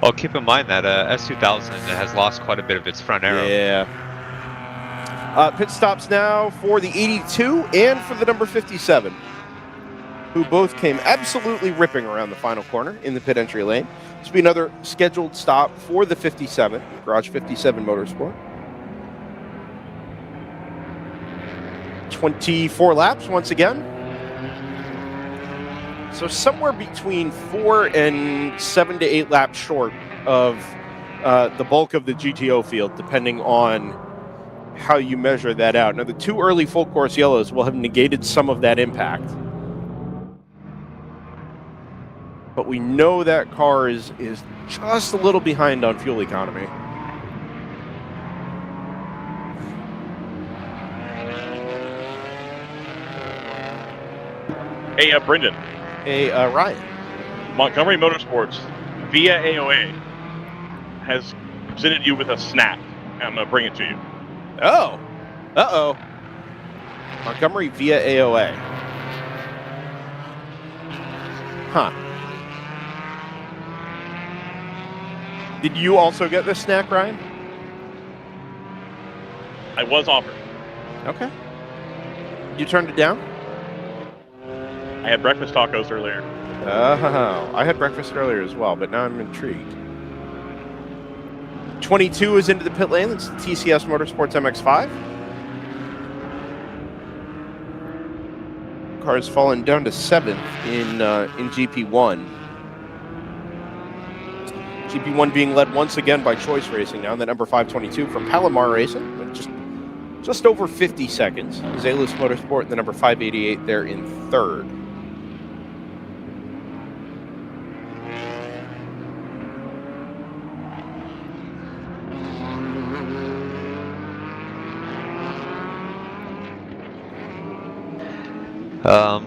Well, keep in mind that S2000 has lost quite a bit of its front arrow. Yeah. Pit stops now for the 82 and for the number 57. Who both came absolutely ripping around the final corner in the pit entry lane. This will be another scheduled stop for the 57, Garage 57 Motorsport. 24 laps once again. So somewhere between 4 and 7 to 8 laps short of the bulk of the GTO field, depending on how you measure that out. Now, the 2 early full course yellows will have negated some of that impact. But we know that car is just a little behind on fuel economy. Hey, Brendan. Hey, Ryan. Montgomery Motorsports, via AOA, has presented you with a snack. I'm going to bring it to you. Oh. Uh-oh. Montgomery via AOA. Huh. Did you also get this snack, Ryan? I was offered. Okay. You turned it down? I had breakfast tacos earlier. Oh, I had breakfast earlier as well, but now I'm intrigued. 22 is into the pit lane. It's the TCS Motorsports MX-5. Car's fallen down to 7th in GP1. GP1 being led once again by Choice Racing now, and the number 522 from Palomar Racing, with just over 50 seconds. Zalus Motorsport, the number 588 there in 3rd.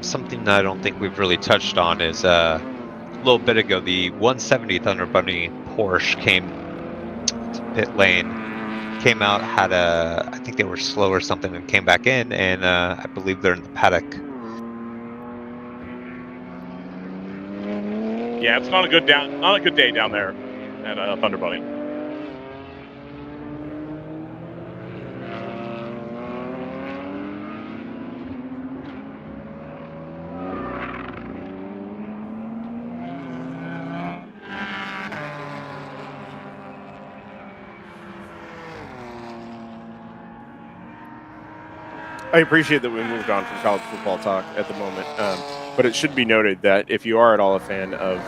Something that I don't think we've really touched on is a little bit ago, the 170 Thunder Bunny Porsche came to pit lane, came out, had I think they were slow or something, and came back in, and I believe they're in the paddock. Yeah, it's not a good day down there at Thunder Bunny. I appreciate that we moved on from college football talk at the moment, but it should be noted that if you are at all a fan of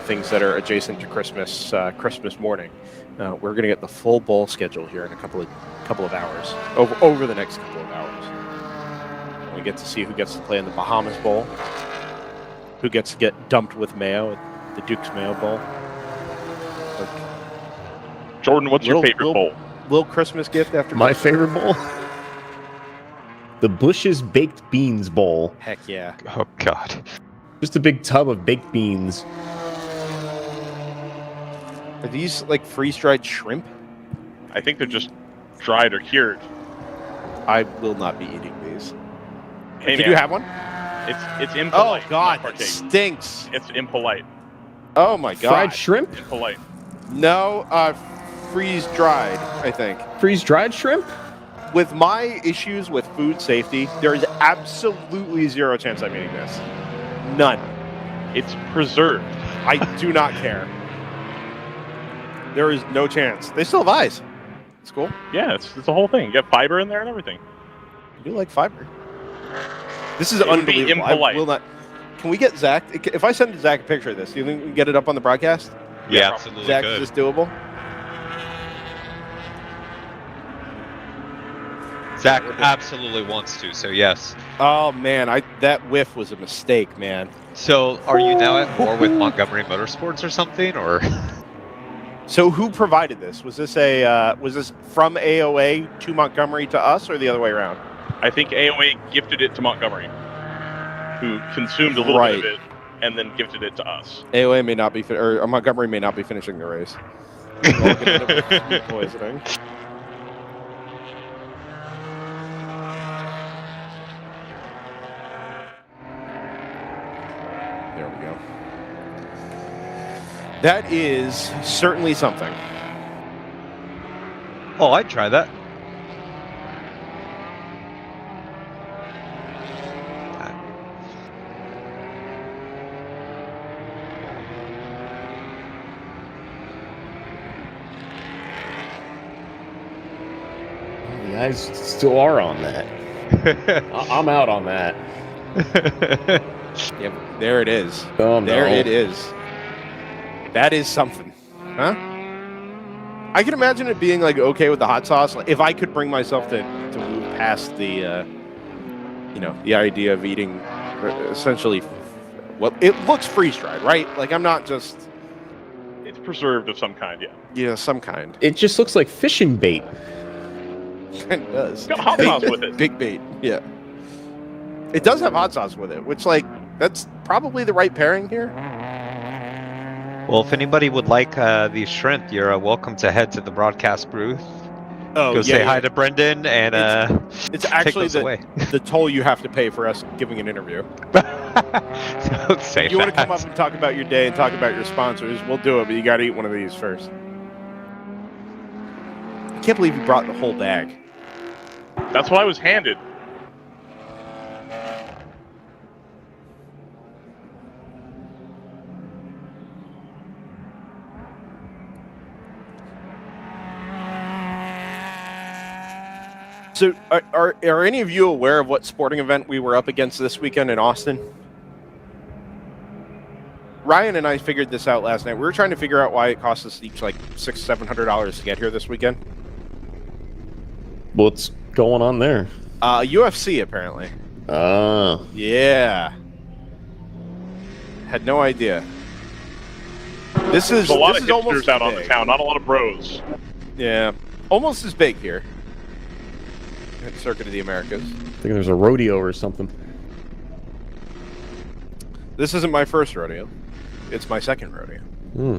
things that are adjacent to Christmas morning, we're going to get the full bowl schedule here in a couple of hours, over the next couple of hours. We get to see who gets to play in the Bahamas Bowl, who gets to get dumped with mayo at the Duke's Mayo Bowl. Jordan, what's your favorite bowl? Little Christmas gift after my Christmas. favorite bowl. The Bush's Baked Beans Bowl. Heck yeah. Oh, God. Just a big tub of baked beans. Are these like freeze-dried shrimp? I think they're just dried or cured. I will not be eating these. Hey, Did man, you have one? It's impolite. Oh, God, not it partake. stinks. It's impolite. Oh, my God. Fried shrimp? Impolite. No, freeze-dried, I think. Freeze-dried shrimp? With my issues with food safety, there is absolutely zero chance I'm eating this. None. It's preserved. I do not care. There is no chance. They still have eyes. It's cool. Yeah, it's the whole thing. You got fiber in there and everything. I do like fiber. This is It would be unbelievable. impolite. I will not. Can we get Zach? If I send Zach a picture of this, do you think we can get it up on the broadcast? Yeah, absolutely. Zach, good. is this doable? Zach absolutely wants to, so yes. Oh man, that whiff was a mistake, man. So, are you now at war with Montgomery Motorsports or something, or? So, who provided this? Was this from AOA to Montgomery to us, or the other way around? I think AOA gifted it to Montgomery, who consumed a little bit of it and then gifted it to us. AOA may not be, or Montgomery may not be finishing the race. Poisoning. There we go. That is certainly something. Oh, I'd try that. The eyes still are on that. I'm out on that. Yeah, there it is. Oh, no. There it is. That is something, huh? I can imagine it being like okay with the hot sauce. Like, if I could bring myself to move past the, the idea of eating essentially, well, it looks freeze-dried, right? Like I'm not just. It's preserved of some kind, yeah. Yeah, some kind. It just looks like fishing bait. It does. It's got hot sauce with it. Big bait, yeah. It does have hot sauce with it, which, like, that's probably the right pairing here. Well, if anybody would like these shrimp, you're welcome to head to the broadcast booth. Oh, Go say hi to Brendan and it's actually away. the toll you have to pay for us giving an interview. Don't say if you want to that. come up and talk about your day and talk about your sponsors, we'll do it, but you got to eat one of these first. I can't believe you brought the whole bag. That's what I was handed. So, are any of you aware of what sporting event we were up against this weekend in Austin? Ryan and I figured this out last night. We were trying to figure out why it cost us each like $600-700 to get here this weekend. What's going on there? UFC apparently. Oh. Yeah. Had no idea. This is There's a lot this of is almost hipsters out on big. the town, not a lot of bros. Yeah, almost as big here. At Circuit of the Americas. I think there's a rodeo or something. This isn't my first rodeo. It's my second rodeo. Hmm.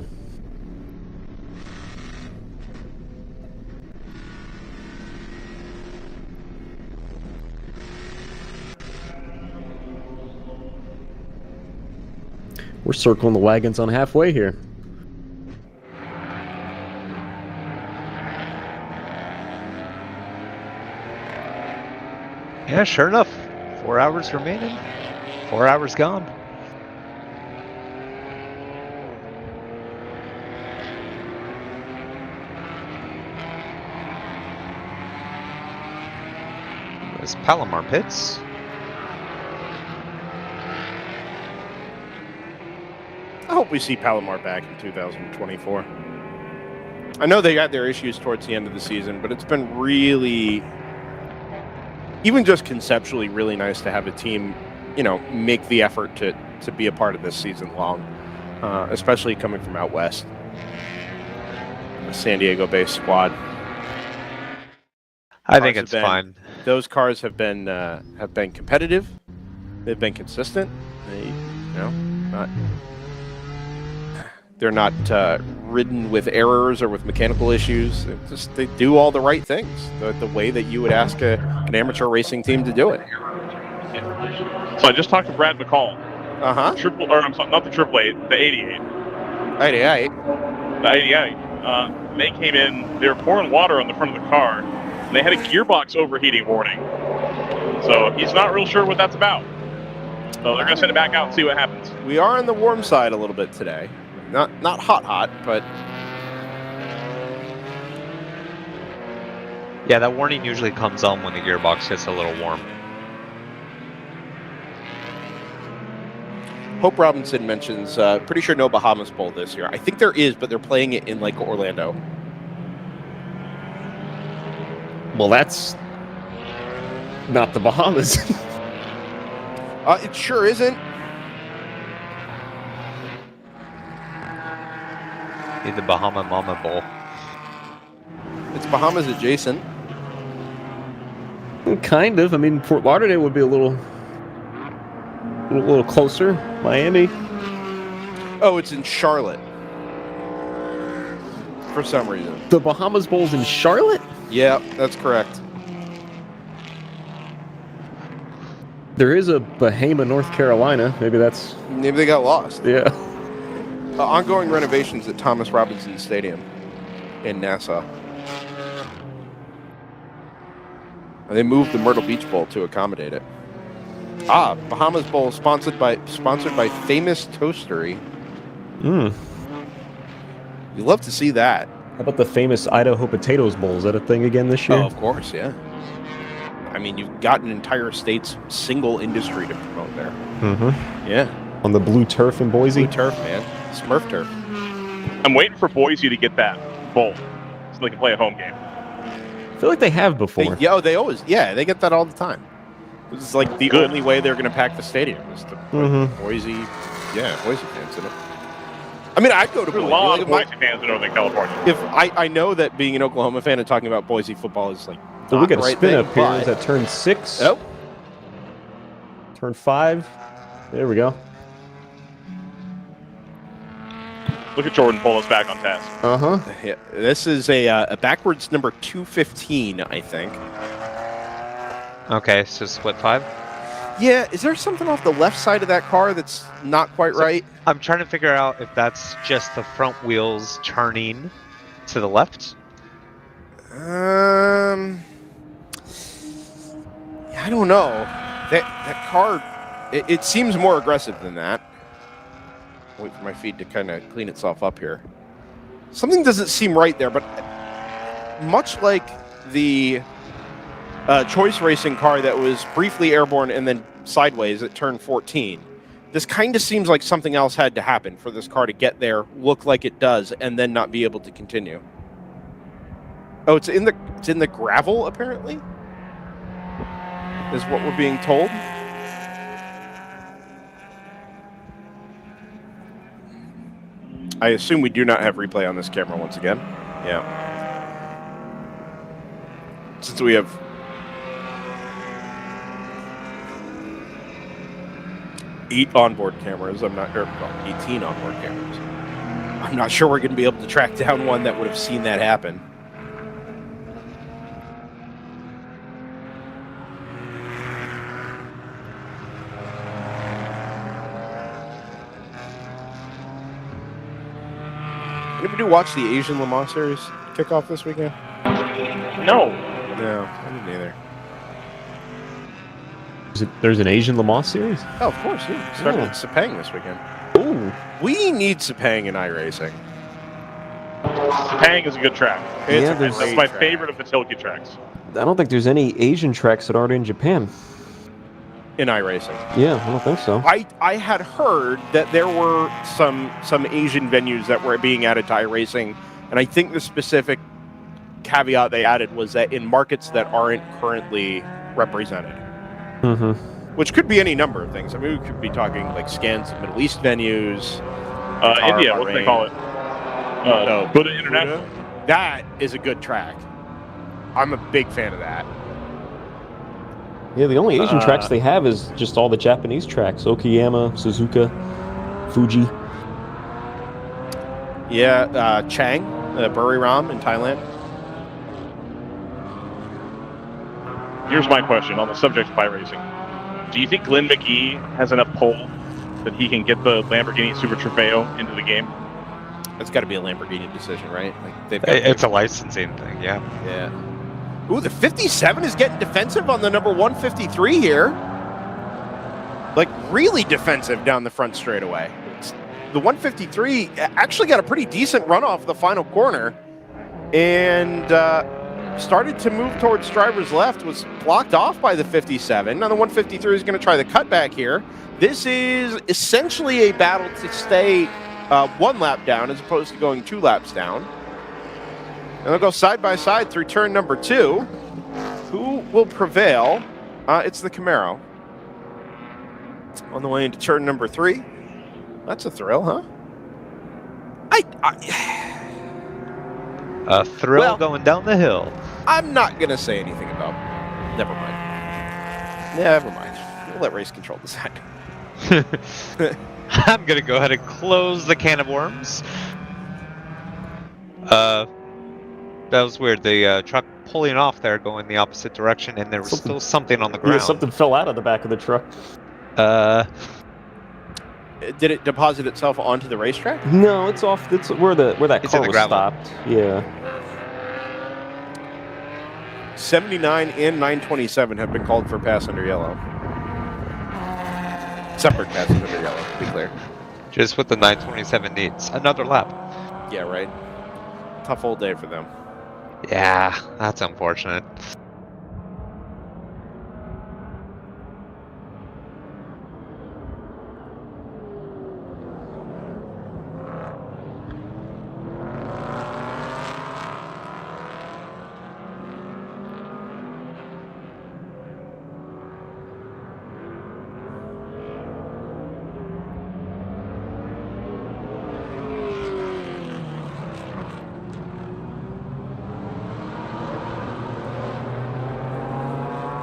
We're circling the wagons on halfway here. Yeah, sure enough. 4 hours remaining. 4 hours gone. There's Palomar pits. I hope we see Palomar back in 2024. I know they got their issues towards the end of the season, but it's been really, even just conceptually, really nice to have a team, make the effort to be a part of this season long, especially coming from out west. A San Diego-based squad. I think it's fine. Those cars have been competitive. They've been consistent. They're not ridden with errors or with mechanical issues. They do all the right things, the way that you would ask an amateur racing team to do it. So I just talked to Brad McCall. Uh-huh. I'm sorry, not the 888, the 88. 88. The 88. They came in, they were pouring water on the front of the car, and they had a gearbox overheating warning. So he's not real sure what that's about. So they're going to send it back out and see what happens. We are on the warm side a little bit today. Not hot, but... Yeah, that warning usually comes on when the gearbox gets a little warm. Hope Robinson mentions, pretty sure no Bahamas Bowl this year. I think there is, but they're playing it in, Orlando. Well, that's not the Bahamas. It sure isn't. The Bahama Mama Bowl. It's Bahamas adjacent. Kind of. I mean, Fort Lauderdale would be a little closer. Miami. Oh, it's in Charlotte. For some reason. The Bahamas Bowl's in Charlotte? Yeah, that's correct. There is a Bahama, North Carolina. Maybe they got lost. Yeah. Ongoing renovations at Thomas Robinson Stadium in Nassau. They moved the Myrtle Beach Bowl to accommodate it. Bahamas Bowl sponsored by Famous Toastery. You love to see that. How about the famous Idaho Potatoes Bowl? Is that a thing again this year? Oh, of course, yeah. I mean, you've got an entire state's single industry to promote there. Mm-hmm. Yeah. On the blue turf in Boise? Blue turf, man. Smurf turf. I'm waiting for Boise to get that bowl so they can play a home game. I feel like they have before. They always they get that all the time. This is like the only way they're going to pack the stadium is to put Boise fans in it. I mean, I'd go to There's Boise. a lot of Boise fans in Northern California. If I know that being an Oklahoma fan and talking about Boise football is like So we got a right spin thing, up here. but- Is that turn 6? Oh. Turn 5. There we go. Look at Jordan pull us back on task. Yeah, this is a backwards number 215, I think. Okay, so split 5. Yeah, is there something off the left side of that car that's not quite right? I'm trying to figure out if that's just the front wheels turning to the left. I don't know. That car, it seems more aggressive than that. Wait for my feed to kind of clean itself up here. Something doesn't seem right there, but much like the choice racing car that was briefly airborne and then sideways at turn 14, this kind of seems like something else had to happen for this car to get there, look like it does, and then not be able to continue. Oh, it's in the gravel, apparently, is what we're being told. I assume we do not have replay on this camera once again. Yeah. Since we have 8 onboard cameras, 18 onboard cameras. I'm not sure we're going to be able to track down one that would have seen that happen. Anybody watch the Asian Le Mans Series kick off this weekend? No. No, I didn't either. There's an Asian Le Mans series? Oh, of course, yeah. Started at Sepang this weekend. Ooh. We need Sepang in iRacing. Sepang is a good track. That's my favorite of the Tilke tracks. I don't think there's any Asian tracks that aren't in Japan. In iRacing. Yeah, I don't think so. I had heard that there were some Asian venues that were being added to iRacing, and I think the specific caveat they added was that in markets that aren't currently represented. Mm-hmm. Which could be any number of things. I mean, we could be talking like scans of Middle East venues. India, what do they call it? Buddha International. Buddha? That is a good track. I'm a big fan of that. Yeah, the only Asian tracks they have is just all the Japanese tracks. Okayama, Suzuka, Fuji. Yeah, Chang, Buriram in Thailand. Here's my question on the subject of iRacing. Do you think Glenn McGee has enough pull that he can get the Lamborghini Super Trofeo into the game? It's got to be a Lamborghini decision, right? Like It's a licensing thing, yeah. Yeah. Ooh, the 57 is getting defensive on the number 153 here. Like, really defensive down the front straightaway. The 153 actually got a pretty decent run off the final corner and started to move towards driver's left, was blocked off by the 57. Now the 153 is going to try the cutback here. This is essentially a battle to stay 1 lap down as opposed to going 2 laps down. And they'll go side by side through turn number 2. Who will prevail? It's the Camaro. On the way into turn number 3. That's a thrill, huh? A thrill going down the hill. I'm not going to say anything about Never mind. Never mind. We'll let race control decide. I'm gonna go ahead and close the can of worms. That was weird. The truck pulling off there, going the opposite direction, and there was still something on the ground. Yeah, something fell out of the back of the truck. Did it deposit itself onto the racetrack? No, it's off. It's where that It's car in the was gravel. stopped. Yeah. 79 and 927 have been called for pass under yellow. Separate passes under yellow, to be clear. Just what the 927 needs. Another lap. Yeah, right. Tough old day for them. Yeah, that's unfortunate.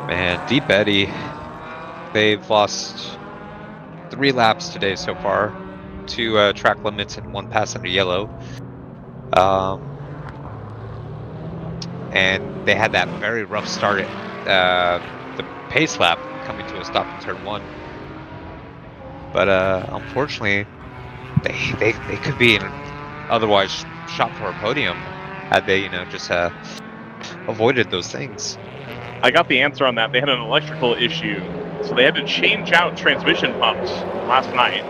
Man, Deep Eddy, they've lost 3 laps today so far, 2 track limits and 1 pass under yellow. And they had that very rough start at the pace lap coming to a stop in turn 1. But unfortunately, they could be in otherwise shot for a podium had they, just avoided those things. I got the answer on that. They had an electrical issue, so they had to change out transmission pumps last night.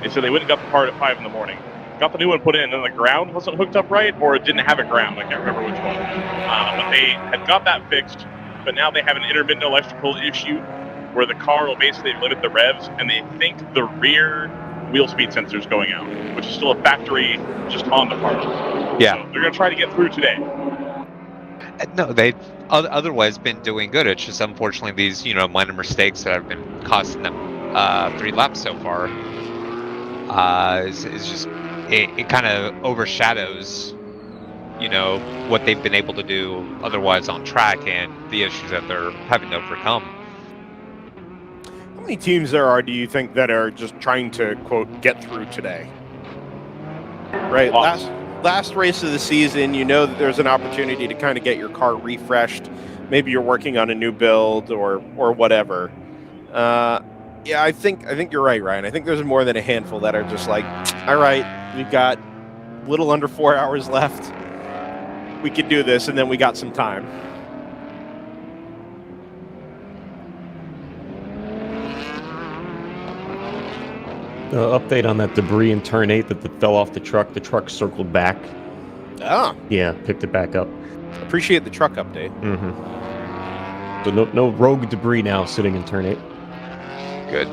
They said they went and got the part at 5 in the morning. Got the new one put in, and then the ground wasn't hooked up right, or it didn't have a ground. I can't remember which one. But they had got that fixed, but now they have an intermittent electrical issue where the car will basically limit the revs, and they think the rear wheel speed sensor is going out, which is still a factory just on the part. Yeah. So they're going to try to get through today. No, they've otherwise been doing good. It's just unfortunately these, minor mistakes that have been costing them 3 laps so far. Is just it kind of overshadows, what they've been able to do otherwise on track and the issues that they're having to overcome. How many teams there are, do you think, that are just trying to, quote, get through today? Right, last race of the season, that there's an opportunity to kind of get your car refreshed. Maybe you're working on a new build or whatever. Yeah, I think you're right, Ryan. I think there's more than a handful that are just like, all right, we've got a little under 4 hours left. We could do this, and then we got some time. Update on that debris in turn 8 that fell off the truck. The truck circled back. Ah. Yeah, picked it back up. Appreciate the truck update. Mm-hmm. So no rogue debris now sitting in turn 8. Good.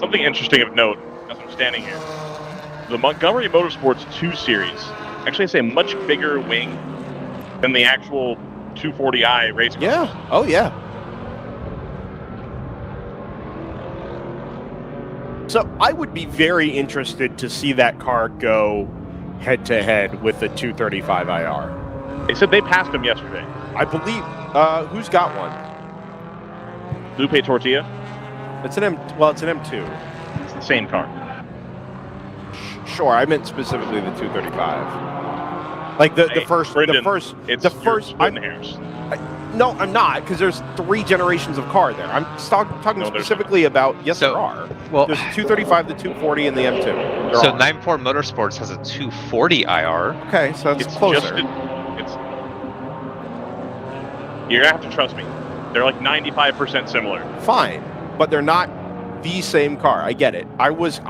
Something interesting of note as I'm standing here. The Montgomery Motorsports 2 Series actually has a much bigger wing than the actual 240i race car. Yeah. Oh, yeah. So I would be very interested to see that car go head-to-head with the 235 IR. They said they passed him yesterday. I believe. Who's got one? Lupe Tortilla. It's an M2. It's the same car. Sure, I meant specifically the 235. Like the first. No, I'm not, because there's 3 generations of car there. I'm talking specifically about, there are. Well, there's the 235, the 240, and the M2. So 94 Motorsports has a 240 IR. Okay, so it's closer. You're going to have to trust me. They're like 95% similar. Fine, but they're not the same car. I get it. I was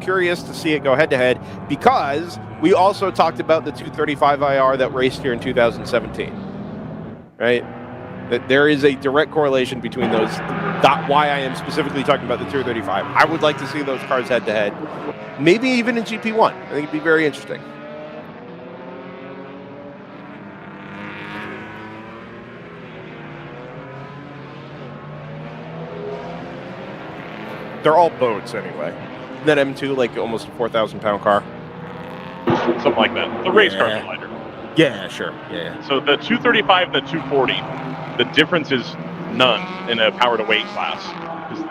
curious to see it go head-to-head because we also talked about the 235 IR that raced here in 2017. Right? That there is a direct correlation between those. That's why I am specifically talking about the 235. I would like to see those cars head-to-head. Maybe even in GP1. I think it'd be very interesting. They're all boats anyway. That M2, like almost a 4,000-pound car. something like that. The race cars are lighter. Yeah, sure. Yeah. So the 235 and the 240, the difference is none in a power to weight class.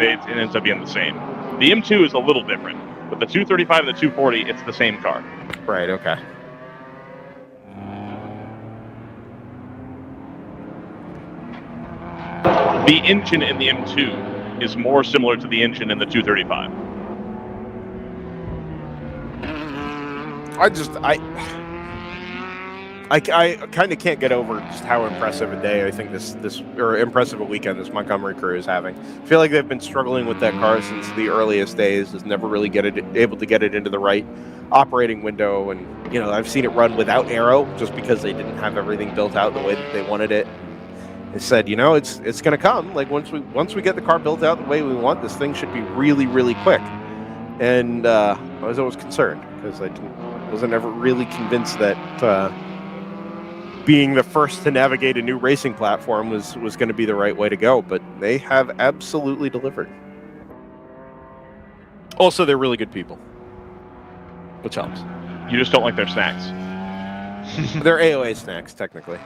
It ends up being the same. The M2 is a little different, but the 235 and the 240, it's the same car. Right. Okay. The engine in the M2 is more similar to the engine in the 235. I kind of can't get over just how impressive a day I think or impressive a weekend this Montgomery crew is having. I feel like they've been struggling with that car since the earliest days. Has never really able to get it into the right operating window, and I've seen it run without aero just because they didn't have everything built out the way that they wanted it. They said, it's going to come. Like once we get the car built out the way we want, this thing should be really, really quick. And I was always concerned because I wasn't ever really convinced that being the first to navigate a new racing platform was going to be the right way to go. But they have absolutely delivered. Also, they're really good people, which helps. You just don't like their snacks. They're AOA snacks, technically.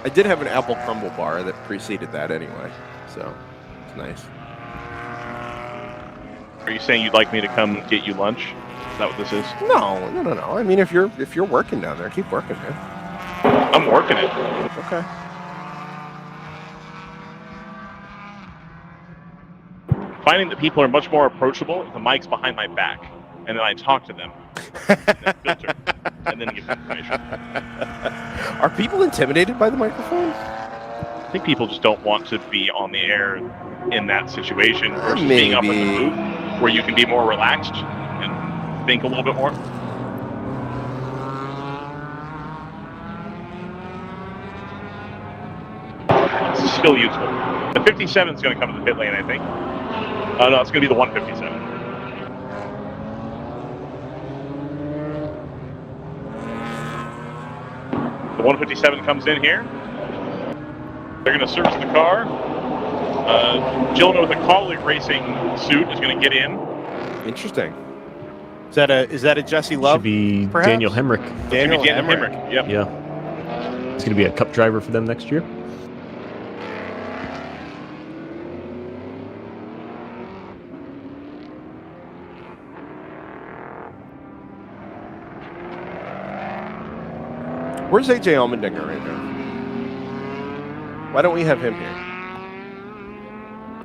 I did have an apple crumble bar that preceded that anyway, so it's nice. Are you saying you'd like me to come get you lunch? Is that what this is? No. I mean, if you're working down there, keep working, man. I'm working it. Okay. Finding that people are much more approachable if the mic's behind my back, and then I talk to them, and then filter, and then give information. Are people intimidated by the microphone? I think people just don't want to be on the air in that situation versus being up in the booth where you can be more relaxed and think a little bit more. It's still useful. The 57 is going to come to the pit lane, I think. No, it's going to be the 157. The 157 comes in here. They're going to search the car. Gentleman with a colleague racing suit is going to get in. Interesting. Is that a Jesse Love? Should be perhaps? Daniel Hemrick. Daniel Hemrick. Yep. Yeah. He's going to be a cup driver for them next year. Where's AJ Allmendinger right now? Why don't we have him here?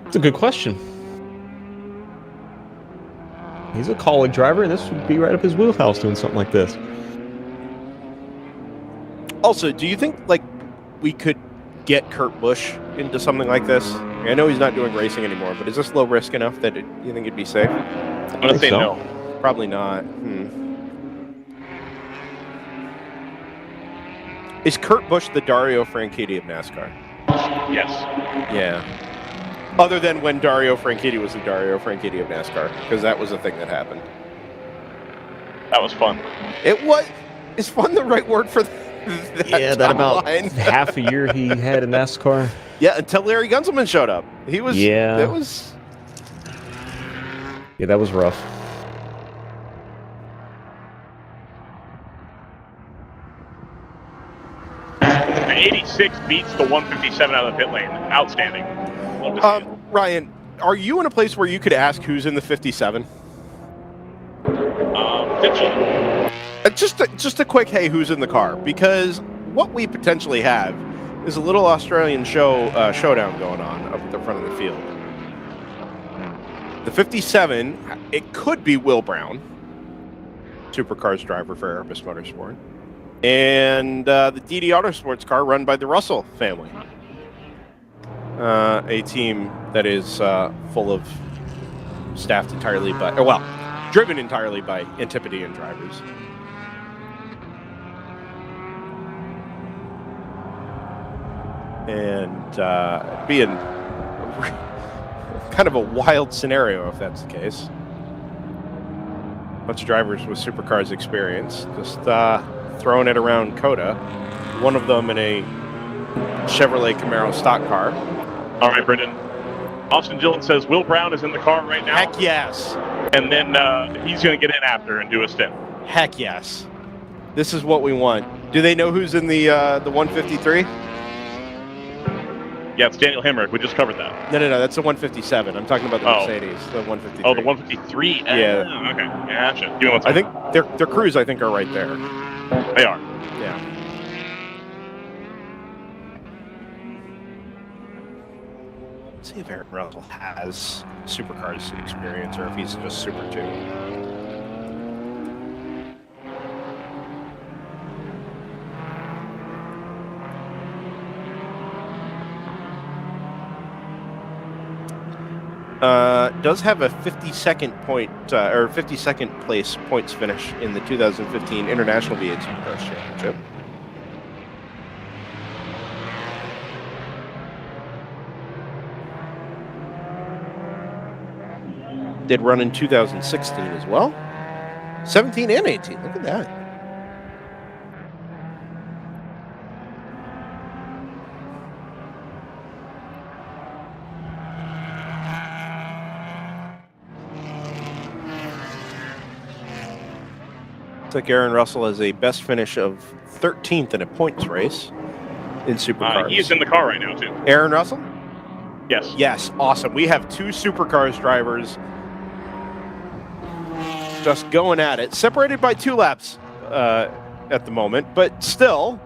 It's a good question. He's a colleague driver, and this would be right up his wheelhouse doing something like this. Also, do you think we could get Kurt Busch into something like this? I know he's not doing racing anymore, but is this low risk enough that you think it'd be safe? I'm going to say no. Probably not. Is Kurt Busch the Dario Franchitti of NASCAR? Yes. Yeah. Other than when Dario Franchitti was the Dario Franchitti of NASCAR, because that was a thing that happened. That was fun. It was. Is fun the right word for that? Yeah, that about half a year he had in NASCAR. Yeah, until Larry Gunzelman showed up. He was. Yeah. That was. Yeah, that was rough. The 86 beats the 157 out of the pit lane. Outstanding. Ryan, are you in a place where you could ask who's in the 57? Just a quick, hey, who's in the car? Because what we potentially have is a little Australian showdown going on up at the front of the field. The 57, it could be Will Brown, Supercars driver for Erebus Motorsport, and the DD Autosports car run by the Russell family. A team that is full of staffed entirely by, driven entirely by Antipodean drivers. And being kind of a wild scenario if that's the case. Bunch of drivers with Supercars experience, just throwing it around COTA. One of them in a Chevrolet Camaro stock car. All right, Brendan. Austin Dillon says Will Brown is in the car right now. Heck yes. And then he's going to get in after and do a stint. Heck yes. This is what we want. Do they know who's in the 153? Yeah, it's Daniel Hemrick. We just covered that. No, that's the 157. I'm talking about the Mercedes, the 153. Oh, the 153? Yeah. Okay. Gotcha. Give me one I second. think their crews, I think, are right there. They are. Yeah. Let's see if Aaron Russell has supercars experience or if he's just Super 2. Does have a 52nd point or 52nd place points finish in the 2015 International V8 Supercars Championship. Did run in 2016 as well. 17 and 18. Look at that. Looks like Aaron Russell has a best finish of 13th in a points race in supercars. He is in the car right now, too. Aaron Russell? Yes. Yes, awesome. We have two supercars drivers just going at it, separated by 2 laps at the moment, but still,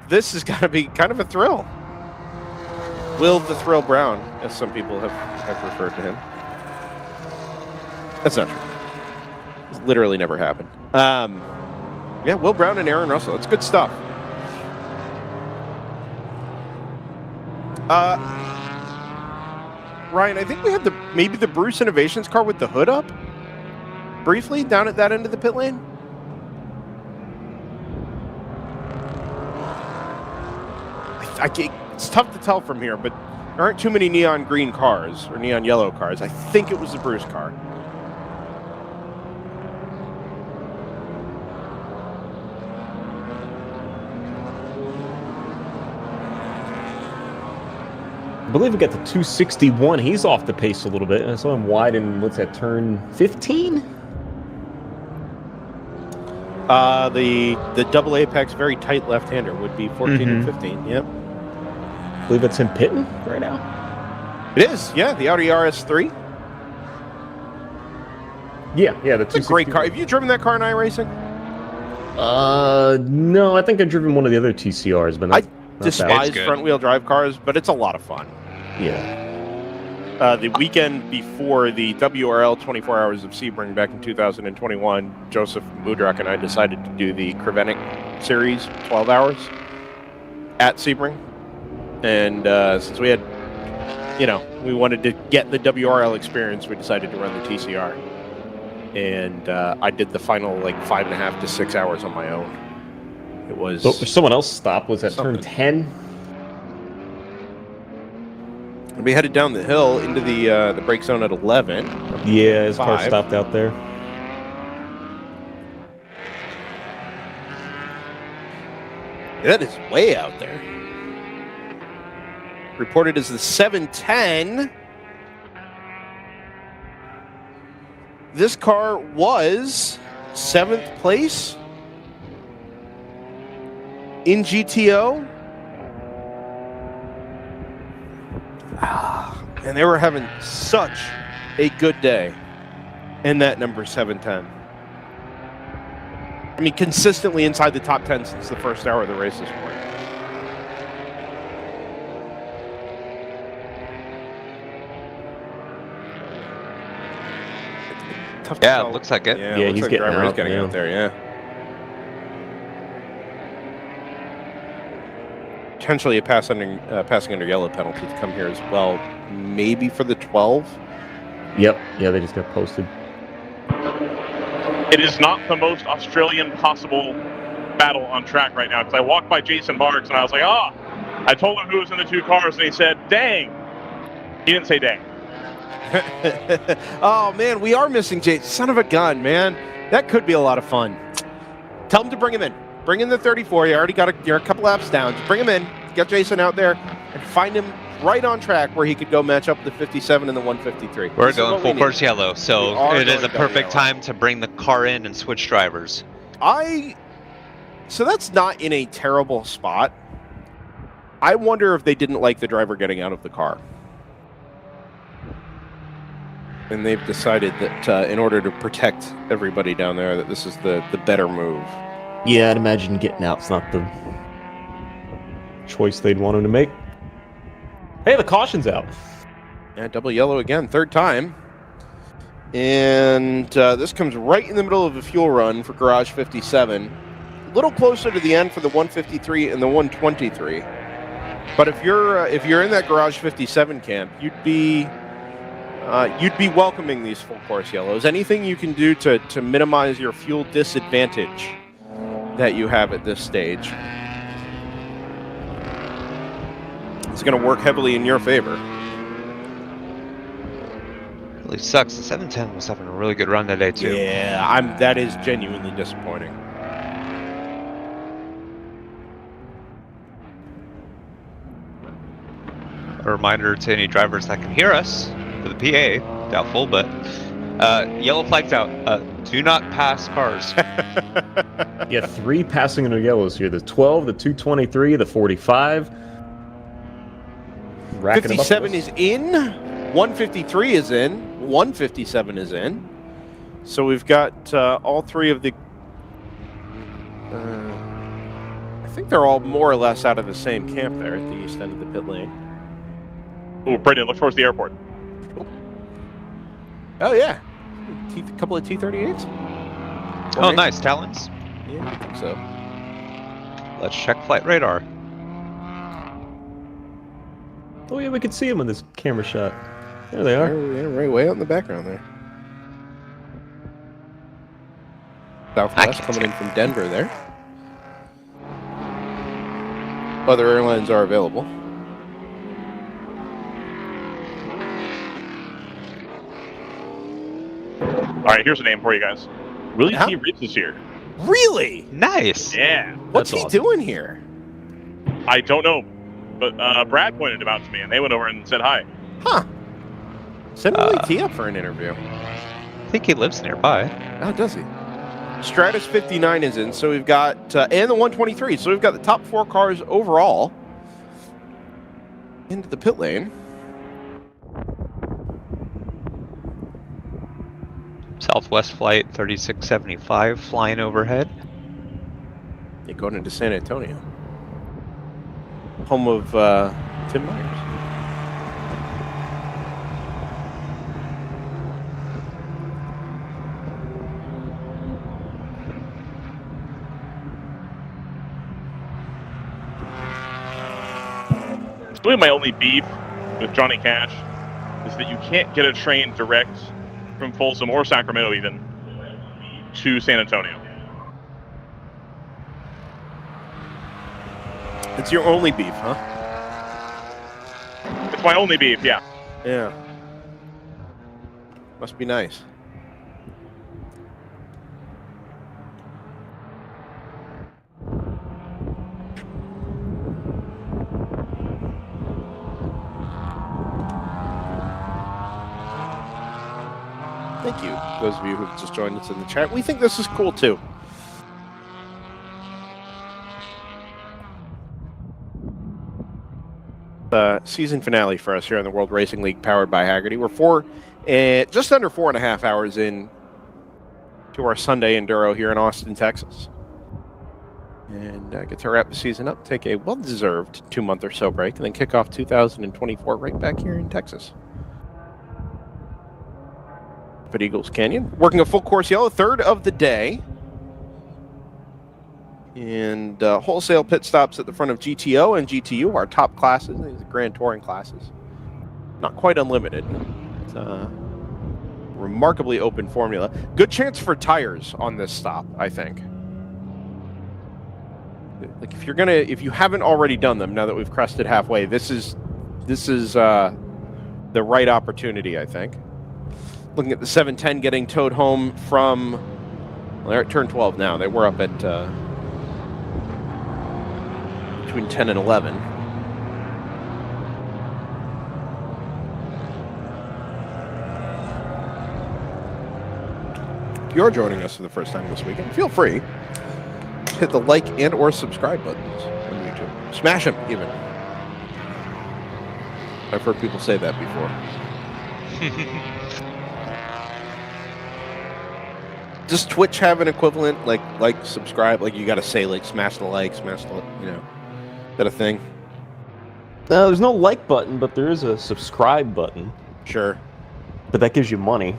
this is going to be kind of a thrill. Will the Thrill Brown, as some people have referred to him. That's not true. It's literally never happened. Yeah, Will Brown and Aaron Russell. It's good stuff. Ryan, I think we had maybe the Bruce Innovations car with the hood up briefly down at that end of the pit lane. It's tough to tell from here, but there aren't too many neon green cars or neon yellow cars. I think it was the Bruce car. I believe we got the 261. He's off the pace a little bit. I saw him wide in, what's that, turn 15? The double apex, very tight left-hander would be 14 and 15. Yep. I believe it's him pitting right now. It is, yeah. The Audi RS3. Yeah. That's a great car. Have you driven that car in iRacing? No. I think I've driven one of the other TCRs, but not despise front-wheel drive cars, but it's a lot of fun. Yeah. The weekend before the WRL 24 Hours of Sebring back in 2021, Joseph Mudrak and I decided to do the Krevenik series, 12 hours, at Sebring. And since we had, we wanted to get the WRL experience, we decided to run the TCR. And I did the final 5.5 to 6 hours on my own. It was... So someone else stopped. Was that turn 10? And we headed down the hill into the brake zone at 11. Yeah, his car stopped out there. That is way out there. Reported as the 710. This car was 7th place in GTO. And they were having such a good day in that number 710. I mean, consistently inside the top 10 since the first hour of the race this morning. Tough to tell. It looks like it. Yeah, he's like getting out. Getting out there, yeah. Potentially a passing under yellow penalty to come here as well. Maybe for the 12. Yep. Yeah, they just got posted. It is not the most Australian possible battle on track right now, because I walked by Jason Barks and I was like, I told him who was in the 2 cars, and he said, dang. He didn't say dang. Oh, man, we are missing Jason. Son of a gun, man. That could be a lot of fun. Tell him to bring him in. Bring in the 34. You already got you're a couple laps down. Just bring him in. Get Jason out there and find him right on track where he could go match up the 57 and the 153. We're This is going what full we course need. yellow, so it is a perfect time to bring the car in and switch drivers. So that's not in a terrible spot. I wonder if they didn't like the driver getting out of the car. And they've decided that in order to protect everybody down there, that this is the better move. Yeah, I'd imagine getting out's not the choice they'd want him to make. Hey, the caution's out. Yeah, double yellow again, third time. And this comes right in the middle of a fuel run for Garage 57. A little closer to the end for the 153 and the 123. But if you're in that Garage 57 camp, you'd be welcoming these full course yellows. Anything you can do to minimize your fuel disadvantage that you have at this stage is going to work heavily in your favor. Really sucks. The 710 was having a really good run today too. Yeah, that is genuinely disappointing. A reminder to any drivers that can hear us for the PA, doubtful, but yellow flag's out. Do not pass cars. Yeah, 3 passing under yellows here. The 12, the 223, the 45. 57 is in. 153 is in. 157 is in. So we've got all three of the... I think they're all more or less out of the same camp there at the east end of the pit lane. Ooh, Brendan, look towards the airport. Oh, yeah. A couple of T-38s. Oh, nice. Talons. Yeah, I think so. Let's check flight radar. Oh, yeah, we could see them in this camera shot. There they are. They're right way out in the background there. Southwest coming in from Denver there. Other airlines are available. All right, here's a name for you guys. Willie T. Ritz is here. Really? Nice. Yeah. What's he doing here? I don't know, but Brad pointed him out to me, and they went over and said hi. Huh. Send Willie T up for an interview. I think he lives nearby. Oh, does he? Stratus 59 is in, so we've got, and the 123, so we've got the top 4 cars overall into the pit lane. Southwest flight 3675 flying overhead. You're going into San Antonio. Home of Tim Myers. Really, my only beef with Johnny Cash is that you can't get a train direct from Folsom or Sacramento even to San Antonio. It's your only beef, huh? It's my only beef, yeah. Yeah. Must be nice. Thank you, those of you who've just joined us in the chat. We think this is cool, too. Season finale for us here on the World Racing League, powered by Hagerty. We're just under 4.5 hours in to our Sunday Enduro here in Austin, Texas. And get to wrap the season up, take a well-deserved 2-month or so break, and then kick off 2024 right back here in Texas. At Eagles Canyon, working a full course yellow, third of the day. And wholesale pit stops at the front of GTO and GTU, our top classes, these are Grand Touring classes. Not quite unlimited. It's a remarkably open formula. Good chance for tires on this stop, I think. Like if you haven't already done them, now that we've crested halfway, this is the right opportunity, I think. Looking at the 710 getting towed home from, well, they're at turn 12 now. They were up at between 10 and 11. If you're joining us for the first time this weekend, feel free to hit the like and or subscribe buttons on YouTube. Smash them, even. I've heard people say that before. Does Twitch have an equivalent, like, subscribe? Like, you got to say, like, smash the like, smash the, you know, is that a thing? There's no like button, but there is a subscribe button. Sure. But that gives you money.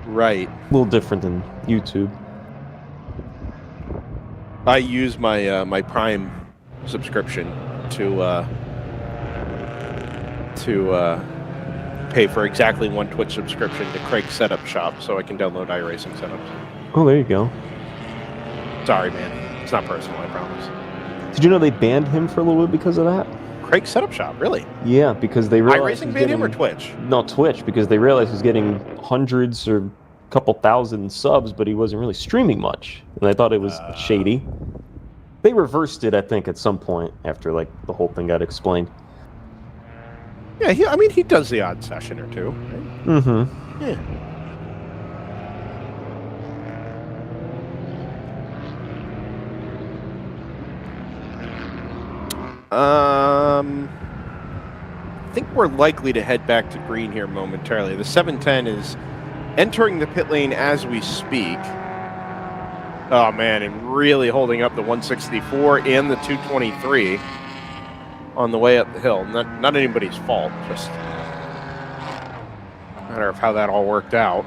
Right. A little different than YouTube. I use my my Prime subscription to pay for exactly one Twitch subscription to Craig's Setup Shop, so I can download iRacing setups. Oh, there you go. Sorry, man. It's not personal, I promise. Did you know they banned him for a little bit because of that? Craig's Setup Shop, really? Yeah, because they realized iRacing banned him or Twitch? No, Twitch, because they realized he was getting hundreds or a couple thousand subs, but he wasn't really streaming much, and I thought it was shady. They reversed it, I think, at some point after like the whole thing got explained. Yeah, I mean, he does the odd session or two. Right? Mm-hmm. Yeah. I think we're likely to head back to green here momentarily. The 710 is entering the pit lane as we speak. Oh, man, and really holding up the 164 and the 223 on the way up the hill. Not anybody's fault, just a matter of how that all worked out.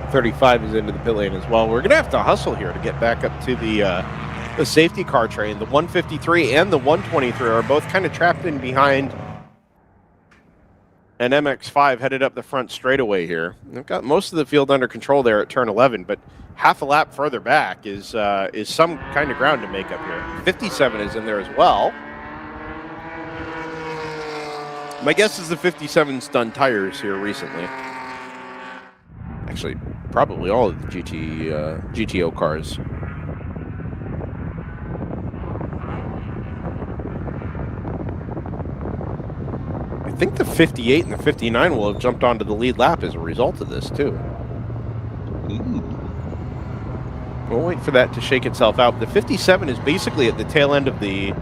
.35 is into the pit lane as well. We're going to have to hustle here to get back up to the safety car train. The 153 and the 123 are both kind of trapped in behind an MX-5 headed up the front straightaway here. They've got most of the field under control there at turn 11, but half a lap further back is some kind of ground to make up here. 57 is in there as well. My guess is the 57's done tires here recently. Actually, probably all of the GTO cars. I think the 58 and the 59 will have jumped onto the lead lap as a result of this, too. We'll wait for that to shake itself out. The 57 is basically at the tail end of the...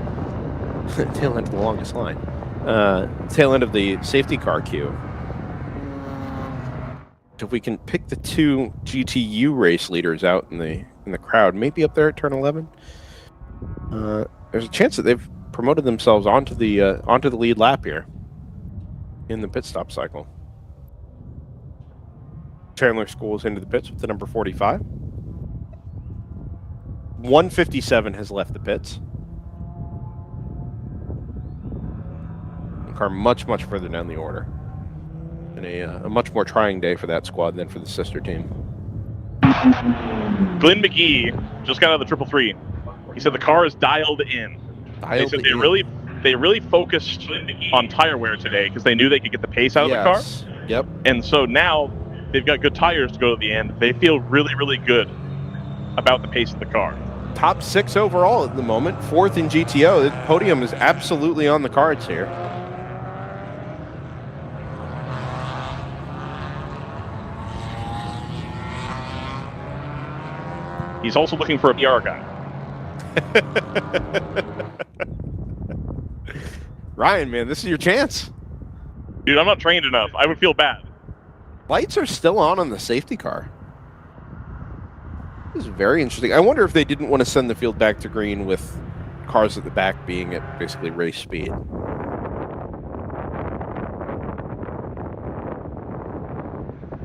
tail end of the longest line. Tail end of the safety car queue. If we can pick the two GTU race leaders out in the crowd, maybe up there at turn 11, there's a chance that they've promoted themselves onto the lead lap here in the pit stop cycle. Chandler Scholes into the pits with the number 45. 157 has left the pits. The car much further down the order. And a much more trying day for that squad than for the sister team. Glenn McGee just got out of the 333. He said the car is dialed in. They said they really focused on tire wear today because they knew they could get the pace out of the car. Yep. And so now they've got good tires to go to the end. They feel really good about the pace of the car. Top 6 overall at the moment, 4th in GTO. The podium is absolutely on the cards here. He's also looking for a PR guy. Ryan, man, this is your chance. Dude, I'm not trained enough. I would feel bad. Lights are still on the safety car. This is very interesting. I wonder if they didn't want to send the field back to green with cars at the back being at basically race speed.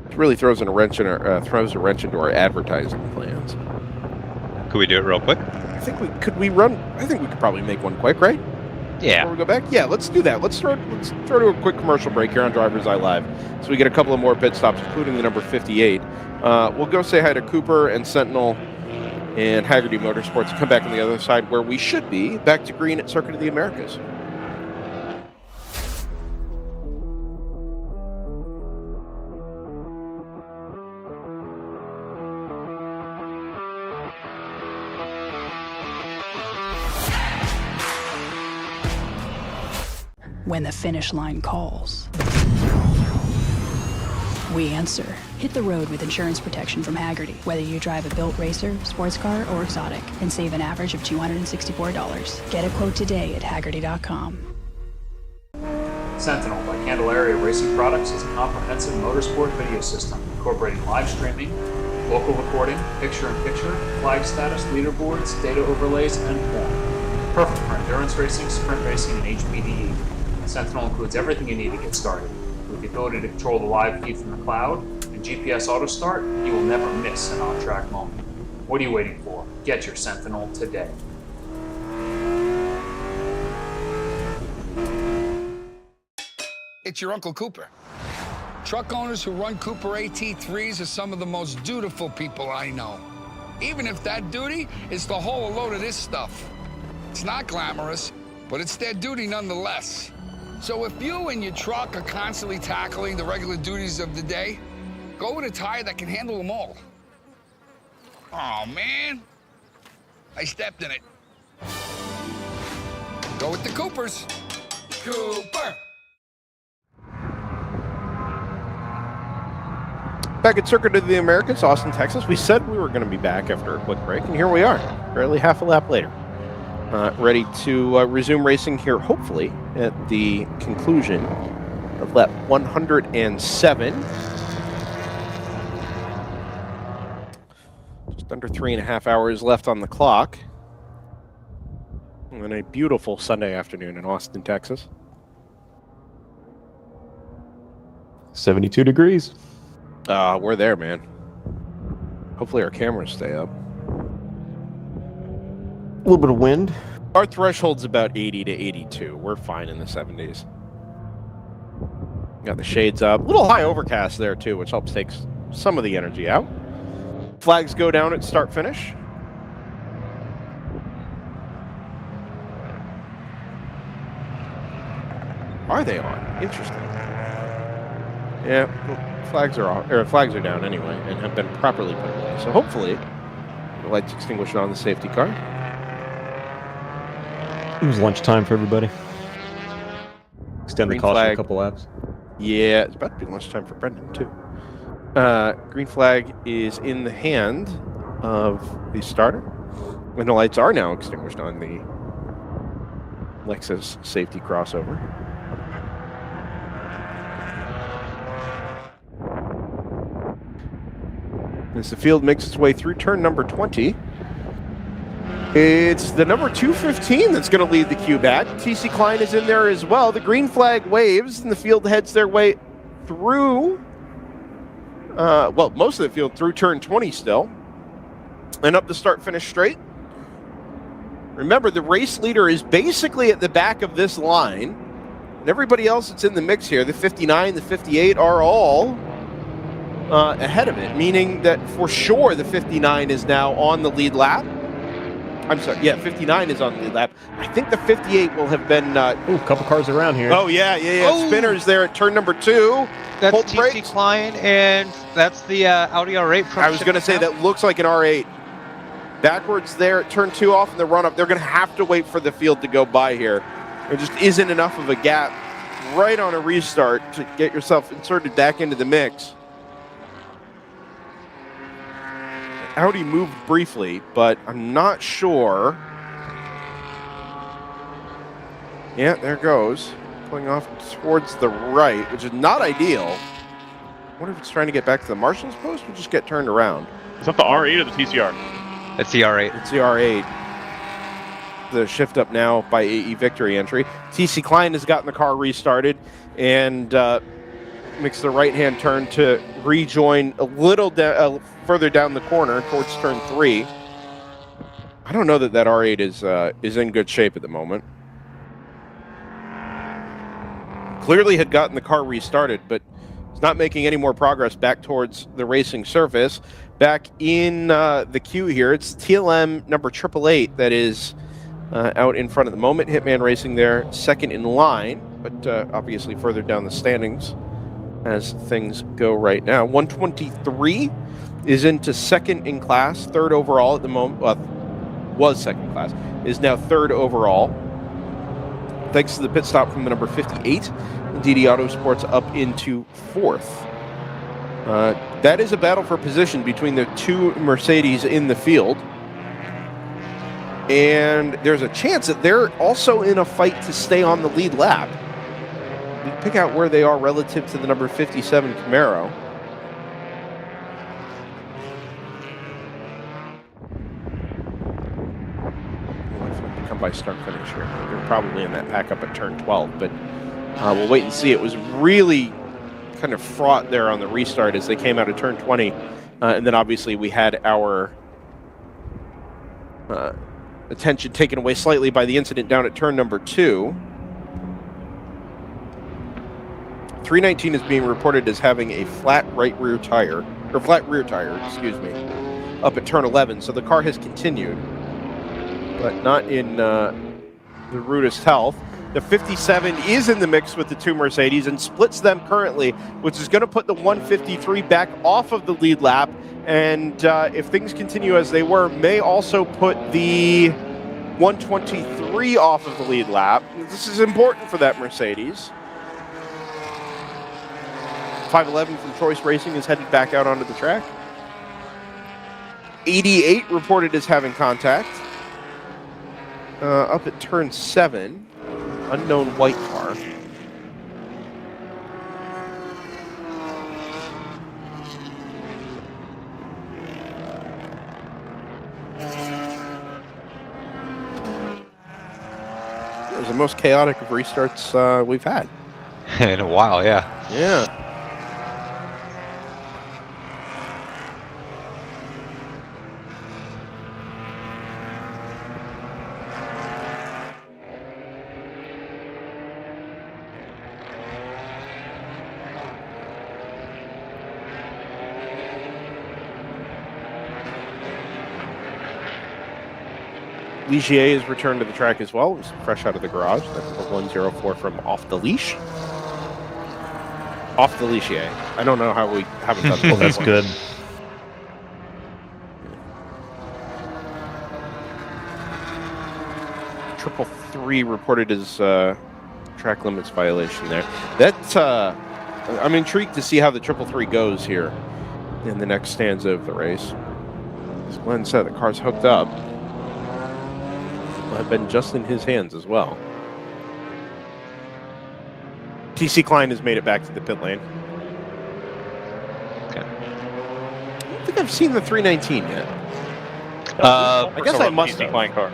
It really throws a wrench into our advertising plans. Could we do it real quick? I think we could probably make one quick, right? Yeah. Before we go back? Yeah, let's do that. Let's throw to a quick commercial break here on DriversEye Live. So we get a couple of more pit stops, including the number 58. We'll go say hi to Cooper and Sentinel and Hagerty Motorsports and come back on the other side where we should be, back to green at Circuit of the Americas. when the finish line calls. We answer. Hit the road with insurance protection from Hagerty, whether you drive a built racer, sports car, or exotic, and save an average of $264. Get a quote today at Hagerty.com. Sentinel by Candelaria Racing Products is a comprehensive motorsport video system incorporating live streaming, local recording, picture-in-picture, flag status, leaderboards, data overlays, and more. Perfect for endurance racing, sprint racing, and HPDE. Sentinel includes everything you need to get started. With the ability to control the live feed from the cloud and GPS auto start, you will never miss an on-track moment. What are you waiting for? Get your Sentinel today. It's your Uncle Cooper. Truck owners who run Cooper AT3s are some of the most dutiful people I know. Even if that duty is to haul a load of this stuff. It's not glamorous, but it's their duty nonetheless. So if you and your truck are constantly tackling the regular duties of the day, go with a tire that can handle them all. Oh, man. I stepped in it. Go with the Coopers. Cooper. Back at Circuit of the Americas, Austin, Texas. We said we were going to be back after a quick break, and here we are, barely half a lap later. Ready to resume racing here, hopefully, at the conclusion of lap 107. Just under 3.5 hours left on the clock. And a beautiful Sunday afternoon in Austin, Texas. 72 degrees. We're there, man. Hopefully our cameras stay up. A little bit of wind. Our threshold's about 80 to 82. We're fine in the 70s. Got the shades up. A little high overcast there, too, which helps take some of the energy out. Flags go down at start-finish. Are they on? Interesting. Yeah, flags are off, or flags are down anyway, and have been properly put away. So hopefully, the lights extinguished on the safety car. It was lunchtime for everybody. Extend Green the caution flag. a couple laps. Yeah, it's about to be lunchtime for Brendan, too. Green flag is in the hand of the starter. And the lights are now extinguished on the Lexus safety crossover. As the field makes its way through turn number 20, it's the number 215 that's going to lead the queue back. TC Klein is in there as well. The green flag waves, and the field heads their way through, well, most of the field through turn 20 still, and up the start-finish straight. Remember, the race leader is basically at the back of this line, and everybody else that's in the mix here, the 59, the 58, are all ahead of it, meaning that for sure the 59 is now on the lead lap. I'm sorry, yeah, 59 is on the lead lap. I think the 58 will have been... Ooh, a couple cars around here. Oh, yeah. Oh. Spinners there at turn number 2. That's Hold TC brakes. Klein, and that's the Audi R8 from I was going to say that looks like an R8. Backwards there at turn 2 off in the run-up. They're going to have to wait for the field to go by here. There just isn't enough of a gap right on a restart to get yourself inserted back into the mix. Audi moved briefly, but I'm not sure. Yeah, there goes. Pulling off towards the right, which is not ideal. I wonder if it's trying to get back to the marshal's post or just get turned around. Is that the R8 or the TCR? It's the R8. It's the R8. The shift up now by AE Victory entry. TC Klein has gotten the car restarted and makes the right-hand turn to rejoin a little further down the corner towards turn 3. I don't know that that R8 is in good shape at the moment. Clearly had gotten the car restarted, but it's not making any more progress back towards the racing surface. Back in the queue here, it's TLM number 888 that is out in front at the moment. Hitman Racing there, second in line, but obviously further down the standings as things go right now. 123 is into second in class, third overall at the moment. Well, was second class, is now third overall. thanks to the pit stop from the number 58. DD Autosports up into 4th. That is a battle for position between the two Mercedes in the field. And there's a chance that they're also in a fight to stay on the lead lap. You pick out where they are relative to the number 57 Camaro. Come by start finish here. They're probably in that pack up at turn 12, but we'll wait and see. It was really kind of fraught there on the restart as they came out of turn 20, and then obviously we had our attention taken away slightly by the incident down at turn number 2. 319 is being reported as having a flat rear tire, excuse me, up at turn 11. So the car has continued, but not in the rudest health. The 57 is in the mix with the two Mercedes and splits them currently, which is going to put the 153 back off of the lead lap. And if things continue as they were, may also put the 123 off of the lead lap. This is important for that Mercedes. 511 from Choice Racing is headed back out onto the track. 88 reported as having contact. Up at turn 7, unknown white car. It was the most chaotic of restarts we've had. In a while, yeah. Yeah. Ligier is returned to the track as well. He's fresh out of the garage. That's the 104 from Off the Leash. Off the Ligier. I don't know how we haven't done that. That's good. Triple 3 reported as track limits violation there. That's I'm intrigued to see how the triple 3 goes here in the next stanza of the race. As Glenn said, the car's hooked up. Have been just in his hands as well. TC Klein has made it back to the pit lane. Okay. I don't think I've seen the 319 yet. I guess I must TC have. Klein car.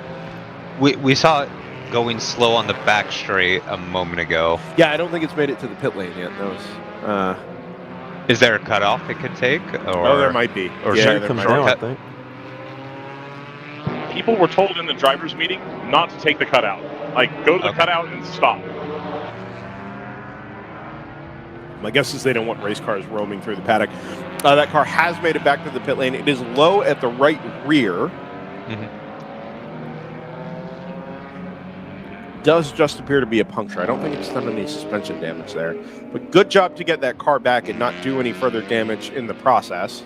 We saw it going slow on the back straight a moment ago. Yeah, I don't think it's made it to the pit lane yet. That was. Is there a cutoff it could take? Or, Oh, there might be. Or Yeah, should there it come might down, be. I think. People were told in the drivers' meeting not to take the cutout. Like, go to the cutout and stop. My guess is they don't want race cars roaming through the paddock. That car has made it back to the pit lane. It is low at the right rear. Does just appear to be a puncture. I don't think it's done any suspension damage there. But good job to get that car back and not do any further damage in the process.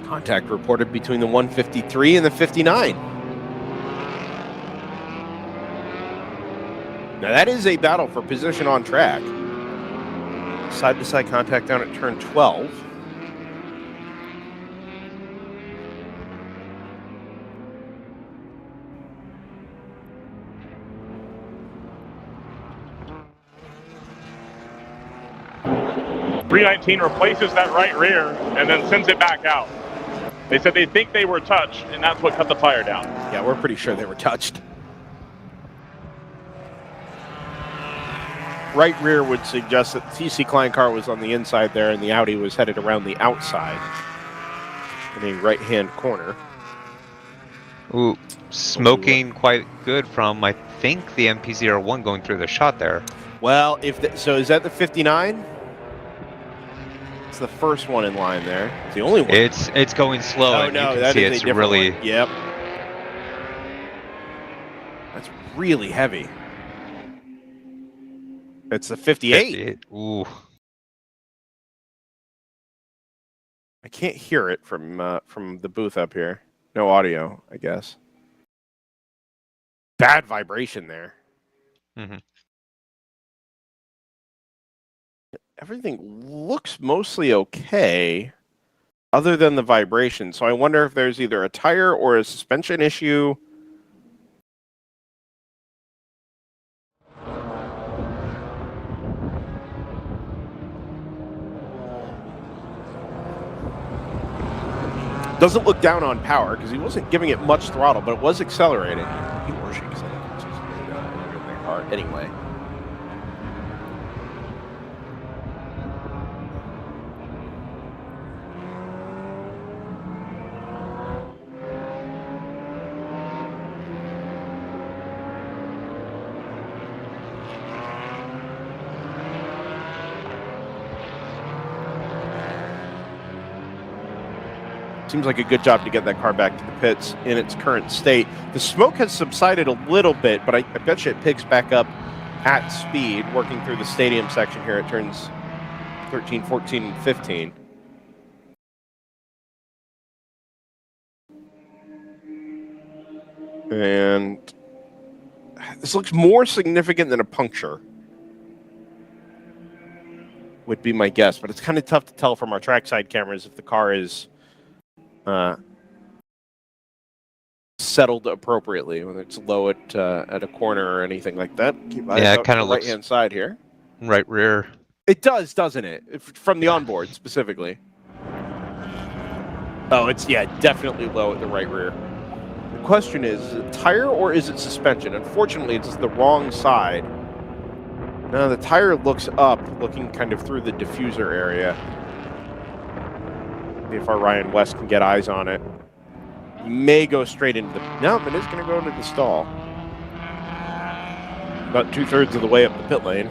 Contact reported between the 153 and the 59. Now that is a battle for position on track. Side-to-side contact down at turn 12. .319 replaces that right rear and then sends it back out. They said they think they were touched, and that's what cut the tire down. Yeah, we're pretty sure they were touched. Right rear would suggest that the TC Klein car was on the inside there and the Audi was headed around the outside in a right-hand corner. Ooh, smoking quite good from, I think, the MP01 going through the shot there. Well, so is that the 59? It's the first one in line there. It's the only one. It's going slow. Oh, and no, you can that see is a it's different really one. Yep. That's really heavy. It's the 58. 58. Ooh. I can't hear it from the booth up here. No audio, I guess. Bad vibration there. Mm-hmm. Everything looks mostly okay, other than the vibration. So I wonder if there's either a tire or a suspension issue. Doesn't look down on power because he wasn't giving it much throttle, but it was accelerating. He or she anyway. Seems like a good job to get that car back to the pits in its current state. The smoke has subsided a little bit, but I bet you it picks back up at speed working through the stadium section here. It turns 13, 14, and 15. And this looks more significant than a puncture, would be my guess. But it's kind of tough to tell from our trackside cameras if the car is settled appropriately, whether it's low at a corner or anything like that. Keep eyes out it kind to of the looks right-hand side here. Right rear. It does, doesn't it? From the onboard specifically. Oh, it's definitely low at the right rear. The question is it tire or is it suspension? Unfortunately, it's the wrong side. Now the tire looks up, looking kind of through the diffuser area. See if our Ryan West can get eyes on it. May go straight into the... No, it is going to go into the stall. About 2/3 of the way up the pit lane.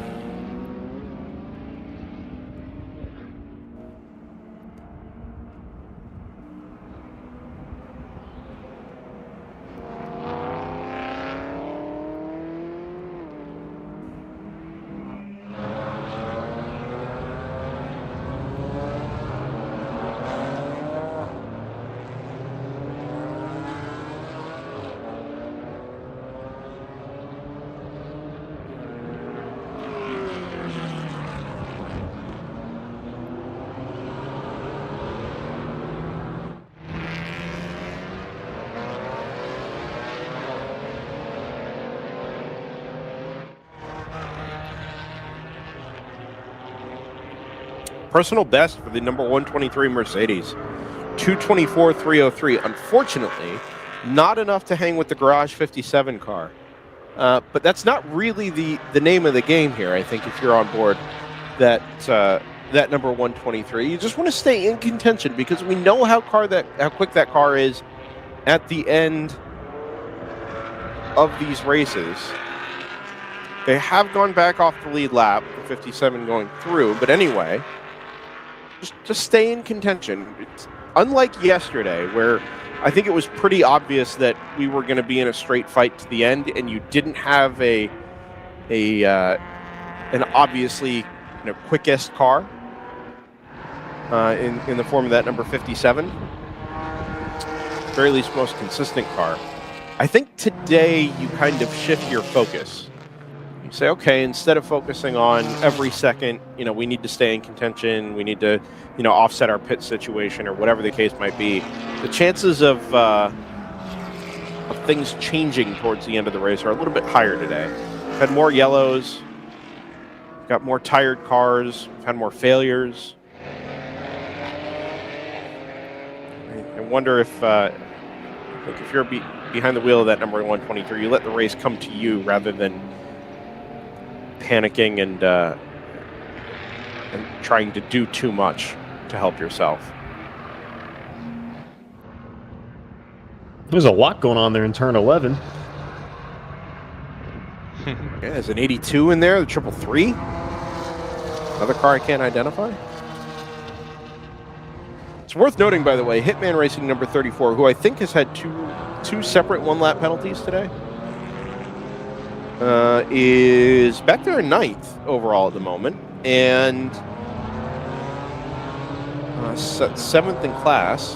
Personal best for the number 123 Mercedes, 224.303. Unfortunately, not enough to hang with the Garage 57 car. But that's not really the name of the game here, I think, if you're on board that number 123. You just want to stay in contention because we know how quick that car is at the end of these races. They have gone back off the lead lap, the 57 going through, but anyway, just stay in contention. It's unlike yesterday, where I think it was pretty obvious that we were going to be in a straight fight to the end, and you didn't have an obviously quickest car in the form of that number 57. At the very least, most consistent car. I think today you kind of shift your focus. You say, okay, instead of focusing on every second, we need to stay in contention, we need to, offset our pit situation or whatever the case might be. The chances of things changing towards the end of the race are a little bit higher today. We've had more yellows, we've got more tired cars, we've had more failures. I wonder if you're behind the wheel of that number 123, you let the race come to you rather than panicking and trying to do too much to help yourself. There's a lot going on there in turn 11. There's an 82 in there, the 333. Another car I can't identify. It's worth noting, by the way, Hitman Racing number 34, who I think has had two separate one-lap penalties today, is back there in 9th overall at the moment. And 7th in class,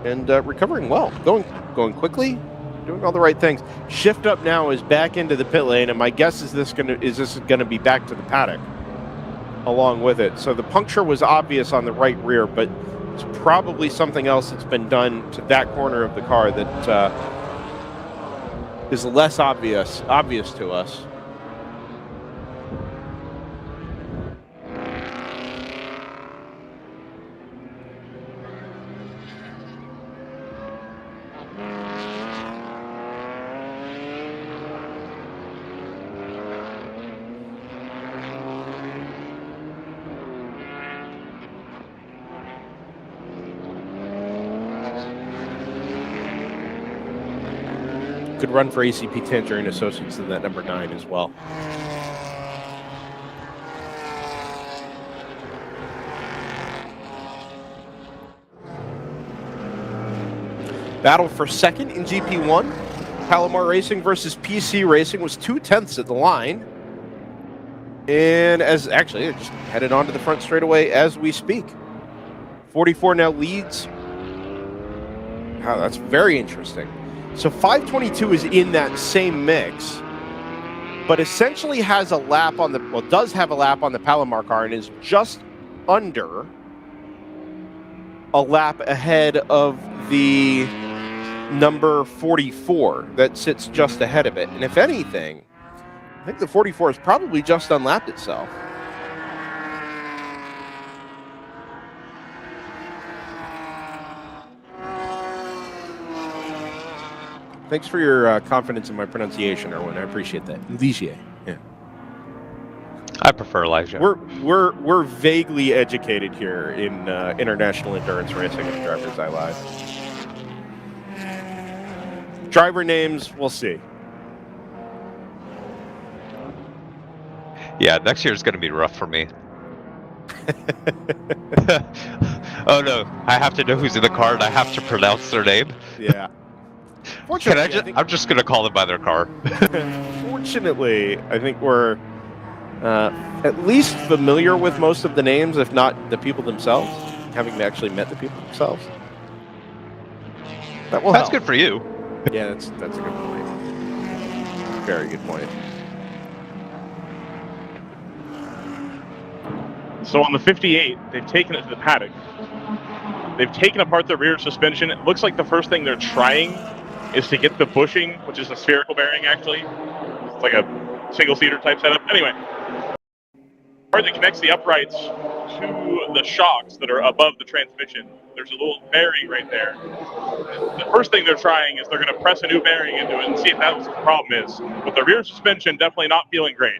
and recovering well, going quickly, doing all the right things. Shift up now is back into the pit lane, and my guess is this gonna be back to the paddock along with it. So the puncture was obvious on the right rear, but it's probably something else that's been done to that corner of the car that is less obvious to us. Good run for ACP Tangerine Associates in that number 9 as well. Battle for second in GP1. Palomar Racing versus PC Racing was 2/10 at the line. And as actually, it just headed onto the front straightaway as we speak. 44 now leads. Wow, that's very interesting. So 522 is in that same mix, but essentially has a lap on the, well, does have a lap on the Palomar car and is just under a lap ahead of the number 44 that sits just ahead of it. And if anything, I think the 44 has probably just unlapped itself. Thanks for your confidence in my pronunciation, Erwin. I appreciate that. Ligier. Yeah. I prefer Elijah. We're vaguely educated here in international endurance racing at DriversEye Live. Driver names, we'll see. Yeah, next year is going to be rough for me. Oh no, I have to know who's in the car and I have to pronounce their name. Yeah. I'm just going to call them by their car. Fortunately, I think we're at least familiar with most of the names, if not the people themselves, having actually met the people themselves. That will That's help. good for you. Yeah, that's a good point. Very good point. So on the 58, they've taken it to the paddock. They've taken apart the rear suspension. It looks like the first thing they're trying is to get the bushing, which is a spherical bearing, actually. It's like a single-seater type setup. Anyway, part that connects the uprights to the shocks that are above the transmission. There's a little bearing right there. The first thing they're trying is they're going to press a new bearing into it and see if that's what the problem is. But the rear suspension definitely not feeling great.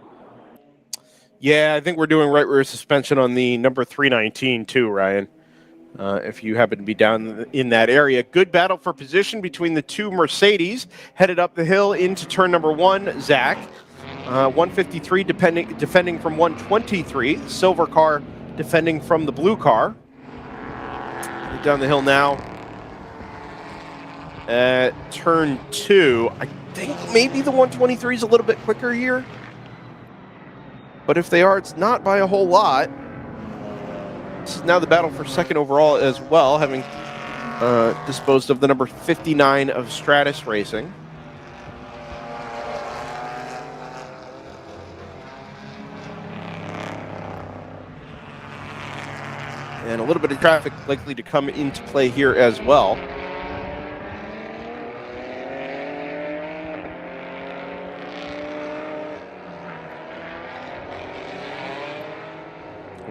Yeah, I think we're doing right rear suspension on the number 319 too, Ryan. If you happen to be down in that area. Good battle for position between the two Mercedes. Headed up the hill into turn number 1, Zach. 153 defending from 123. Silver car defending from the blue car. Down the hill now. At turn 2. I think maybe the 123 is a little bit quicker here. But if they are, it's not by a whole lot. This is now the battle for second overall as well, having disposed of the number 59 of Stratus Racing. And a little bit of traffic likely to come into play here as well.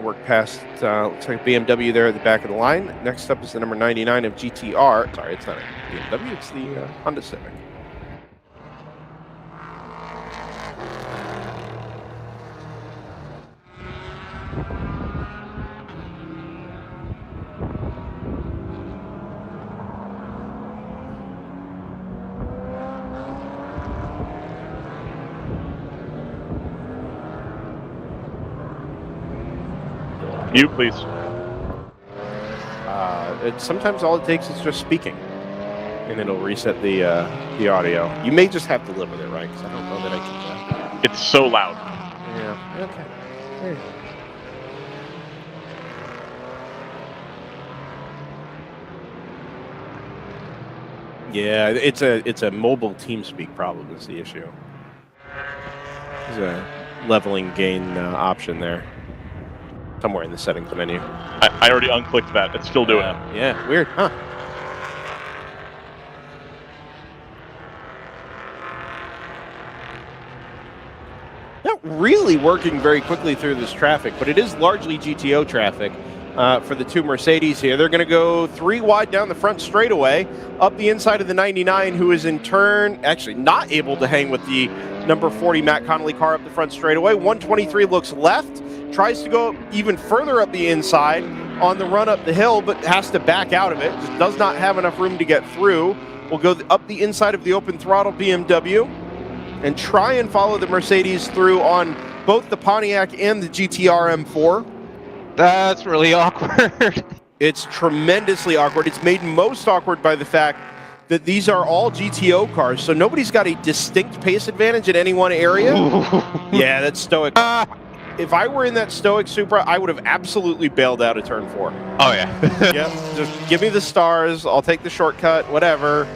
Work past, looks like BMW there at the back of the line. Next up is the number 99 of GTR. Sorry, it's not a BMW, it's the Honda Civic. You, please. Sometimes all it takes is just speaking, and it'll reset the audio. You may just have to live with it, right? Because I don't know that I can. It's so loud. Yeah. Okay. There you go. Yeah, it's a mobile TeamSpeak problem is the issue. There's a leveling gain option there. Somewhere in the settings menu. I already unclicked that. It's still doing it. Yeah, weird, huh? Not really working very quickly through this traffic, but it is largely GTO traffic for the two Mercedes here. They're going to go 3 wide down the front straightaway, up the inside of the 99, who is in turn actually not able to hang with the number 40 Matt Connolly car up the front straightaway. 123 looks left, tries to go even further up the inside on the run up the hill, but has to back out of it. Just does not have enough room to get through. Will go up the inside of the open throttle BMW and try and follow the Mercedes through on both the Pontiac and the GTR M4. That's really awkward. It's tremendously awkward. It's made most awkward by the fact that these are all GTO cars, so nobody's got a distinct pace advantage in any one area. Yeah, that's stoic. If I were in that stoic Supra, I would have absolutely bailed out of turn 4. Oh, yeah. Yep, just give me the stars. I'll take the shortcut, whatever.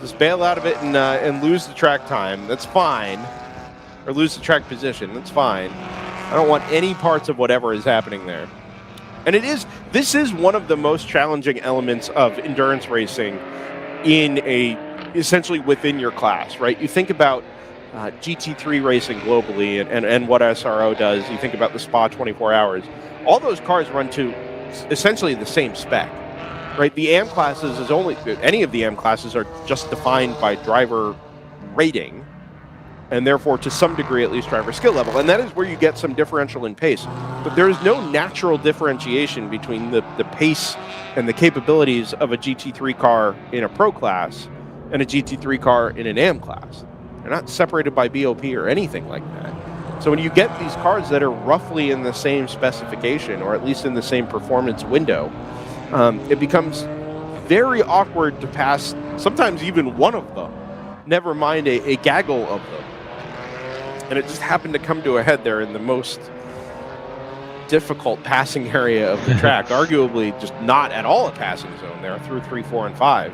Just bail out of it and lose the track time. That's fine. Or lose the track position. That's fine. I don't want any parts of whatever is happening there. And this is one of the most challenging elements of endurance racing essentially within your class, right? You think about GT3 racing globally and what SRO does. You think about the Spa 24 hours. All those cars run to essentially the same spec, right? The AM classes any of the AM classes are just defined by driver rating, and therefore to some degree at least driver skill level, and that is where you get some differential in pace. But there is no natural differentiation between the pace and the capabilities of a GT3 car in a pro class and a GT3 car in an AM class. They're not separated by BOP or anything like that. So when you get these cars that are roughly in the same specification, or at least in the same performance window, it becomes very awkward to pass sometimes even one of them, never mind a gaggle of them. And it just happened to come to a head there in the most difficult passing area of the track, arguably just not at all a passing zone there through 3, 4, and 5.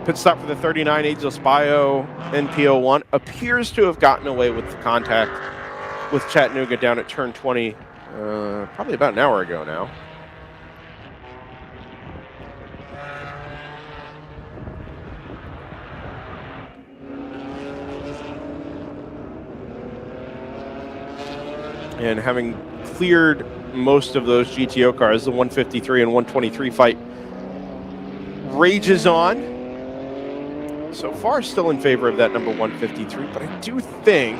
Pit stop for the 39 Ageless Bio NPO1 appears to have gotten away with the contact with Chattanooga down at turn 20 probably about an hour ago now. And having cleared most of those GTO cars, the 153 and 123 fight rages on. So far, still in favor of that number 153, but I do think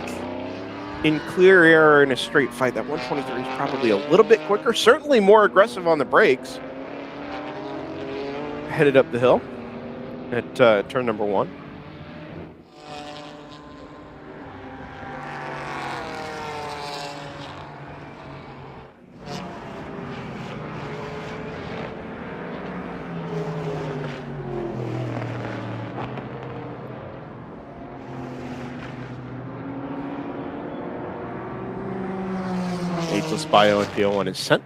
in clear air in a straight fight, that 123 is probably a little bit quicker, certainly more aggressive on the brakes. Headed up the hill at turn number 1. Ageless Bio and PO1 is sent.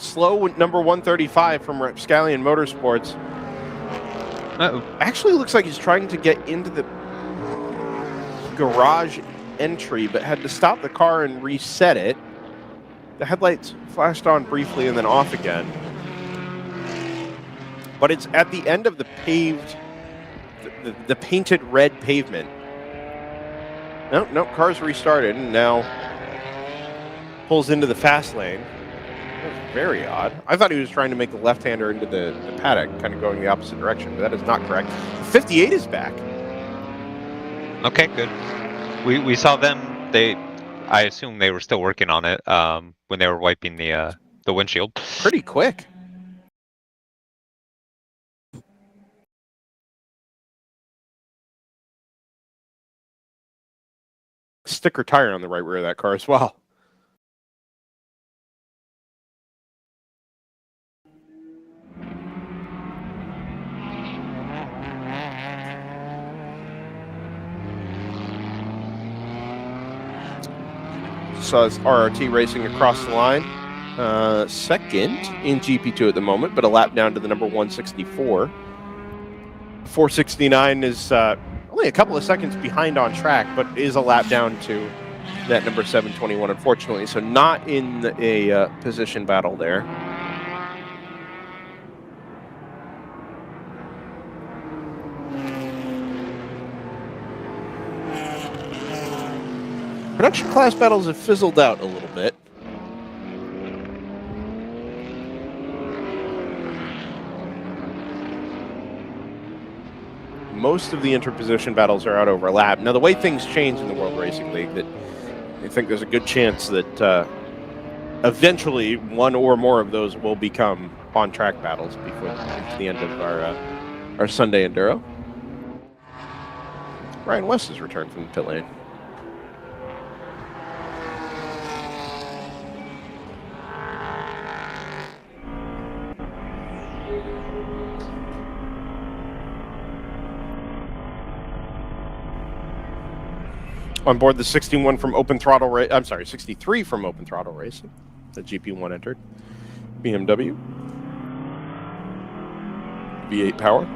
Slow number 135 from Rapscallion Motorsports. Actually looks like he's trying to get into the garage entry, but had to stop the car and reset it. The headlights flashed on briefly and then off again. But it's at the end of the paved, the painted red pavement. No, car's restarted and now pulls into the fast lane. That was very odd. I thought he was trying to make the left-hander into the paddock, kind of going the opposite direction, but that is not correct. 58 is back. Okay, good. We saw them. I assume they were still working on it when they were wiping the windshield. Pretty quick. Sticker tire on the right rear of that car as well. Saw RRT racing across the line. second in GP2 at the moment, but a lap down to the number 164. 469 is only a couple of seconds behind on track, but is a lap down to that number 721, unfortunately. So not in a position battle there. Production class battles have fizzled out a little bit. Most of the interposition battles are out over a lap. Now, the way things change in the World Racing League, that I think there's a good chance that eventually one or more of those will become on-track battles before the end of our Sunday Enduro. Ryan West has returned from the pit lane. On board the 61 from Open Throttle I'm sorry, 63 from Open Throttle Racing. The GP1 entered. BMW. V8 power.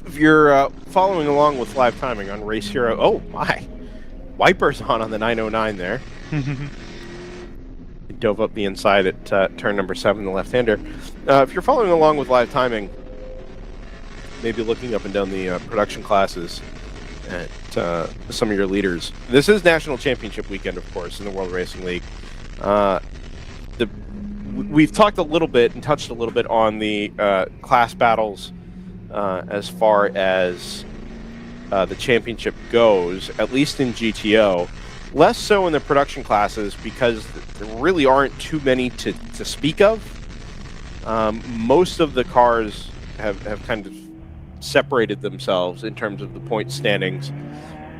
If you're following along with live timing on Race Hero, oh my, wipers on the 909 there. Dove up the inside at turn number 7, the left-hander. If you're following along with live timing, maybe looking up and down the production classes at some of your leaders. This is National Championship weekend, of course, in the World Racing League. We've talked a little bit and touched a little bit on the class battles as far as the championship goes, at least in GTO. Less so in the production classes because there really aren't too many to speak of. Most of the cars have kind of separated themselves in terms of the point standings,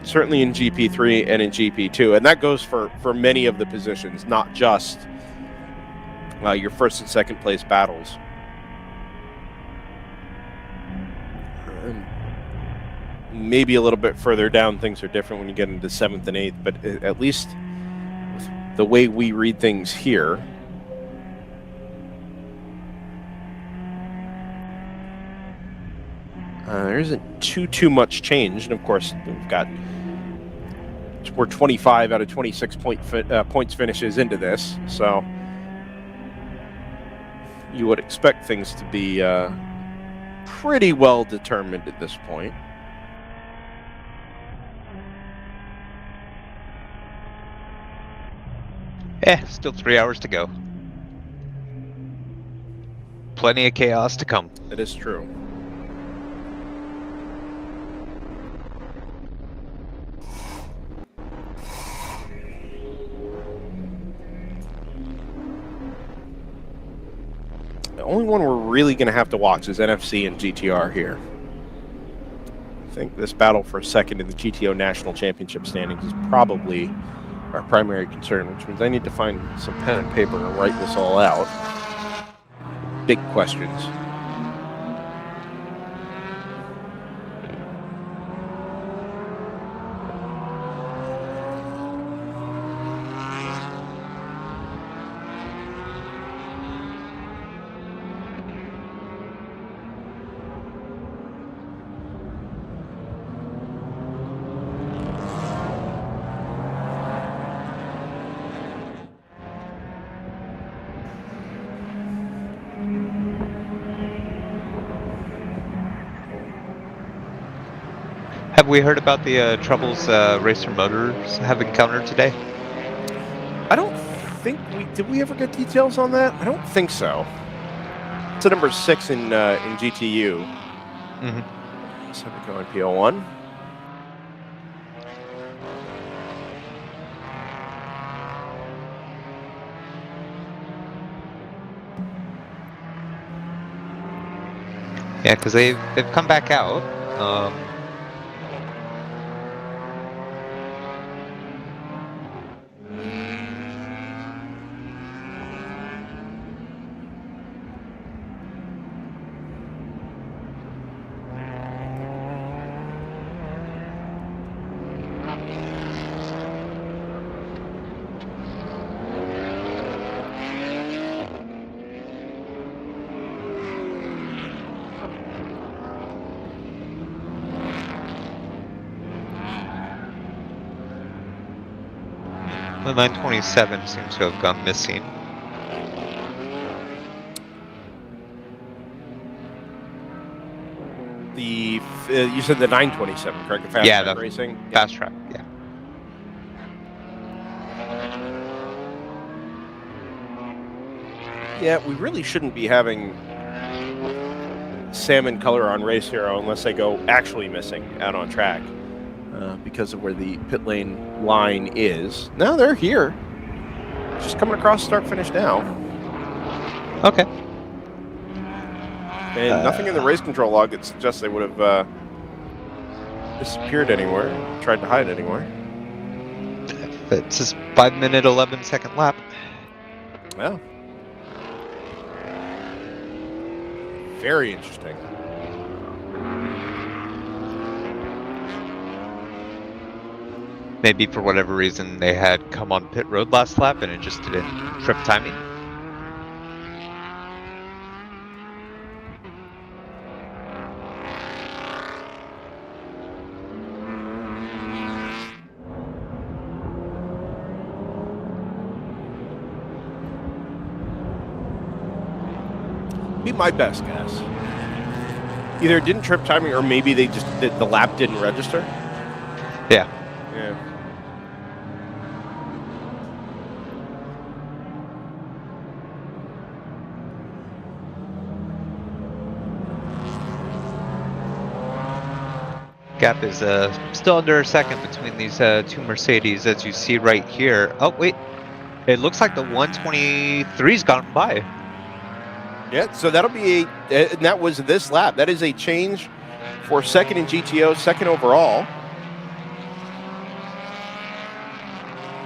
certainly in GP3 and in GP2. And that goes for many of the positions, not just your first and second place battles. Maybe a little bit further down, things are different when you get into 7th and 8th, but at least the way we read things here, there isn't too much change. And of course, we're 25 out of 26 points finishes into this, so you would expect things to be pretty well determined at this point. Still 3 hours to go. Plenty of chaos to come. It is true. The only one we're really going to have to watch is NFC and GTR here. I think this battle for second in the GTO National Championship standings is probably our primary concern, which means I need to find some pen and paper and write this all out. Big questions. Have we heard about the troubles Racer Motors have encountered today? I don't think did we ever get details on that? I don't think so. It's a number 6 in GTU. Mm-hmm. So we go in PL1. Yeah, because they've come back out. The 927 seems to have gone missing. The you said the 927, correct? The fast Yeah, track the racing. fast track. Yeah. Yeah, we really shouldn't be having salmon color on Race Hero unless they go actually missing out on track because of where the pit lane line is. No, they're here. Just coming across start finish now. Okay. And nothing in the race control log that suggests they would have disappeared anywhere, tried to hide anywhere. It's just 5-minute, 11-second lap. Well, very interesting. Maybe for whatever reason they had come on pit road last lap and it just didn't trip timing. Be my best guess. Either it didn't trip timing or maybe they just the lap didn't register. Yeah. Yeah. Gap is still under a second between these two Mercedes, as you see right here. Oh, wait. It looks like the 123's gone by. Yeah, so that'll be and that was this lap. That is a change for second in GTO, second overall.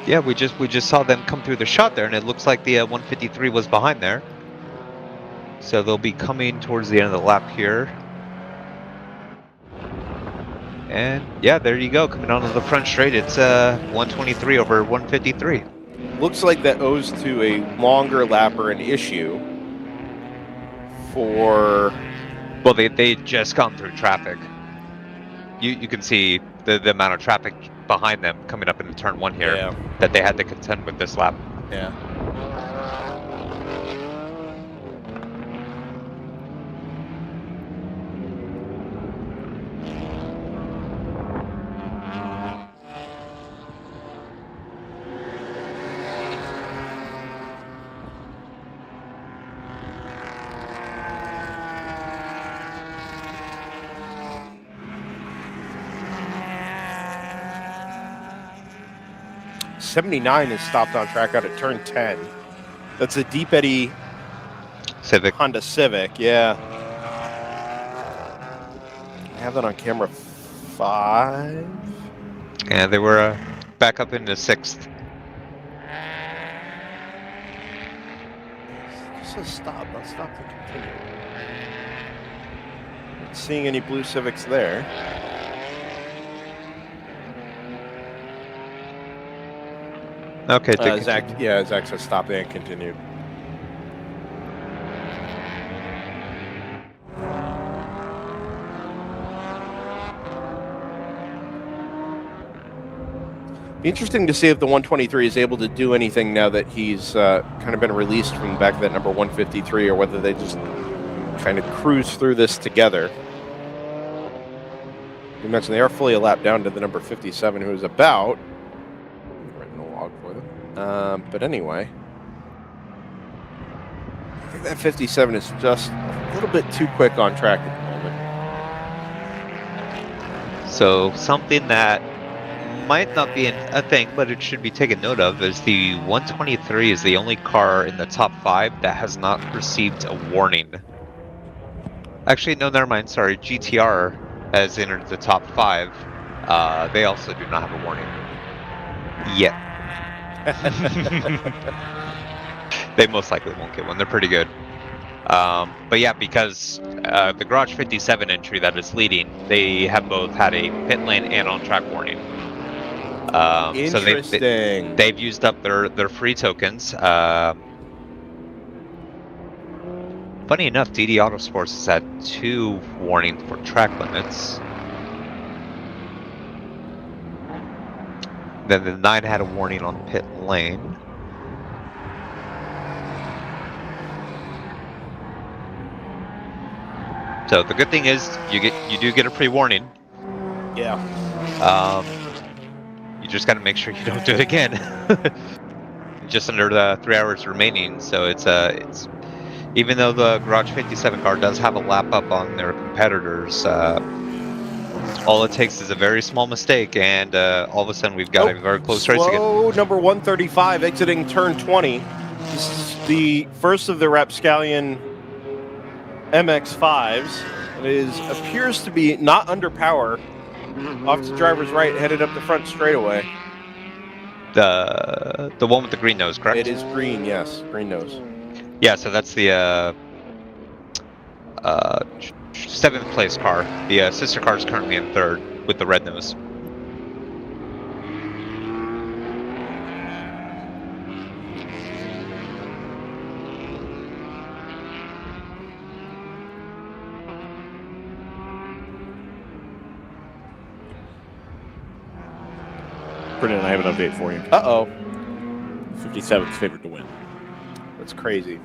Yeah, we just saw them come through the shot there, and it looks like the 153 was behind there. So they'll be coming towards the end of the lap here. And yeah, there you go, coming onto the front straight. It's 123 over 153. Looks like that owes to a longer lap or an issue for... Well, they just gone through traffic. You can see the amount of traffic behind them coming up into turn one here that they had to contend with this lap. Yeah. '79 is stopped on track out at turn 10. That's a Deep Eddy Civic. Honda Civic, yeah. I have that on camera 5. Yeah, they were back up into 6th. This says stop, not stop to continue. Not seeing any blue Civics there. Okay, Zach says stop and continued. Be interesting to see if the 123 is able to do anything now that he's kind of been released from the back of that number 153, or whether they just kind of cruise through this together. You mentioned they are fully a lap down to the number 57, who is about... but anyway, I think that 57 is just a little bit too quick on track at the moment. So something that might not be a thing, but it should be taken note of, is the 123 is the only car in the top 5 that has not received a warning. Actually, no, never mind. Sorry, GTR has entered the top 5. They also do not have a warning yet. They most likely won't get one. They're pretty good. But yeah, because the Garage 57 entry that is leading, they have both had a pit lane and on-track warning. So they've used up their free tokens. Funny enough, DD Autosports has had 2 warnings for track limits. Then the 9 had a warning on pit lane. So the good thing is you do get a pre-warning. Yeah. You just got to make sure you don't do it again. Just under the 3 hours remaining, so it's even though the Garage 57 car does have a lap up on their competitors, all it takes is a very small mistake, and all of a sudden we've got a very close race again. Slow number 135 exiting turn 20. This is the first of the Rapscallion MX-5s. It appears to be not under power. Off to driver's right, headed up the front straightaway. The one with the green nose, correct? It is green, yes, green nose. Yeah, so that's the 7th place car. The sister car is currently in 3rd with the red nose. Brendan, I have an update for you. Uh-oh. 57's favored to win. That's crazy.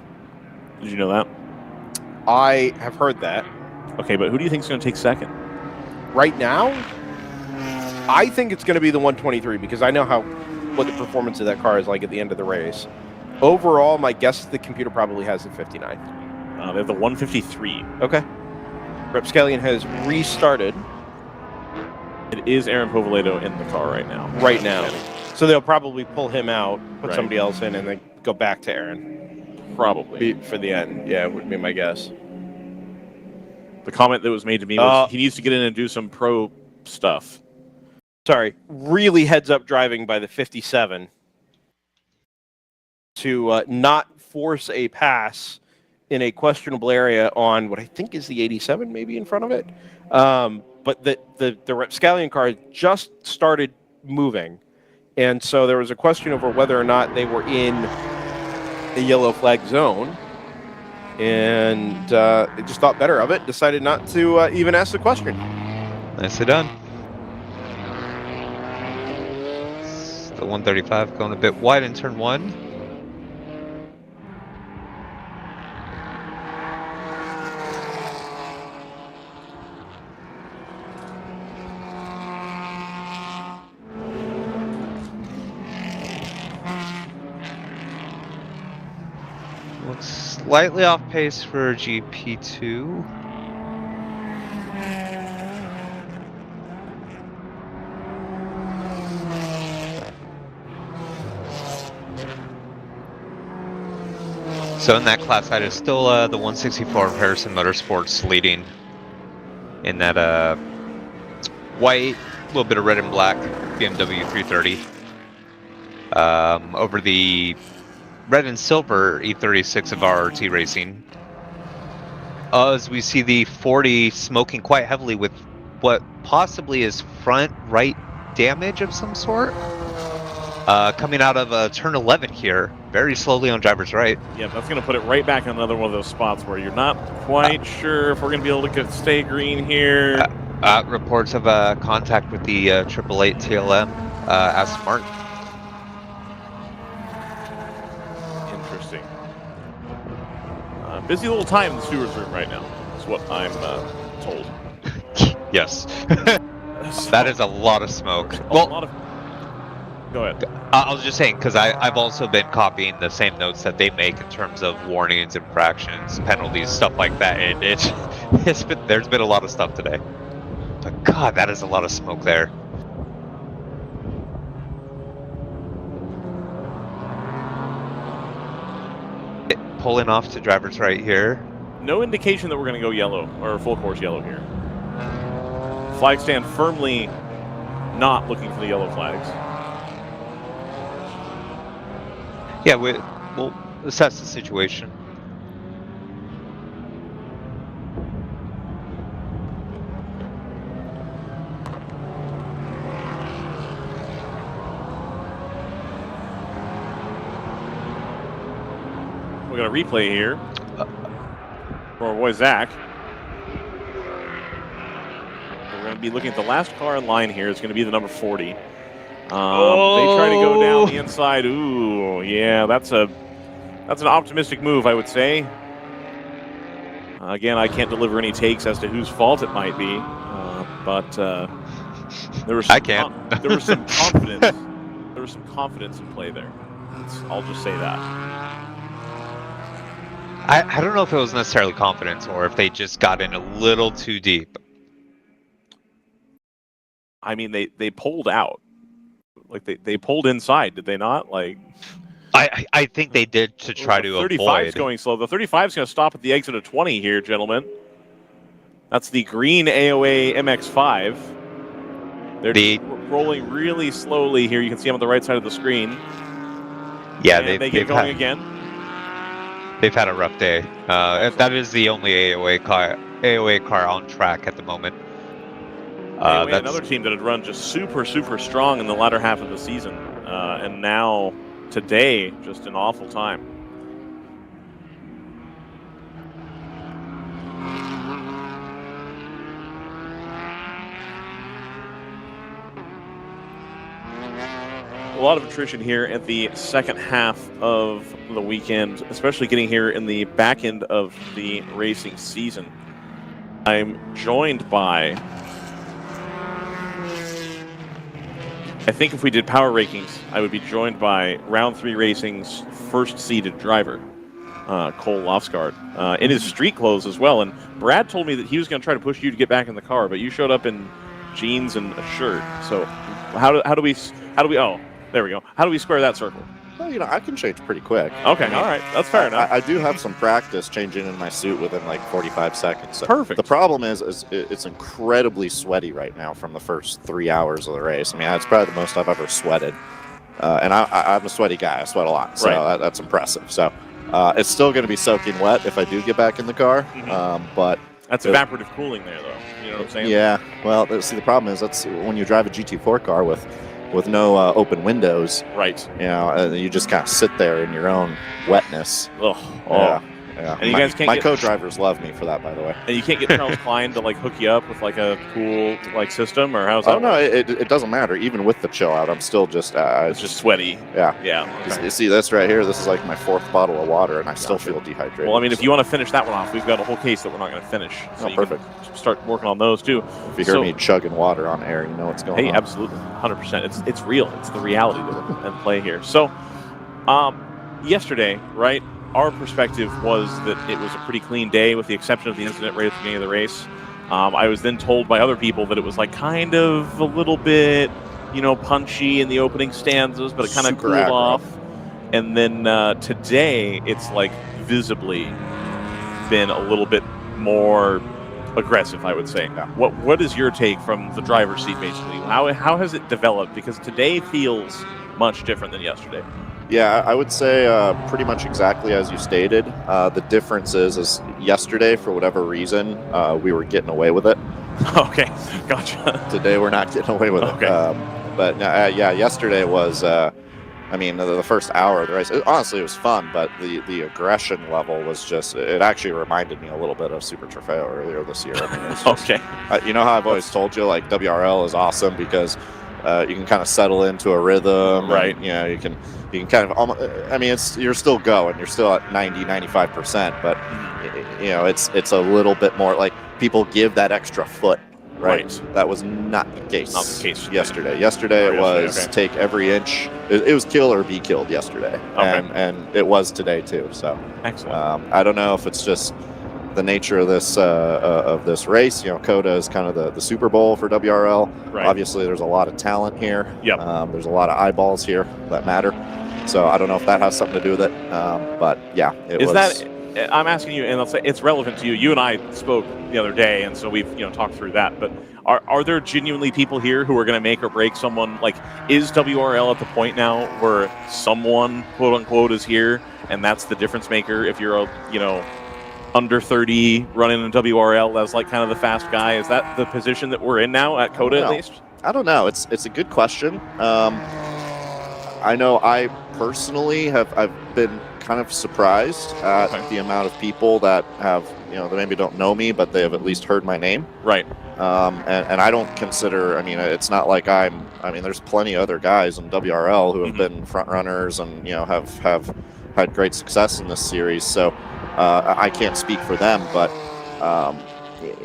Did you know that? I have heard that. Okay, but who do you think is going to take second? Right now, I think it's going to be the 123 because I know what the performance of that car is like at the end of the race. Overall, my guess is the computer probably has the 59. They have the 153. Okay. Rapscallion has restarted. It is Aaron Povaledo in the car right now. Right now. So they'll probably pull him out, put Right. somebody else in, and then go back to Aaron. Probably. For the end. Yeah, would be my guess. The comment that was made to me was he needs to get in and do some pro stuff. Sorry. Really heads-up driving by the 57 to not force a pass in a questionable area on what I think is the 87, maybe in front of it. But the Rapscallion car just started moving, and so there was a question over whether or not they were in the yellow flag zone, and they just thought better of it, decided not to even ask the question. Nicely done. The 135 going a bit wide in turn 1. Looks slightly off pace for GP2. So in that class, it is still the 164 of Harrison Motorsports leading in that white, a little bit of red and black BMW 330. Over the red and silver E36 of RRT Racing. As we see the 40 smoking quite heavily with what possibly is front right damage of some sort. Coming out of turn 11 here, very slowly on driver's right. Yeah, that's going to put it right back in another one of those spots where you're not quite sure if we're going to be able to stay green here. Reports of contact with the 888 TLM Aston Martin. Interesting. Busy little time in the stewards room right now, is what I'm told. Yes. That is a lot of smoke. Go ahead. I was just saying, because I've also been copying the same notes that they make in terms of warnings, infractions, penalties, stuff like that. And there's been a lot of stuff today. But God, that is a lot of smoke there. Pulling off to driver's right here. No indication that we're going to go yellow, or full course yellow here. Flag stand firmly not looking for the yellow flags. Yeah, we'll assess the situation. We got a replay here for our boy Zach. We're going to be looking at the last car in line here. It's going to be the number 40. They try to go down the inside. Ooh, yeah, that's an optimistic move, I would say. Again, I can't deliver any takes as to whose fault it might be, but there was some there was some confidence. There was some confidence in play there. I'll just say that. I don't know if it was necessarily confidence or if they just got in a little too deep. I mean, they pulled out. Like they pulled inside, did they not? Like I think they did to try to avoid. 35's going slow. The 35's going to stop at the exit of 20 here, gentlemen. That's the green AOA MX-5. They're just rolling really slowly here. You can see them on the right side of the screen. Yeah, and they get going again. They've had a rough day. That is the only AOA car on track at the moment. That's another team that had run just super strong in the latter half of the season, and now today just an awful time. A lot of attrition here at the second half of the weekend, especially getting here in the back end of the racing season. I'm joined by, I think if we did power rankings, I would be joined by Round 3 Racing's first seeded driver, Cole Lofsgaard, in his street clothes as well. And Brad told me that he was going to try to push you to get back in the car, but you showed up in jeans and a shirt. So how do we? Oh, there we go. How do we square that circle? Well, you know, I can change pretty quick. Okay, all right. That's fair enough. I do have some practice changing in my suit within like 45 seconds. So perfect. The problem is it's incredibly sweaty right now from the first 3 hours of the race. I mean, it's probably the most I've ever sweated. And I'm a sweaty guy. I sweat a lot. So that's impressive. So it's still going to be soaking wet if I do get back in the car. But that's evaporative cooling there, though. You know what I'm saying? Yeah. Well, see, the problem is that's when you drive a GT4 car with no open windows, right? You know, you just kind of sit there in your own wetness. Yeah. And you guys can't. My co-drivers love me for that, by the way. And you can't get Charles Klein to like hook you up with like a cool like system, or how's that? Oh no, it doesn't matter. Even with the chill out, I'm still just it's just sweaty. Yeah. Okay. You see this right here? This is like my 4th bottle of water, and I still feel dehydrated. Well, I mean, if you want to finish that one off, we've got a whole case that we're not going to finish. So perfect. Start working on those too. If you hear me chugging water on air, you know what's going on. Hey, absolutely, 100%. It's real. It's the reality that we're in play here. So, yesterday, right? Our perspective was that it was a pretty clean day, with the exception of the incident right at the beginning of the race. I was then told by other people that it was like kind of a little bit, you know, punchy in the opening stanzas, but it kind of cooled off. And then today, it's like visibly been a little bit more aggressive, I would say. Yeah. What is your take from the driver's seat, basically? How has it developed? Because today feels much different than yesterday. Yeah, I would say pretty much exactly as you stated. The difference is yesterday, for whatever reason, we were getting away with it. Okay, gotcha. Today we're not getting away with it. But yeah, yesterday was, I mean, the first hour of the race, honestly, it was fun, but the aggression level was just, it actually reminded me a little bit of Super Trofeo earlier this year. I mean, it's just, you know how I've always told you, like, WRL is awesome because you can kind of settle into a rhythm. Right. And, you know, you can kind of almost, I mean, you're still going, you're still at 90-95%, but you know, it's a little bit more like people give that extra foot, right? That was not the case. Not the case yesterday. Yesterday it was take every inch. It was kill or be killed yesterday, and it was today too. So excellent. I don't know if it's just the nature of this race. You know, COTA is kind of the Super Bowl for WRL. Right. Obviously, there's a lot of talent here. Yep. There's a lot of eyeballs here that matter. So I don't know if that has something to do with it. But yeah, I'm asking you, and I'll say it's relevant to you. You and I spoke the other day, and so we've talked through that. But are there genuinely people here who are going to make or break someone? Like, is WRL at the point now where someone, quote unquote, is here, and that's the difference maker? If you're a under 30 running in WRL as like kind of the fast guy, is that the position that we're in now at COTA at least? I don't know. It's a good question. I know I personally I've been kind of surprised at the amount of people that have, that maybe don't know me, but they have at least heard my name. Right. And I don't consider, it's not like there's plenty of other guys in WRL who have been front runners and, have had great success in this series. So I can't speak for them, but,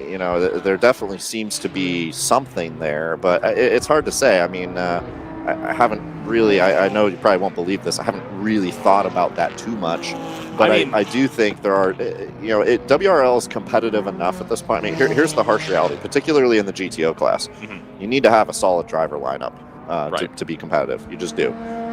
there definitely seems to be something there, but it's hard to say. I haven't really, I know you probably won't believe this, I haven't really thought about that too much, but I do think there are, WRL is competitive enough at this point. Here's the harsh reality, particularly in the GTO class. You need to have a solid driver lineup to be competitive. You just do.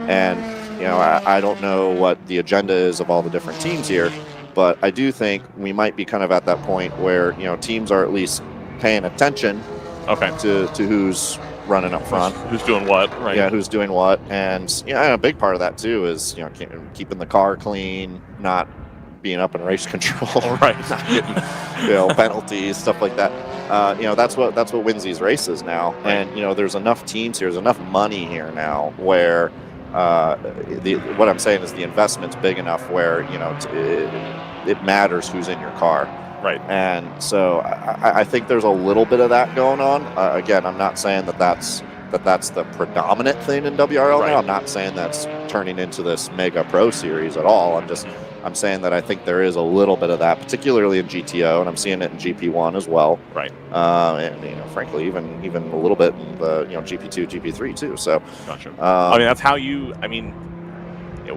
And, I don't know what the agenda is of all the different teams here, but I do think we might be kind of at that point where, teams are at least paying attention to who's running up front, who's doing what, right? Yeah, who's doing what, and a big part of that too is keeping the car clean, not being up in race control, right? Not getting penalties, stuff like that. That's what wins these races now, and there's enough teams here, there's enough money here now where what I'm saying is the investment's big enough where it matters who's in your car. Right. And so I think there's a little bit of that going on. Again, I'm not saying that's the predominant thing in WRL now. I'm not saying that's turning into this mega pro series at all. I'm saying that I think there is a little bit of that, particularly in GTO, and I'm seeing it in GP1 as well. Right. And frankly, even a little bit in the GP2, GP3 too. So. Gotcha. That's how you.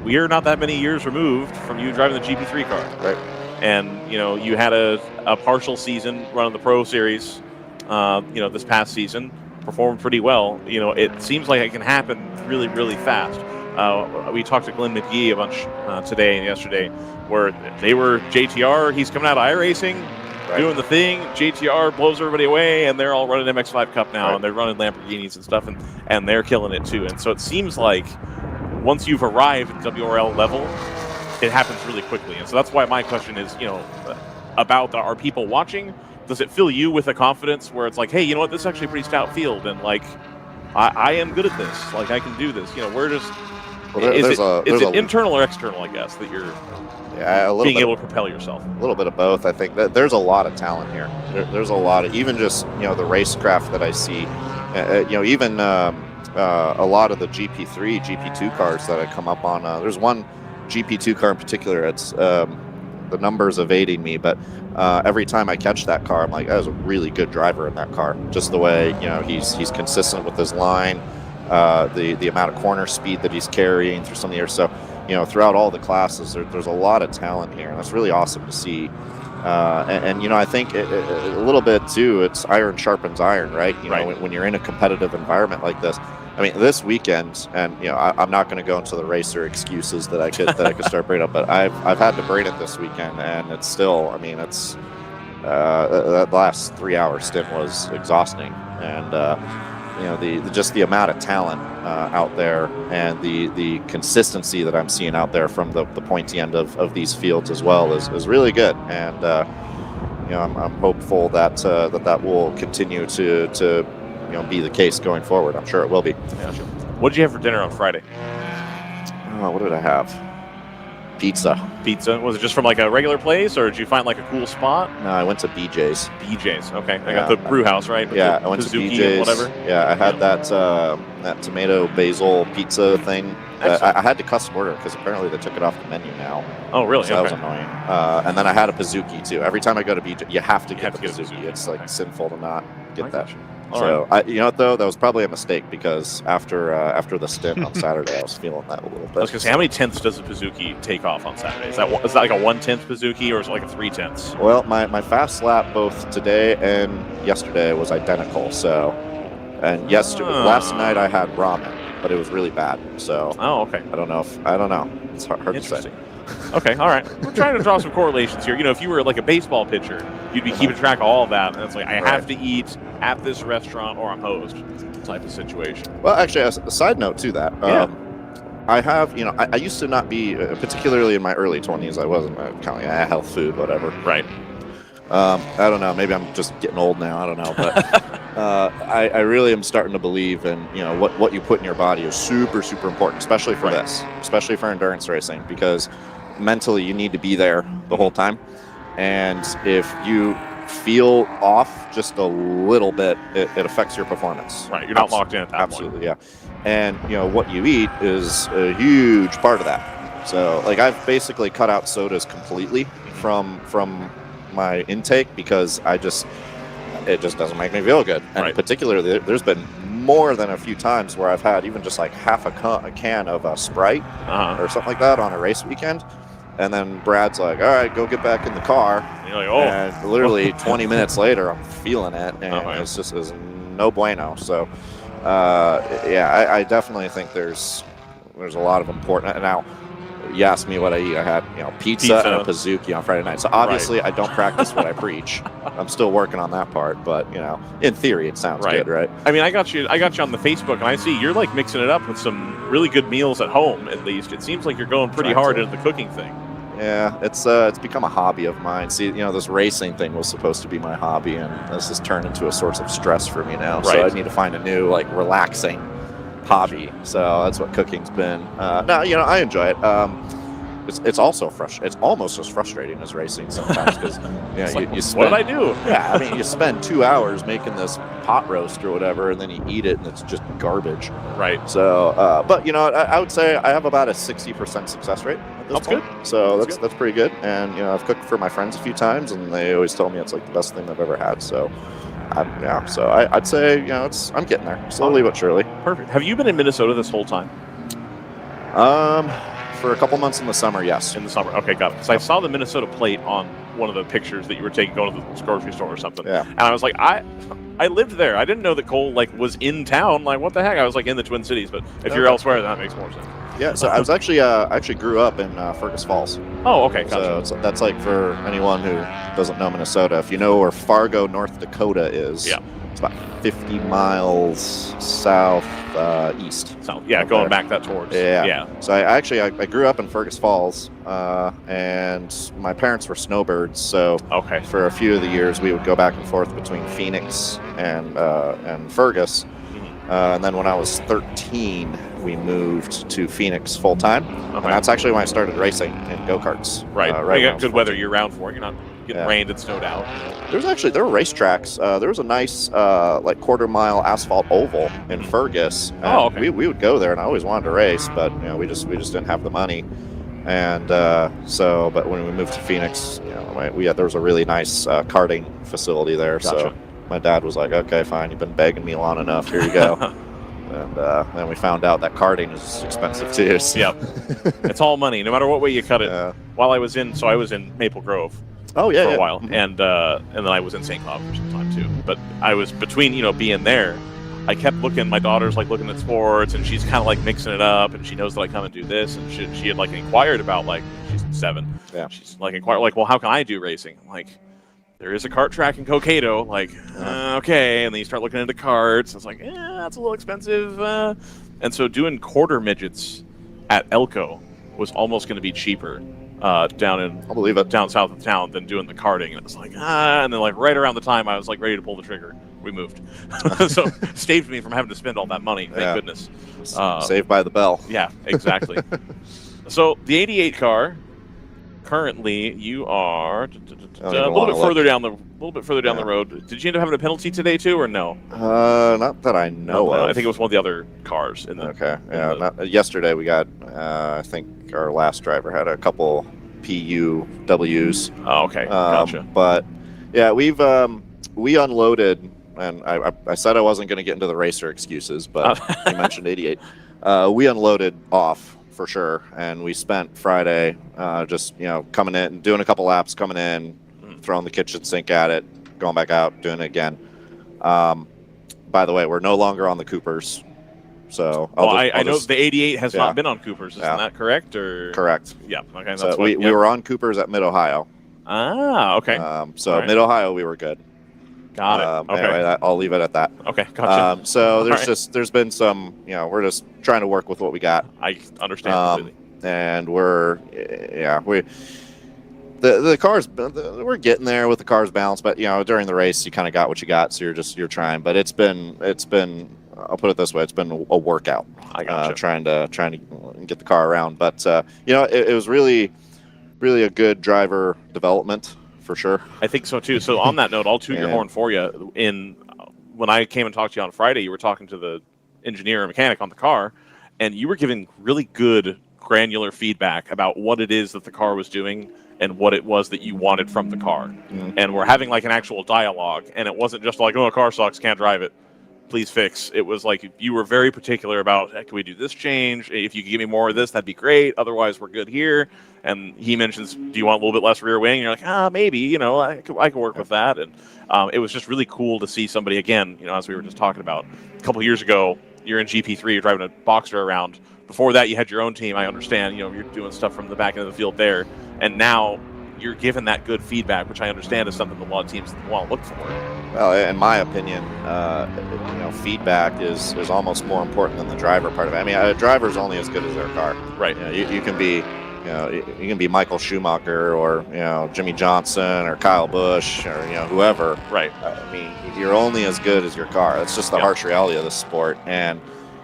We are not that many years removed from you driving the GP3 car. Right. And, you had a partial season running the Pro Series, this past season, performed pretty well. It seems like it can happen really, really fast. We talked to Glenn McGee a bunch today and yesterday, where they were JTR, he's coming out of iRacing, doing the thing, JTR blows everybody away, and they're all running MX-5 Cup now, and they're running Lamborghinis and stuff, and they're killing it too. And so it seems like once you've arrived at WRL level, it happens really quickly. And so that's why my question is, about are people watching? Does it fill you with a confidence where it's like, hey, you know what, this is actually a pretty stout field, and I am good at this. I can do this. We're just. Is it internal or external, I guess, that you're being able to propel yourself? A little bit of both. I think that there's a lot of talent here. There's a lot of, even just, the racecraft that I see, even a lot of the GP3, GP2 cars that I come up on. There's one GP2 car in particular. It's the numbers evading me, but every time I catch that car, I'm like, that was a really good driver in that car. Just the way he's consistent with his line, the amount of corner speed that he's carrying through some of the years. So throughout all the classes, there's a lot of talent here, and that's really awesome to see. And I think a little bit too, it's iron sharpens iron, right? When you're in a competitive environment like this. This weekend, and I'm not going to go into the racer excuses that I could start bringing up, but I've had to bring it this weekend, and it's still, it's that last 3-hour stint was exhausting, and the amount of talent out there, and the consistency that I'm seeing out there from the pointy end of these fields as well is really good, and I'm hopeful that that will continue to be the case going forward. I'm sure it will be. Yeah, sure. What did you have for dinner on Friday? What did I have? Pizza. Was it just from a regular place, or did you find a cool spot? No, I went to BJ's. BJ's, okay. I got the brew house, right? With I went to BJ's. Whatever. Yeah, I had that tomato basil pizza thing. I had to custom order because apparently they took it off the menu now. Oh, really? So that was annoying. And then I had a Pizookie too. Every time I go to BJ, you have to get the Pizookie. It's sinful to not get that. So, you know what, though? That was probably a mistake because after the stint on Saturday, I was feeling that a little bit. I was going to say, how many tenths does a Pizookie take off on Saturday? Is that like a 1/10 Pizookie, or is it like a 3/10? Well, my fast lap both today and yesterday was identical. So, and last night I had ramen, but it was really bad. So, okay. I don't know. It's hard to say. Okay, all right. We're trying to draw some correlations here. If you were like a baseball pitcher, you'd be keeping track of all of that. And it's like, I have to eat at this restaurant or I'm hosed type of situation. Well, actually, a side note to that. I have, I used to not be, particularly in my early 20s, I wasn't kind of health food, whatever. Right. I don't know. Maybe I'm just getting old now. I don't know. But I really am starting to believe in, what you put in your body is super, super important, especially for this, especially for endurance racing, because mentally you need to be there the whole time. And if you feel off just a little bit, it affects your performance. Right, you're not locked in at that Absolutely, yeah. And, you know, what you eat is a huge part of that. So, like, I've basically cut out sodas completely from my intake because it just doesn't make me feel good. And particularly, there's been more than a few times where I've had even just like half a can of a Sprite or something like that on a race weekend. And then Brad's like, all right, go get back in the car. And you're like, oh. And literally 20 minutes later, I'm feeling it. And it's just no bueno. So, yeah, I definitely think there's a lot of important. Now, you asked me what I eat. I had, you know, pizza and a Pizookie on Friday night. So obviously I don't practice what I preach. I'm still working on that part, but you know, in theory it sounds good, right? I mean, I got you on the Facebook, and I see you're like mixing it up with some really good meals at home. At least it seems like you're going pretty hard into the cooking thing. Yeah, it's become a hobby of mine. See, you know, this racing thing was supposed to be my hobby, and this has turned into a source of stress for me now. So I need to find a new, like, relaxing hobby. So that's what cooking's been. No, you know, I enjoy it. It's also it's almost as frustrating as racing sometimes because you spend, what did I do? Yeah, I mean, you spend 2 hours making this pot roast or whatever, and then you eat it, and it's just garbage. Right. So, but you know, I would say I have about a 60% success rate at this point. Good. So that's pretty good. And you know, I've cooked for my friends a few times, and they always tell me it's like the best thing I've ever had. So. Yeah, so I'd say, you know, I'm getting there slowly but surely. Perfect. Have you been in Minnesota this whole time? For a couple months in the summer, yes. In the summer, okay, got it. Because I saw the Minnesota plate on one of the pictures that you were taking going to the grocery store or something. Yeah. And I was like, I lived there. I didn't know that Cole was in town. Like, what the heck? I was in the Twin Cities, but if you're elsewhere, that makes more sense. Yeah, so I was actually grew up in Fergus Falls. Oh, okay, gotcha. So that's like for anyone who doesn't know Minnesota. If you know where Fargo, North Dakota is, it's about 50 miles south east. So yeah, going back that towards. Yeah. So I grew up in Fergus Falls, and my parents were snowbirds. So for a few of the years, we would go back and forth between Phoenix and Fergus. And then when I was 13, we moved to Phoenix full time, and that's actually when I started racing in go-karts. Right. You got good weather year-round for it. You're not getting rained and snowed out. There were racetracks. There was a nice like quarter-mile asphalt oval in Fergus. And we would go there, and I always wanted to race, but you know, we just didn't have the money. And but when we moved to Phoenix, you know, there was a really nice karting facility there. Gotcha. So my dad was like, okay, fine, you've been begging me long enough, here you go. And then we found out that karting is expensive too. So. Yep. It's all money, no matter what way you cut it. While I was in Maple Grove for a while, and then I was in St. Cloud for some time too. But I was between, you know, being there, I kept looking, my daughter's looking at sports, and she's kind of mixing it up, and she knows that I come and do this, and she had inquired about, she's 7. Yeah. She's inquired, well, how can I do racing? I'm like, there is a kart track in Cokato, okay, and then you start looking into karts. It's that's a little expensive. And so doing quarter midgets at Elko was almost going to be cheaper down south of town than doing the karting. And it was and then right around the time I was ready to pull the trigger, we moved. So saved me from having to spend all that money, thank goodness. Saved by the bell. Yeah, exactly. So the 88 car, currently you are a little bit further down the road. Did you end up having a penalty today too, or no? Not that I know of. I think it was one of the other cars. Yesterday we got. I think our last driver had a couple PUWs. Oh, okay, gotcha. But yeah, we unloaded, and I said I wasn't going to get into the racer excuses, but you mentioned 88. We unloaded off. For sure, and we spent Friday just coming in, doing a couple laps, coming in, throwing the kitchen sink at it, going back out, doing it again. By the way, we're no longer on the Coopers, so I know the 88 has not been on Coopers. Isn't that correct? Or correct? Yeah. Okay. So we were on Coopers at Mid Ohio. Ah. Okay. So Mid Ohio, we were good. Got it. Okay. Anyway, I'll leave it at that. Okay, gotcha. So there's been some, we're just trying to work with what we got. I understand completely. And the cars, we're getting there with the cars balanced, but during the race you kind of got what you got, so you're trying. But it's been I'll put it this way, it's been a workout. I gotcha. Trying to get the car around, but it was really really a good driver development for sure. I think so too. So on that note, I'll toot your horn for you. When I came and talked to you on Friday, you were talking to the engineer or mechanic on the car, and you were giving really good granular feedback about what it is that the car was doing and what it was that you wanted from the car. Mm-hmm. And we're having like an actual dialogue, and it wasn't just like, oh, a car sucks, can't drive it, please fix. It was like you were very particular about, hey, can we do this change? If you could give me more of this, that'd be great. Otherwise, we're good here. And he mentions, do you want a little bit less rear wing? And you're like, maybe, you know, I could work with that. And it was just really cool to see somebody, again, you know, as we were just talking about, a couple of years ago, you're in GP3, you're driving a Boxster around. Before that, you had your own team. I understand, you know, you're doing stuff from the back end of the field there. And now you're given that good feedback, which I understand is something that a lot of teams want to look for. Well, in my opinion, you know, feedback is almost more important than the driver part of it. I mean, a driver's only as good as their car. Right. You know, you can be, you know, you can be Michael Schumacher or, you know, Jimmy Johnson or Kyle Busch or, you know, whoever. Right. I mean, you're only as good as your car. That's just the harsh reality of the sport. And,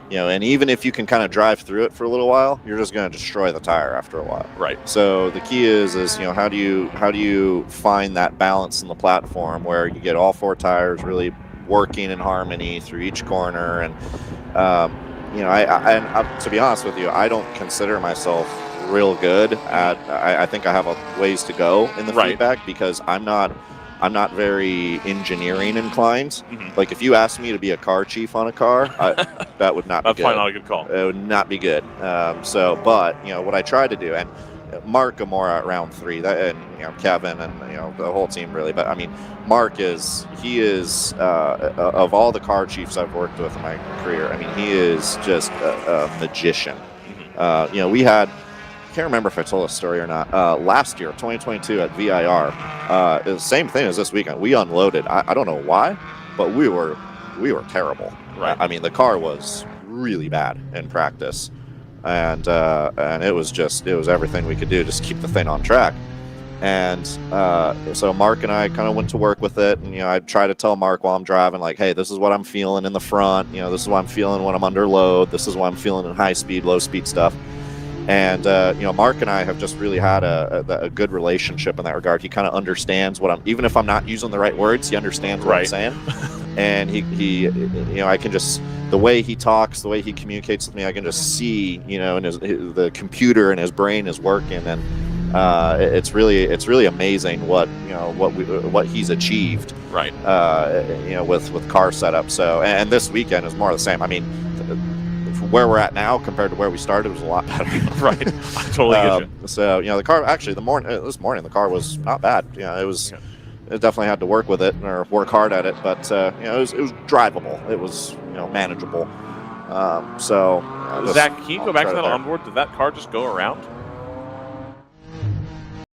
you know, and even if you can kind of drive through it for a little while, you're just going to destroy the tire after a while. Right. So the key is you know, how do you find that balance in the platform where you get all four tires really working in harmony through each corner? And you know, I to be honest with you, I don't consider myself real good at. I think I have a ways to go in the feedback because I'm not very engineering inclined. Mm-hmm. Like if you asked me to be a car chief on a car, that would not be That's good. probably not a good call. It would not be good. But you know what I try to do, and Mark Amora at round 3, and you know Kevin and you know the whole team really. But I mean, Mark is of all the car chiefs I've worked with in my career. I mean, he is just a magician. Mm-hmm. You know, we had. I can't remember if I told a story or not. Last year, 2022 at VIR, it was the same thing as this weekend. We unloaded. I don't know why, but we were terrible. Right. I mean, the car was really bad in practice, and it was everything we could do just to keep the thing on track. And so Mark and I kind of went to work with it, and you know, I try to tell Mark while I'm driving, like, hey, this is what I'm feeling in the front. You know, this is what I'm feeling when I'm under load. This is what I'm feeling in high speed, low speed stuff. And, you know, Mark and I have just really had a good relationship in that regard. He kind of understands what even if I'm not using the right words, he understands what I'm saying. And he, you know, I can just, the way he talks, the way he communicates with me, I can just see, you know, and the computer in his brain is working. And it's really amazing what, you know, what he's achieved. Right. You know, with car setup. So, and this weekend is more of the same. I mean, where we're at now compared to where we started was a lot better. Right. I totally get you. So, you know, the car actually this morning the car was not bad. You know, it definitely had to work with it or work hard at it, but you know, it was drivable. It was, you know, manageable. Zach, can you go back to that onboard? Did that car just go around?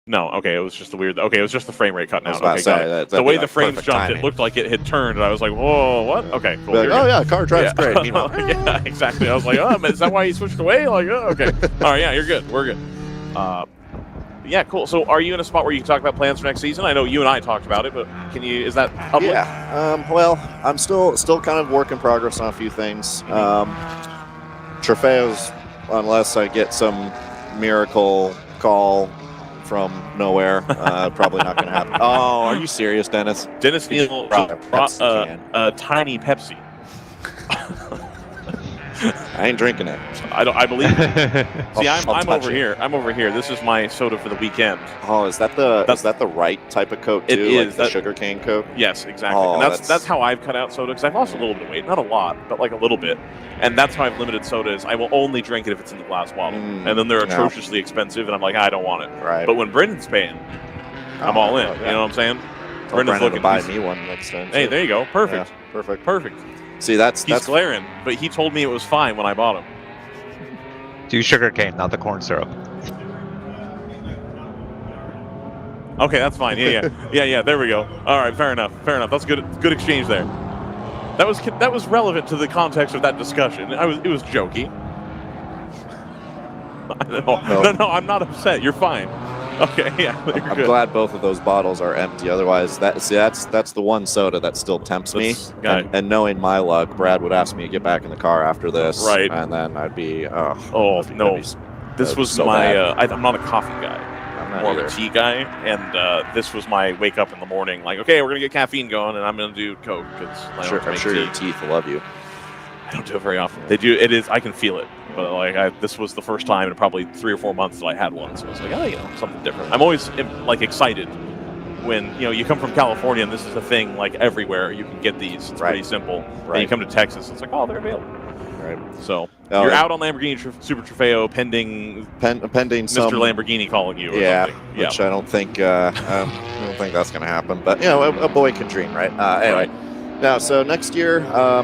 No, okay, it was just it was just the frame rate cutting out. Okay, got it. The way the frames jumped, timing. It looked like it had turned, and I was like, whoa, what? Okay, cool. Like, oh, yeah, car drives great. Meanwhile. Yeah, exactly. I was like, oh, is that why you switched away? Like, oh, okay. All right, yeah, you're good. We're good. Yeah, cool. So are you in a spot where you can talk about plans for next season? I know you and I talked about it, but is that public? Yeah. Well, I'm still kind of work in progress on a few things. Trofeos, unless I get some miracle call from nowhere, probably not going to happen. Oh, are you serious, Dennis? Dennis Neal brought a tiny Pepsi. I ain't drinking it. I believe it. See, I'm over here. I'm over here. This is my soda for the weekend. Oh, is that the right type of Coke too? It is like the sugarcane Coke. Yes, exactly. Oh, and that's how I've cut out soda, because I've lost a little bit of weight, not a lot, but like a little bit. And that's how I've limited sodas. I will only drink it if it's in the glass bottle, and then they're atrociously expensive, and I'm like, I don't want it. Right. But when Brendan's paying, I'm all in. You know what I'm saying? Brendan's looking to buy me one next time. Hey, there you go. Perfect. Yeah, perfect. See, that's glaring, but he told me it was fine when I bought him. Do sugarcane, not the corn syrup. Okay, that's fine. Yeah. There we go. All right, fair enough. That's good. Good exchange there. That was relevant to the context of that discussion. It was jokey. No, I'm not upset. You're fine. Okay, yeah. I'm glad both of those bottles are empty. Otherwise, that's the one soda that still tempts me. And knowing my luck, Brad would ask me to get back in the car after this, right? And then I'd be no. This was so my. I'm not a coffee guy. more of a tea guy, and this was my wake up in the morning. Like, okay, we're gonna get caffeine going, and I'm gonna do Coke because I'm sure your teeth love you. I don't do it very often. They do. It is. I can feel it. But like, this was the first time in probably 3 or 4 months that I had one. So I was like, oh, something different. I'm always like excited when you come from California and this is a thing like everywhere. You can get these. It's pretty simple. Right. And you come to Texas, it's like, oh, they're available. Right. So you're out on Lamborghini Super Trofeo pending Mr. Lamborghini calling you. Or something. Which I don't think I don't think that's going to happen. But a boy can dream, right? Anyway. Now, so next year, I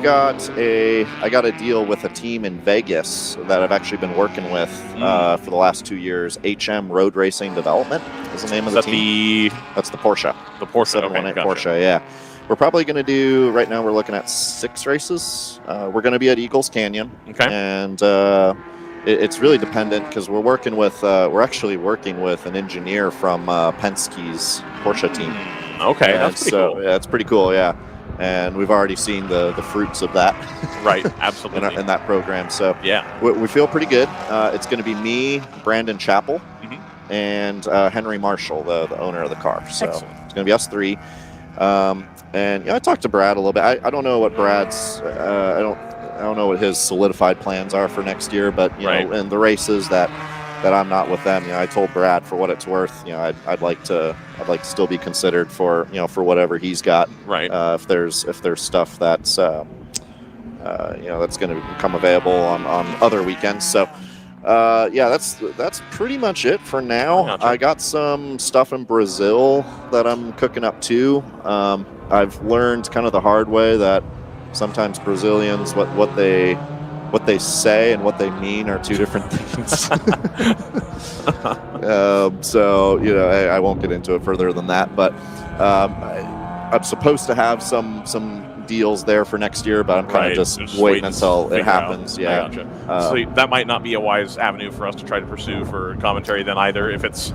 got a deal with a team in Vegas that I've actually been working with for the last 2 years. HM Road Racing Development is the name of the team. That's the Porsche. The Porsche 718 Porsche, yeah. We're probably going to do, right now we're looking at 6 races. We're going to be at Eagles Canyon. Okay. And it's really dependent because we're actually working with an engineer from Penske's Porsche team. Okay, that's pretty cool. Yeah, it's pretty cool, yeah. And we've already seen the fruits of that. Right, absolutely. in that program. So yeah, we feel pretty good. It's going to be me, Brandon Chappell, and Henry Marshall, the owner of the car. So it's going to be us 3. And I talked to Brad a little bit. I don't know what Brad's. I don't know what his solidified plans are for next year. But in the races that I'm not with them, I told Brad for what it's worth. I'd like to still be considered for for whatever he's got. Right. If there's stuff that's that's going to become available on other weekends. So. That's pretty much it for now. Gotcha. I got some stuff in Brazil that I'm cooking up too. I've learned kind of the hard way that sometimes Brazilians, what they say and what they mean are 2 different things. So I won't get into it further than that. But I'm supposed to have some deals there for next year, but I'm kind of just waiting until it happens. Yeah. Gotcha. So that might not be a wise avenue for us to try to pursue for commentary then either, if it's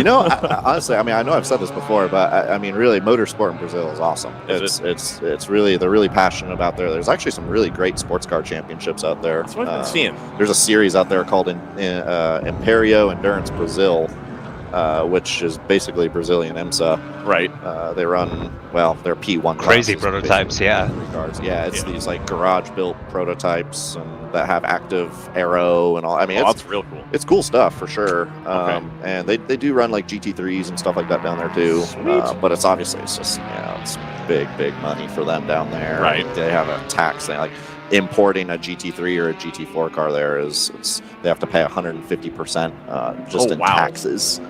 honestly, I know I've said this before, but really motorsport in Brazil is awesome. It's really, they're really passionate about there. There's actually some really great sports car championships out there. That's what I've been seeing. There's a series out there called Imperio Endurance Brazil, which is basically Brazilian IMSA. Right. They run, they're P1 crazy prototypes, yeah. Cars. Yeah, it's these like garage-built prototypes and that have active aero and all. That's real cool. It's cool stuff for sure. And they do run like GT3s and stuff like that down there too. But it's obviously just it's big money for them down there. Right. They have a tax thing like. Importing a GT3 or a GT4 car there they have to pay 150% just in taxes.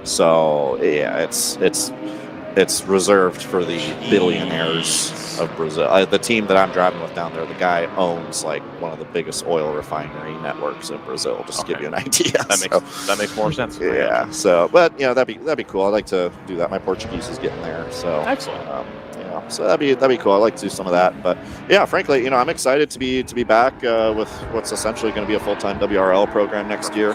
So yeah, it's reserved for the billionaires of Brazil. The team that I'm driving with down there, the guy owns like one of the biggest oil refinery networks in Brazil. Just to give you an idea. That makes more sense. Yeah. So, but that'd be cool. I'd like to do that. My Portuguese is getting there. So excellent. So that'd be cool. I'd like to do some of that. But yeah, frankly, I'm excited to be back with what's essentially going to be a full-time WRL program next year.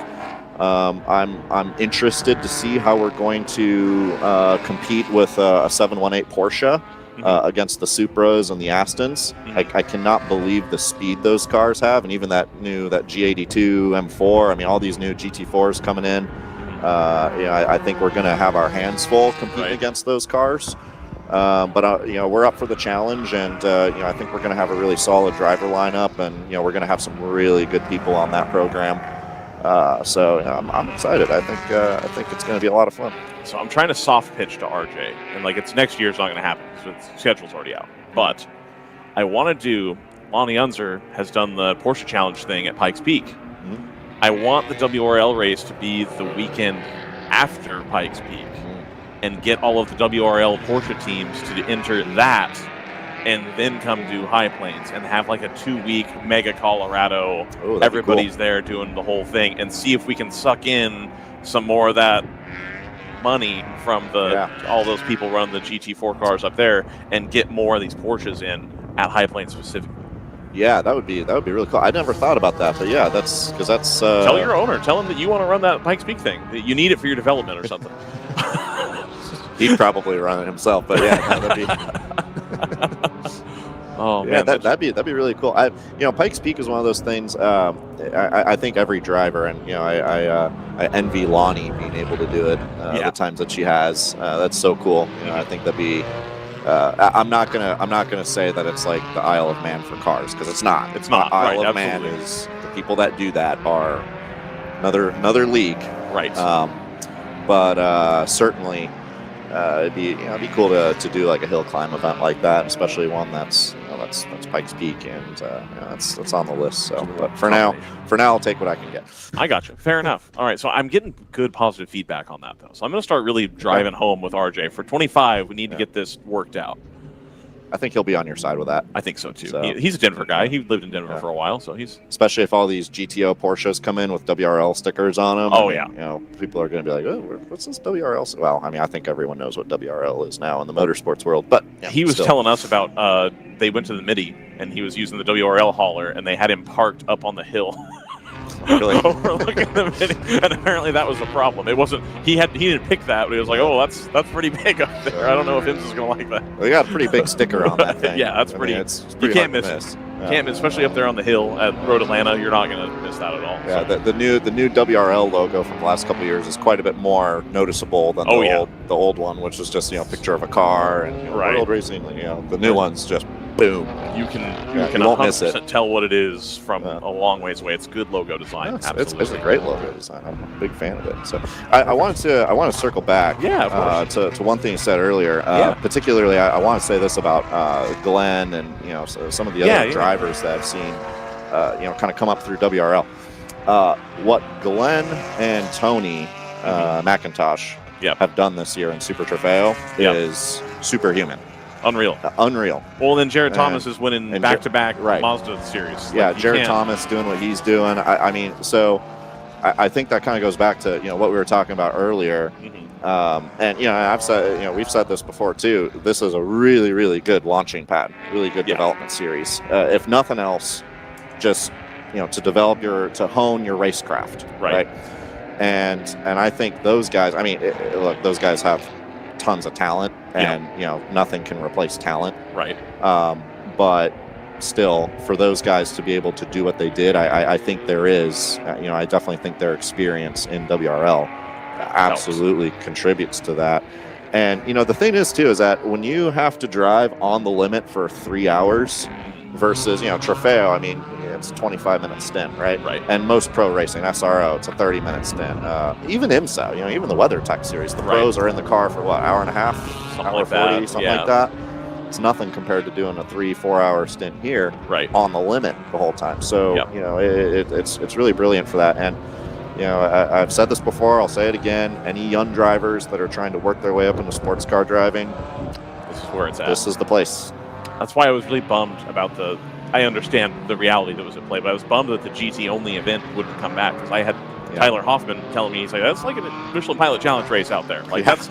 I'm interested to see how we're going to compete with a 718 Porsche against the Supras and the Astons. I cannot believe the speed those cars have, and even that G82 M4. All these new GT4s coming in. I think we're going to have our hands full competing against those cars. But we're up for the challenge, and I think we're going to have a really solid driver lineup, and we're going to have some really good people on that program. So I'm excited. I think it's going to be a lot of fun. So I'm trying to soft pitch to RJ, and it's next year. It's not going to happen because the schedule's already out. But I want to do. Lonnie Unser has done the Porsche Challenge thing at Pikes Peak. I want the WRL race to be the weekend after Pikes Peak. And get all of the WRL Porsche teams to enter that, and then come do High Plains and have like a 2-week mega Colorado. Everybody's there doing the whole thing, and see if we can suck in some more of that money from all those people running the GT4 cars up there, and get more of these Porsches in at High Plains specifically. Yeah, that would be really cool. I never thought about that, but yeah, that's tell your owner, tell him that you want to run that Pikes Peak thing, that you need it for your development or something. He'd probably run it himself, but yeah, that'd be. Oh yeah, man, that'd be really cool. Pikes Peak is one of those things. I think every driver, and I envy Lonnie being able to do it. The times that she has, that's so cool. I think that'd be. I'm not gonna say that it's like the Isle of Man for cars, because it's not. It's not. Isle right, of Man absolutely. is the people that do that are another league. Right. But certainly, it'd be cool to do like a hill climb event like that, especially one that's Pikes Peak, and that's on the list. So, but for now, I'll take what I can get. I got you. Fair enough. All right, so I'm getting good positive feedback on that, though. So I'm going to start really driving home with RJ. For 25, we need to get this worked out. I think he'll be on your side with that. I think so, too. So, he's a Denver guy. He lived in Denver for a while, so he's... Especially if all these GTO Porsches come in with WRL stickers on them. Oh, people are going to be like, oh, what's this WRL? Well, I mean, I think everyone knows what WRL is now in the motorsports world, but... he was telling us about, they went to the Midi, and he was using the WRL hauler, and they had him parked up on the hill. Really? Overlooking the Midi, and apparently that was a problem. It wasn't. He didn't pick that, but he was like, "Oh, that's pretty big up there. I don't know if Im's is going to like that." Well, they got a pretty big sticker on that thing. Yeah, that's pretty. It's you pretty can't hard to miss it. Yeah. Can't miss, especially up there on the hill at Road Atlanta. You're not going to miss that at all. Yeah, the new WRL logo from the last couple of years is quite a bit more noticeable than the old one, which is just a picture of a car and World Racing. The new one's just boom. You can 100% tell what it is from a long ways away. It's good logo design. It's a great logo design. I'm a big fan of it. So I want to circle back. To one thing you said earlier. Particularly, I want to say this about Glenn and some of the other drivers that I've seen kind of come up through WRL. What Glenn and Tony McIntosh have done this year in Super Trofeo is superhuman. Unreal. Well, then Jared Thomas is winning back-to-back Mazda series. Yeah, Jared Thomas doing what he's doing. I mean, so I think that kind of goes back to what we were talking about earlier. And I've said we've said this before too. This is a really, really good launching pad, really good development series. If nothing else, just to hone your racecraft, right? And I think those guys. I mean, look, those guys have tons of talent, and nothing can replace talent, right? But still, for those guys to be able to do what they did, I think there is, I definitely think their experience in WRL absolutely contributes to that. And the thing is too is that when you have to drive on the limit for 3 hours versus Trofeo, I mean, it's a 25-minute stint, right? And most pro racing, SRO, it's a 30-minute stint. Even IMSA, even the WeatherTech series, the pros are in the car for what, hour and a half, hour 40, something like that. It's nothing compared to doing a 3-4 hour stint here, on the limit the whole time. So it's really brilliant for that. And I've said this before, I'll say it again. Any young drivers that are trying to work their way up into sports car driving, this is where it's at. This is the place. That's why I was really bummed about I understand the reality that was at play, but I was bummed that the GT-only event wouldn't come back, because I had Tyler Hoffman telling me, he's like, that's like a Michelin Pilot Challenge race out there. Like, that's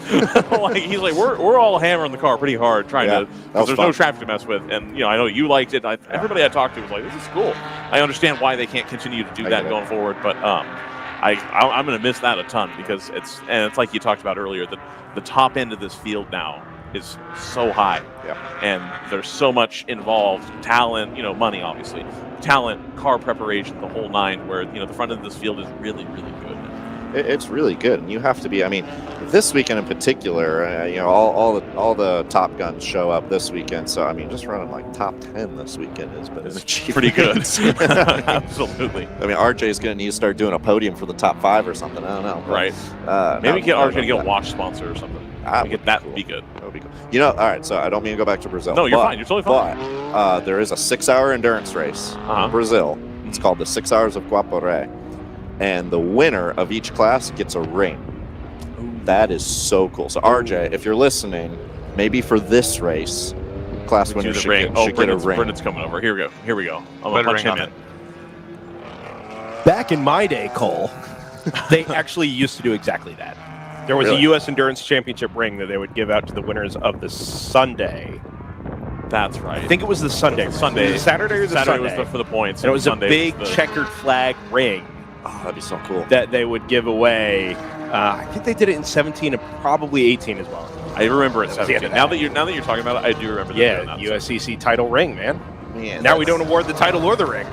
like, he's like, we're all hammering the car pretty hard trying to, because there's no traffic to mess with. And, I know you liked it. Everybody I talked to was like, this is cool. I understand why they can't continue to do that going forward, but I'm going to miss that a ton, because it's like you talked about earlier, that the top end of this field now is so high, and there's so much involved, talent, money, obviously, talent, car preparation, the whole nine, where the front end of this field is really, really good. It's really good, and you have to be. I mean, this weekend in particular, all the top guns show up this weekend. So I mean, just running like top 10 this weekend is pretty good. Absolutely. I mean, RJ's going to need to start doing a podium for the top 5 or something. I don't know. But, maybe get RJ to get a watch sponsor or something. That would be good. That would be good. All right. So I don't mean to go back to Brazil. No, you're fine. You're totally fine. But there is a 6-hour endurance race in Brazil. It's called the 6 Hours of Guaporé. And the winner of each class gets a ring. That is so cool. So RJ, if you're listening, maybe for this race, class winner should get a ring. Brendan's coming over. Here we go. I'm going to punch him in. Back in my day, Cole, they actually used to do exactly that. There was a U.S. Endurance Championship ring that they would give out to the winners of the Sunday. That's right. I think it was the Sunday. Sunday. Saturday or the Sunday. Saturday was for the points. And it was Sunday a big checkered flag ring. Oh, that'd be so cool. That they would give away I think they did it in 17 and probably 18 as well. I remember it That was the end 17. of Now that. that you're talking about it, I do remember. Yeah, that. USCC title ring, man. Man, Now we don't award the title or the ring.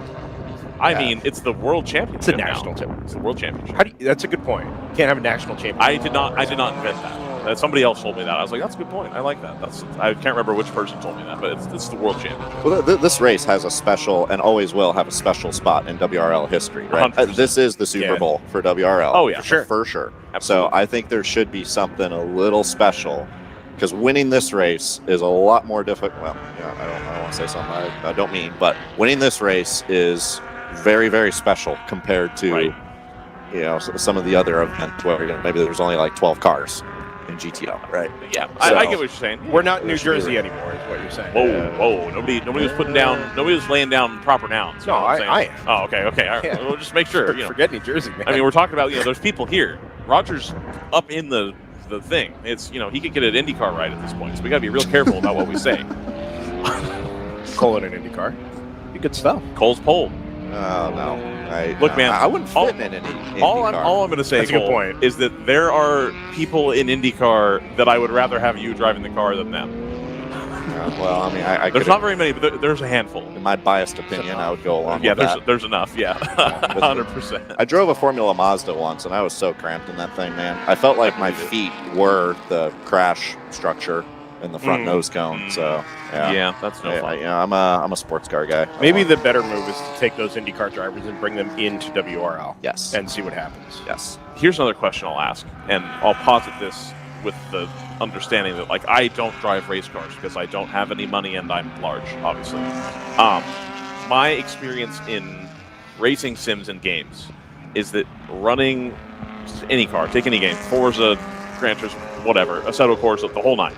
I mean, it's the world championship. It's a national now. championship. It's the world championship. That's a good point. You can't have a national championship. I did not invent that. Somebody else told me that. I was like, that's a good point. I like that. I can't remember which person told me that, but it's the world championship. Well, this race has a special, and always will have a special spot in WRL history, right? 100%. This is the Super Bowl for WRL. Oh, yeah. For sure. So I think there should be something a little special, because winning this race is a lot more difficult. Well, I don't want to say something I don't mean, but winning this race is very, very special compared to, some of the other events where maybe there's only like 12 cars in GTO, right? Yeah, So, I get what you're saying. We're not in New Jersey anymore, is what you're saying. Whoa! Nobody was putting down. Nobody was laying down proper nouns. No, I am. Oh, okay. All right. Yeah. We'll just make sure. Forget New Jersey, man. I mean, we're talking about there's people here. Roger's up in the thing. It's he could get an IndyCar ride at this point, so we got to be real careful about what we say. Cole in an IndyCar, be good stuff. Cole's pole. Oh no. Look, man, I wouldn't fit in any IndyCar. All I'm going to say, That's a good Cole, point. is that there are people in IndyCar that I would rather have you driving the car than them. Well, I mean, I there's not very many, but there's a handful. In my biased opinion, I would go along Yeah, with that. there's enough. Yeah, 100%. I drove a Formula Mazda once, and I was so cramped in that thing, man. I felt like my feet were the crash structure in the front nose cone. So yeah, that's no fun. I'm a sports car guy. Maybe the better move is to take those IndyCar drivers and bring them into WRL. Yes. And see what happens. Yes. Here's another question I'll ask, and I'll posit this with the understanding that I don't drive race cars because I don't have any money and I'm large, obviously. My experience in racing sims and games is that running any car, take any game, Forza, Gran Turismo, whatever, Assetto Corsa, the whole nine.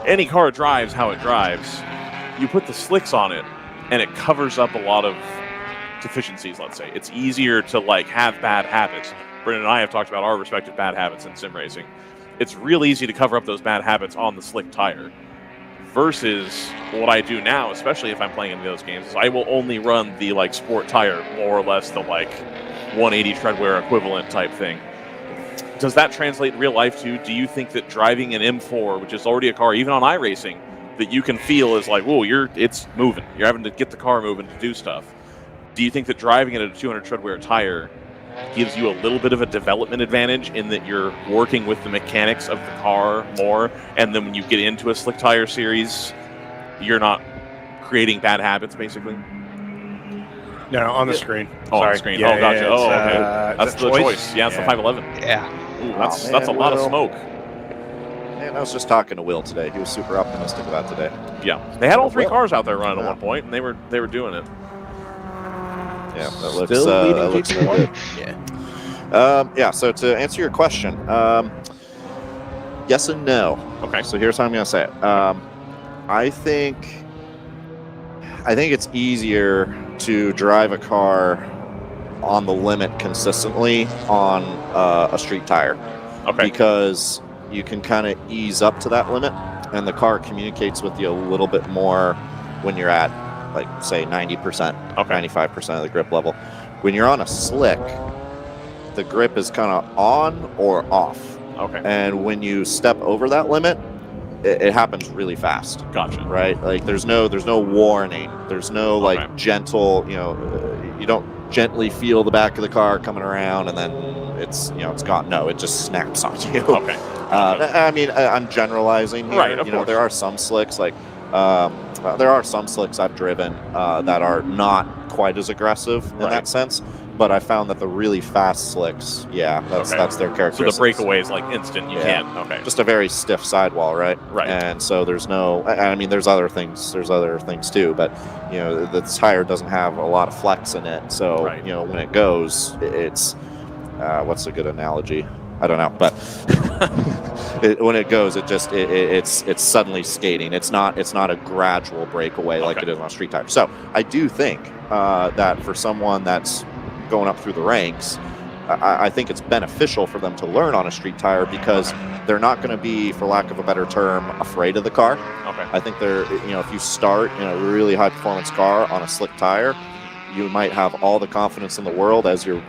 Any car drives how it drives. You put the slicks on it, and it covers up a lot of deficiencies, let's say. It's easier to have bad habits. Brendan and I have talked about our respective bad habits in sim racing. It's real easy to cover up those bad habits on the slick tire. Versus what I do now, especially if I'm playing in those games, is I will only run the sport tire, more or less the 180 treadwear equivalent type thing. Does that translate in real life too? Do you think that driving an M4, which is already a car, even on iRacing, that you can feel is whoa, it's moving. You're having to get the car moving to do stuff. Do you think that driving it at a 200 treadwear tire gives you a little bit of a development advantage in that you're working with the mechanics of the car more, and then when you get into a slick tire series, you're not creating bad habits, basically? No, on the screen. Oh, Sorry. on the screen. Yeah, Oh, gotcha. yeah, Oh, okay. That's the choice. Yeah, it's the 511. Yeah. Ooh, that's a lot of smoke. And I was just talking to Will today. He was super optimistic about today. Yeah, they had all three cars out there running at one point, and they were doing it. Yeah, that looks, Still leading that looks GT1? good. Yeah. So to answer your question, yes and no. Okay. So here's how I'm going to say it. I think it's easier to drive a car on the limit consistently on a street tire. Okay. Because you can kind of ease up to that limit, and the car communicates with you a little bit more when you're at, say, 90%, 95% of the grip level. When you're on a slick, the grip is kind of on or off. Okay. And when you step over that limit, it happens really fast. Gotcha. Right? There's no warning. There's no gentle, you don't gently feel the back of the car coming around and then it's gone. No, it just snaps on you. Okay. I mean, I'm generalizing here. Right, of course. There are some slicks there are some slicks I've driven that are not quite as aggressive in that sense. But I found that the really fast slicks, that's their characteristics. So the breakaway is instant. You can't. Okay. Just a very stiff sidewall, right? Right. And so there's no. I mean, there's other things. There's other things too, but the tire doesn't have a lot of flex in it. So when it goes, it's what's a good analogy? I don't know, but when it goes, it's suddenly skating. It's not a gradual breakaway like it is on a street tire. So I do think that for someone that's going up through the ranks, I think it's beneficial for them to learn on a street tire because they're not going to be, for lack of a better term, afraid of the car. Okay. I think if you start in a really high performance car on a slick tire, you might have all the confidence in the world as you're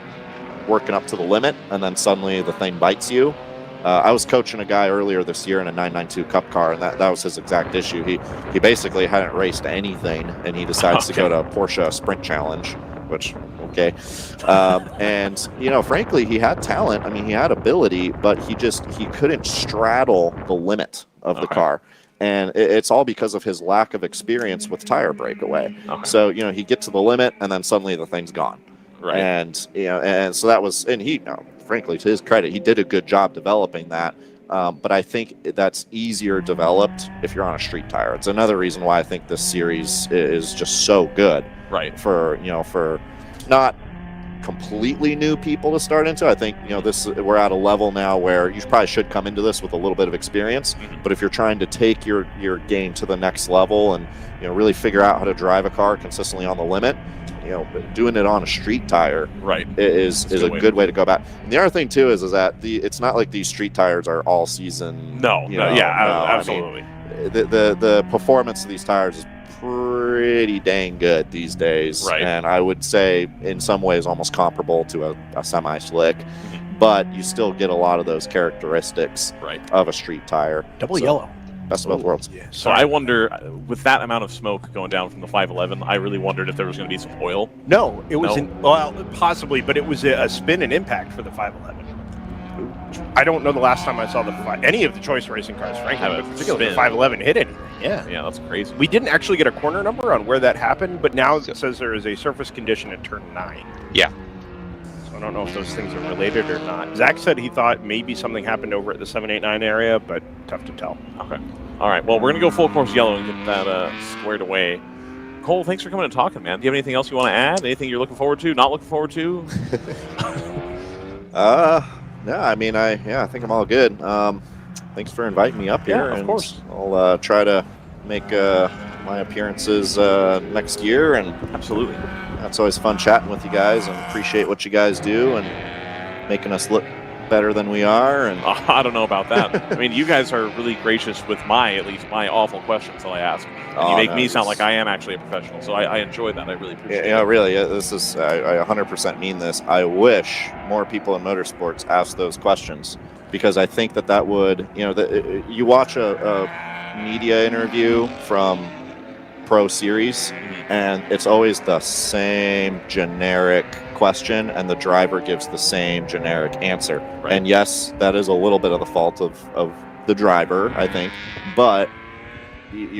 working up to the limit, and then suddenly the thing bites you. I was coaching a guy earlier this year in a 992 Cup car, and that was his exact issue. He basically hadn't raced anything, and he decides to go to Porsche Sprint Challenge, which, okay. And, you know, frankly, he had talent. I mean, he had ability, but he couldn't straddle the limit of the car. And it's all because of his lack of experience with tire breakaway. So, you know, he gets to the limit, and then suddenly the thing's gone. Right. And, you know, and so that was, and he, you know, frankly, to his credit, he did a good job developing that. But I think that's easier developed if you're on a street tire. It's another reason why I think this series is just so good. Right. For, you know, for not completely new people to start into. I think, you know, we're at a level now where you probably should come into this with a little bit of experience. But if you're trying to take your game to the next level and, you know, really figure out how to drive a car consistently on the limit, you know, doing it on a street tire is a good way to go about. And the other thing too is that it's not like these street tires are all season. Absolutely. I mean, the performance of these tires is pretty dang good these days, and I would say in some ways almost comparable to a semi-slick, but you still get a lot of those characteristics of a street tire. Double yellow. Best of both worlds. Yeah. So I wonder, with that amount of smoke going down from the 511, I really wondered if there was going to be some oil. No, it was well, possibly, but it was a spin and impact for the 511. I don't know the last time I saw any of the choice racing cars, frankly, but particularly the 511 hit anything. Yeah, that's crazy. We didn't actually get a corner number on where that happened, but now it says there is a surface condition at turn 9. Yeah. So I don't know if those things are related or not. Zach said he thought maybe something happened over at the 789 area, but tough to tell. Okay. All right. Well, we're going to go full course yellow and get that squared away. Cole, thanks for coming and talking, man. Do you have anything else you want to add? Anything you're looking forward to? Not looking forward to? No, I mean, I think I'm all good. Thanks for inviting me up here. Yeah, of course. I'll try to make my appearances next year. And absolutely, it's always fun chatting with you guys, and appreciate what you guys do and making us look better than we are. And I don't know about that. I mean, you guys are really gracious with at least my awful questions that I ask. And you make me sound like I am actually a professional. So I enjoy that. I really appreciate it. Yeah, really. This is, I 100% mean this. I wish more people in motorsports asked those questions, because I think that would, you know, you watch a media interview from Pro Series, and it's always the same generic question, and the driver gives the same generic answer. And yes, that is a little bit of the fault of the driver, I think, but if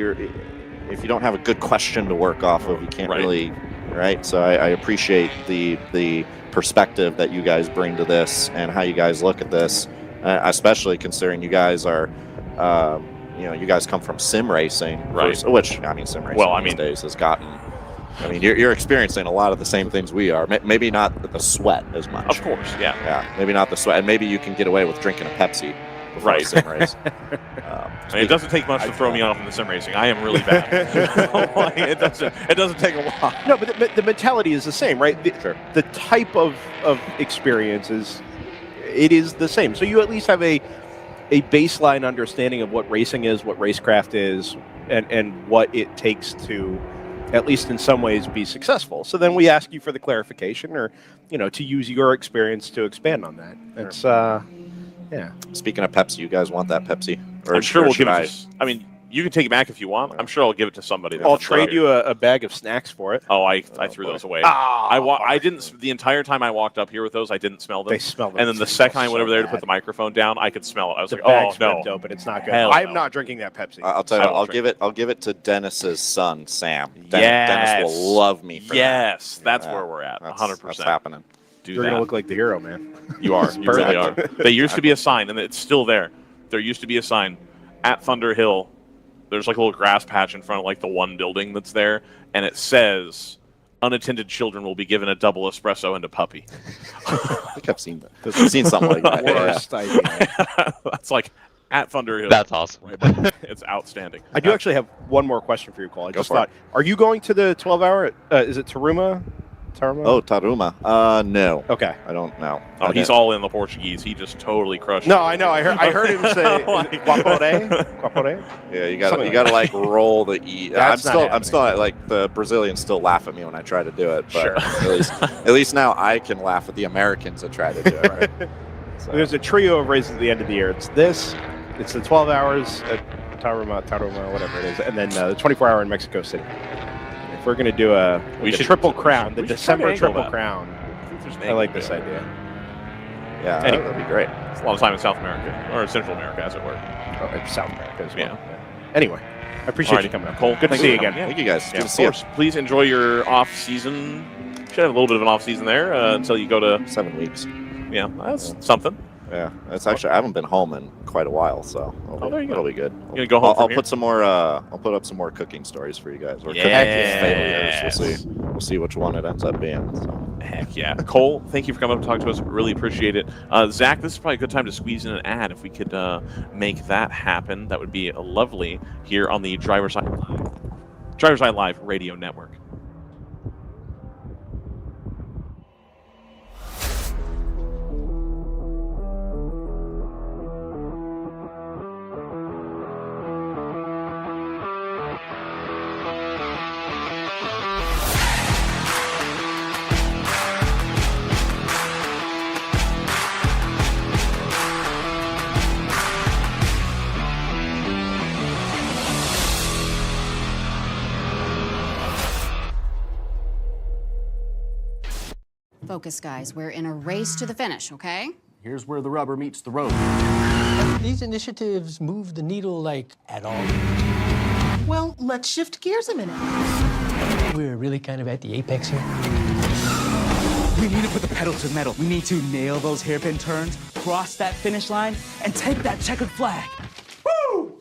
you don't have a good question to work off of, you can't really, so I appreciate the perspective that you guys bring to this and how you guys look at this, especially considering you guys are you know, you guys come from sim racing, which, I mean, sim racing these days has gotten, I mean, you're experiencing a lot of the same things we are. Maybe not the sweat as much. Of course, yeah. Maybe not the sweat. And maybe you can get away with drinking a Pepsi before a sim race. I mean, it doesn't take much to throw me off in the sim racing. I am really bad. It doesn't take a while. No, but the mentality is the same, right? The type of experience is the same. So you at least have a baseline understanding of what racing is, what racecraft is, and what it takes to, at least in some ways, be successful. So then we ask you for the clarification, or, you know, to use your experience to expand on that. It's yeah. Speaking of Pepsi, you guys want that Pepsi? Or I'm sure we'll give it. I mean, you can take it back if you want. I'm sure I'll give it to somebody. I'll trade you a bag of snacks for it. Oh, I threw those away. I didn't. The entire time I walked up here with those, I didn't smell them. They smell them. And then the second I went over there to put the microphone down, I could smell it. I was like, oh no, dope, but it's not good. Hell I'm no. not drinking that Pepsi. I'll tell you, I'll give it to Dennis's son, Sam. Dennis will love me for that. Yes, that's where we're at. 100%. That's happening. You're going to look like the hero, man. You are. You really are. There used to be a sign, and it's still there. There used to be a sign at Thunder Hill. There's like a little grass patch in front of like the one building that's there, and it says, "Unattended children will be given a double espresso and a puppy." I think I've seen that. I've seen something like that. Worst idea. That's like at Thunder Hill. That's awesome. It's outstanding. I do actually have one more question for you, Cole. I just thought, are you going to the 12-hour? Is it Taruma Taruma? Oh, Taruma. No. Okay. I don't know. Oh, he's all in the Portuguese. He just totally crushed it. No, I know. I heard him say Guapore. Guapore. Yeah, you gotta like roll the E. That's I'm still like the Brazilians still laugh at me when I try to do it, but Sure. at least now I can laugh at the Americans that try to do it. Right? So. There's a trio of races at the end of the year. It's the 12 hours at Taruma, whatever it is, and then the 24-hour in Mexico City. If we're gonna do a triple crown, the December triple crown, I like this idea. Yeah, anyway. that'd be great. It's a lot of time in South America, or Central America, as it were. Oh, it's South America as well. Yeah. Anyway, I appreciate you coming up, Cole. Good to Thank see you you. again. Yeah. Thank you guys. Yeah, Good to of see you. course. Please enjoy your off season. Should have a little bit of an off season there until you go to 7 weeks. Yeah, that's something. Yeah, it's actually I haven't been home in quite a while, so there you it'll go. be good. You gonna go home? I'll put some more. I'll put up some more cooking stories for you guys. Or cooking failures. We'll see which one it ends up being. So. Heck yeah, Cole. Thank you for coming up and talking to us. Really appreciate it. Zach, this is probably a good time to squeeze in an ad. If we could make that happen, that would be lovely here on the DriverSeye Live Radio Network. Focus, guys. We're in a race to the finish, okay? Here's where the rubber meets the road. Have these initiatives moved the needle, like, at all? Well, let's shift gears a minute. We're really kind of at the apex here. We need to put the pedal to the metal. We need to nail those hairpin turns, cross that finish line, and take that checkered flag. Woo!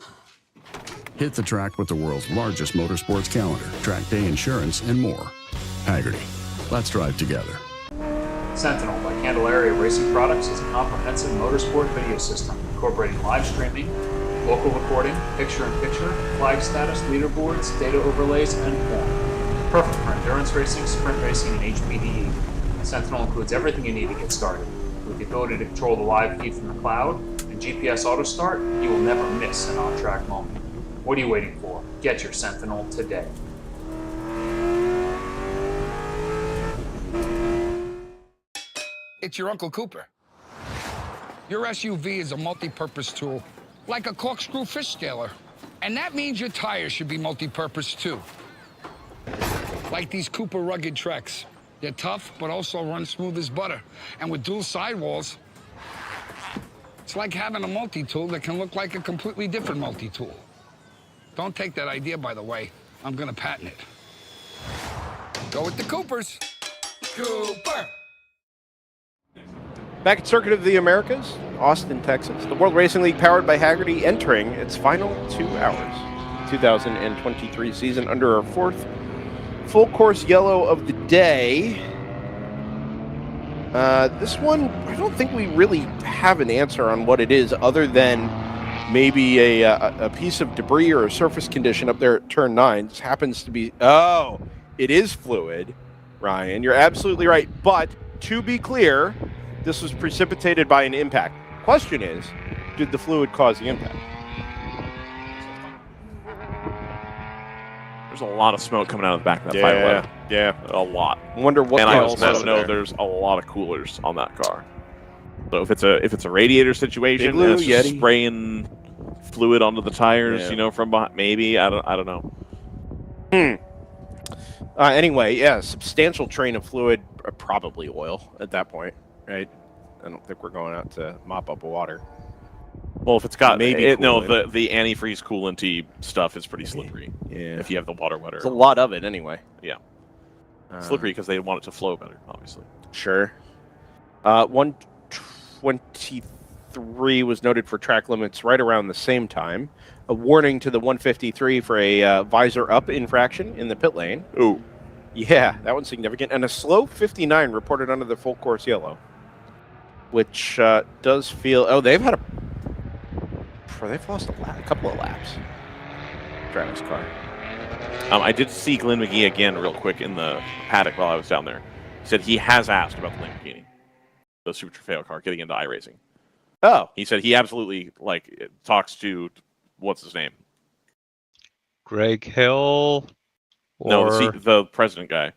Hit the track with the world's largest motorsports calendar, track day insurance, and more. Hagerty. Let's drive together. Sentinel by Candelaria Racing Products is a comprehensive motorsport video system incorporating live streaming, local recording, picture-in-picture, flag status, leaderboards, data overlays, and more. Perfect for endurance racing, sprint racing, and HPDE. Sentinel includes everything you need to get started. With the ability to control the live feed from the cloud and GPS auto start, you will never miss an on-track moment. What are you waiting for? Get your Sentinel today. It's your Uncle Cooper. Your SUV is a multi-purpose tool, like a corkscrew fish scaler. And that means your tires should be multi-purpose too. Like these Cooper rugged Treks. They're tough, but also run smooth as butter. And with dual sidewalls, it's like having a multi-tool that can look like a completely different multi-tool. Don't take that idea, by the way. I'm gonna patent it. Go with the Coopers. Cooper! Back at Circuit of the Americas, Austin, Texas, the World Racing League powered by Hagerty entering its final 2 hours. 2023 season under our 4th full course yellow of the day. This one, I don't think we really have an answer on what it is other than maybe a piece of debris or a surface condition up there at turn 9. This happens to be, it is fluid, Ryan. You're absolutely right. But to be clear, this was precipitated by an impact. Question is, did the fluid cause the impact? There's a lot of smoke coming out of the back of that 511. Yeah, a lot. I wonder what. And I also know there's a lot of coolers on that car. So if it's a radiator situation, Igloo, and it's just Yeti. spraying fluid onto the tires, Yeah. from behind, maybe I don't know. Anyway, yeah, substantial train of fluid, probably oil at that point, right? I don't think we're going out to mop up water. Well, if it's got maybe the antifreeze coolanty stuff is pretty slippery. Yeah. If you have the water wetter, There's a lot of it anyway. Yeah. Slippery because they want it to flow better, obviously. Sure. 123 was noted for track limits right around the same time. A warning to the 153 for a visor up infraction in the pit lane. Ooh. Yeah, that one's significant. And a slow 59 reported under the full course yellow, which does feel... Oh, they've lost a couple of laps. Travis' car. I did see Glenn McGee again real quick in the paddock while I was down there. said he has asked about the Lamborghini, the Super Trofeo car, getting into iRacing. Oh. He said he absolutely talks to what's his name? Greg Hill. Or No, the president guy.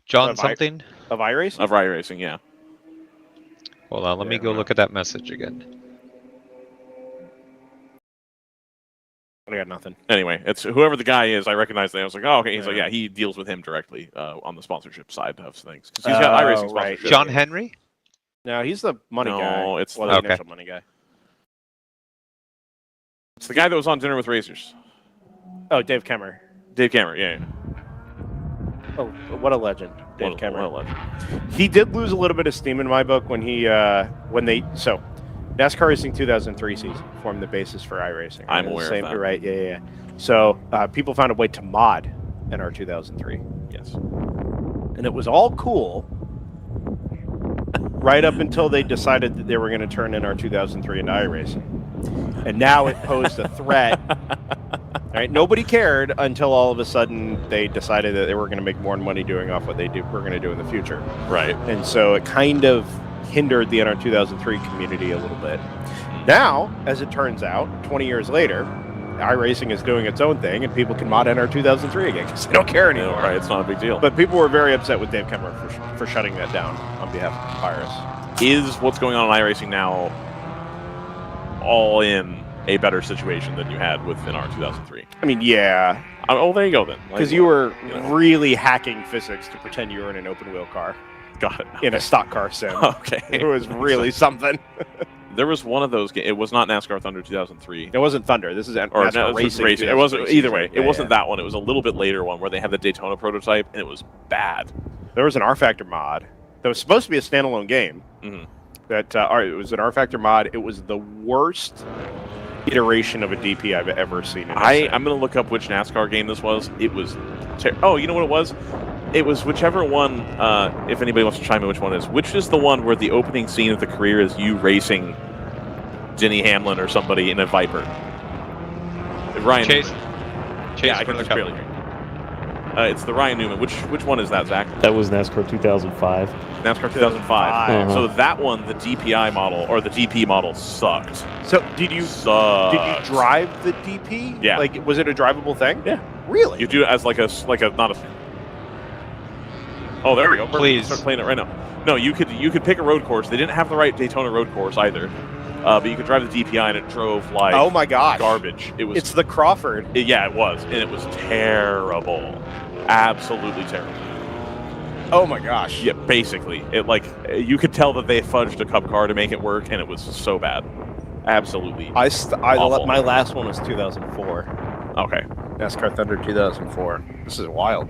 John something? Of iRacing? Of iRacing, yeah. Hold on, let me go look at that message again. I got nothing. Anyway, it's whoever the guy is. I recognize that. I was like, oh, okay. He's like, yeah, he deals with him directly on the sponsorship side of things. Because he's got iRacing sponsorship. John Henry? No, he's the money guy. No, it's the initial money guy. It's the guy that was on Dinner with Racers. Oh, Dave Kemmer. Dave Kemmer, yeah. Oh, what a legend, Dave Kemmer. What a legend. He did lose a little bit of steam in my book when NASCAR Racing 2003 season formed the basis for iRacing. Right? I'm aware of that. Right, yeah. So people found a way to mod NR 2003. Yes. And it was all cool right up until they decided that they were going to turn NR 2003 into iRacing. And now it posed a threat. Right? Nobody cared until all of a sudden they decided that they were going to make more money doing off what we're going to do in the future. Right. And so it kind of hindered the NR 2003 community a little bit. Now, as it turns out, 20 years later, iRacing is doing its own thing, and people can mod NR 2003 again because they don't care anymore. Yeah, right, it's not a big deal. But people were very upset with Dave Kemmer for shutting that down on behalf of Papyrus. Is what's going on in iRacing now all in a better situation than you had with NR 2003? I mean, yeah. Oh, there you go then. Because you were really hacking physics to pretend you were in an open wheel car. Got it. In a stock car sim. Okay. It was really something. There was one of those games. It was not NASCAR Thunder 2003. It wasn't Thunder. This is NASCAR Racing. It wasn't either way. Yeah, it wasn't that one. It was a little bit later one where they had the Daytona prototype, and it was bad. There was an R Factor mod that was supposed to be a standalone game. Mm-hmm. It was an R Factor mod. It was the worst iteration of a DP I've ever seen. I'm going to look up which NASCAR game this was. It was... Oh, you know what it was? It was whichever one, if anybody wants to chime in which one it is. Which is the one where the opening scene of the career is you racing Denny Hamlin or somebody in a Viper? Ryan Chase. Newman. Yeah, I can just barely hear you. It's the Ryan Newman. Which one is that, Zach? That was NASCAR 2005. NASCAR 2005. So that one, the DPI model, or the DP model, sucked. So did you drive the DP? Yeah. Like, was it a drivable thing? Yeah. Really? You do it as like a not a... Oh, there we go. Please. Start playing it right now. No, you could pick a road course. They didn't have the right Daytona road course either. But you could drive the DPI and it drove like oh my gosh, garbage. It's the Crawford. Yeah, it was, and it was terrible, absolutely terrible. Oh my gosh. Yeah, basically, you could tell that they fudged a Cup car to make it work, and it was so bad, absolutely. My last one was 2004. Okay. NASCAR Thunder 2004. This is wild.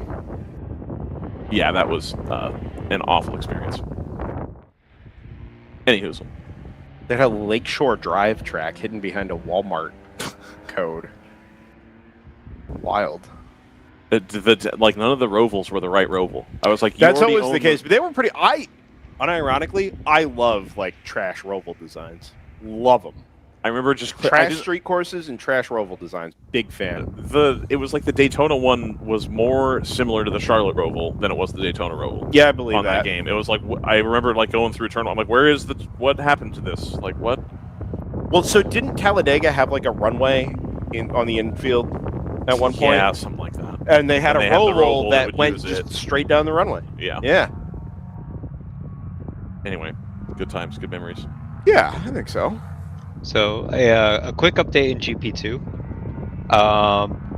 Yeah, that was an awful experience. Anywho. They had a Lakeshore Drive track hidden behind a Walmart code. Wild. Like, none of the Rovals were the right Roval. I was like, that's always the case. But they were pretty... Unironically, I love, like, trash Roval designs. Love them. I remember just... Trash street courses and trash Roval designs. Big fan. It was like the Daytona one was more similar to the Charlotte Roval than it was the Daytona Roval. Yeah, I believe that game. It was like, I remember like going through a tournament. I'm like, what happened to this? Like, what? Well, so didn't Talladega have like a runway on the infield at one point? Yeah, something like that. And they had a roll that went just straight down the runway. Yeah. Yeah. Anyway, good times, good memories. Yeah, I think so. So a quick update in GP2.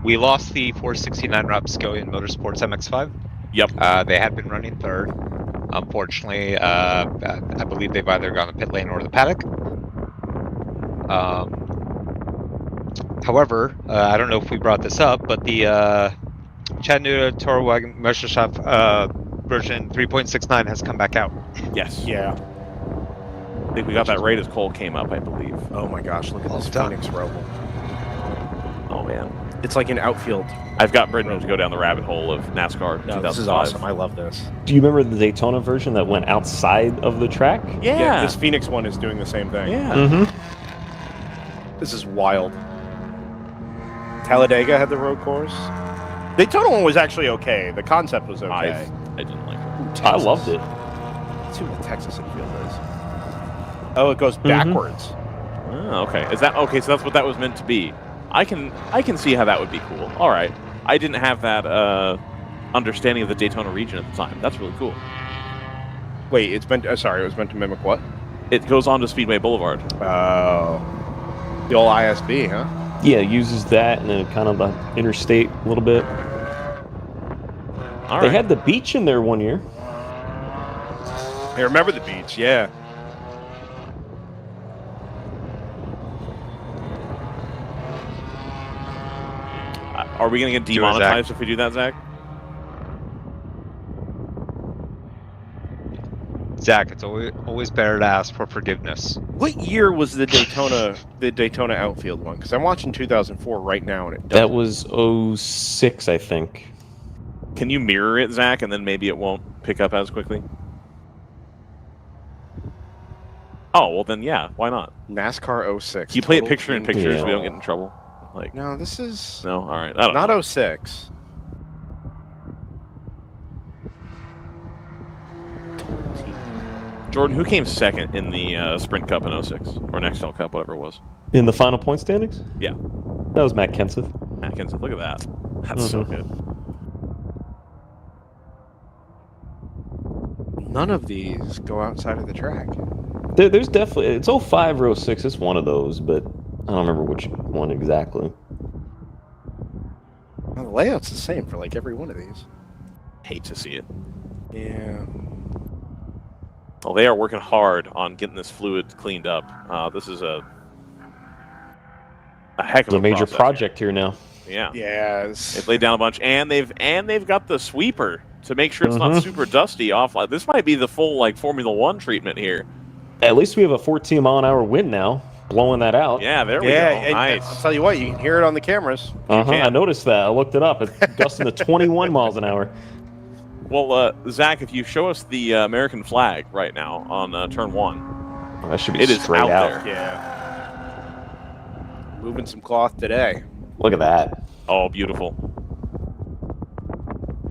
We lost the 469 Rapscallion Motorsports MX-5. Yep. They had been running third. Unfortunately, I believe they've either gone to pit lane or the paddock. However, I don't know if we brought this up, but the Chattanooga Torwagen Meisterschaft version 3.69 has come back out. Yes. Yeah. I think we got that right as Cole came up, I believe. Oh my gosh, look at this Phoenix Roval. Oh man. It's like an outfield. I've got Britton to go down the rabbit hole of NASCAR 2005. This is awesome. I love this. Do you remember the Daytona version that went outside of the track? Yeah. This Phoenix one is doing the same thing. Yeah. Mm-hmm. This is wild. Talladega had the road course. Daytona one was actually okay. The concept was okay. I didn't like it. Texas. I loved it. Let's see what the Texas infield is. Oh, it goes backwards. Oh, okay. Is that okay? So that's what that was meant to be. I can see how that would be cool. All right. I didn't have that understanding of the Daytona region at the time. That's really cool. Wait, it's meant. Sorry, it was meant to mimic what? It goes on to Speedway Boulevard. Oh, the old ISB, huh? Yeah, it uses that and then kind of the interstate a little bit. All They right. had the beach in there one year. I remember the beach. Yeah. Are we going to get Do it, demonetized Zach. if we do that, Zach? Zach, it's always better to ask for forgiveness. What year was the Daytona outfield one? Because I'm watching 2004 right now, and it That doesn't. was 06, I think. Can you mirror it, Zach, and then maybe it won't pick up as quickly? Oh, well then, yeah, why not? NASCAR 06. Can you play it Total picture in team picture so we control. don't get in trouble? Like, No, this is no, all right. I don't know. not 06. Jordan, who came second in the Sprint Cup in 06 or Nextel Cup, whatever it was? In the final point standings? Yeah, That was Matt Kenseth. Atkins. Look at that. That's so good. None of these go outside of the track. There's definitely, it's 05 or 06, it's one of those, but I don't remember which one exactly. Well, the layout's the same for like every one of these. Hate to see it. Yeah. Well, they are working hard on getting this fluid cleaned up. This is a heck of It's a a major process. project here now. Yeah. Yes. They've laid down a bunch, and they've got the sweeper to make sure it's not super dusty off. This might be the full like Formula One treatment here. At least we have a 14 mile an hour wind now, blowing that out. Yeah, there we Yeah, go. and Nice. I'll tell you what, you can hear it on the cameras. I noticed that. I looked it up. It's gusting to 21 miles an hour. Well, Zach, if you show us the American flag right now on turn 1, That should be it is straight out out. there. Yeah. Moving some cloth today. Look at that. Oh, beautiful.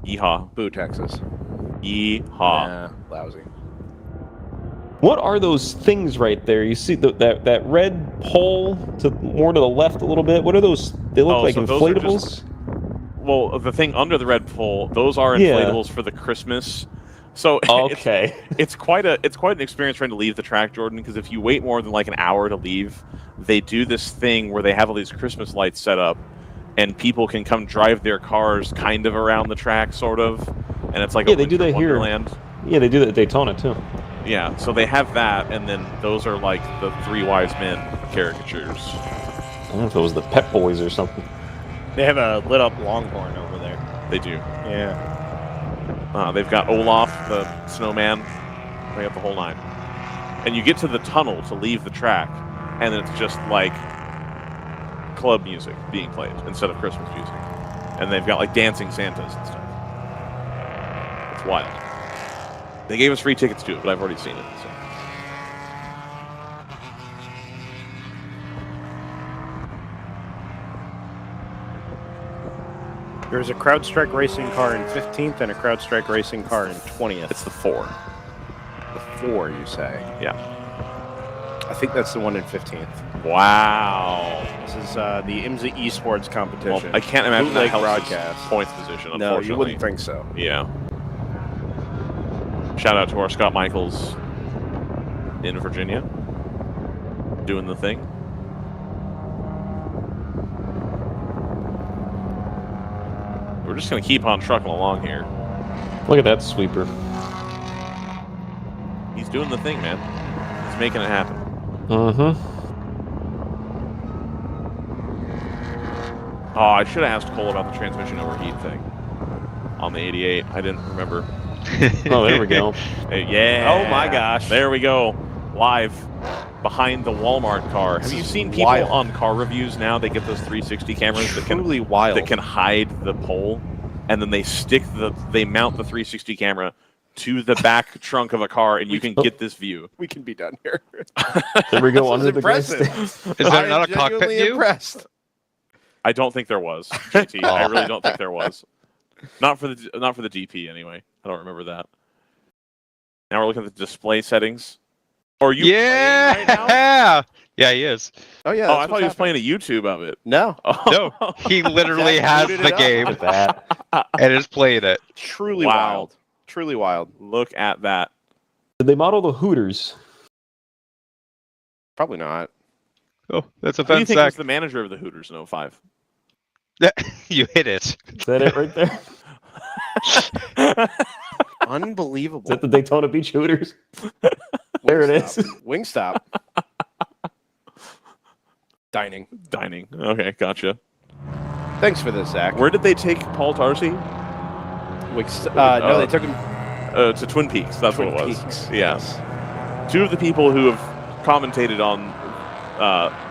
Yeehaw. Boo, Texas. Yeehaw. Yeah, lousy. What are those things right there? You see that red pole more to the left a little bit? What are those? They look like so those are inflatables? just- well, the thing under the red pole, those are Yeah. inflatables for the Christmas. So Okay. it's quite an experience trying to leave the track, Jordan, because if you wait more than like an hour to leave, they do this thing where they have all these Christmas lights set up, and people can come drive their cars kind of around the track, sort of, and it's like Yeah, a they do winter that here. wonderland. Yeah, they do that at Daytona too. Yeah, so they have that, and then those are like the Three Wise Men caricatures. I don't know if it was the Pep Boys or something. They have a lit up Longhorn over there. They do. Yeah. They've got Olaf, the snowman. They got the whole nine. And you get to the tunnel to leave the track, and it's just like club music being played instead of Christmas music. And they've got like dancing Santas and stuff. It's wild. They gave us free tickets to it, but I've already seen it. So. There's a CrowdStrike racing car in 15th and a CrowdStrike racing car in 20th. It's the 4. The 4, you say? Yeah. I think that's the one in 15th. Wow. This is the IMSA Esports competition. Well, I can't imagine that Bootleg helps broadcast. his points position, unfortunately. No, you wouldn't think so. Yeah. Shout out to our Scott Michaels in Virginia. Doing the thing. We're just going to keep on trucking along here. Look at that sweeper. He's doing the thing, man. He's making it happen. Oh, I should have asked Cole about the transmission overheat thing on the 88. I didn't remember. Oh, there we go. Yeah. Oh, my gosh. There we go. Live behind the Walmart car. Have you seen people wild. on car reviews now? They get those 360 cameras Truly wild. that can hide the pole, and then they mount the 360 camera to the back trunk of a car, and you can get this view. We can be done here. There we go This under is the glass. impressive. Is there I not am a cockpit genuinely view? impressed. I don't think there was, JT. I really don't think there was. Not for the DP anyway. I don't remember that. Now we're looking at the display settings. Are you yeah! playing right now? Yeah, he is. Oh, yeah. Oh, I thought he was playing a YouTube of it. No. No, he literally has the game and is playing it. Truly Wow. wild. Truly wild. Look at that. Did they model the Hooters? Probably not. Oh, that's a Who do you fun think was sack. the manager of the Hooters in 05? You hit it. Is that it right there? Unbelievable. Is that the Daytona Beach Hooters? There it is. Wingstop. Dining. Dining. Okay, gotcha. Thanks for this, Zach. Where did they take Paul Tarsi? No, they took him to Twin Peaks. That's Twin what it was. Peaks. Yes. Two of the people who have commentated on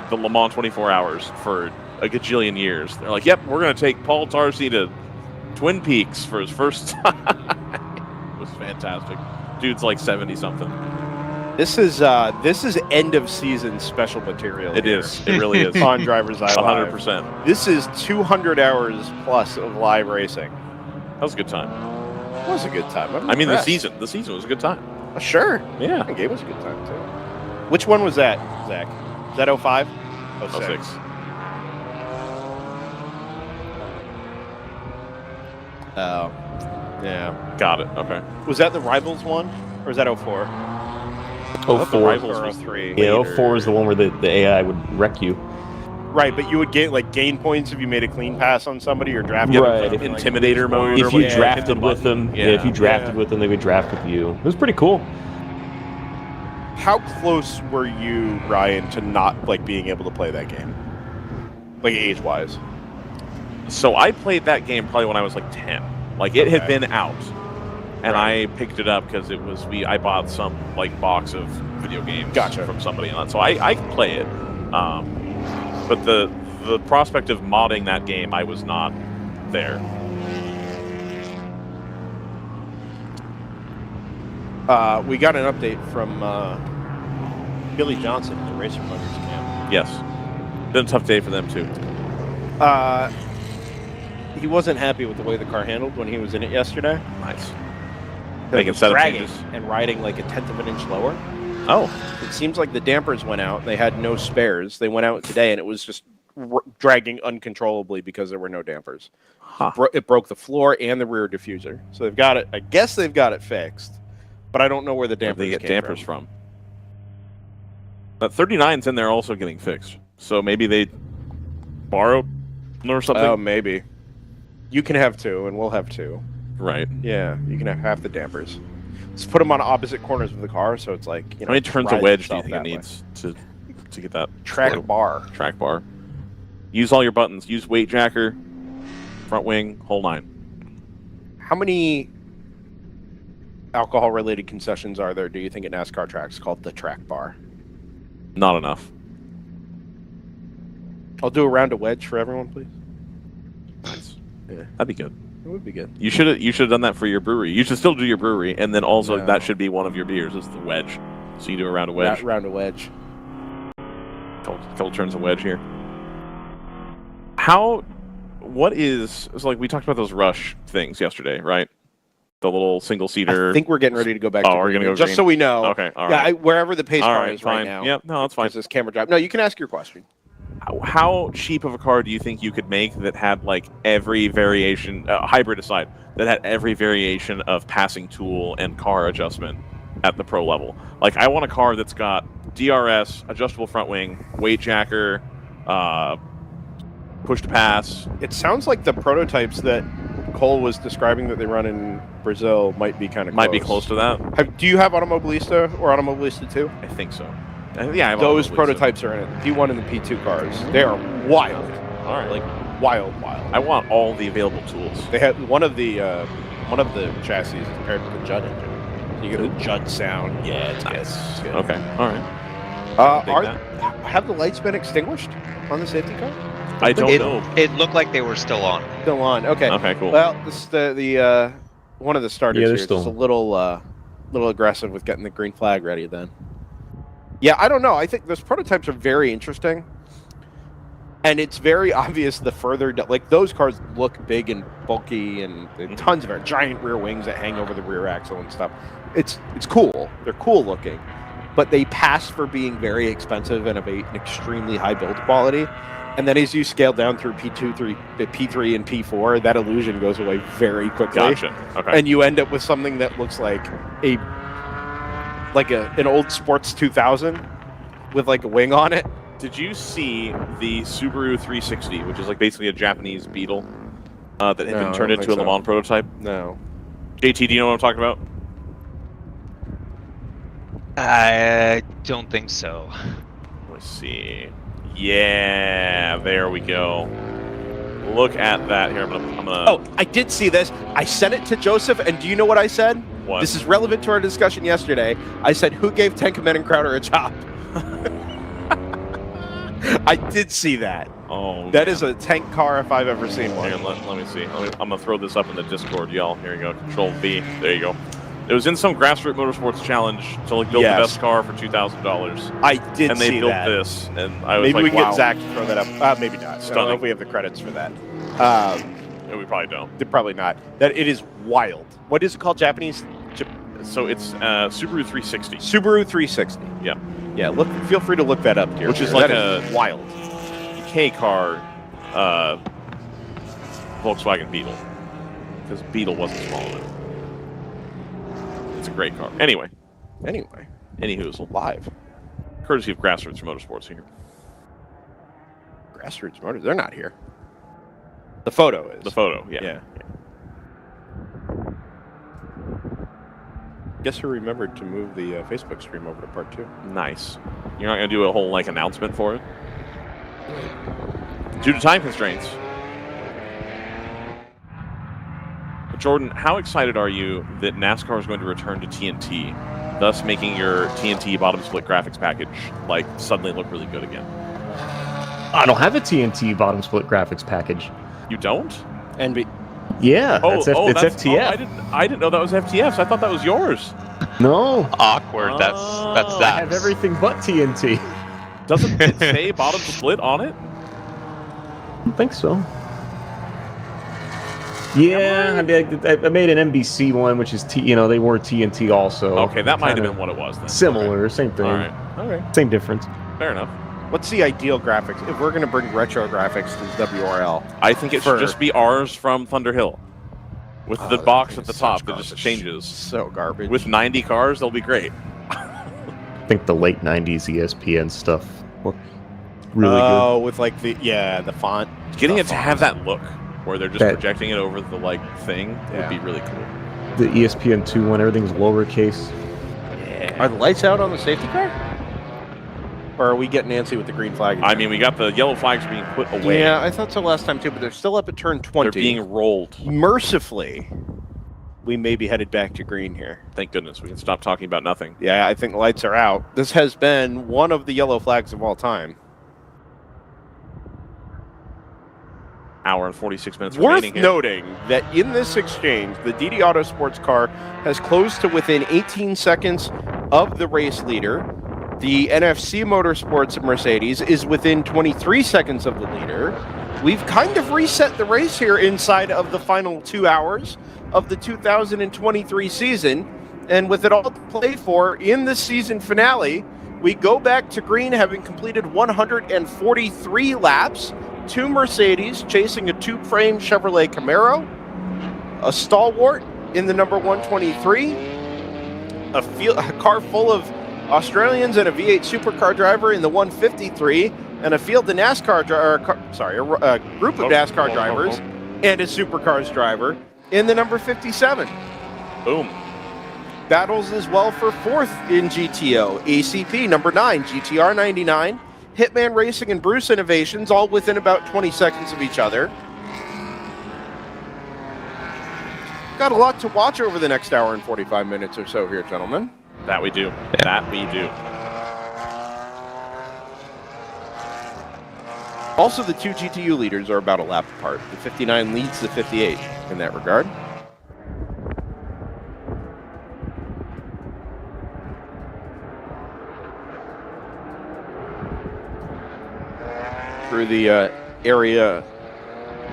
the Le Mans 24 Hours for a gajillion years. They're like, "Yep, we're going to take Paul Tarsi to Twin Peaks for his first time." It was fantastic. Dude's like 70 something. This is end of season special material. It is. It really is. On DriversEye Live. 100%. This is 200 hours plus of live racing. That was a good time. It was a good time. I mean, the impressed. season was a good time. Sure. Yeah. The game was a good time too. Which one was that, Zach? Is that 05? 06. Oh. Yeah. Got it. Okay. Was that the Rivals one? Or is that 04? Oh, 04. Rivals was 03. Yeah, 04 is the one where the AI would wreck you. Right, but you would get gain points if you made a clean pass on somebody or drafted. Right. If Intimidator mode. If or you whatever. drafted with them, if you drafted with them, they would draft with you. It was pretty cool. How close were you, Ryan, to not being able to play that game? Age-wise. So I played that game probably when I was 10. It had been out, and I picked it up because it was I bought some box of video games from somebody on it. So I could play it, but the prospect of modding that game, I was not there. We got an update from Billy Johnson at the Racer Motors camp. Yes, been a tough day for them too. He wasn't happy with the way the car handled when he was in it yesterday. Nice. Making setup changes and riding a 1/10 of an inch lower. Oh. It seems like the dampers went out. They had no spares. They went out today, and it was just dragging uncontrollably because there were no dampers. Huh. It broke the floor and the rear diffuser. So they've got it. I guess they've got it fixed, but I don't know where the dampers Where they get came dampers from. But 39's in there also getting fixed. So maybe they borrowed or something. Oh, maybe. You can have two, and we'll have two. Right. Yeah, you can have half the dampers. Let's put them on opposite corners of the car, so it's How many turns a wedge do you think it needs to get that track bar? Track bar. Use all your buttons. Use weight jacker, front wing, whole nine. How many alcohol-related concessions are there, do you think, at NASCAR tracks called the track bar? Not enough. I'll do a round of wedge for everyone, please. Nice. Yeah, that'd be good. It would be good. You should have done that for your brewery. You should still do your brewery, and then also that should be one of your beers is the wedge. So you do a round of wedge. Round of wedge. Couple turns of wedge here. We talked about those Rush things yesterday, right? The little single-seater. I think we're getting ready to go back to we're green. going to go just green. so we know. Okay, all right. Wherever the pace All car right, is fine. right now. Yep, no, that's fine. This camera drive. No, you can ask your question. How cheap of a car do you think you could make that had every variation, hybrid aside, that had every variation of passing tool and car adjustment at the pro level? I want a car that's got DRS, adjustable front wing, weight jacker, push to pass. It sounds like the prototypes that Cole was describing that they run in Brazil might be kind of Might be close to that. Do you have Automobilista or Automobilista 2? I think so. Yeah, I have those Automobilista. Prototypes are in it. The P1 and the P2 cars. They are wild. All right. Wild. I want all the available tools. They had one of the chassis is paired with the Judd engine. So you get a Judd sound. Yeah, it's good. It's good. Okay. All right. Have the lights been extinguished on the safety car? I don't know. It looked like they were still on. Still on. Okay. Okay. Cool. Well, this is the one of the starters Yeah, here. they're still It's a little aggressive with getting the green flag ready. Then. Yeah, I don't know. I think those prototypes are very interesting, and it's very obvious the further those cars look big and bulky and tons of giant rear wings that hang over the rear axle and stuff. it's cool. They're cool looking, but they pass for being very expensive and of an extremely high build quality. And then as you scale down through P3 and P4, that illusion goes away very quickly. Gotcha. Okay. And you end up with something that looks like an old Sports 2000 with like a wing on it. Did you see the Subaru 360, which is like basically a Japanese Beetle that had been turned into a Le Mans prototype? No. JT, do you know what I'm talking about? I don't think so. Let's see. Yeah, there we go. Look at that. Here, I'm gonna. Oh, I did see this. I sent it to Joseph, and do you know what I said? What? This is relevant to our discussion yesterday. I said, who gave Tenkamen and Crowder a chop? I did see that. Oh, that is a tank car if I've ever seen one. Here, let me see. I'm gonna throw this up in the Discord, y'all. Here you go. Control V. There you go. It was in some grassroots motorsports challenge to like build the best car for $2,000. I did and they see built that. this, and I was maybe like, we can wow. get Zach to throw that up. Maybe not. I don't know if we have the credits for that. Yeah, we probably don't. Probably not. That it is wild. What is it called? Japanese? So it's Subaru 360. Subaru 360. Yeah. Yeah. Look. Feel free to look that up, dear. Which is like that is wild K car Volkswagen Beetle, because Beetle wasn't small enough. It's a great car. Anyway. Anywho's live. Courtesy of Grassroots Motorsports here. Grassroots Motors. They're not here. The photo is. The photo. Yeah. Guess who remembered to move the Facebook stream over to part 2? Nice. You're not gonna do a whole like announcement for it? Due to time constraints. Jordan, how excited are you that NASCAR is going to return to TNT, thus making your TNT bottom split graphics package like suddenly look really good again? I don't have a TNT bottom split graphics package. You don't? Yeah, it's FTF. I didn't know that was FTF. So I thought that was yours. No. Awkward. That's I that. have everything but TNT. Doesn't it say bottom split on it? I don't think so. Yeah, I made an NBC one, which is they were TNT also. Okay, that might have been what it was then. Similar, same thing. All right. Okay. Same difference. Fair enough. What's the ideal graphics? If we're going to bring retro graphics to WRL, I think it should just be ours from Thunder Hill. With the box at the top that just changes. So garbage. With 90 cars, they'll be great. I think the late 90s ESPN stuff looked really good. Oh, with like the font. Getting it to have that look where they're just projecting it over the thing would be really cool. The ESPN2 one, everything's lowercase. Yeah. Are the lights out on the safety car? Or are we getting antsy with the green flag again? I mean, we got the yellow flags being put away. Yeah, I thought so last time too, but they're still up at turn 20. They're being rolled. Mercifully, we may be headed back to green here. Thank goodness. We can stop talking about nothing. Yeah, I think the lights are out. This has been one of the yellow flags of all time. Hour and 46 minutes Worth remaining here. noting that in this exchange, the DD Auto Sports car has closed to within 18 seconds of the race leader. The NFC Motorsports Mercedes is within 23 seconds of the leader. We've kind of reset the race here inside of the final 2 hours of the 2023 season. And with it all to play for in the season finale, we go back to green having completed 143 laps. 2 Mercedes chasing a 2-frame Chevrolet Camaro, a stalwart in the number 123, a car full of Australians and a V8 supercar driver in the 153, and a field of NASCAR a group of NASCAR drivers and a supercars driver in the number 57. Boom. Battles as well for 4th in GTO, ACP number 9, GTR 99, Hitman Racing and Bruce Innovations, all within about 20 seconds of each other. Got a lot to watch over the next hour and 45 minutes or so here, gentlemen. That we do. That we do. Also, the 2 GTU leaders are about a lap apart. The 59 leads the 58 in that regard. Through the area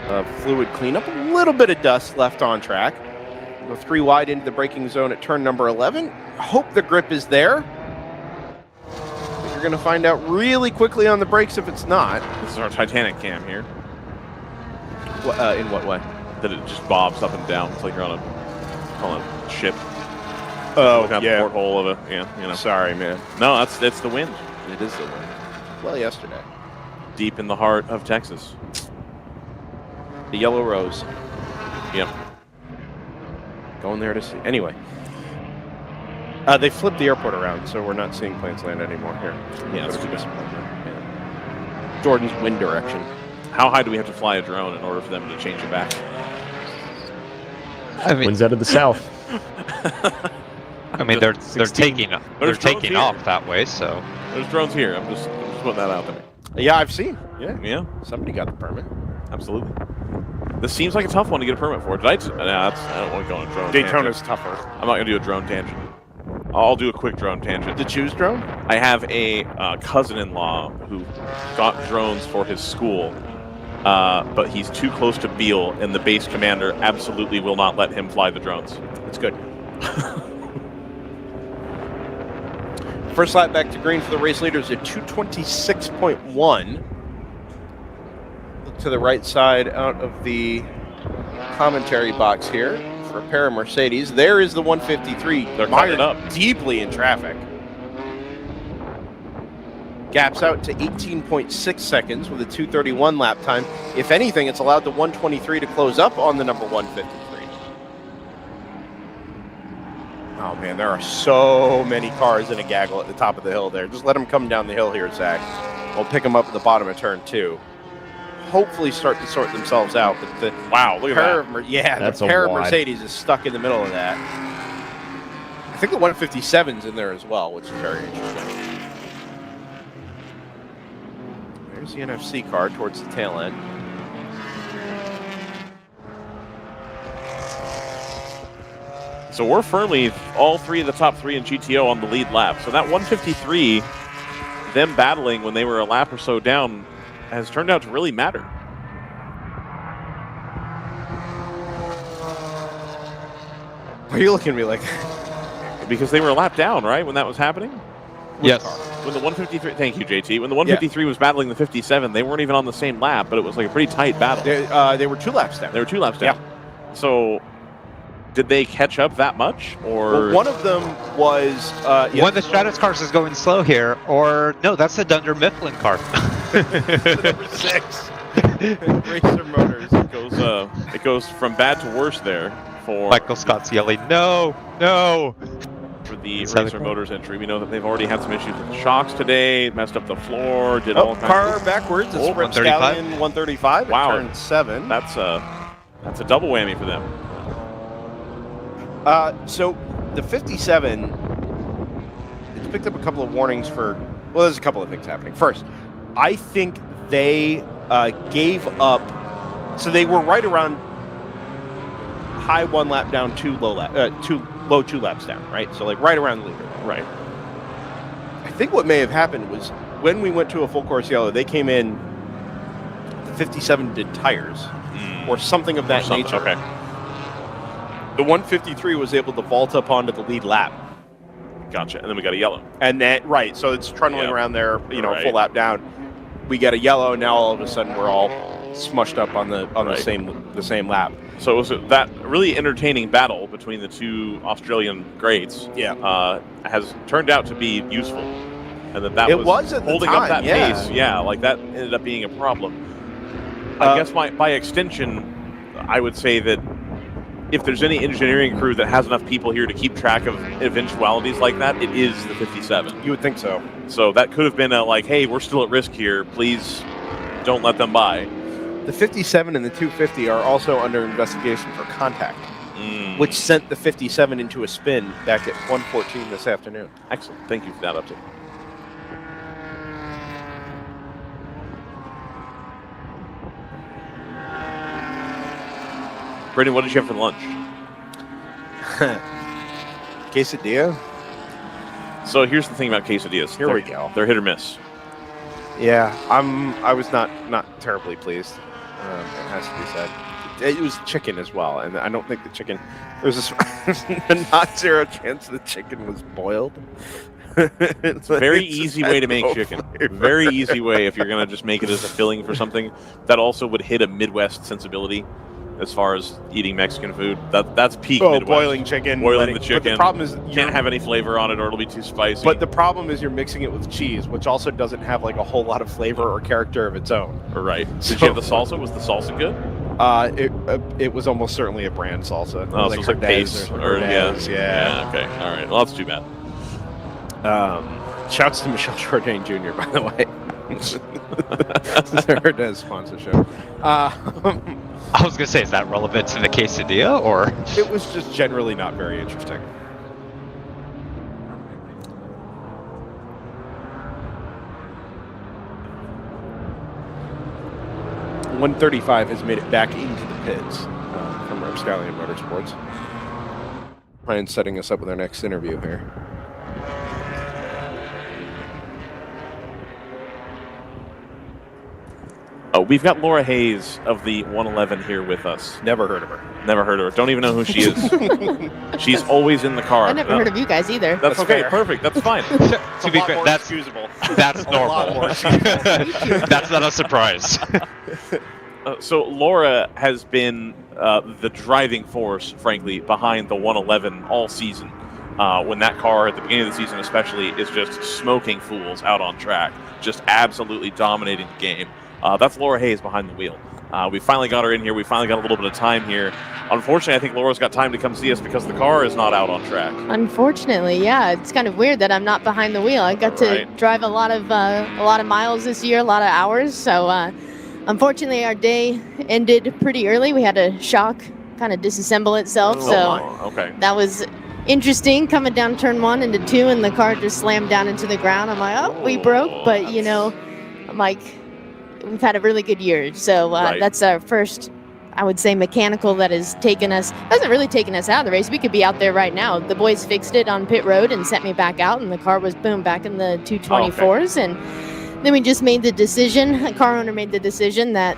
of fluid cleanup, a little bit of dust left on track. Go 3 wide into the braking zone at turn number 11. Hope the grip is there. You're going to find out really quickly on the brakes if it's not. This is our Titanic cam here. In what way? That it just bobs up and down. It's like you're on a ship. Oh, looking out the porthole of it. Sorry, man. No, it's the wind. It is the wind. Well, yesterday. Deep in the heart of Texas. The Yellow Rose. Yep. Going there to see. Anyway. They flipped the airport around, so we're not seeing planes land anymore here. Yeah, that's good. Yeah. Jordan's wind direction. How high do we have to fly a drone in order for them to change it back? I mean, wind's out of the south. I mean, they're taking off that way, so there's drones here. I'm just putting that out there. Yeah, I've seen. Yeah. Somebody got the permit. Absolutely. This seems like a tough one to get a permit for. I don't want to go on a drone. Daytona's tangent. tougher. I'm not going to do a drone tangent. I'll do a quick drone tangent. The choose drone? I have a cousin-in-law who got drones for his school, but he's too close to Beale, and the base commander absolutely will not let him fly the drones. That's good. First lap back to green for the race leaders at 2:26.1. Look to the right side out of the commentary box here for a pair of Mercedes. There is the 153. They're mired up deeply in traffic. Gaps out to 18.6 seconds with a 2:31 lap time. If anything, it's allowed the 123 to close up on the number 153. Oh, man, there are so many cars in a gaggle at the top of the hill there. Just let them come down the hill here, Zach. We'll pick them up at the bottom of turn 2. Hopefully start to sort themselves out. But the wow, look at that. The pair of Mercedes is stuck in the middle of that. I think the 157's in there as well, which is very interesting. There's the NFC car towards the tail end. So we're firmly all three of the top 3 in GTO on the lead lap. So that 153, them battling when they were a lap or so down, has turned out to really matter. Why are you looking at me like Because they were a lap down, right, when that was happening? Yes. When the 153, thank you, JT. When the 153 was battling the 57, they weren't even on the same lap, but it was like a pretty tight battle. They were 2 laps down. They were 2 laps down. Yeah. So did they catch up that much? Or well, one of them was one of the Stratus cars is going slow here, or no, that's the Dunder Mifflin car. Number 6. Racer Motors. It goes from bad to worse there for Michael Scott's yelling, no. For the Racer Motors entry. We know that they've already had some issues with the shocks today, messed up the floor, did all kinds car of backwards. It's Sprint Stallion 135 wow. at turn 7. That's a double whammy for them. So the 57, it's picked up a couple of warnings for, well, there's a couple of things happening. First, I think they gave up, so they were right around high 1 lap down, 2 low 2 laps down, right? So like right around the leader. Right. I think what may have happened was when we went to a full course yellow, they came in, the 57 did tires or something of that nature. Okay. The 153 was able to vault up onto the lead lap. Gotcha. And then we got a yellow. And that, right, so it's trundling around there, full lap down. We get a yellow, now all of a sudden we're all smushed up on the same lap. So it was that really entertaining battle between the 2 Australian greats. Has turned out to be useful, and that was at the holding time, up that pace. Yeah, like that ended up being a problem. I guess by extension, I would say that if there's any engineering crew that has enough people here to keep track of eventualities like that, it is the 57. You would think so. So that could have been hey, we're still at risk here. Please don't let them by. The 57 and the 250 are also under investigation for contact, which sent the 57 into a spin back at 1:14 this afternoon. Excellent. Thank you for that update. Brendan, what did you have for lunch? Quesadilla. So here's the thing about quesadillas. Here we go. They're hit or miss. Yeah, I was not terribly pleased. It has to be said. it was chicken as well, and I don't think the chicken. There's a not zero chance the chicken was boiled. It's a very easy way to make chicken. Very easy way if you're going to just make it as a filling for something that also would hit a Midwest sensibility as far as eating Mexican food. That's peak Midwest. Boiling chicken. Boiling the chicken. But the problem is can't have any flavor on it or it'll be too spicy. But the problem is you're mixing it with cheese, which also doesn't have like a whole lot of flavor or character of its own. Right. Did you have the salsa? Was the salsa good? It was almost certainly a brand salsa. Oh, so it's like paste or yeah. Okay. All right. Well, that's too bad. Shouts to Michelle Jourdain Jr., by the way. Hernandez sponsorship. I was gonna say, is that relevant to the quesadilla, or? It was just generally not very interesting. .135 has made it back into the pits from Rapscallion Motorsports. Ryan's setting us up with our next interview here. Oh, we've got Laura Hayes of the 111 here with us. Never heard of her. Never heard of her. Don't even know who she is. She's always in the car. I never heard of you guys either. That's okay. fair. Perfect. That's fine. To be fair, that's excusable. That's normal. That's not a surprise. So Laura has been the driving force, frankly, behind the 111 all season. When that car, at the beginning of the season especially, is just smoking fools out on track, just absolutely dominating the game. That's Laura Hayes behind the wheel. We finally got her in here. We finally got a little bit of time here. Unfortunately, I think Laura's got time to come see us because the car is not out on track. Unfortunately, yeah, it's kind of weird that I'm not behind the wheel. I got to drive a lot of miles this year, a lot of hours. So unfortunately, our day ended pretty early. We had a shock kind of disassemble itself. That was interesting, coming down turn 1 into 2, and the car just slammed down into the ground. I'm like, oh, we broke, but I'm like, we've had a really good year. So that's our first, I would say, mechanical that has hasn't really taken us out of the race. We could be out there right now. The boys fixed it on pit road and sent me back out, and the car was back in the 224s. And then we just made the decision, the car owner made the decision that,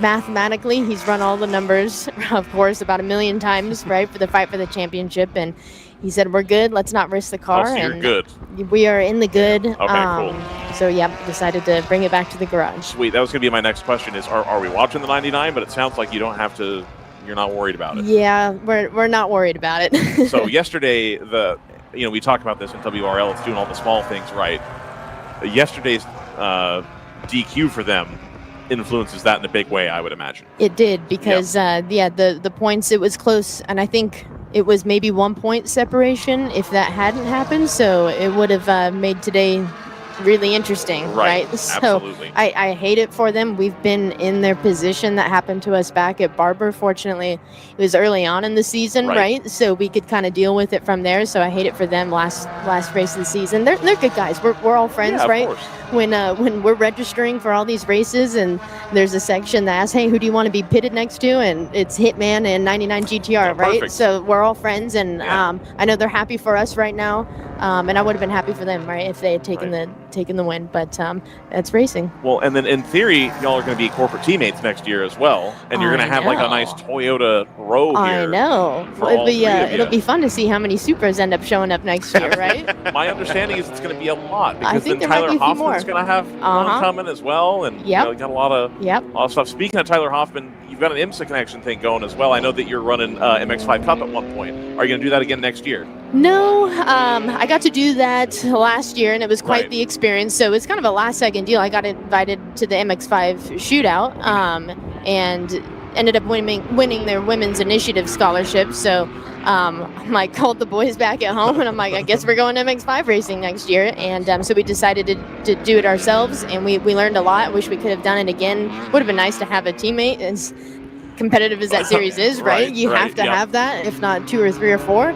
mathematically, he's run all the numbers, of course, about 1 million times, right, for the fight for the championship. And he said, we're good. Let's not risk the car. So you're good. We are in the good. Okay, cool. So, decided to bring it back to the garage. Sweet. That was going to be my next question is, are we watching the 99? But it sounds like you don't have to, you're not worried about it. Yeah, we're not worried about it. So yesterday, we talked about this in WRL. It's doing all the small things right. Yesterday's DQ for them influences that in a big way, I would imagine. It did because, the points, it was close. And I think it was maybe 1 point separation if that hadn't happened. So it would have made today really interesting, right? So absolutely. I hate it for them. We've been in their position. That happened to us back at Barber. Fortunately, it was early on in the season, right? So we could kind of deal with it from there. So I hate it for them last race of the season. They're good guys. We're all friends, right? Of course. When we're registering for all these races and there's a section that asks, hey, who do you want to be pitted next to? And it's Hitman and 99 GTR, right? Perfect. So we're all friends, and I know they're happy for us right now, and I would have been happy for them, right, if they had taken the win. But that's racing. Well, and then in theory, y'all are going to be corporate teammates next year as well, and you're going to have like a nice Toyota row here. I know. It'll be fun to see how many Supras end up showing up next year, right? My understanding is it's going to be a lot because I think then there might Tyler be a few Hoffman's going to have one coming as well, and you got a lot of stuff. Speaking of Tyler Hoffman, you've got an IMSA connection thing going as well. I know that you're running MX5 Cup at one point. Are you going to do that again next year? No, I got to do that last year, and it was quite the experience. So it's kind of a last-second deal. I got invited to the MX5 shootout, and ended up winning their women's initiative scholarship. So I'm like, called the boys back at home, and I'm like, I guess we're going to MX5 racing next year. And so we decided to do it ourselves, and we learned a lot. Wish we could have done it again. Would have been nice to have a teammate as competitive as that series is, right? You have to have that, if not 2 or 3 or 4.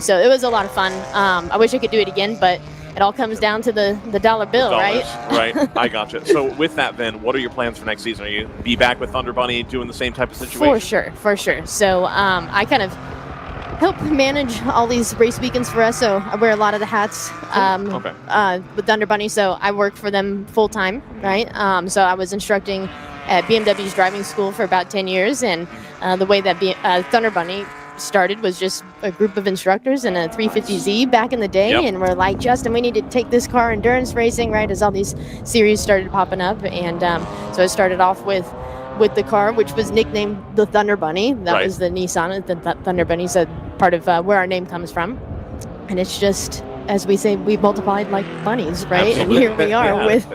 So it was a lot of fun. I wish I could do it again, but it all comes down to the dollar bill, right? Right. I gotcha. So with that, then, what are your plans for next season? Are you be back with Thunder Bunny doing the same type of situation? For sure. So I kind of help manage all these race weekends for us. So I wear a lot of the hats with Thunder Bunny. So I work for them full time, right? So I was instructing at BMW's driving school for about 10 years, and the way that Thunder Bunny started was just a group of instructors in a 350Z back in the day, and we're like, Justin, we need to take this car endurance racing, right, as all these series started popping up. And so I started off with the car, which was nicknamed the Thunder Bunny. That was the Nissan, the Thunder Bunny, so part of where our name comes from. And it's just, as we say, we multiplied like bunnies, right? Absolutely. And here we are with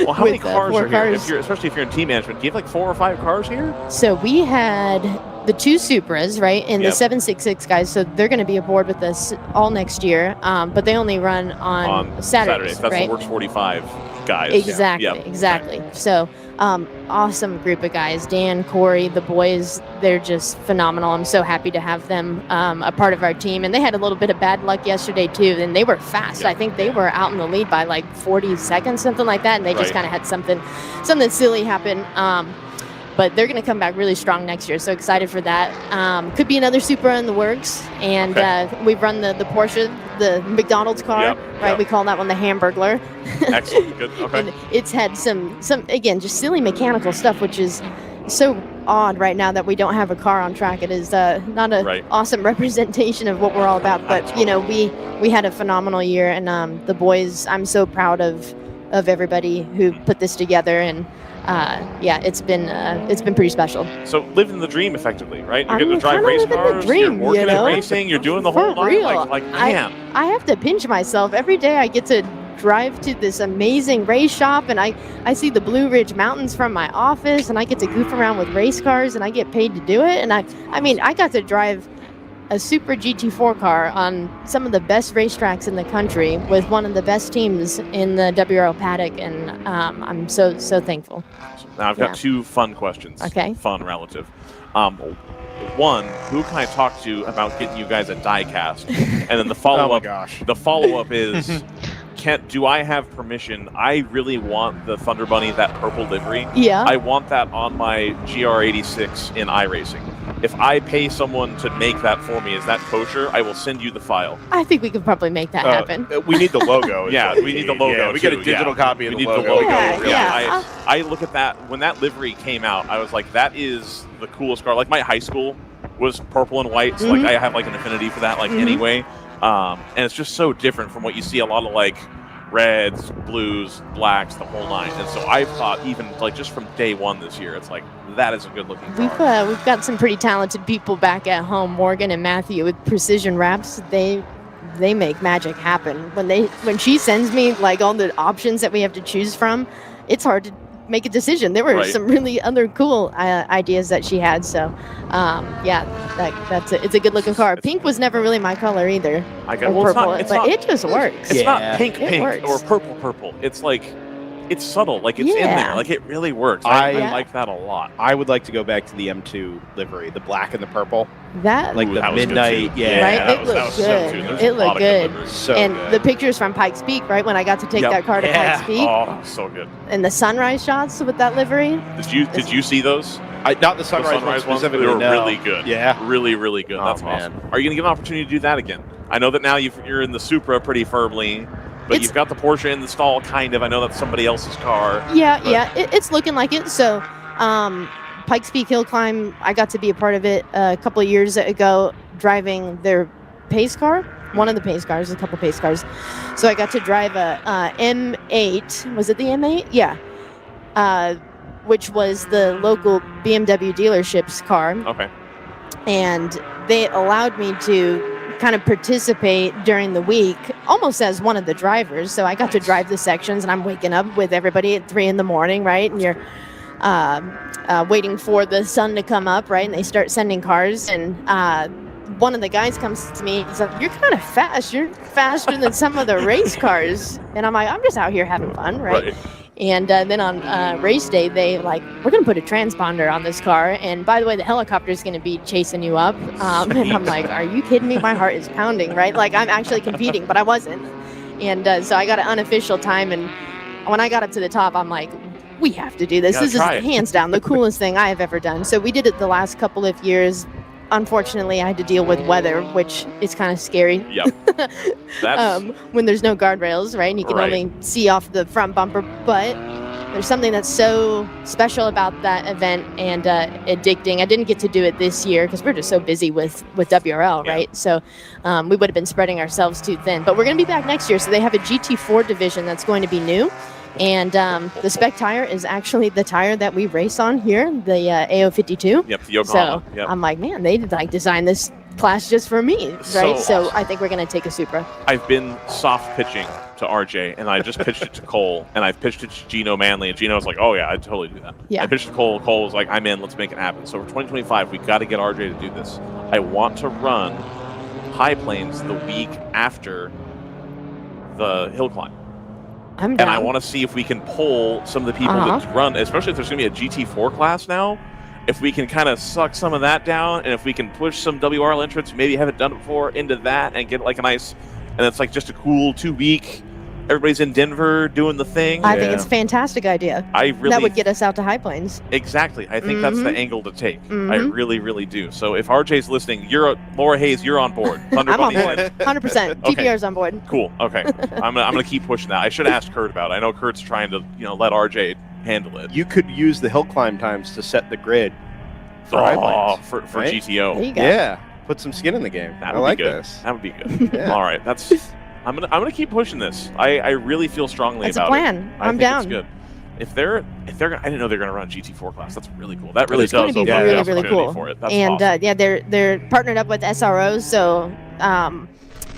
Well, how many cars four are here? cars. Especially if you're in team management, do you have like 4 or 5 cars here? So we had the 2 Supras, right, and the 766 guys, so they're going to be aboard with us all next year, but they only run on Saturdays, That's right? the Works 45 guys. Exactly. So awesome group of guys. Dan, Corey, the boys, they're just phenomenal. I'm so happy to have them a part of our team. And they had a little bit of bad luck yesterday too, and they were fast. I think they were out in the lead by like 40 seconds, something like that, and they just kind of had something silly happen. But they're going to come back really strong next year, so excited for that. Could be another Supra in the works, and we've run the Porsche, the McDonald's car, right? We call that one the Hamburglar. Excellent, good, okay. And it's had some again, just silly mechanical stuff, which is so odd right now that we don't have a car on track. It is not an awesome representation of what we're all about, but you know, we had a phenomenal year, and the boys, I'm so proud of everybody who put this together, and it's been pretty special. So living the dream, effectively, right? You're getting to drive race cars, you're working at racing, you're doing the whole real. line. Like man. I have to pinch myself every day. I get to drive to this amazing race shop, and I see the Blue Ridge Mountains from my office, and I get to goof around with race cars, and I get paid to do it. And I mean, I got to drive a Super GT4 car on some of the best racetracks in the country with one of the best teams in the WRL paddock, and I'm so thankful. Now I've got 2 fun questions. Okay. Fun relative. One, who can I talk to about getting you guys a diecast? And then the follow-up. The follow-up is, do I have permission? I really want the Thunder Bunny, that purple livery. Yeah. I want that on my GR86 in iRacing. If I pay someone to make that for me, is that kosher? I will send you the file. I think we could probably make that happen. We need the logo. We need the logo. Yeah, we get a digital copy of the logo. We need the logo. Yeah. I look at that. When that livery came out, I was like, that is the coolest car. Like, my high school was purple and white, so like I have like an affinity for that anyway. And it's just so different from what you see a lot of like reds, blues, blacks, the whole line. And so I thought, even like just from day one this year, it's like, that is a good looking car. We've got some pretty talented people back at home. Morgan and Matthew with Precision Wraps, they make magic happen. When she sends me like all the options that we have to choose from, it's hard to make a decision. There were some really other cool ideas that she had. So it's a good looking car. Pink was never really my color either. It just works. It's not pink works. or purple. It's like, it's subtle, like it's in there, like it really works. I like that a lot. I would like to go back to the M2 livery, the black and the purple. That like the midnight, right? It looked good. It looked good. So and good. the pictures from Pikes Peak, right? When I got to take that car to Pikes Peak. Oh, so good. And the sunrise shots with that livery. Did you see those? Not the sunrise ones specifically. They were really good. Yeah, really, really good. That's awesome. Are you going to get an opportunity to do that again? I know that now you're in the Supra pretty firmly. But you've got the Porsche in the stall, kind of. I know that's somebody else's car. It's looking like it. So, Pikes Peak Hill Climb, I got to be a part of it a couple of years ago, driving their pace car, one of the pace cars, a couple pace cars. So I got to drive a M8. Was it the M8? Yeah. Which was the local BMW dealership's car. Okay. And they allowed me to kind of participate during the week almost as one of the drivers. So I got to drive the sections, and I'm waking up with everybody at 3 a.m, right? And you're waiting for the sun to come up, right? And they start sending cars, and one of the guys comes to me. He's like, "You're kind of fast. You're faster than some of the race cars." And I'm like, "I'm just out here having fun, right?" And then on race day, we're going to put a transponder on this car. And by the way, the helicopter is going to be chasing you up. And I'm like, are you kidding me? My heart is pounding, right? Like, I'm actually competing, but I wasn't. And so I got an unofficial time. And when I got up to the top, I'm like, we have to do this. This is hands down the coolest thing I have ever done. So we did it the last couple of years. Unfortunately, I had to deal with weather, which is kind of scary. Yep. When there's no guardrails, right? And you can only see off the front bumper. But there's something that's so special about that event and addicting. I didn't get to do it this year because we're just so busy with WRL, right? So we would have been spreading ourselves too thin. But we're going to be back next year. So they have a GT4 division that's going to be new. And the spec tire is actually the tire that we race on here, the AO52. Yep, the Yokohama. So I'm like, man, they like designed this class just for me, right? So awesome. I think we're going to take a Supra. I've been soft pitching to RJ, and I just pitched it to Cole, and I've pitched it to Gino Manley, and Gino was like, oh, yeah, I'd totally do that. Yeah. I pitched it to Cole. Cole was like, I'm in. Let's make it happen. So for 2025, we got to get RJ to do this. I want to run High Plains the week after the hill climb. I'm down. And I want to see if we can pull some of the people that run, especially if there's going to be a GT4 class now, if we can kind of suck some of that down, and if we can push some WRL entrants who maybe haven't done it before into that and get like a nice, and it's like just a cool 2-week, everybody's in Denver doing the thing. I think it's a fantastic idea. That would get us out to High Plains. Exactly. I think that's the angle to take. I really, really do. So if RJ's listening, Laura Hayes, you're on board. Thunder I'm on Bunny board. in. 100%. Okay. TBR's on board. Cool. Okay. I'm gonna keep pushing that. I should have asked Kurt about it. I know Kurt's trying to let RJ handle it. You could use the hill climb times to set the grid for High Plains, for right? GTO. There you go. Yeah. Put some skin in the game. That I would like be good. this. That would be good. Yeah. All right. I'm gonna keep pushing this. I really feel strongly It's a about plan. it. I'm I think down. It's good. If they're gonna, I didn't know they're gonna run a GT4 class. That's really cool. That really It's does going to be open really, up the really opportunity cool. for it. That's And awesome. yeah, they're partnered up with SROs, so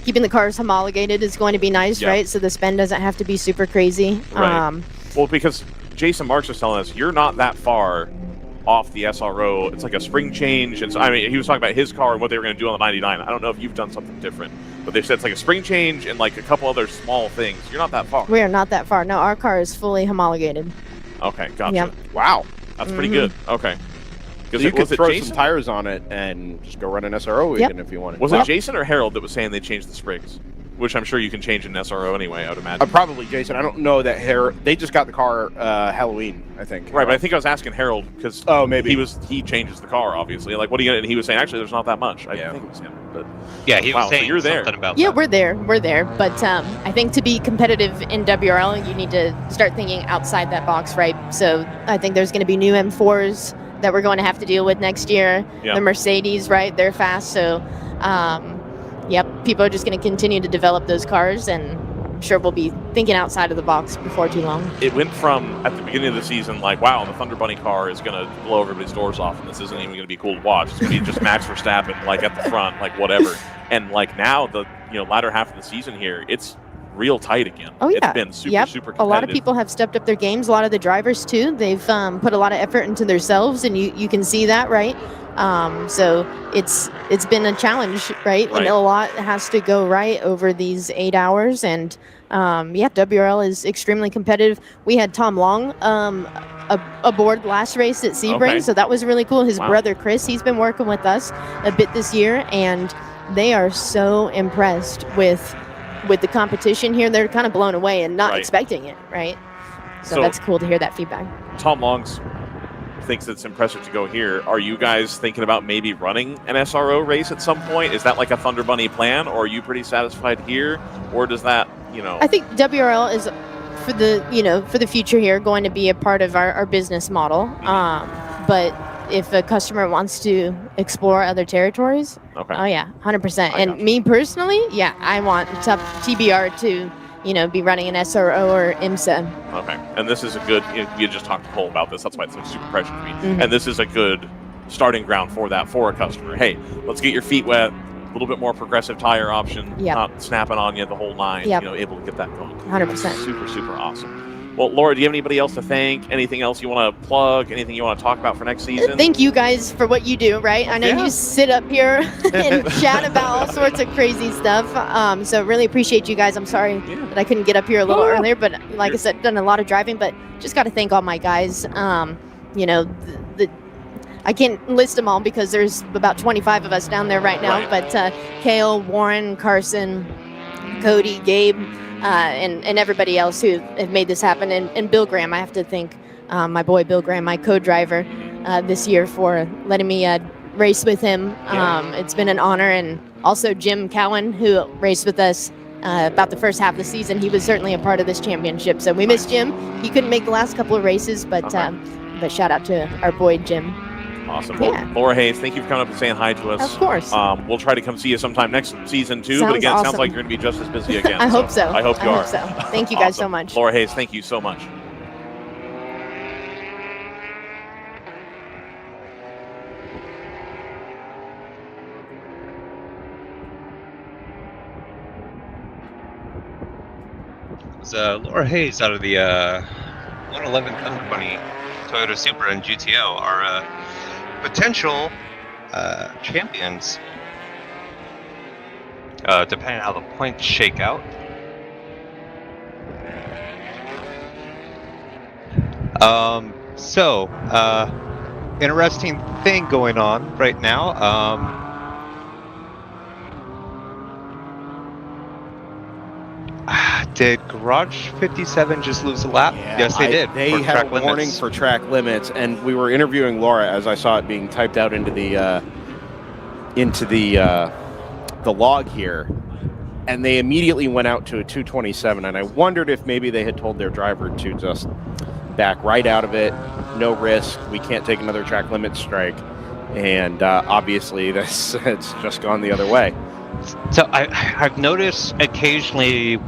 keeping the cars homologated is going to be nice, Yeah. right? So the spend doesn't have to be super crazy. Right. Well, because Jason Marks was telling us you're not that far off the SRO. It's like a spring change. And so, I mean, he was talking about his car and what they were going to do on the 99. I don't know if you've done something different, but they said it's like a spring change and like a couple other small things. You're not that far. We are not that far. No, our car is fully homologated. Okay, gotcha. Yep. Wow. That's pretty good. Okay. So you could throw some tires on it and just go run an SRO weekend if you wanted. Was it Jason or Harold that was saying they changed the springs? Which I'm sure you can change in SRO anyway, I would imagine. Probably Jason. I don't know that they just got the car Halloween, I think. Right, but I think I was asking Harold because maybe he changes the car, obviously. Like, what are you gonna? And he was saying actually, there's not that much. I think it was him, but yeah, he was wow, saying so you're there. something about Yeah, we're there. But I think to be competitive in WRL, you need to start thinking outside that box, right? So I think there's going to be new M4s that we're going to have to deal with next year. Yeah. The Mercedes, right? They're fast, so yep, people are just going to continue to develop those cars, and I'm sure we'll be thinking outside of the box before too long. It went from at the beginning of the season like, wow, the Thunder Bunny car is going to blow everybody's doors off, and this isn't even going to be cool to watch. It's going to be just Max Verstappen like at the front, like whatever. And like now, the latter half of the season here, it's real tight again. Oh, yeah. It's been super, super competitive. A lot of people have stepped up their games. A lot of the drivers, too. They've put a lot of effort into themselves, and you can see that, right? So it's been a challenge, right? And a lot has to go right over these 8 hours. And, WRL is extremely competitive. We had Tom Long aboard last race at Sebring, so that was really cool. His brother, Chris, he's been working with us a bit this year, and they are so impressed with the competition here. They're kind of blown away and not expecting it, right? So that's cool to hear that feedback. Tom Longs thinks it's impressive to go here. Are you guys thinking about maybe running an SRO race at some point? Is that like a Thunder Bunny plan, or are you pretty satisfied here, or does that, I think WRL is for the future here going to be a part of our business model. But if a customer wants to explore other territories, oh yeah, 100%. And me personally, yeah, I want TBR to be running an SRO or IMSA. Okay, and this is a good, you just talked to Cole about this, that's why it's like super precious to me. And this is a good starting ground for that for a customer. Hey, let's get your feet wet, a little bit more progressive tire option, not snapping on you the whole nine, able to get that going. 100%. Super, super awesome. Well, Laura, do you have anybody else to thank? Anything else you want to plug? Anything you want to talk about for next season? Thank you guys for what you do, right? I know you sit up here and chat about all sorts of crazy stuff. So really appreciate you guys. I'm sorry that I couldn't get up here a little earlier, but like I said, done a lot of driving, but just got to thank all my guys. I can't list them all because there's about 25 of us down there right now, but Kale, Warren, Carson, Cody, Gabe, and everybody else who have made this happen. And Bill Graham, I have to thank my boy Bill Graham, my co-driver this year, for letting me race with him. It's been an honor. And also Jim Cowan, who raced with us about the first half of the season. He was certainly a part of this championship, so we missed Jim. He couldn't make the last couple of races, but shout out to our boy Jim. Awesome. Well, Laura Hayes, thank you for coming up and saying hi to us. Of course. We'll try to come see you sometime next season too. Sounds but again, it sounds awesome. like you're going to be just as busy again. I hope so. I hope you are. So. Thank you guys so much. Laura Hayes, thank you so much. Laura Hayes out of the 111 Company Toyota Supra and GTO are potential champions, depending on how the points shake out. Interesting thing going on right now. Did Garage 57 just lose a lap? Yeah, Yes, they did. They for had track a warning limits. for track limits, and we were interviewing Laura as I saw it being typed out into the log here, and they immediately went out to a 227. And I wondered if maybe they had told their driver to just back right out of it, no risk. We can't take another track limit strike, and obviously it's just gone the other way. So I've noticed occasionally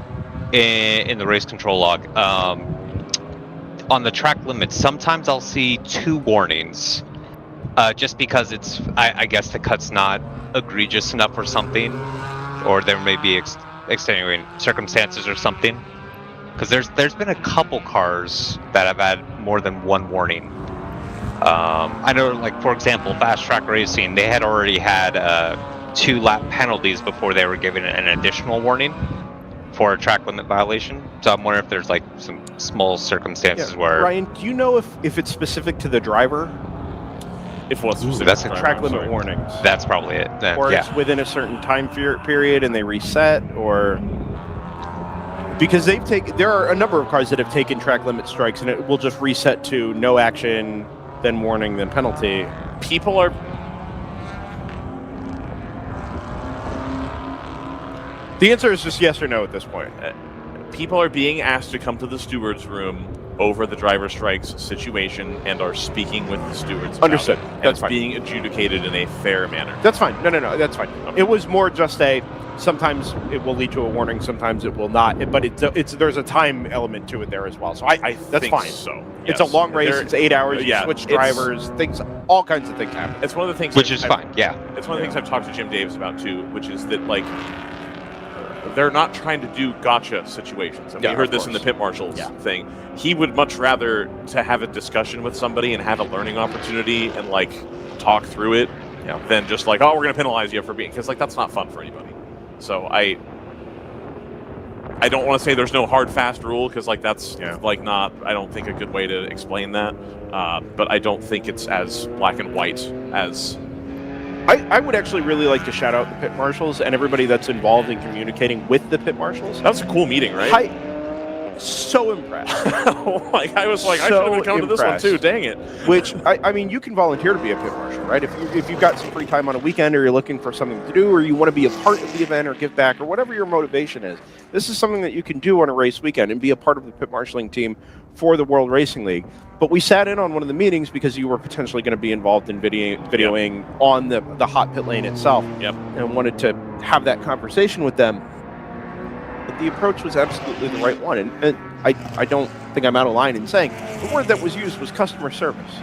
in the race control log, on the track limits, sometimes I'll see 2 warnings, just because it's, I guess the cut's not egregious enough or something, or there may be extenuating circumstances or something. Because there's been a couple cars that have had more than 1 warning. I know, like, for example, Fast Track Racing, they had already had 2 lap penalties before they were given an additional warning for a track limit violation. So I'm wondering if there's like some small circumstances where... Ryan, do you know if it's specific to the driver? If what's specific that's to the track driver, limit warnings. That's probably it. Then, Or yeah. it's within a certain time period and they reset, or... Because there are a number of cars that have taken track limit strikes and it will just reset to no action, then warning, then penalty. People are... The answer is just yes or no at this point. People are being asked to come to the steward's room over the driver strikes situation and are speaking with the stewards about Understood. it. And That's it's fine. being adjudicated in a fair manner. That's fine. No, that's fine. Okay. It was more just sometimes it will lead to a warning, sometimes it will not. But there's a time element to it there as well. So I that's think fine. So It's a long race. It's 8 hours. You yeah, switch drivers. All kinds of things happen. It's one of the things Which is fine. Yeah. It's one of the things I've talked to Jim Davis about too, which is that like they're not trying to do gotcha situations. And we heard this in the pit marshals thing. He would much rather to have a discussion with somebody and have a learning opportunity and like talk through it than just like, oh, we're going to penalize you for being, because like that's not fun for anybody. So I don't want to say there's no hard fast rule because like that's like not, I don't think a good way to explain that. But I don't think it's as black and white as. I would actually really like to shout out the pit marshals and everybody that's involved in communicating with the pit marshals. That was a cool meeting, right? So impressed. Like I was like, I should have been coming to this one too. Dang it. Which I mean, you can volunteer to be a pit marshal, right? If you've got some free time on a weekend, or you're looking for something to do, or you want to be a part of the event, or give back, or whatever your motivation is, this is something that you can do on a race weekend and be a part of the pit marshaling team for the World Racing League. But we sat in on one of the meetings because you were potentially going to be involved in videoing on the hot pit lane itself. And wanted to have that conversation with them. But the approach was absolutely the right one. And I don't think I'm out of line in saying the word that was used was customer service.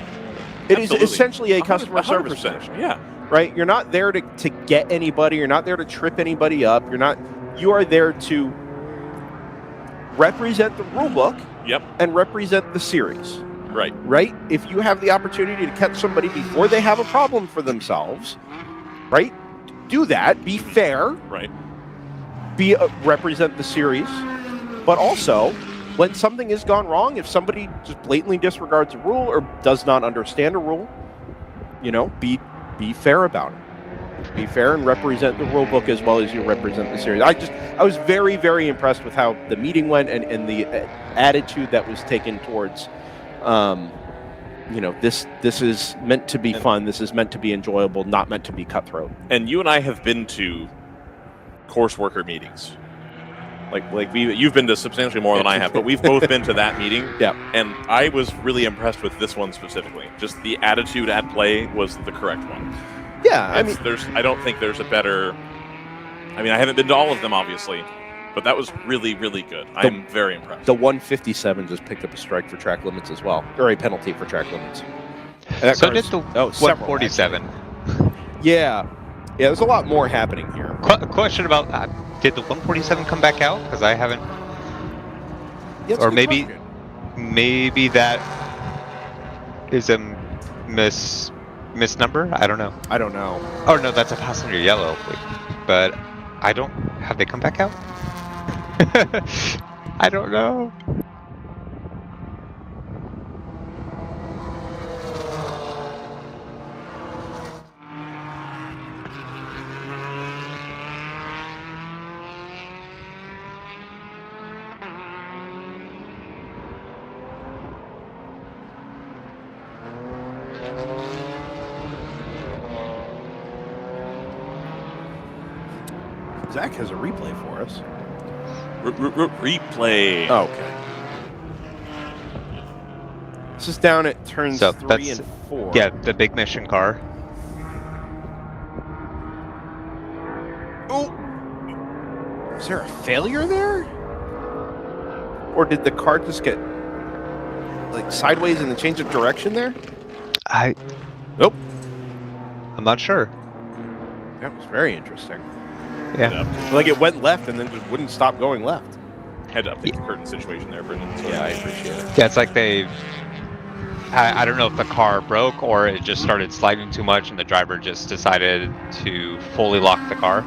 It is essentially a customer service position. Yeah. Right? You're not there to get anybody. You're not there to trip anybody up. You are there to represent the rule book and represent the series. Right? If you have the opportunity to catch somebody before they have a problem for themselves, right? Do that. Be fair. Right. Represent the series. But also, when something has gone wrong, if somebody just blatantly disregards a rule or does not understand a rule, be fair about it. Be fair and represent the rule book as well as you represent the series. I was very, very impressed with how the meeting went and the attitude that was taken towards this is meant to be fun. This is meant to be enjoyable, not meant to be cutthroat. And you and I have been to course worker meetings. You've been to substantially more than I have, but we've both been to that meeting. Yeah. And I was really impressed with this one specifically. Just the attitude at play was the correct one. Yeah, I don't think there's a better. I mean, I haven't been to all of them, obviously, but that was really, really good. I'm very impressed. The 157 just picked up a strike for track limits as well, or a penalty for track limits. And So did the 147. Yeah, there's a lot more happening here. Question about did the 147 come back out? Because I haven't. Yeah, or maybe that is a misnumber. I don't know. Oh no, that's a passenger yellow. But I don't. Have they come back out? I don't know. Zach has a replay for us. Replay. Oh, okay. This is down at turns 3 and 4. Yeah, the big mission car. Oh! Is there a failure there? Or did the car just get sideways in the change of direction there? Nope. I'm not sure. That was very interesting. Yeah. It went left and then just wouldn't stop going left. Had to update the curtain situation there, Brendan. So yeah, I appreciate it. Yeah, it's like I don't know if the car broke or it just started sliding too much and the driver just decided to fully lock the car,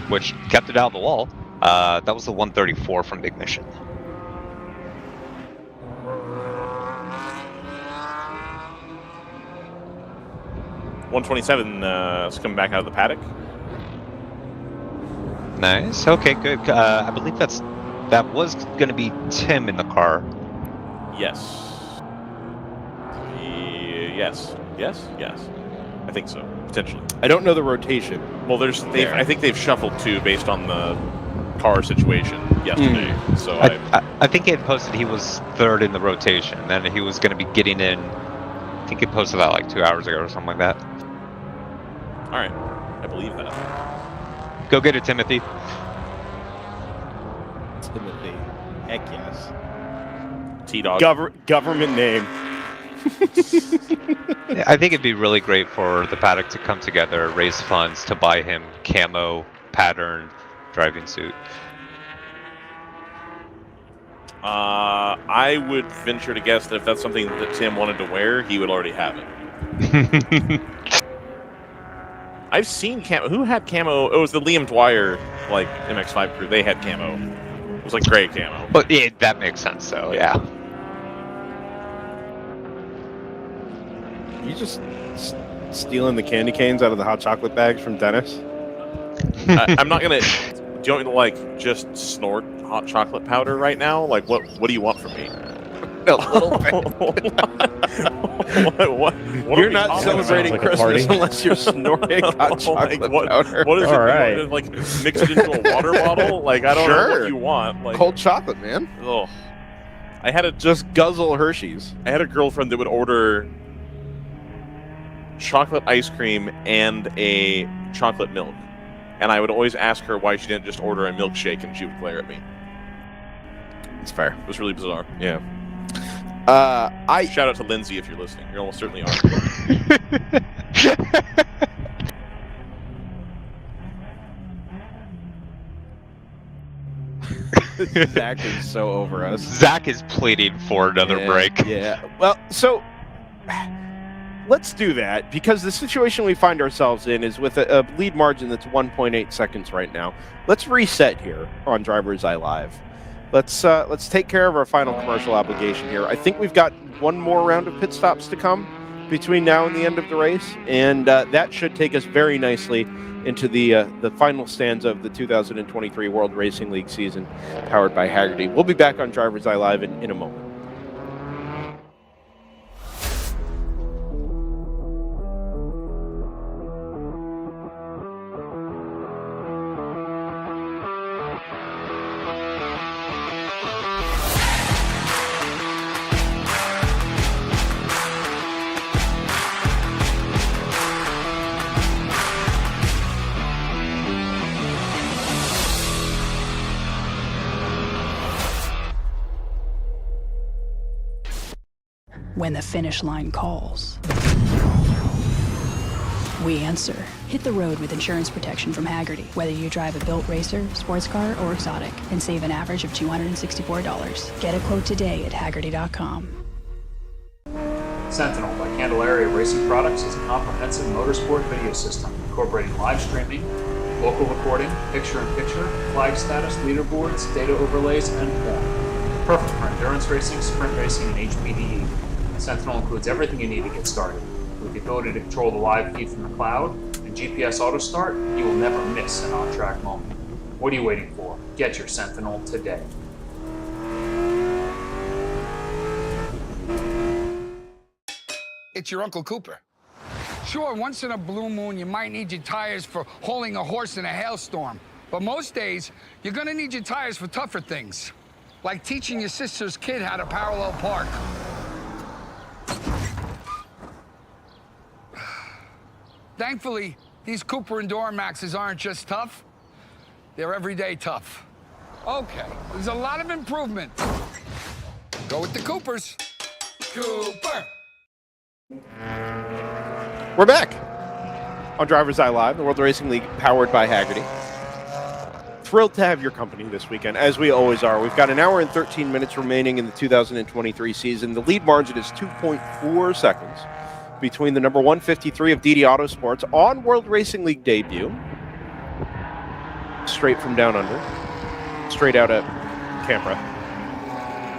which kept it out of the wall. That was the 134 from Big Mission. $127 is coming back out of the paddock. Nice. Okay, good. I believe that was going to be Tim in the car. Yes. Yes. I think so, potentially. I don't know the rotation. Well, I think they've shuffled too based on the car situation yesterday. So I think he had posted he was third in the rotation, and then he was going to be getting in. I think he posted that like 2 hours ago or something like that. All right, I believe that. Go get it, Timothy. Timothy. Heck yes. T-Dog. Government name. I think it'd be really great for the paddock to come together, raise funds to buy him camo patterned driving suit. I would venture to guess that if that's something that Tim wanted to wear, he would already have it. I've seen camo. Who had camo? It was the Liam Dwyer, MX-5 crew. They had camo. It was gray camo. But yeah, that makes sense. So yeah. You just stealing the candy canes out of the hot chocolate bags from Dennis? I'm not gonna. Do you want me to just snort hot chocolate powder right now? What do you want from me? A little bit. What you're not celebrating Christmas unless you're snorting hot chocolate powder. What is All it? Right. Mix it into a water bottle? I don't know what you want. Cold chocolate, man. Oh, just guzzle Hershey's. I had a girlfriend that would order chocolate ice cream and a chocolate milk, and I would always ask her why she didn't just order a milkshake, and she would glare at me. It's fair. It was really bizarre. Yeah. Shout out to Lindsay if you're listening. You almost certainly are. Zach is so over us. Zach is pleading for another break. Yeah. Well, so let's do that, because the situation we find ourselves in is with a lead margin that's 1.8 seconds right now. Let's reset here on DriversEye Live. Let's take care of our final commercial obligation here. I think we've got one more round of pit stops to come between now and the end of the race, and that should take us very nicely into the final stanza of the 2023 World Racing League season, powered by Hagerty. We'll be back on DriversEye Live in a moment. when the finish line calls. We answer. Hit the road with insurance protection from Hagerty, whether you drive a built racer, sports car, or exotic, and save an average of $264. Get a quote today at Hagerty.com. Sentinel by Candelaria Racing Products is a comprehensive motorsport video system incorporating live streaming, local recording, picture-in-picture, flag status, leaderboards, data overlays, and more. Perfect for endurance racing, sprint racing, and HPDE. Sentinel includes everything you need to get started. With the ability to control the live feed from the cloud and GPS auto start, you will never miss an on-track moment. What are you waiting for? Get your Sentinel today. It's your Uncle Cooper. Sure, once in a blue moon, you might need your tires for hauling a horse in a hailstorm. But most days, you're gonna need your tires for tougher things, like teaching your sister's kid how to parallel park. Thankfully, these Cooper Enduramaxes aren't just tough, they're everyday tough. Okay, there's a lot of improvement. Go with the Coopers. Cooper! We're back on DriversEye Live, the World Racing League powered by Hagerty. Thrilled to have your company this weekend, as we always are. We've got an hour and 13 minutes remaining in the 2023 season. The lead margin is 2.4 seconds between the number 153 of DD Autosports on World Racing League debut, straight from down under, straight out at Canberra.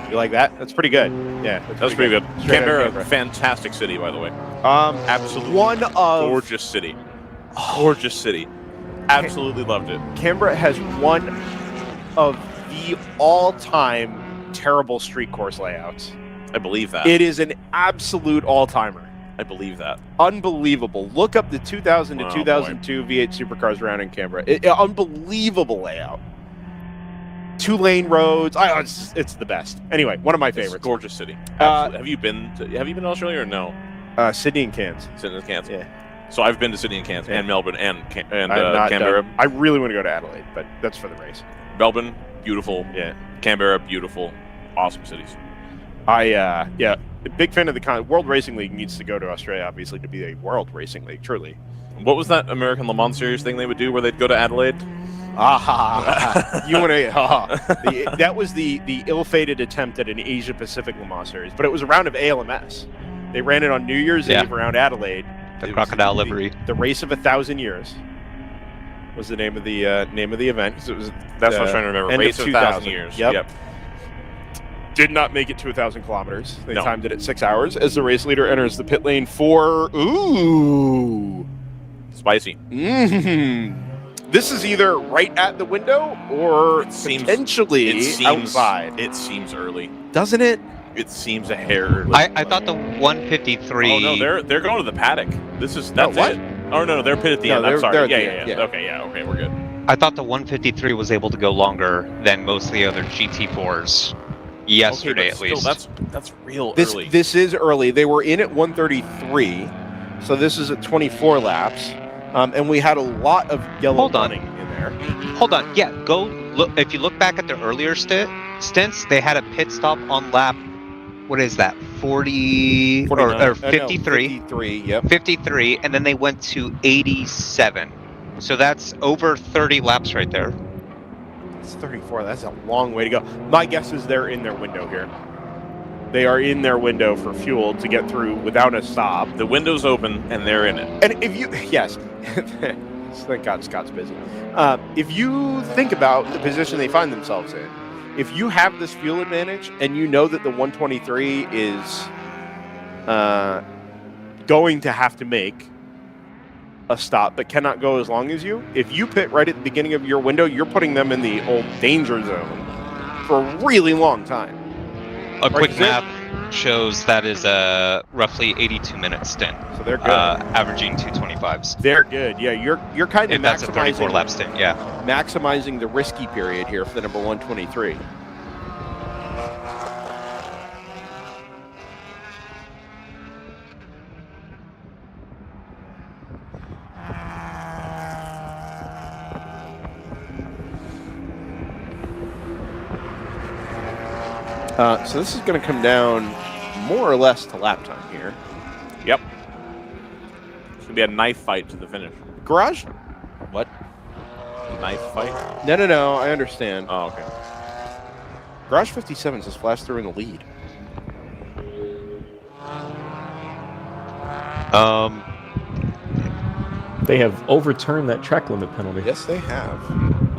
You like that? That's pretty good. Yeah, that's pretty good. Canberra, fantastic city, by the way. Absolutely. One of gorgeous city. Gorgeous city. Absolutely loved it. Canberra has one of the all-time terrible street course layouts. I believe that. It is an absolute all-timer. I believe that. Unbelievable. Look up the 2000 to 2002 V8 Supercars round in Canberra. Unbelievable layout. 2-lane roads. It's the best. Anyway, one of my favorites. It's a gorgeous city. Have you been to Australia or no? Sydney and Cairns. Sydney and Cairns. Yeah. So I've been to Sydney and Cairns and Melbourne and Canberra. I really want to go to Adelaide, but that's for the race. Melbourne, beautiful. Yeah. Canberra, beautiful. Awesome cities. Big fan of the World Racing League needs to go to Australia, obviously, to be a World Racing League, truly. What was that American Le Mans Series thing they would do where they'd go to Adelaide? You want to? That was the ill-fated attempt at an Asia-Pacific Le Mans Series, but it was a round of ALMS. They ran it on New Year's Eve around Adelaide. The crocodile livery. The race of 1,000 years was the name of the event. So it was that's what I was trying to remember. Race of 1,000 years. Yep. Did not make it to 1,000 kilometers. They timed it at 6 hours as the race leader enters the pit lane for spicy. This is either right at the window or potentially outside. It seems early, doesn't it? It seems a hair early. I thought the 153. Oh no, they're going to the paddock. That's it. Oh no, they're pit at the end. I'm sorry. Yeah. Okay, we're good. I thought the 153 was able to go longer than most of the other GT4s yesterday, at least. That's real early. This is early. They were in at 133, so this is at 24 laps, and we had a lot of yellow running in there. Hold on. Yeah, go look. If you look back at the earlier stints, they had a pit stop on lap. What is that? 40 or 53? 53, yep. 53, and then they went to 87. So that's over 30 laps right there. It's 34. That's a long way to go. My guess is they're in their window here. They are in their window for fuel to get through without a stop. The window's open, and they're in it. And if you... Yes. Thank God Scott's busy. If you think about the position they find themselves in, if you have this fuel advantage and you know that the 123 is going to have to make a stop but cannot go as long as you, if you pit right at the beginning of your window, you're putting them in the old danger zone for a really long time. A quick math shows that is a roughly 82-minute stint. So they're good. Averaging 225s. They're good. Yeah, you're kind of if that's a 34-lap stint, yeah. Maximizing the risky period here for the number 123. So this is going to come down more or less to lap time here. Yep. It's going to be a knife fight to the finish. Garage? What? Knife fight? No, I understand. Oh, okay. Garage 57 just flashed through in the lead. They have overturned that track limit penalty. Yes, they have.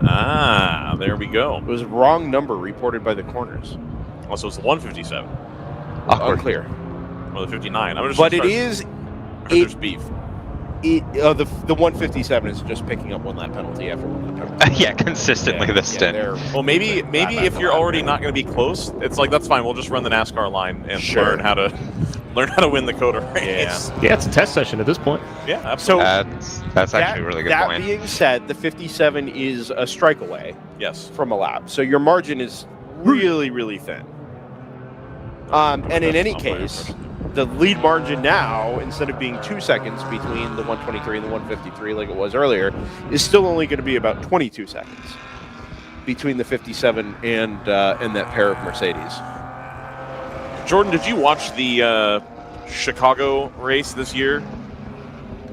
Ah, there we go. It was wrong number reported by the corners. Also, it's the 157. Unclear. Or the 59. I'm just But it is... There's beef. The 157 is just picking up one lap penalty after one lap penalty. Yeah, consistently this stint. Well, maybe if you're already not going to be close, it's like, that's fine. We'll just run the NASCAR line and learn how to win the COTA race. Yeah, it's a test session at this point. Yeah, absolutely. That's actually a really good point. That being said, the 57 is a strike away. Yes. From a lap. So your margin is really, really thin. And in any case, the lead margin now, instead of being 2 seconds between the 123 and the 153 like it was earlier, is still only going to be about 22 seconds between the 57 and that pair of Mercedes. Jordan, did you watch the Chicago race this year?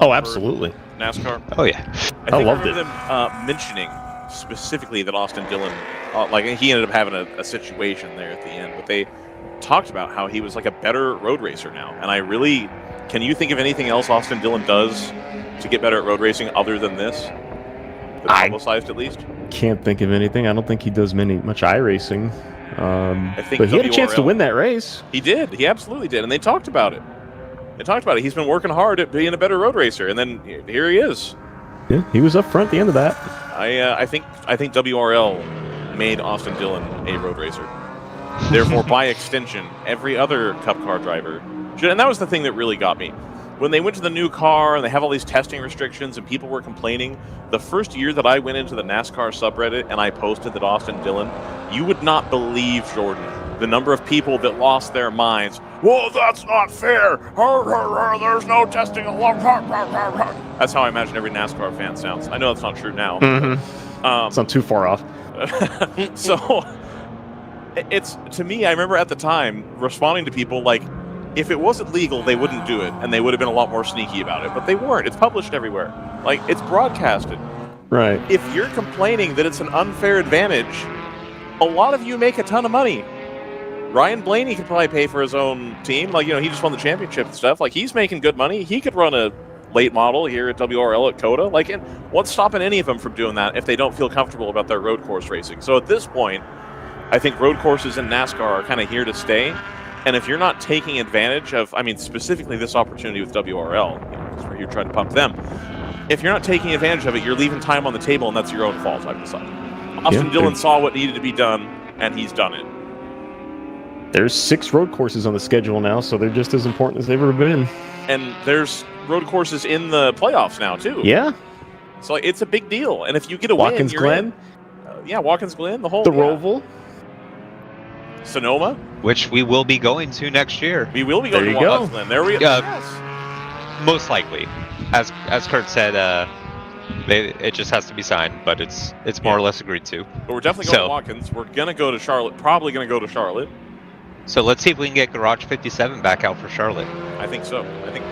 Oh, absolutely. NASCAR? Oh, yeah. I loved remember them mentioning specifically that Austin Dillon, he ended up having a situation there at the end, but they talked about how he was like a better road racer now. And can you think of anything else Austin Dillon does to get better at road racing other than this? That's publicized at least? Can't think of anything. I don't think he does much iRacing. I think but he had a chance to win that race. He did. He absolutely did. And they talked about it. He's been working hard at being a better road racer. And then here he is. Yeah, he was up front at the end of that. I think WRL made Austin Dillon a road racer. Therefore, by extension, every other Cup car driver should. And that was the thing that really got me. When they went to the new car and they have all these testing restrictions and people were complaining, the first year that I went into the NASCAR subreddit and I posted that Austin Dillon, you would not believe, Jordan, the number of people that lost their minds. Whoa, that's not fair. There's no testing. That's how I imagine every NASCAR fan sounds. I know that's not true now. It's not too far off. So... It's, to me, I remember at the time responding to people like, if it wasn't legal, they wouldn't do it, and they would have been a lot more sneaky about it. But they weren't. It's published everywhere. Like, it's broadcasted. Right. If you're complaining that it's an unfair advantage, a lot of you make a ton of money. Ryan Blaney could probably pay for his own team. Like, he just won the championship and stuff. Like, he's making good money. He could run a late model here at WRL at COTA. Like, and what's stopping any of them from doing that if they don't feel comfortable about their road course racing? So at this point, I think road courses in NASCAR are kind of here to stay. And if you're not taking advantage of, specifically this opportunity with WRL, because we're here trying to pump them. If you're not taking advantage of it, you're leaving time on the table, and that's your own fault, I've decided. Austin Dillon saw what needed to be done, and he's done it. There's 6 road courses on the schedule now, so they're just as important as they've ever been. And there's road courses in the playoffs now, too. Yeah. So it's a big deal. And if you get a win, Watkins you're Glen. In. Watkins Glen, the whole... The Roval. Sonoma, which we will be going to next year. We will be going to Watkins Glen. There we go. Yes. Most likely, as Kurt said, it just has to be signed, but it's more or less agreed to. But we're definitely going to Watkins. We're gonna go to Charlotte. Probably gonna go to Charlotte. So let's see if we can get Garage 57 back out for Charlotte. I think so. I think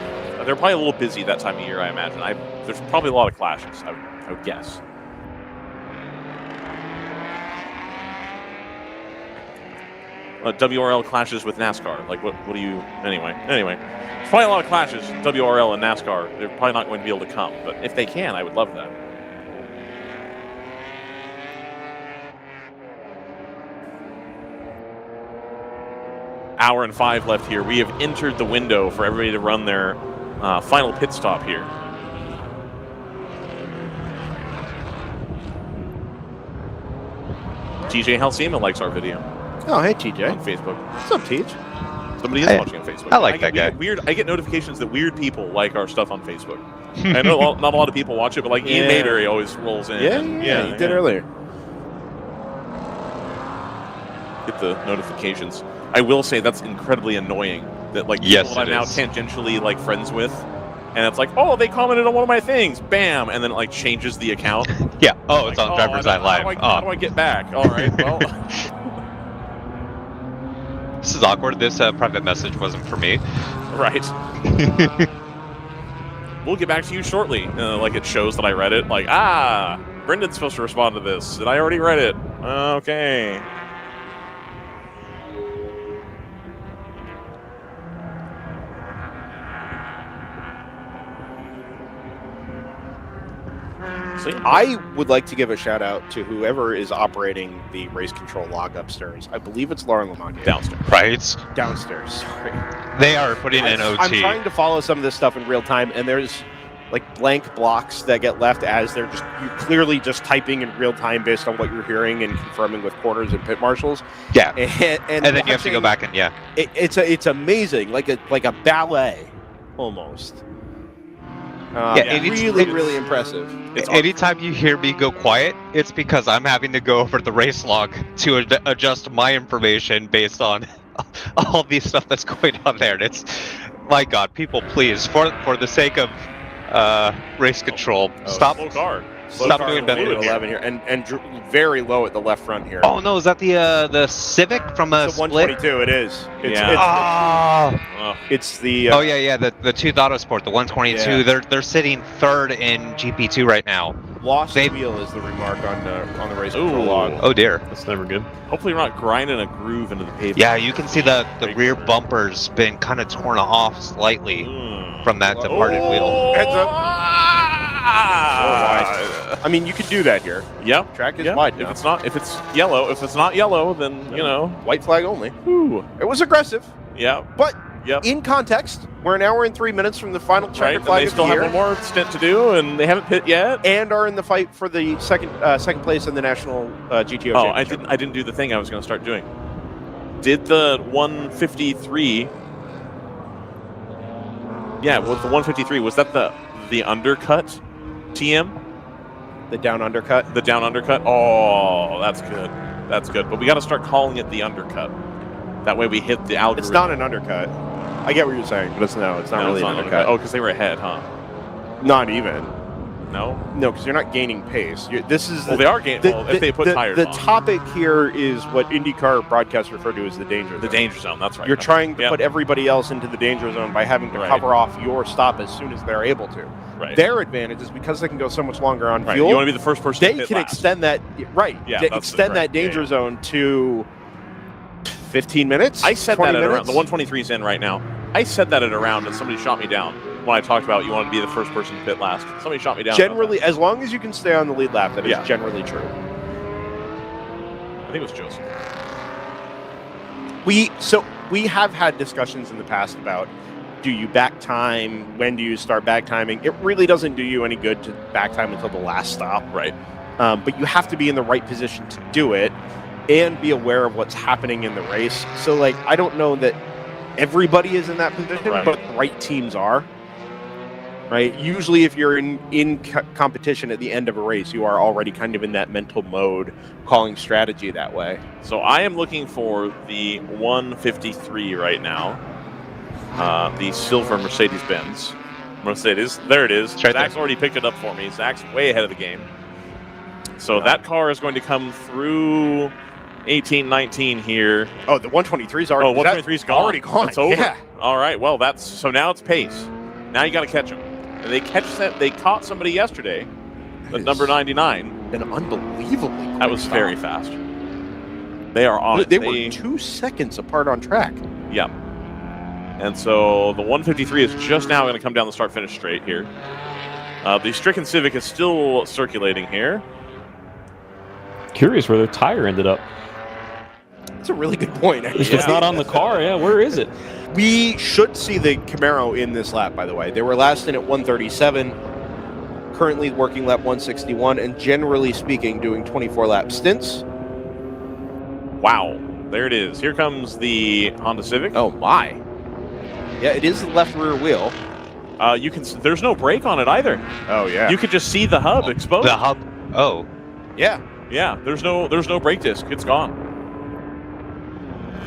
they're probably a little busy that time of year. I imagine. There's probably a lot of clashes. I would guess. WRL clashes with NASCAR. Like, what do you... Anyway. There's probably a lot of clashes, WRL and NASCAR. They're probably not going to be able to come. But if they can, I would love that. Hour and 5 left here. We have entered the window for everybody to run their final pit stop here. TJ Halsema likes our video. Oh, hey, TJ. On Facebook. What's up, Teach? Somebody is watching on Facebook. I like that guy. I get notifications that weird people like our stuff on Facebook. I know not a lot of people watch it, but like Ian Mayberry always rolls in. Yeah, he did earlier. Get the notifications. I will say that's incredibly annoying. That like people I'm now tangentially like friends with, and it's like, oh, they commented on one of my things, bam, and then it like changes the account. Yeah. Oh, it's on DriversEye Live. How do I get back? All right. Well. This is awkward. This private message wasn't for me. Right. We'll get back to you shortly. Like it shows that I read it. Like, Brendan's supposed to respond to this. Did I already read it? Okay. I would like to give a shout out to whoever is operating the race control log upstairs. I believe it's Lauren Lamont. Downstairs. Right? Downstairs, sorry. They are putting in OT. I'm trying to follow some of this stuff in real time, and there's like blank blocks that get left as you're clearly just typing in real time based on what you're hearing and confirming with corners and pit marshals. Yeah. And then you have to go back and it's amazing, like a ballet almost. Really impressive. Anytime you hear me go quiet, it's because I'm having to go over the race log to adjust my information based on all the stuff that's going on there. And it's, my God, people, please, for the sake of race control, stop. Slow car. Stop doing better. 11 here, and very low at the left front here. Oh no, is that the Civic from a It's the 122. It is. It's the. The Tooth Autosport, the 122. Yeah. They're sitting third in GP2 right now. Lost wheel is the remark on the race control log. Oh dear, that's never good. Hopefully we're not grinding a groove into the pavement. Yeah, you can see the rear bumper's been kind of torn off slightly from that departed wheel. Heads up. I mean, you could do that here. Yeah, track is wide. If it's not yellow, then white flag only. Ooh. It was aggressive. Yeah, but in context, we're an hour and 3 minutes from the final checkered flag. They still have one more stint to do, and they haven't pit yet, and are in the fight for the second place in the national GTO. Oh, I didn't do the thing I was going to start doing. Did the 153? Yeah, with the 153, was that the undercut TM? The down undercut? The down undercut? Oh, that's good. That's good. But we got to start calling it the undercut. That way we hit the algorithm. It's not an undercut. I get what you're saying, but it's not really an undercut. Oh, because they were ahead, huh? Not even. No? No, because you're not gaining pace. They are gaining. If they put tires on. The topic here is what IndyCar broadcasts refer to as the danger zone. The danger zone, that's right. You're trying to put everybody else into the danger zone by having to cover off your stop as soon as they're able to. Right. Their advantage is because they can go so much longer on fuel. You want to be the first person to They hit can last. extend that. Right. Yeah, extend that danger zone to 15 minutes. I said that at minutes? around. The 123 is in right now. I said that at around, and somebody shot me down when I talked about you wanted to be the first person to pit last. Somebody shot me down. Generally, as long as you can stay on the lead lap, that is generally true. I think it was Joseph. We have had discussions in the past about, do you back time? When do you start back timing? It really doesn't do you any good to back time until the last stop. Right. But you have to be in the right position to do it and be aware of what's happening in the race. So, I don't know that everybody is in that position, but the right teams are. Right? Usually, if you're in competition at the end of a race, you are already kind of in that mental mode, calling strategy that way. So I am looking for the 153 right now. The silver Mercedes-Benz. There it is. Zach's already picked it up for me. Zach's way ahead of the game. So that car is going to come through 18-19 here. Oh, the 123's already. Oh, 123's gone. Already gone. It's over. Yeah. All right. Well, so now it's pace. Now you got to catch them. And they caught somebody yesterday. At number 99. An unbelievably quick That was stop. very fast. They are on it. They were 2 seconds apart on track. Yeah. And so the 153 is just now going to come down the start-finish straight here. The stricken Civic is still circulating here. Curious where their tire ended up. That's a really good point. If it's not on the car, where is it? We should see the Camaro in this lap, by the way. They were last in at 137, currently working lap 161, and generally speaking, doing 24-lap stints. Wow. There it is. Here comes the Honda Civic. Oh, my. Yeah, it is the left rear wheel. There's no brake on it either. Oh, yeah. You could just see the hub exposed. The hub. Oh. Yeah. Yeah, there's no brake disc. It's gone.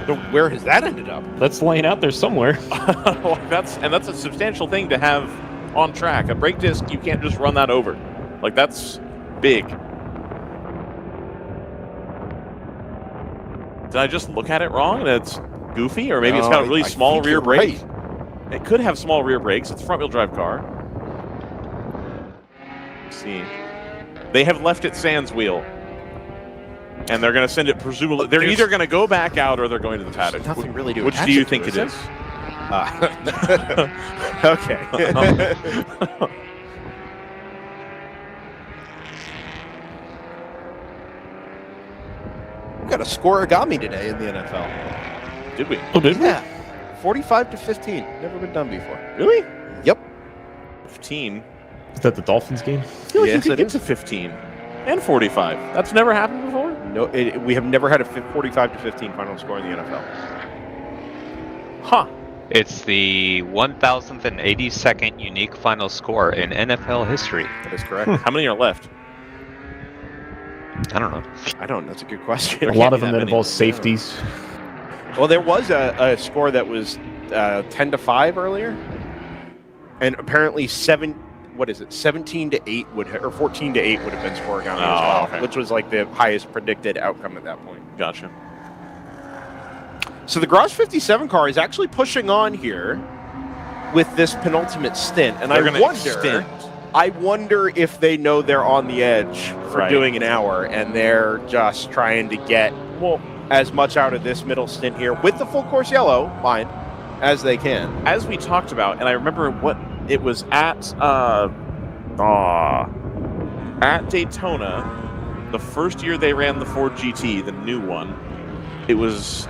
So where has that ended up? That's laying out there somewhere. That's a substantial thing to have on track. A brake disc, you can't just run that over. That's big. Did I just look at it wrong? And goofy, or maybe it's got a really small rear brake. Right. It could have small rear brakes. It's a front-wheel drive car. Let's see. They have left it sans wheel. And they're going to send it, presumably. They're either going to go back out or they're going to the paddock. Nothing really to Which do you think it is? Okay. We got a scoreagami today in the NFL. Did we? Oh, did we? Yeah. 45-15. Never been done before. Really? Yep. 15. Is that the Dolphins game? I feel like Yes, you could it get is. to 15 and 45. That's never happened before? No, we have never had a 45-15 final score in the NFL. Huh. It's the 1,082nd unique final score in NFL history. That is correct. How many are left? I don't know. I don't know. That's a good question. A lot of them that involve safeties. Well, there was a score that was 10-5 earlier, and apparently 17-8 would or 14-8 would have been scoregami as well, okay. which was like the highest predicted outcome at that point. Gotcha. So the Garage 57 car is actually pushing on here with this penultimate stint, and I wonder if they know they're on the edge for doing an hour, and they're just trying to get as much out of this middle stint here with the full course yellow line as they can. As we talked about, and I remember what it was at Daytona, the first year they ran the Ford GT, the new one. It was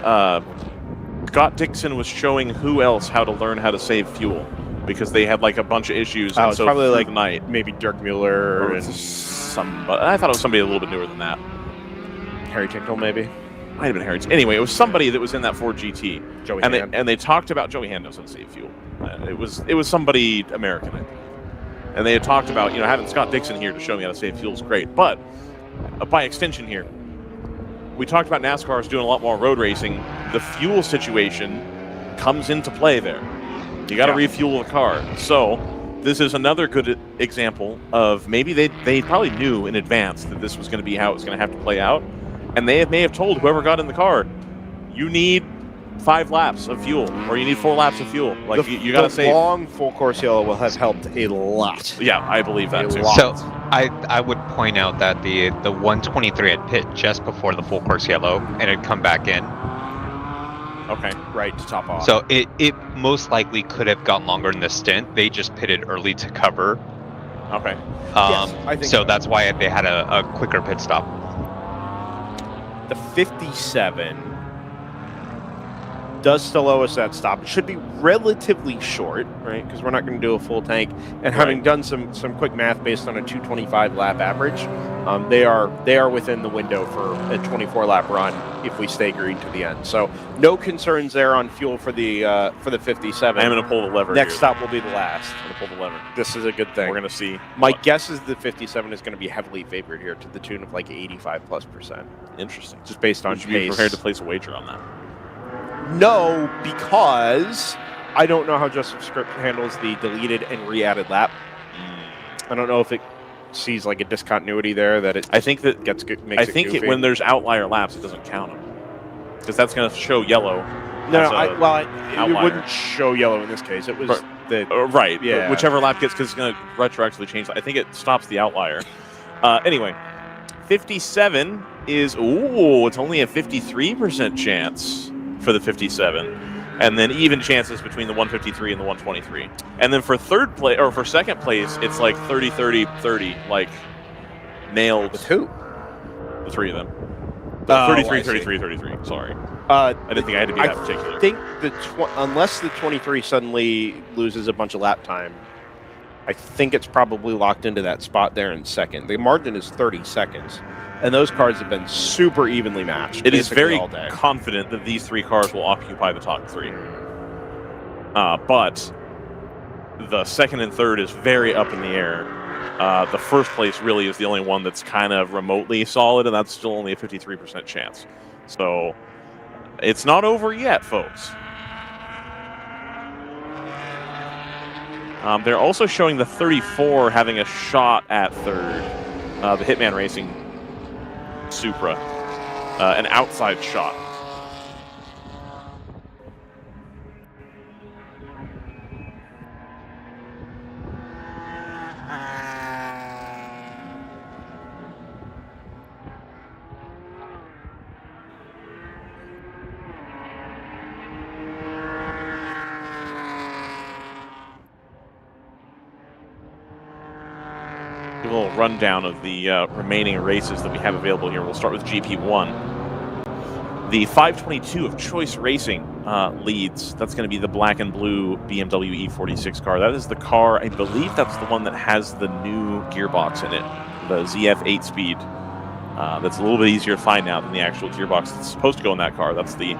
Scott Dixon was showing who else how to learn how to save fuel because they had like a bunch of issues. It's probably like the night, maybe Dirk Mueller and somebody. I thought it was somebody a little bit newer than that. Harry Tinkle, maybe. Might have been Harry. Anyway, it was somebody that was in that Ford GT. Joey Hand. They talked about Joey Hand knows how to save fuel. It was somebody American, I think. And they had talked about having Scott Dixon here to show me how to save fuel is great, but by extension here, we talked about NASCAR's doing a lot more road racing. The fuel situation comes into play there. You got to refuel the car. So this is another good example of maybe they probably knew in advance that this was going to be how it was going to have to play out. And they may have told whoever got in the car, you need 5 laps of fuel, or you need 4 laps of fuel. Like you got to save. The long full course yellow will have helped a lot. Yeah, I believe that too. So I would point out that the 123 had pit just before the full course yellow and had come back in. Okay, right to top off. So it most likely could have gotten longer in the stint. They just pitted early to cover. Okay. Yes, I think so that's why they had a quicker pit stop. The 57 does still owe us that stop. It should be relatively short, right? Because we're not going to do a full tank. And having done some quick math based on a 225 lap average, they are within the window for a 24 lap run if we stay green to the end. So no concerns there on fuel for the 57. I'm going to pull the lever. Next stop will be the last. I'm going to pull the lever. This is a good thing. We're going to see. My guess is the 57 is going to be heavily favored here to the tune of like 85+%. Interesting. Just based on Would you be pace. prepared to place a wager on that? No, because I don't know how Just Script handles the deleted and re-added lap. I don't know if it sees like a discontinuity there that it. I think that makes it goofy. when there's outlier laps, it doesn't count them because that's going to show yellow. It wouldn't show yellow in this case. It was right. Yeah. Whichever lap gets, because it's going to retroactively change. I think it stops the outlier. Anyway, 57 is it's only a 53% chance for the 57, and then even chances between the 153 and the 123. And then for for second place, it's like 30-30-30, like nailed. With who? The 3 of them. 33-33-33. Sorry. I didn't think I had to be that particular. I think unless the 23 suddenly loses a bunch of lap time, I think it's probably locked into that spot there in second. The margin is 30 seconds. And those cars have been super evenly matched. It is very all day. confident that these 3 cars will occupy the top 3. But the second and third is very up in the air. The first place really is the only one that's kind of remotely solid, and that's still only a 53% chance. So it's not over yet, folks. They're also showing the 34 having a shot at third. The Hitman Racing Supra, an outside shot. give a little rundown of the remaining races that we have available here. We'll start with GP1. The 522 of Choice Racing leads. That's going to be the black and blue BMW E46 car. That is the car, I believe that's the one that has the new gearbox in it, the ZF 8-speed. That's a little bit easier to find now than the actual gearbox that's supposed to go in that car. That's the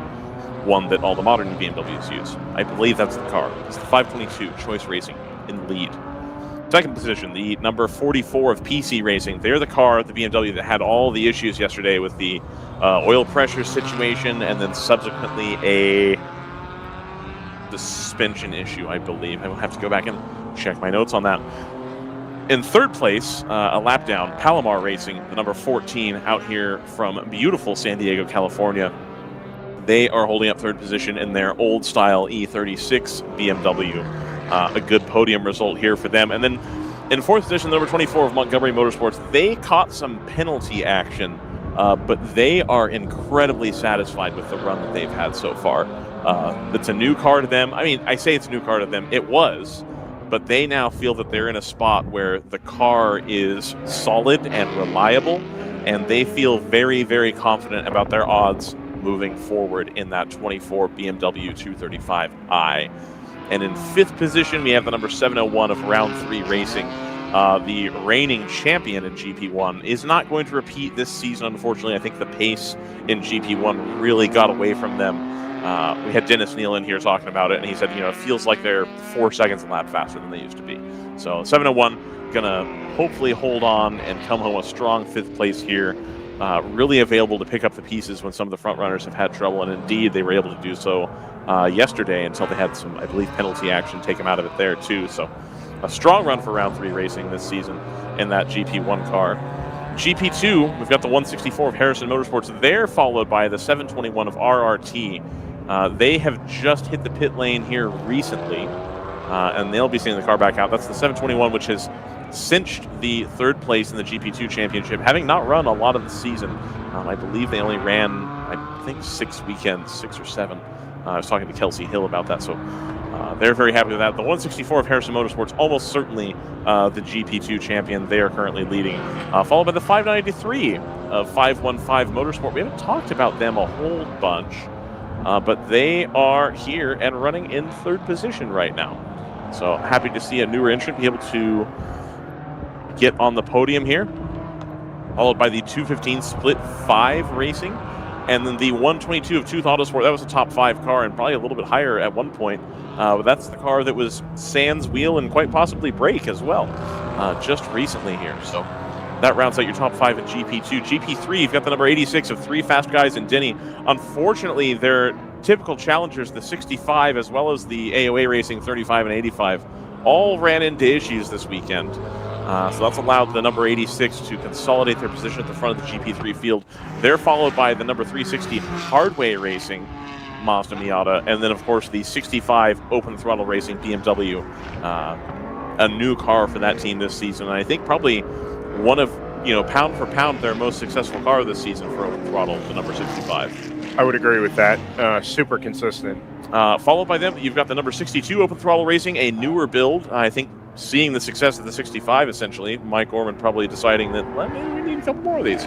one that all the modern BMWs use. I believe that's the car. It's the 522 Choice Racing in the lead. Second position, the number 44 of PC Racing. They're the car, the BMW, that had all the issues yesterday with the oil pressure situation and then subsequently a suspension issue, I believe. I will have to go back and check my notes on that. In third place, a lap down, Palomar Racing, the number 14 out here from beautiful San Diego, California. They are holding up third position in their old style E36 BMW. A good podium result here for them. And then in fourth position, number 24 of Montgomery Motorsports, they caught some penalty action, but they are incredibly satisfied with the run that they've had so far. It's a new car to them. I mean, I say it's a new car to them. It was, but they now feel that they're in a spot where the car is solid and reliable, and they feel very, very confident about their odds moving forward in that 24 BMW 235i. And in fifth position, we have the number 701 of Round 3 Racing. The reigning champion in GP1 is not going to repeat this season, unfortunately. I think the pace in GP1 really got away from them. We had Dennis Neal in here talking about it, and he said, it feels like they're 4 seconds a lap faster than they used to be. So 701 going to hopefully hold on and come home a strong fifth place here. Really available to pick up the pieces when some of the front runners have had trouble, and indeed they were able to do so yesterday until they had some, I believe, penalty action take them out of it there too. So a strong run for Round 3 Racing this season in that GP1 car. GP2, we've got the 164 of Harrison Motorsports. They're followed by the 721 of RRT. They have just hit the pit lane here recently, and they'll be seeing the car back out. That's the 721, which has cinched the third place in the GP2 championship, having not run a lot of the season. I believe they only ran, I think, 6 weekends, 6 or 7. I was talking to Kelsey Hill about that, so they're very happy with that. The 164 of Harrison Motorsports, almost certainly the GP2 champion. They are currently leading, followed by the 593 of 515 Motorsport. We haven't talked about them a whole bunch, but they are here and running in third position right now. So happy to see a newer entrant be able to get on the podium here, followed by the 215 Split 5 Racing, and then the 122 of Tooth Autosport. That was a top 5 car and probably a little bit higher at one point. But that's the car that was sans wheel and quite possibly brake as well just recently here. So that rounds out your top 5 in GP2. GP3, you've got the number 86 of Three Fast Guys and Denny. Unfortunately, their typical challengers, the 65 as well as the AOA Racing 35 and 85, all ran into issues this weekend. So that's allowed the number 86 to consolidate their position at the front of the GP3 field. They're followed by the number 360 Hardway Racing Mazda Miata, and then of course the 65 Open Throttle Racing BMW, a new car for that team this season. And I think probably one of, pound for pound, their most successful car this season for Open Throttle, the number 65. I would agree with that. Super consistent. Followed by them, you've got the number 62 Open Throttle Racing, a newer build. I think seeing the success of the 65, essentially, Mike Orman probably deciding that, well, maybe we need a couple more of these.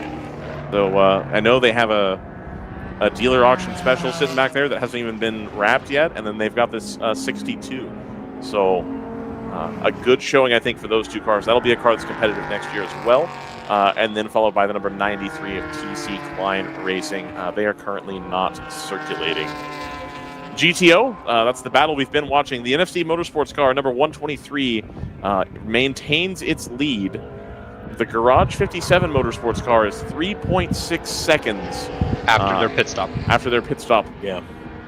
So I know they have a dealer auction special sitting back there that hasn't even been wrapped yet, and then they've got this 62. So a good showing, I think, for those two cars. That'll be a car that's competitive next year as well. And then followed by the number 93 of TC Klein Racing. They are currently not circulating. GTO, that's the battle we've been watching. The NFC Motorsports car, number 123, maintains its lead. The Garage 57 Motorsports car is 3.6 seconds. After their pit stop. After their pit stop, yeah.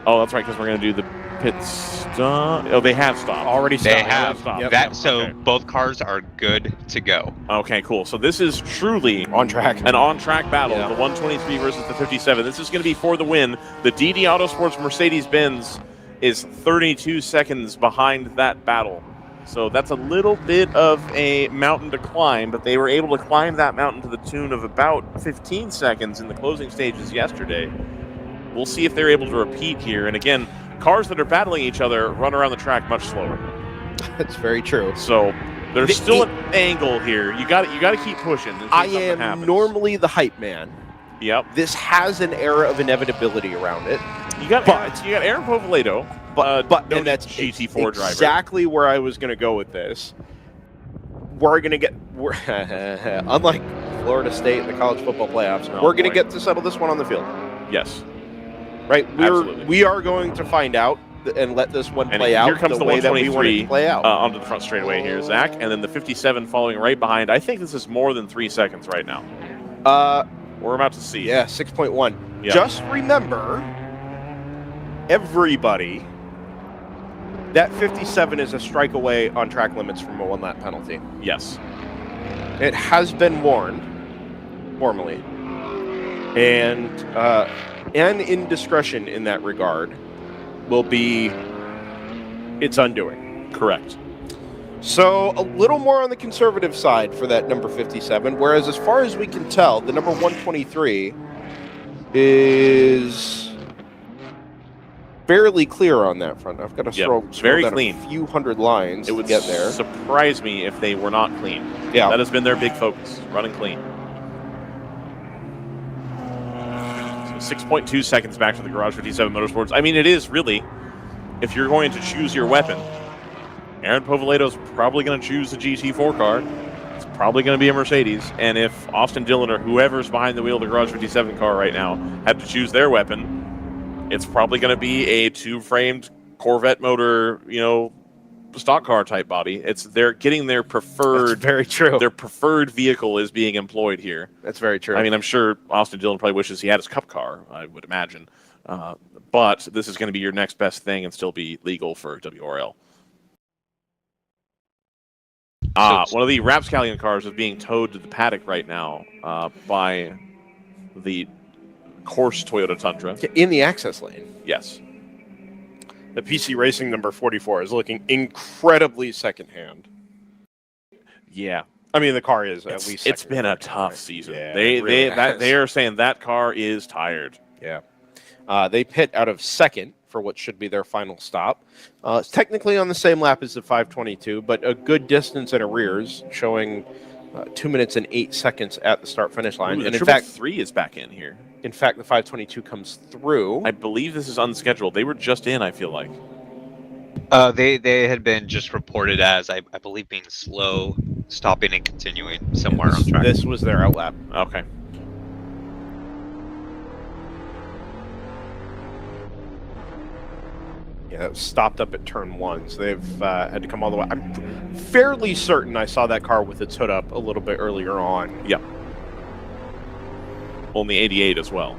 Oh, that's right, because we're going to do the pit stop. Oh, they have stopped. Already stopped. They have stopped. that, so both cars are good to go. Okay, cool. So this is truly on track. An on-track battle. The 123 versus the 57. This is going to be for the win. The DD Autosports Mercedes-Benz is 32 seconds behind that battle. So that's a little bit of a mountain to climb, but they were able to climb that mountain to the tune of about 15 seconds in the closing stages yesterday. We'll see if they're able to repeat here. And again, cars that are battling each other run around the track much slower. That's very true. So There's still an angle here. You got to keep pushing. I am normally the hype man. Yep. This has an air of inevitability around it. You got Aaron Povolato, but and that's GT4 driver. Exactly where I was going to go with this. We're going to get, unlike Florida State in the college football playoffs, we're going to get to settle this one on the field. Yes. Right? We are going to find out and let this one play out here comes the way that we want it to play out. Onto the front straightaway here, Zach, and then the 57 following right behind. I think this is more than 3 seconds right now. We're about to see. Yeah, 6.1. Yeah. Just remember, everybody, that 57 is a strike away on track limits from a 1-lap penalty. Yes. It has been warned formally, and indiscretion in that regard will be its undoing. Correct. So a little more on the conservative side for that number 57, whereas as far as we can tell, the number 123 is fairly clear on that front. I've got to scroll very down clean. A few hundred lines It would get there. surprise me if they were not clean. Yeah. That has been their big focus, running clean. So 6.2 seconds back to the Garage 57 Motorsports. I mean, it is really, if you're going to choose your weapon, Aaron Povolato's probably going to choose the GT4 car. It's probably going to be a Mercedes. And if Austin Dillon or whoever's behind the wheel of the Garage 57 car right now had to choose their weapon, it's probably going to be a two-framed Corvette motor, stock car type body. They're getting their preferred. That's very true. Their preferred vehicle is being employed here. That's very true. I mean, I'm sure Austin Dillon probably wishes he had his Cup car, I would imagine. But this is going to be your next best thing and still be legal for WRL. One of the Rapscallion cars is being towed to the paddock right now by the course Toyota Tundra. In the access lane. Yes. The PC Racing number 44 is looking incredibly secondhand. Yeah. I mean, the car is at least. It's been a tough season. Yeah, they are saying that car is tired. Yeah. They pit out of second for what should be their final stop. It's technically on the same lap as the 522, but a good distance in arrears, showing 2 minutes and 8 seconds at the start-finish line. Ooh, and the in fact, 3 is back in here. In fact, the 522 comes through. I believe this is unscheduled. They were just in, I feel like. They had been just reported as, I believe, being slow, stopping and continuing somewhere on track. This was their outlap. Okay. Yeah, that was stopped up at turn 1, so they've had to come all the way. I'm fairly certain I saw that car with its hood up a little bit earlier on. Yep. Only 88 as well.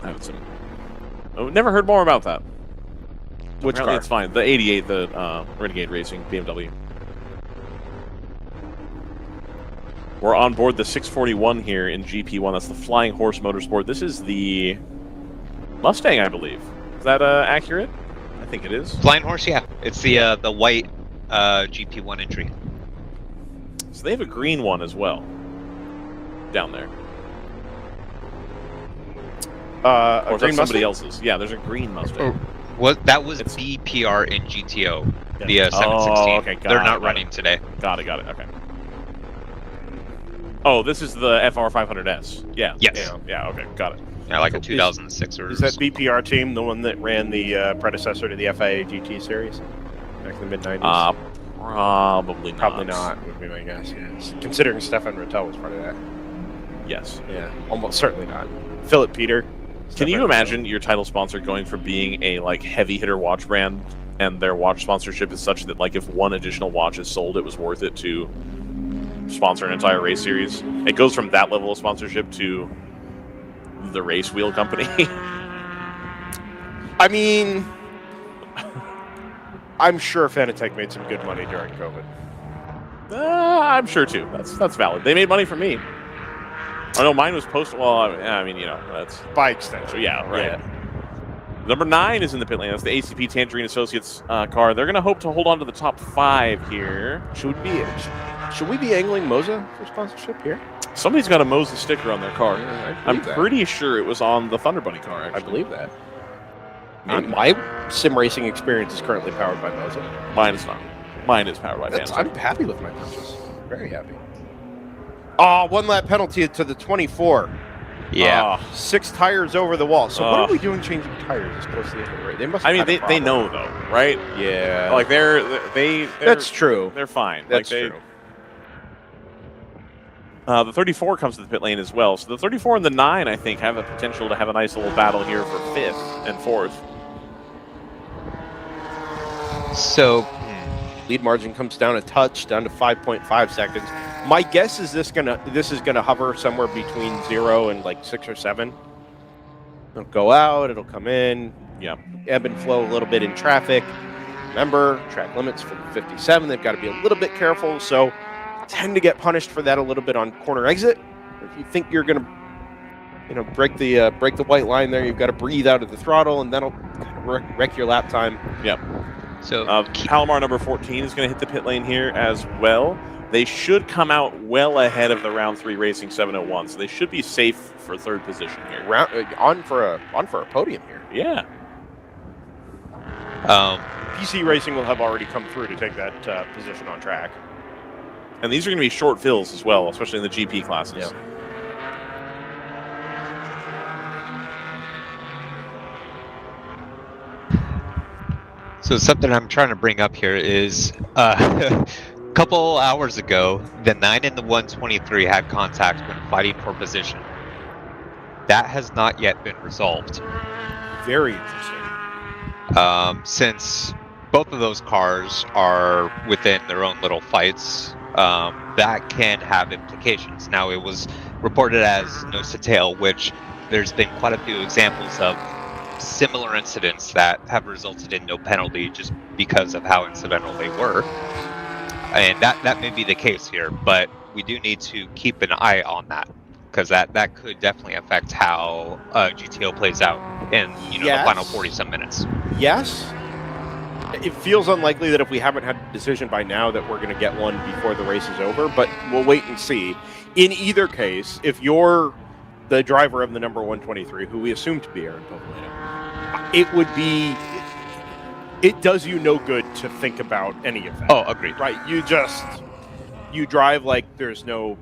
I've never heard more about that. Which Apparently car? It's fine. The 88, the Renegade Racing BMW. We're on board the 641 here in GP1. That's the Flying Horse Motorsport. This is the Mustang, I believe. Is that accurate? I think it is. Flying Horse, yeah. It's the white GP1 entry. So they have a green one as well. Down there. A green somebody Mustang? else's. Yeah, there's a green Mustang. That was BPR in GTO, Yeah. the 716. Oh, okay, They're not running today. Got it, okay. Oh, this is the FR500S. Yeah. Yes. Yeah, okay, got it. Yeah, like a 2006 or Is that BPR team the one that ran the predecessor to the FIA GT series back in the mid-90s? Probably not. Probably not, would be my guess, yes. Considering Stefan Rattel was part of that. Yes. Yeah, almost certainly not. Philip Peter. Can you imagine your title sponsor going from being a heavy hitter watch brand and their watch sponsorship is such that if one additional watch is sold, it was worth it to sponsor an entire race series? It goes from that level of sponsorship to the race wheel company. I mean, I'm sure Fanatec made some good money during COVID. I'm sure too. That's valid. They made money from me. Oh no, mine was post. Well, I mean, that's by extension. Yeah, right. Yeah. Number 9 is in the pit lane. That's the ACP Tangerine Associates car. They're going to hope to hold on to the top 5 here. Should we be angling Moza for sponsorship here? Somebody's got a Moza sticker on their car. Yeah, I'm pretty sure it was on the Thunder Bunny car. Actually. I believe that. My sim racing experience is currently powered by Moza. Mine is not. Mine is powered by Panasonic. I'm happy with my purchase. Very happy. Oh, 1 lap penalty to the 24. Yeah. 6 tires over the wall. So what are we doing changing tires as close to the end of the race? They must. They know though, right? Yeah. Like they're That's true. They're fine. That's like true. The 34 comes to the pit lane as well. So the 34 and the 9, I think, have the potential to have a nice little battle here for 5th and 4th. So lead margin comes down a touch, down to 5.5 seconds. My guess is this is gonna hover somewhere between 0 and like 6 or 7. It'll go out, it'll come in. Yeah. Ebb and flow a little bit in traffic. Remember, track limits for the 57. They've got to be a little bit careful. So tend to get punished for that a little bit on corner exit. If you think you're gonna, break the white line there, you've got to breathe out of the throttle, and that'll wreck your lap time. Yep. So Palomar number 14 is going to hit the pit lane here as well. They should come out well ahead of the round 3 Racing 701, so they should be safe for 3rd position here. On for a podium here. Yeah. PC Racing will have already come through to take that position on track. And these are going to be short fills as well, especially in the GP classes. Yeah. So something I'm trying to bring up here is a couple hours ago, the 9 and the 123 had contact when fighting for position. That has not yet been resolved. Very interesting. Since both of those cars are within their own little fights, that can have implications. Now, it was reported as nose to tail, which there's been quite a few examples of similar incidents that have resulted in no penalty just because of how incidental they were. And that may be the case here, but we do need to keep an eye on that, because that could definitely affect how GTO plays out in the final 40-some minutes. Yes. It feels unlikely that if we haven't had a decision by now that we're going to get one before the race is over, but we'll wait and see. In either case, if you're the driver of the number 123, who we assume to be Aaron Povolino, it does you no good to think about any of that. Oh, agreed. Right. You drive like there's no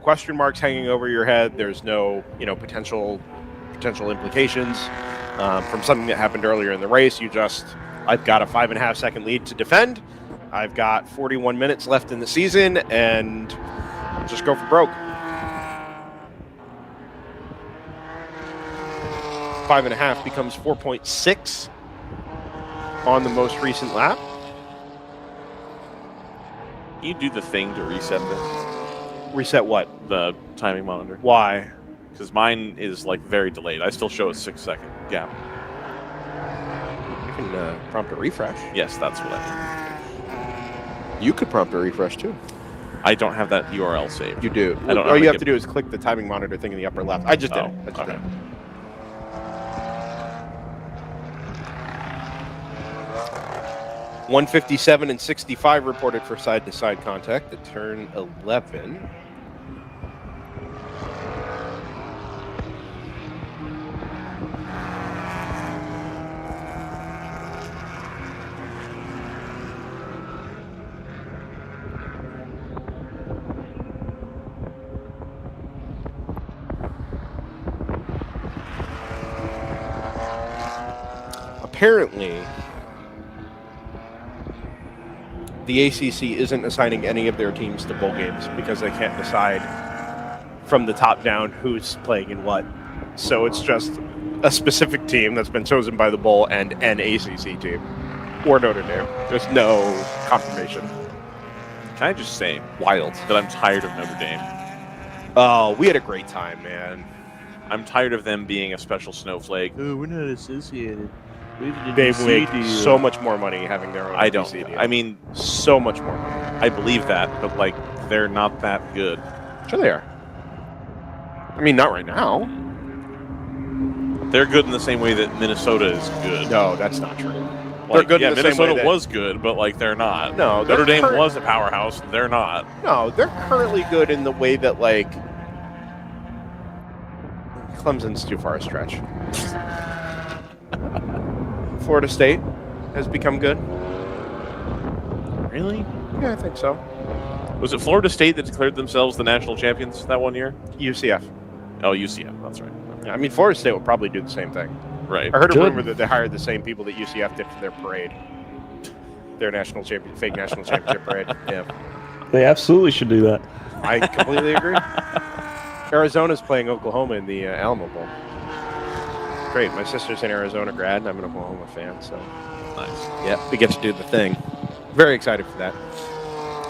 question marks hanging over your head. There's no, potential implications from something that happened earlier in the race. I've got a 5.5 second lead to defend. I've got 41 minutes left in the season, and just go for broke. 5.5 becomes 4.6 on the most recent lap. Can you do the thing to reset this? Reset what? The timing monitor. Why? Because mine is very delayed. I still show a 6-second gap. You can prompt a refresh. Yes, that's what I mean. You could prompt a refresh too. I don't have that URL saved. You do. All you have to do is click the timing monitor thing in the upper left. I just did it. Okay. 157 and 65 reported for side-to-side contact at turn 11. Apparently, the ACC isn't assigning any of their teams to bowl games because they can't decide from the top down who's playing in what. So it's just a specific team that's been chosen by the bowl and an ACC team or Notre Dame. There's no confirmation. Can I just say wild that I'm tired of Notre Dame? Oh, we had a great time, man. I'm tired of them being a special snowflake. Oh, we're not associated. They make so much more money having their own. I don't. deal. I mean, so much more money. I believe that, but they're not that good. Sure, they are. I mean, not right now. They're good in the same way that Minnesota is good. No, that's not true. They're good in the Minnesota same way that was good, but they're not. No, Notre Dame was a powerhouse. They're not. No, they're currently good in the way that Clemson's too far a stretch. Florida State has become good. Really? Yeah, I think so. Was it Florida State that declared themselves the national champions that one year? UCF. Oh, UCF. That's right. Yeah, I mean, Florida State will probably do the same thing. Right. I heard a rumor that they hired the same people that UCF did for their parade. Their fake national championship parade. Yeah. They absolutely should do that. I completely agree. Arizona's playing Oklahoma in the Alamo Bowl. Great. My sister's an Arizona grad, and I'm an Oklahoma fan, so. Nice. Yeah, we get to do the thing. Very excited for that.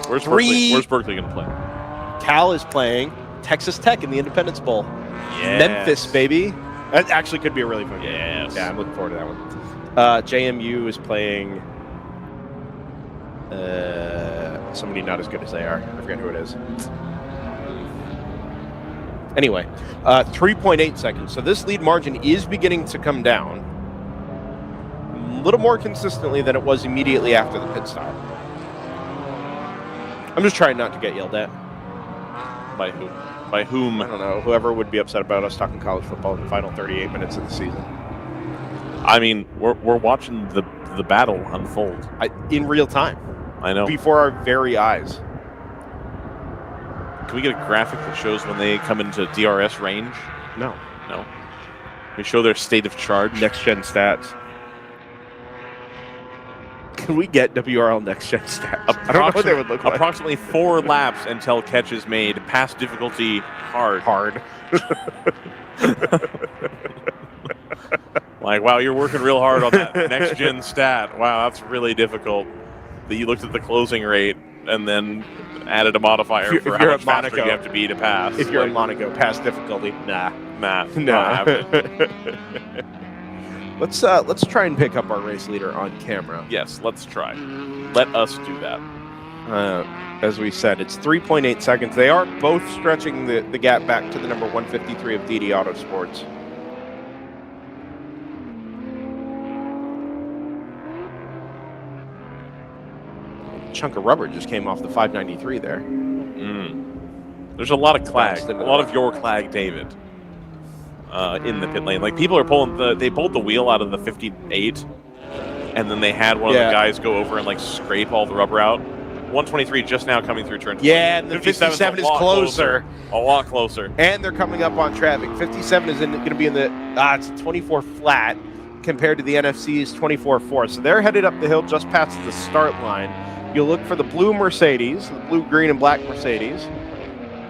Where's Berkeley going to play? Cal is playing Texas Tech in the Independence Bowl. Yes. Memphis, baby. That actually could be a really fun game. Yes. Yeah, I'm looking forward to that one. JMU is playing somebody not as good as they are. I forget who it is. Anyway, 3.8 seconds. So this lead margin is beginning to come down a little more consistently than it was immediately after the pit stop. I'm just trying not to get yelled at. By who? By whom? I don't know. Whoever would be upset about us talking college football in the final 38 minutes of the season. I mean, we're watching the battle unfold. In real time. I know. Before our very eyes. Can we get a graphic that shows when they come into DRS range? No. No. We show their state of charge. Next gen stats. Can we get WRL next gen stats? I don't know what they would look like. Approximately 4 laps until catch is made. Pass difficulty hard. Like, wow, you're working real hard on that next gen stat. Wow, that's really difficult. That you looked at the closing rate and then added a modifier for how much faster you have to be to pass. If you're in Monaco, pass difficulty. Nah. Let's try and pick up our race leader on camera. Yes, let's try. Let us do that. As we said, it's 3.8 seconds. They are both stretching the gap back to the number 153 of DD Autosports. Chunk of rubber just came off the 593 there. There's a lot of clag, a lot of your clag, David, in the pit lane. Like, people are pulling they pulled the wheel out of the 58, and then they had one of the guys go over and like scrape all the rubber out. 123 just now coming through turn 20. Yeah, and the 57 is closer. A lot closer. And they're coming up on traffic. 57 is going to be in the it's 24 flat compared to the NFC's 24.4. So they're headed up the hill just past the start line. You'll look for the blue Mercedes, the blue, green, and black Mercedes,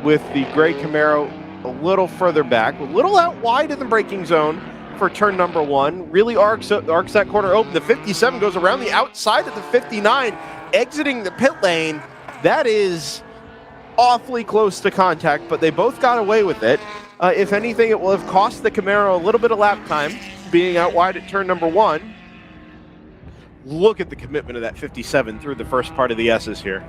with the gray Camaro a little further back, a little out wide in the braking zone for turn number 1. Really arcs that corner open. The 57 goes around the outside of the 59, exiting the pit lane. That is awfully close to contact, but they both got away with it. If anything, it will have cost the Camaro a little bit of lap time, being out wide at turn number 1. Look at the commitment of that 57 through the first part of the S's here.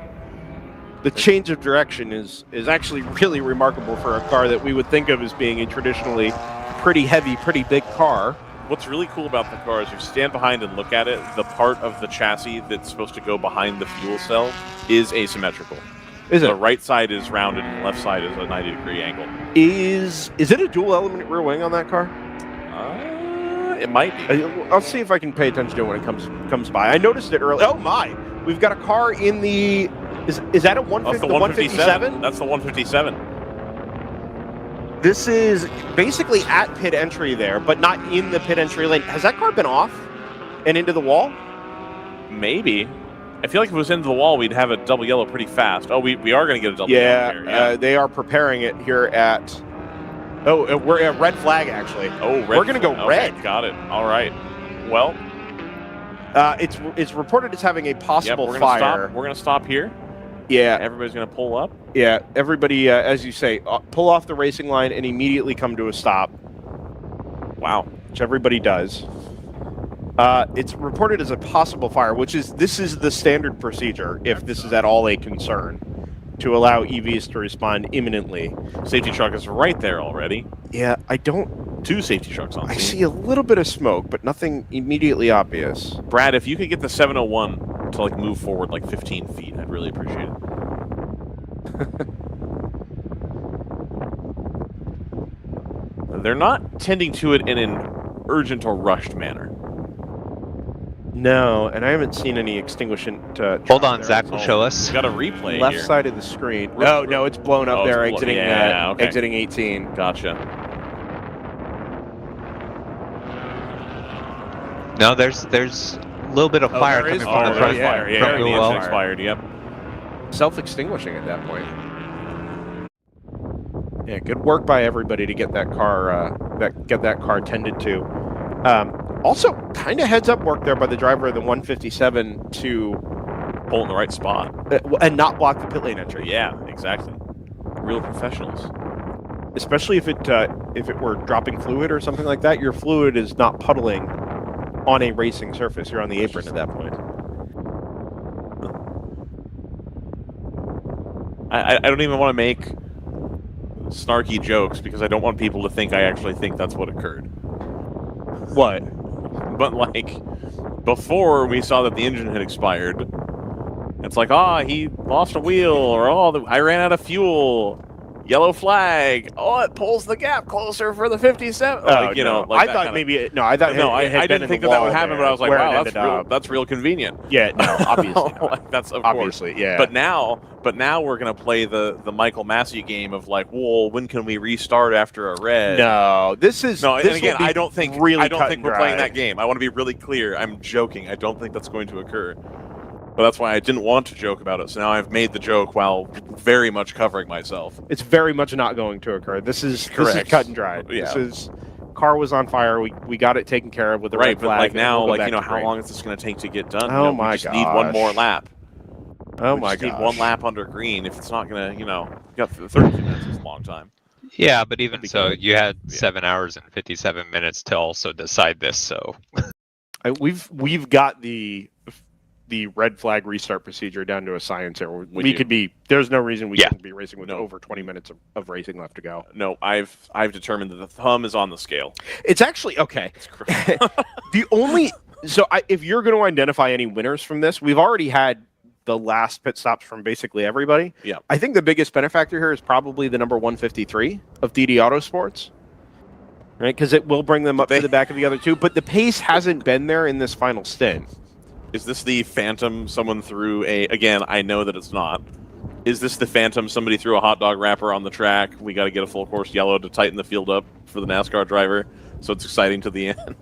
The change of direction is actually really remarkable for a car that we would think of as being a traditionally pretty heavy, pretty big car. What's really cool about the car is if you stand behind and look at it, the part of the chassis that's supposed to go behind the fuel cell is asymmetrical. Is it? The right side is rounded and the left side is a 90-degree angle. Is it a dual element rear wing on that car? It might be. I'll see if I can pay attention to it when it comes by. I noticed it early. Oh my! We've got a car in the. Is that a 157? That's the 157. This is basically at pit entry there, but not in the pit entry lane. Has that car been off and into the wall? Maybe. I feel like if it was into the wall, we'd have a double yellow pretty fast. Oh, we are going to get a double yellow here. Yeah, they are preparing it here at. Oh, we're at red flag, actually. Oh, red. We're going to go red. Okay, got it. All right. Well, it's reported as having a possible fire. We're going to stop here. Yeah. Everybody's going to pull up. Yeah. Everybody, as you say, pull off the racing line and immediately come to a stop. Wow. Which everybody does. It's reported as a possible fire, this is the standard procedure if this is at all a concern, to allow EVs to respond imminently. Safety truck is right there already. Yeah, Two safety trucks on scene. I see a little bit of smoke, but nothing immediately obvious. Brad, if you could get the 701 to like move forward like 15 feet, I'd really appreciate it. They're not tending to it in an urgent or rushed manner. No, and I haven't seen any extinguishing. Hold on, Zach will show us. Got a replay Left here. side of the screen. No, it's blown up there, exiting okay. exiting 18. Gotcha. No, there's a little bit of fire coming from the front. Fire. Yeah, from the well. expired. Yep. Self-extinguishing at that point. Yeah, good work by everybody to get that car tended to. Also, kind of heads up work there by the driver of the 157 to pull in the right spot and not block the pit lane entry. Yeah, exactly. Real professionals. Especially if it were dropping fluid or something like that, your fluid is not puddling on a racing surface. You're on the apron at that point. I don't even want to make snarky jokes because I don't want people to think I actually think that's what occurred. What? But like, before we saw that the engine had expired, it's like, he lost a wheel, or I ran out of fuel. Yellow flag. It pulls the gap closer for the 57. I thought maybe I didn't think that would happen, but I was like, wow, that's real convenient. Yeah, no, obviously not. That's obviously course. Yeah. But now we're gonna play the Michael Massey game of like, well, when can we restart after a red? No, and again, I don't think we're playing that game. I want to be really clear. I'm joking. I don't think that's going to occur. But that's why I didn't want to joke about it. So now I've made the joke while very much covering myself. It's very much not going to occur. This is cut and dried. Yeah. Car was on fire. We got it taken care of with the red flag. But like now, we'll how long is this going to take to get done? Oh we just need one more lap. We need one lap under green. If it's not going to, you got 32 minutes is a long time. Yeah, but even so, you had 7 hours and 57 minutes to also decide this. So we've got the red flag restart procedure down to a science here. There's no reason we couldn't be racing with over 20 minutes of racing left to go. No, I've determined that the thumb is on the scale. It's actually okay. If you're going to identify any winners from this, we've already had the last pit stops from basically everybody. Yeah. I think the biggest benefactor here is probably the number 153 of DD Autosports. Right? Because it will bring them up to the back of the other two, but the pace hasn't been there in this final stint. Is this the Phantom someone threw again, I know that it's not. Is this the Phantom somebody threw a hot dog wrapper on the track? We got to get a full course yellow to tighten the field up for the NASCAR driver, so it's exciting to the end.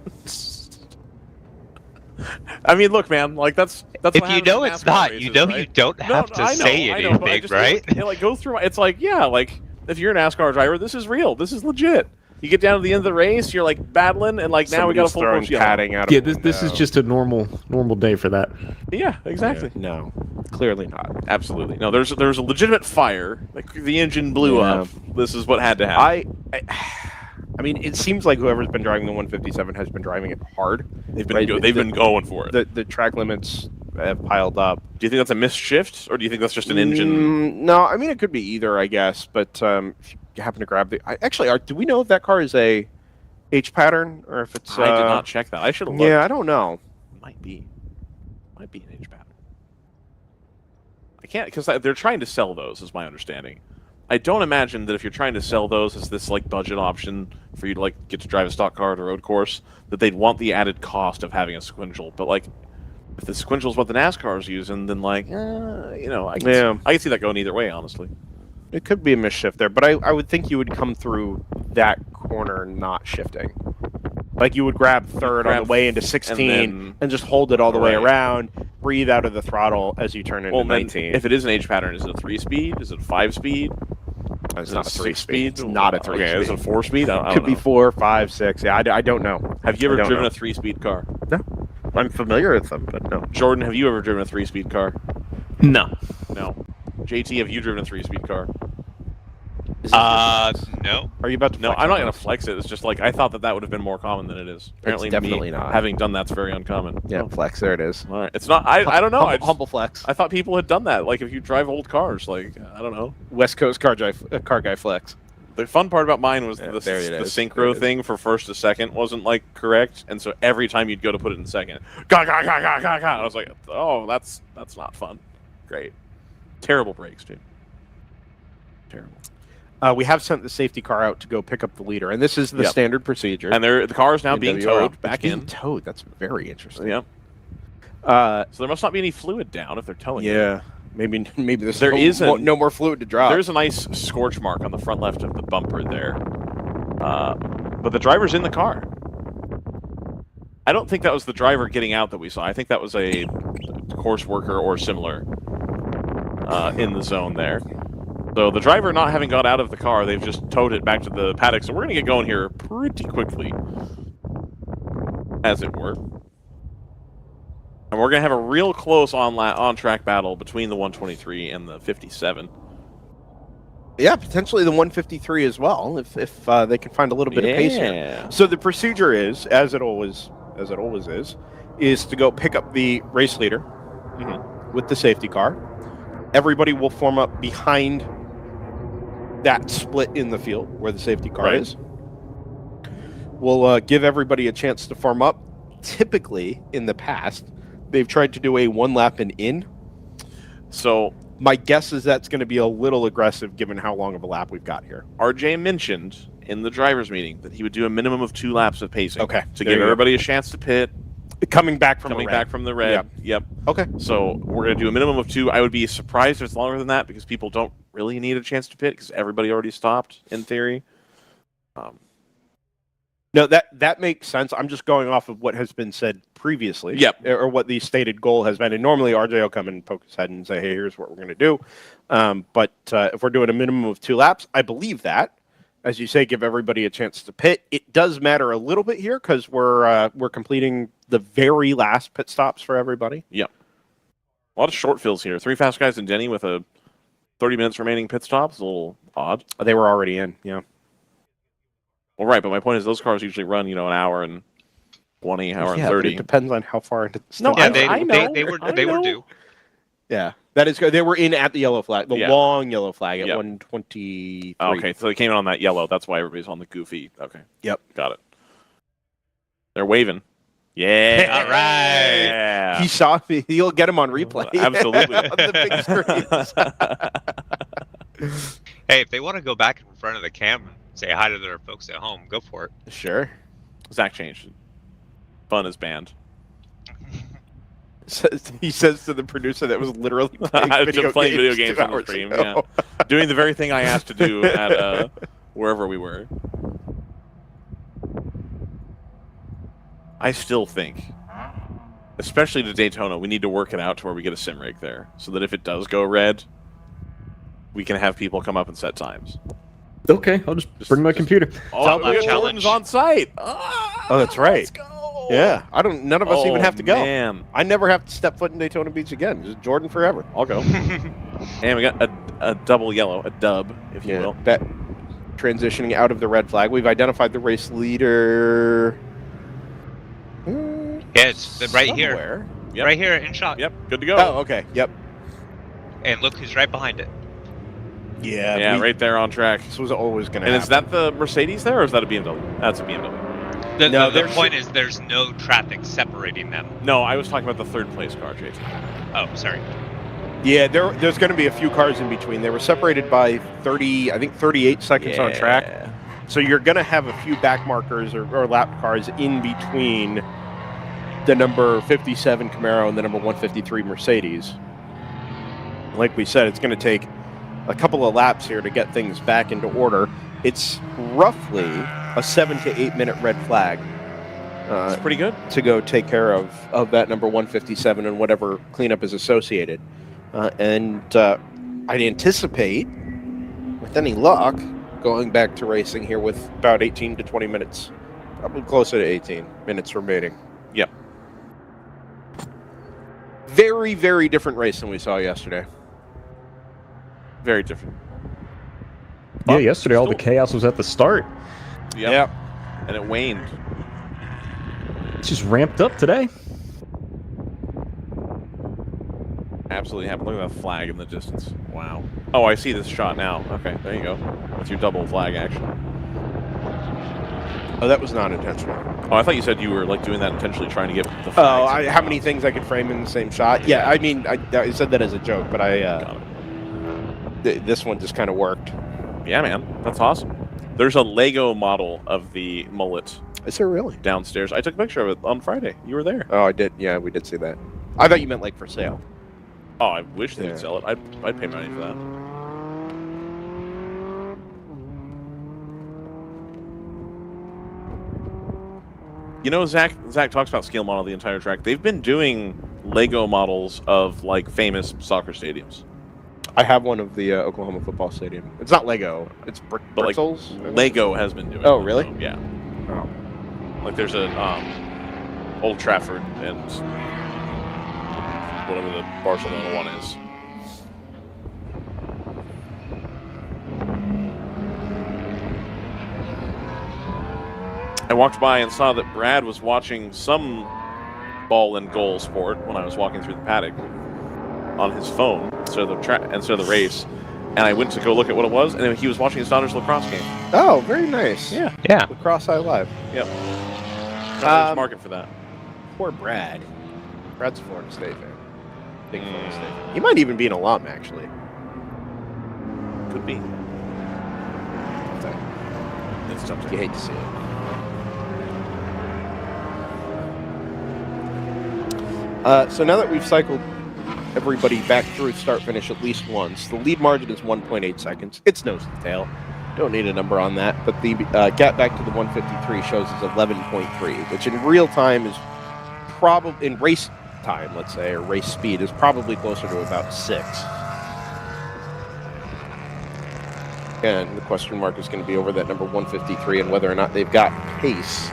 I mean, look, man, like that's if you know it's not, races, you don't have to say anything, right? Go through. It's like, if you're a NASCAR driver, this is real. This is legit. You get down to the end of the race, you're like battling, and like now we got a full course padding out. Yeah, this is just a normal day for that. Yeah, exactly. Yeah, no, clearly not. Absolutely no. There's a legitimate fire. Like the engine blew up. This is what had to happen. I mean, it seems like whoever's been driving the 157 has been driving it hard. They've been going for it. The track limits have piled up. Do you think that's a missed shift, or do you think that's just an engine? No, I mean it could be either, I guess. But if you happen to grab do we know if that car is a H pattern or if it's? I did not check that. I should have looked. Yeah, I don't know. Might be an H pattern. I can't because they're trying to sell those, is my understanding. I don't imagine that if you're trying to sell those as this like budget option for you to like get to drive a stock car at a road course, that they'd want the added cost of having a sequential. But like, if the sequential is what the NASCAR is using, then like, I can see that going either way, honestly. It could be a misshift there, but I would think you would come through that corner not shifting. Like you would grab third on the way into 16 and just hold it all the way around, breathe out of the throttle as you turn into 19. If it is an H pattern, is it a 3-speed? Is it a 5-speed? It's not a 3-speed. It's not a 3-speed. Okay, is it a 4-speed? I could be 4, 5, 6. Yeah, I don't know. Have you ever driven a 3-speed car? No. I'm familiar with them, but no. Jordan, have you ever driven a 3-speed car? No. No. JT, have you driven a 3-speed car? No. Are you about to? No, I'm not going to flex it. It's just like I thought that would have been more common than it is. Apparently, it's definitely not. Having done that's very uncommon. Yeah, flex. There it is. All right, it's not. I don't know. Humble flex. I thought people had done that. Like if you drive old cars, like I don't know. West Coast car guy flex. The fun part about mine was the synchro thing for first to second wasn't like correct, and so every time you'd go to put it in second, I was like, oh, that's not fun. Great, terrible brakes, dude. Terrible. We have sent the safety car out to go pick up the leader, and this is the standard procedure. And the car is now being towed back in. Towed. That's very interesting. Yep. So there must not be any fluid down if they're towing. Yeah, maybe there's there is no more fluid to drop. There's a nice scorch mark on the front left of the bumper there, but the driver's in the car. I don't think that was the driver getting out that we saw. I think that was a course worker or similar in the zone there. So the driver not having got out of the car, they've just towed it back to the paddock. So we're going to get going here pretty quickly, as it were. And we're going to have a real close on-track battle between the 123 and the 57. Yeah, potentially the 153 as well, if they can find a little bit of pace here. So the procedure is, as it always is to go pick up the race leader with the safety car. Everybody will form up behind that split in the field where the safety car is. We'll give everybody a chance to form up. Typically, in the past, they've tried to do a one lap and in. So my guess is that's going to be a little aggressive given how long of a lap we've got here. RJ mentioned in the drivers' meeting that he would do a minimum of 2 laps of pacing. Okay. To give everybody a chance to pit. Coming back from the red. Yep. Okay. So we're going to do a minimum of 2. I would be surprised if it's longer than that because people don't really need a chance to pit because everybody already stopped, in theory. No, that makes sense. I'm just going off of what has been said previously. Yep. Or what the stated goal has been. And normally RJ will come and poke his head and say, hey, here's what we're going to do. But if we're doing a minimum of 2 laps, I believe that. As you say, give everybody a chance to pit. It does matter a little bit here because we're completing the very last pit stops for everybody. Yep. A lot of short fills here. 3 fast guys and Denny with a 30 minutes remaining pit stop. It's a little odd. They were already in, yeah. Well, right, but my point is those cars usually run, an hour and 20, hour and 30. But it depends on how far into the No, stop. I know. They were due. Yeah, that is good. They were in at the yellow flag, the long yellow flag at 123. Okay, so they came in on that yellow. That's why everybody's on the goofy. Okay. Yep. Got it. They're waving. Yeah. All right. Yeah. He saw me. He'll get him on replay. Absolutely. On the big screens. Hey, if they want to go back in front of the camera and say hi to their folks at home, go for it. Sure. Zach changed. Fun is banned. He says to the producer that was literally playing video games on the hours stream. ago. Yeah. Doing the very thing I asked to do at wherever we were. I still think, especially to Daytona, we need to work it out to where we get a sim rig there, so that if it does go red, we can have people come up and set times. Okay, I'll just bring my computer. Oh, Jordan's on site. Oh, that's right. Let's go. Yeah, none of us even have to go. Man. I never have to step foot in Daytona Beach again. Just Jordan forever. I'll go. And we got a double yellow, a dub, if you will. Bet transitioning out of the red flag. We've identified the race leader. Yeah, it's right here. Yep. Right here in shot. Yep, good to go. Oh, okay. Yep. And look who's right behind it. Yeah, right there on track. This was always going to happen. And is that the Mercedes there, or is that a BMW? That's a BMW. The point is there's no traffic separating them. No, I was talking about the third place car, Jason. Oh, sorry. Yeah, there's going to be a few cars in between. They were separated by 38 seconds on track. So you're going to have a few back markers or lap cars in between the number 57 Camaro and the number 153 Mercedes. Like we said, it's going to take a couple of laps here to get things back into order. It's roughly a 7 to 8 minute red flag. That's pretty good. To go take care of that number 157 and whatever cleanup is associated. And I'd anticipate, with any luck, going back to racing here with about 18 to 20 minutes. Probably closer to 18 minutes remaining. Yep. Very, very different race than we saw yesterday. Very different. Yeah, yesterday all the chaos was at the start. Yep. And it waned. It's just ramped up today. Absolutely happened. Look at that flag in the distance. Wow. Oh, I see this shot now. Okay, there you go. With your double flag action. Oh, that was not intentional. Oh, I thought you said you were doing that intentionally, trying to get the flags. How many things I could frame in the same shot? Yeah, I mean, I said that as a joke, but this one just kind of worked. Yeah, man. That's awesome. There's a Lego model of the mullet. Is there really? Downstairs. I took a picture of it on Friday. You were there. Oh, I did. Yeah, we did see that. I thought you meant like for sale. Oh, I wish they'd sell it. I'd pay money for that. You know, Zach talks about scale model the entire track. They've been doing Lego models of like famous soccer stadiums. I have one of the Oklahoma football stadium. It's not Lego. It's Brickles. Like, Lego has been doing. Oh, really? So, yeah. Oh. Like there's a Old Trafford and whatever the Barcelona one is. I walked by and saw that Brad was watching some ball and goal sport when I was walking through the paddock on his phone, instead of the race. And I went to go look at what it was, and he was watching his daughter's lacrosse game. Oh, very nice. Yeah. Lacrosse Eye Live. Yep. There's market for that. Poor Brad. Brad's a Florida State fan. Big Florida State fan. He might even be an alum, actually. Could be. It's tough. You hate to see it. So now that we've cycled everybody back through start-finish at least once, the lead margin is 1.8 seconds. It's nose to tail. Don't need a number on that. But the gap back to the 153 shows is 11.3, which in real time is probably, in race time, let's say, or race speed, is probably closer to about 6. And the question mark is going to be over that number 153 and whether or not they've got pace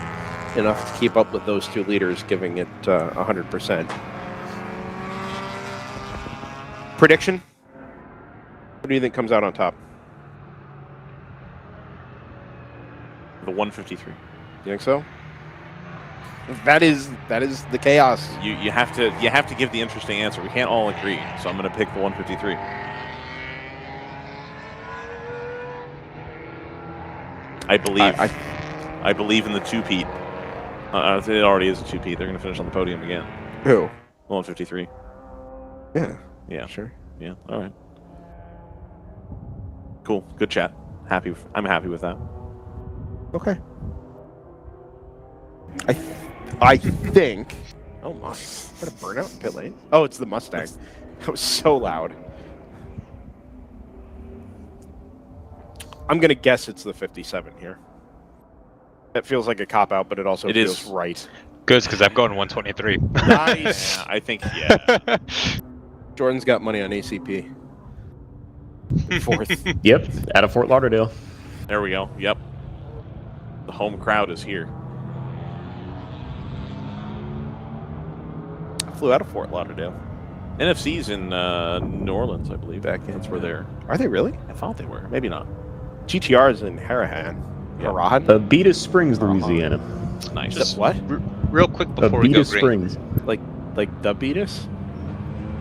enough to keep up with those two leaders, giving it 100%. Prediction? What do you think comes out on top? The 153. You think so? That is the chaos. You have to give the interesting answer. We can't all agree, so I'm going to pick the 153. I believe in the two-peat. It already is a two-peat. They're going to finish on the podium again. Who? 153. Yeah. Yeah. Sure. Yeah. All right. Cool. Good chat. I'm happy with that. Okay. I think. Oh my! What a burnout in pit lane. Oh, it's the Mustang. That was so loud. I'm gonna guess it's the 57 here. That feels like a cop out, but it also feels right. Good, because I'm going 123. Nice. Yeah, I think. Yeah. Jordan's got money on ACP. Fourth. Yep, out of Fort Lauderdale. There we go. Yep. The home crowd is here. I flew out of Fort Lauderdale. NFC's in New Orleans, I believe. That's where they're. Are they really? I thought they were. Maybe not. GTR is in Harahan. Harahan? Abita Springs, Louisiana. Nice. Just what? Real quick before we go, Abita Springs. Like the Beatus?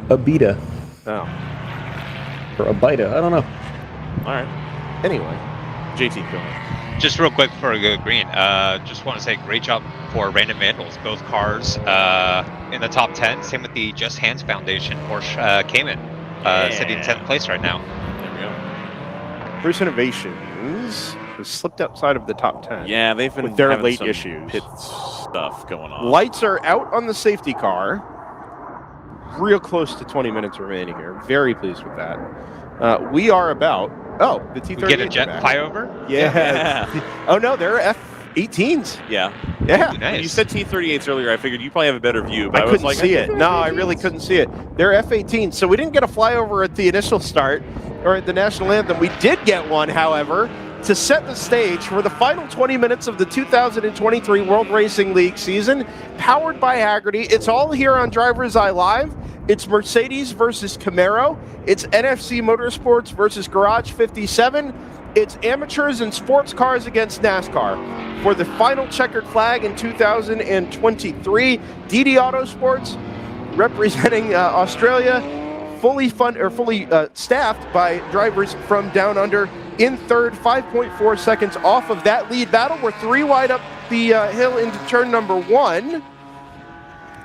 Abita. Oh. Or Abita. I don't know. All right. Anyway. JT, go ahead. Just real quick before we go green, just want to say great job for Random Vandals. Both cars in the top 10. Same with the Just Hands Foundation Porsche Cayman, sitting in 10th place right now. There we go. Bruce Innovations has slipped outside of the top 10. Yeah, they've been with their having late some issues. Pit stuff going on. Lights are out on the safety car. Real close to 20 minutes remaining here. Very pleased with that. We are about. Oh, the T38. We get a jet flyover? Yeah. Oh no, they're F-18s. Yeah. Yeah. Ooh, nice. You said T38s earlier. I figured you probably have a better view. But I was couldn't like, see it. No, I really couldn't see it. They're F-18s. So we didn't get a flyover at the initial start or at the national anthem. We did get one, however, to set the stage for the final 20 minutes of the 2023 World Racing League season, powered by Hagerty. It's all here on DriversEye Live. It's Mercedes versus Camaro. It's NFC Motorsports versus Garage 57. It's amateurs and sports cars against NASCAR. For the final checkered flag in 2023, DD Autosports, representing Australia, fully staffed by drivers from down under. In third, 5.4 seconds off of that lead battle. We're 3 wide up the hill into turn number 1.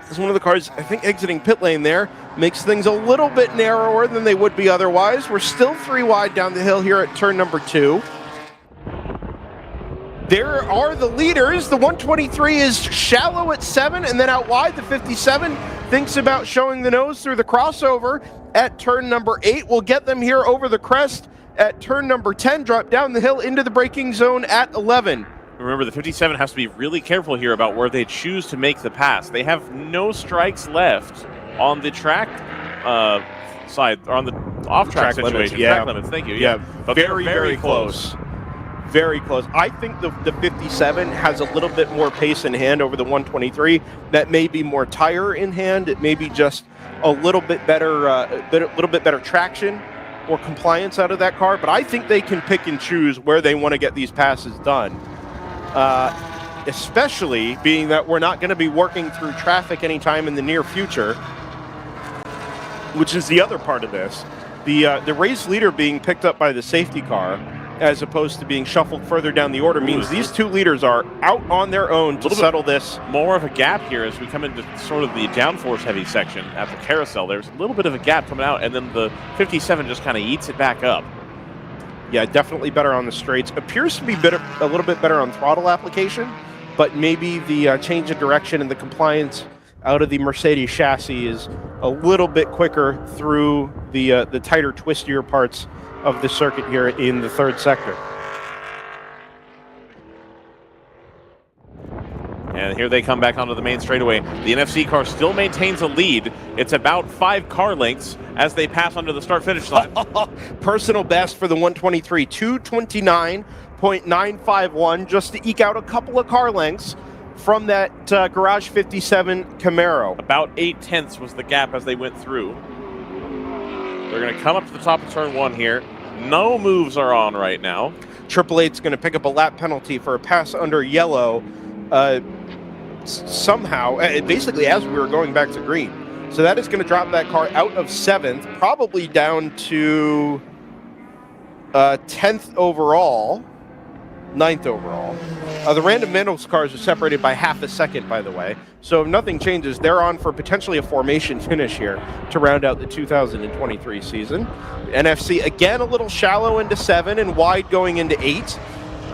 As one of the cars, I think, exiting pit lane there makes things a little bit narrower than they would be otherwise. We're still 3 wide down the hill here at turn number 2. There are the leaders. The 123 is shallow at 7, and then out wide, the 57 thinks about showing the nose through the crossover at turn number 8. We'll get them here over the crest at turn number 10, drop down the hill into the braking zone at 11. Remember, the 57 has to be really careful here about where they choose to make the pass. They have no strikes left on the track side, or on the off-track situation. Limits, yeah. Track limits, thank you. Yeah, but very close. Very close. I think the 57 has a little bit more pace in hand over the 123. That may be more tire in hand. It may be just a little bit better traction or compliance out of that car. But I think they can pick and choose where they want to get these passes done. Especially being that we're not going to be working through traffic anytime in the near future, which is the other part of this. The race leader being picked up by the safety car as opposed to being shuffled further down the order means these two leaders are out on their own to settle this. More of a gap here as we come into sort of the downforce heavy section at the carousel. There's a little bit of a gap coming out, and then the 57 just kind of eats it back up. Yeah, definitely better on the straights. Appears to be a little bit better on throttle application, but maybe the change of direction and the compliance out of the Mercedes chassis is a little bit quicker through the tighter, twistier parts of the circuit here in the third sector. And here they come back onto the main straightaway. The NFC car still maintains a lead. It's about 5 car lengths as they pass under the start-finish line. Personal best for the 123, 229.951, just to eke out a couple of car lengths from that Garage 57 Camaro. About 8/10 was the gap as they went through. They're going to come up to the top of turn 1 here. No moves are on right now. Triple Eight's going to pick up a lap penalty for a pass under yellow somehow, basically as we were going back to green. So that is going to drop that car out of 7th, probably down to 10th overall, 9th overall. The random vandals cars are separated by half a second, by the way. So if nothing changes, they're on for potentially a formation finish here to round out the 2023 season. NFC, again, a little shallow into 7 and wide going into 8.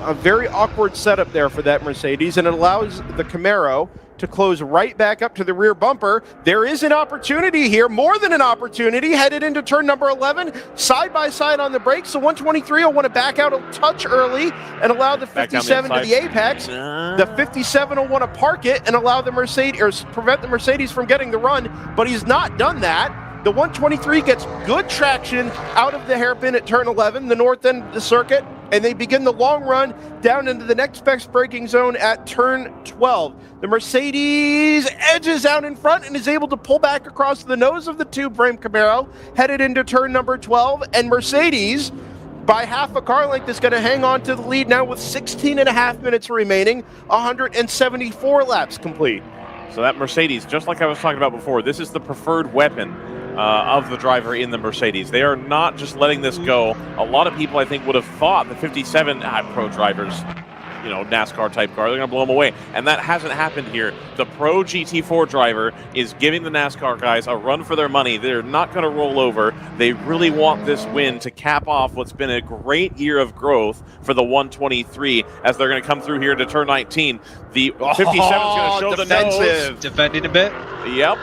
A very awkward setup there for that Mercedes, and it allows the Camaro to close right back up to the rear bumper. There is an opportunity here, more than an opportunity, headed into turn number 11, side by side on the brakes. So 123 will want to back out a touch early and allow the 57 to the apex. The 57 will want to park it and allow the Mercedes, or prevent the Mercedes from getting the run, but he's not done that. The 123 gets good traction out of the hairpin at turn 11, the north end of the circuit, and they begin the long run down into the next best braking zone at turn 12. The Mercedes edges out in front and is able to pull back across the nose of the two-frame Camaro, headed into turn number 12, and Mercedes, by half a car length, is going to hang on to the lead now with 16 and a half minutes remaining, 174 laps complete. So that Mercedes, just like I was talking about before, this is the preferred weapon of the driver in the Mercedes. They are not just letting this go. A lot of people, I think, would have thought the 57 pro drivers, you know, NASCAR type car, they're going to blow them away. And that hasn't happened here. The pro GT4 driver is giving the NASCAR guys a run for their money. They're not going to roll over. They really want this win to cap off what's been a great year of growth for the 123 as they're going to come through here to turn 19. The 57 is going to show the nose. Defending a bit. Yep.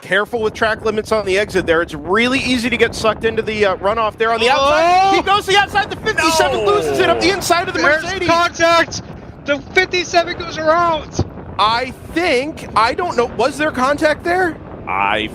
Careful with track limits on the exit there. It's really easy to get sucked into the runoff there on the outside. He goes to the outside. The 57 loses it up the inside of the Mercedes. Contact. The 57 goes around. I don't know. Was there contact there? I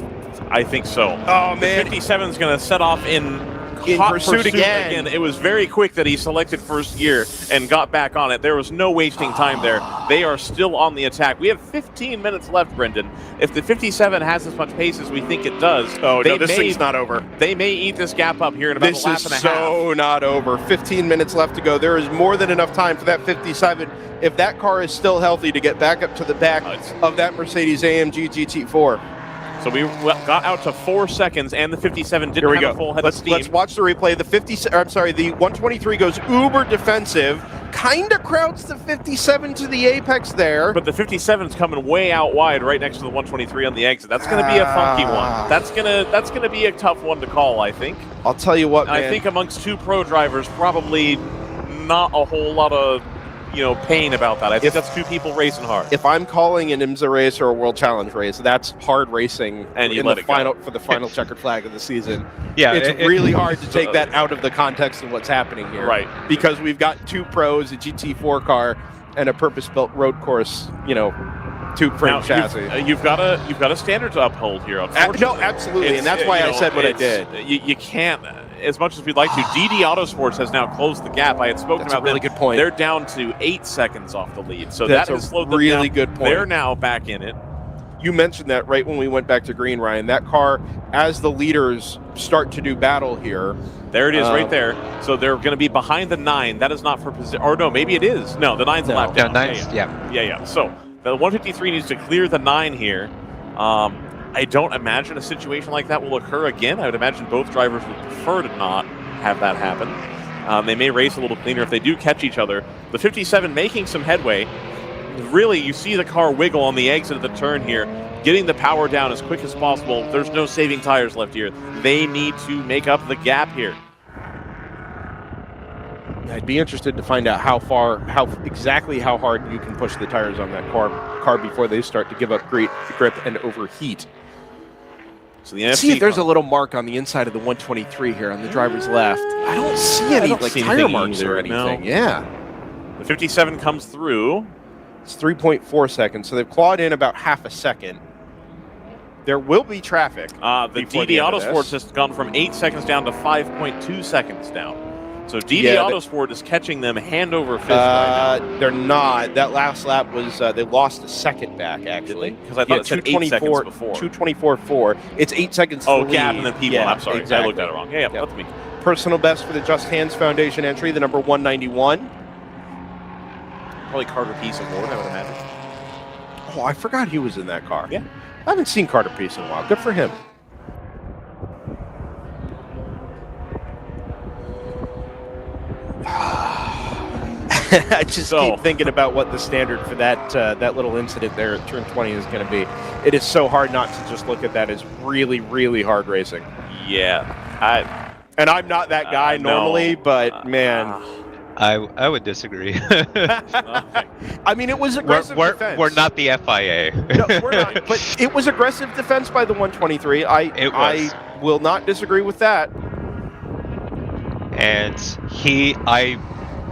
think so. Oh, man. The 57 is going to set off in pursuit again. It was very quick that he selected first gear and got back on it. There was no wasting time there. They are still on the attack. We have 15 minutes left, Brendan. If the 57 has as much pace as we think it does, this thing's not over. They may eat this gap up here in about a lap and a half. This is so not over. 15 minutes left to go. There is more than enough time for that 57, if that car is still healthy, to get back up to the back of that Mercedes-AMG GT4. So we got out to 4 seconds, and the 57 didn't have a full head of steam. Let's watch the replay. The 123 goes uber defensive, kind of crowds the 57 to the apex there. But the 57's coming way out wide, right next to the 123 on the exit. That's going to be a funky one. That's gonna be a tough one to call, I think. I'll tell you what, man. I think amongst two pro drivers, probably not a whole lot of pain about that. I think that's two people racing hard. If I'm calling an IMSA race or a World Challenge race, that's hard racing and in let the it final go. for the final checkered flag of the season. Yeah, it's really hard to take that out of the context of what's happening here. Right. Because we've got two pros, a GT4 car, and a purpose-built road course, tube-frame chassis. You've got a standard to uphold here. No, absolutely, and that's why I said what I did. You can't, as much as we'd like to. DD Autosports has now closed the gap. I had spoken That's about a really good point. They're down to 8 seconds off the lead, so That's that has a slowed them really down. good point. They're now back in it. You mentioned that right when we went back to green, Ryan. That car, as the leaders start to do battle here. There it is right there. So they're going to be behind the 9. That is not for position. Or no, maybe it is. No, the 9's a lap down. Yeah. So the 153 needs to clear the 9 here. I don't imagine a situation like that will occur again. I would imagine both drivers would prefer to not have that happen. They may race a little cleaner if they do catch each other. The 57 making some headway. Really, you see the car wiggle on the exit of the turn here, getting the power down as quick as possible. There's no saving tires left here. They need to make up the gap here. I'd be interested to find out how exactly how hard you can push the tires on that car before they start to give up grip and overheat. So the NFC see if there's a little mark on the inside of the 123 here on the driver's left. I don't see any tire marks or anything. No. Yeah. The 57 comes through. It's 3.4 seconds, so they've clawed in about half a second. There will be traffic. The DD Autosports has gone from 8 seconds down to 5.2 seconds down. So DD Autosport is catching them hand over fist right now. They're not. That last lap was they lost a second back actually. Because I thought it said 8 seconds before. 2:24.4. It's 8 seconds. Oh, to gap lead. and then P1. I'm sorry, exactly. I looked at it wrong. Yeah, that's me. Personal best for the Just Hands Foundation entry, the number 191. Probably Carter Peace Award, I would imagine. Oh, I forgot he was in that car. Yeah. I haven't seen Carter Peace in a while. Good for him. I just keep thinking about what the standard for that little incident there at turn 20 is going to be. It is so hard not to just look at that as really, really hard racing. Yeah. And I'm not that guy normally, but man. I would disagree. I mean, it was aggressive defense. We're not the FIA. No, we're not. But it was aggressive defense by the 123. I will not disagree with that. And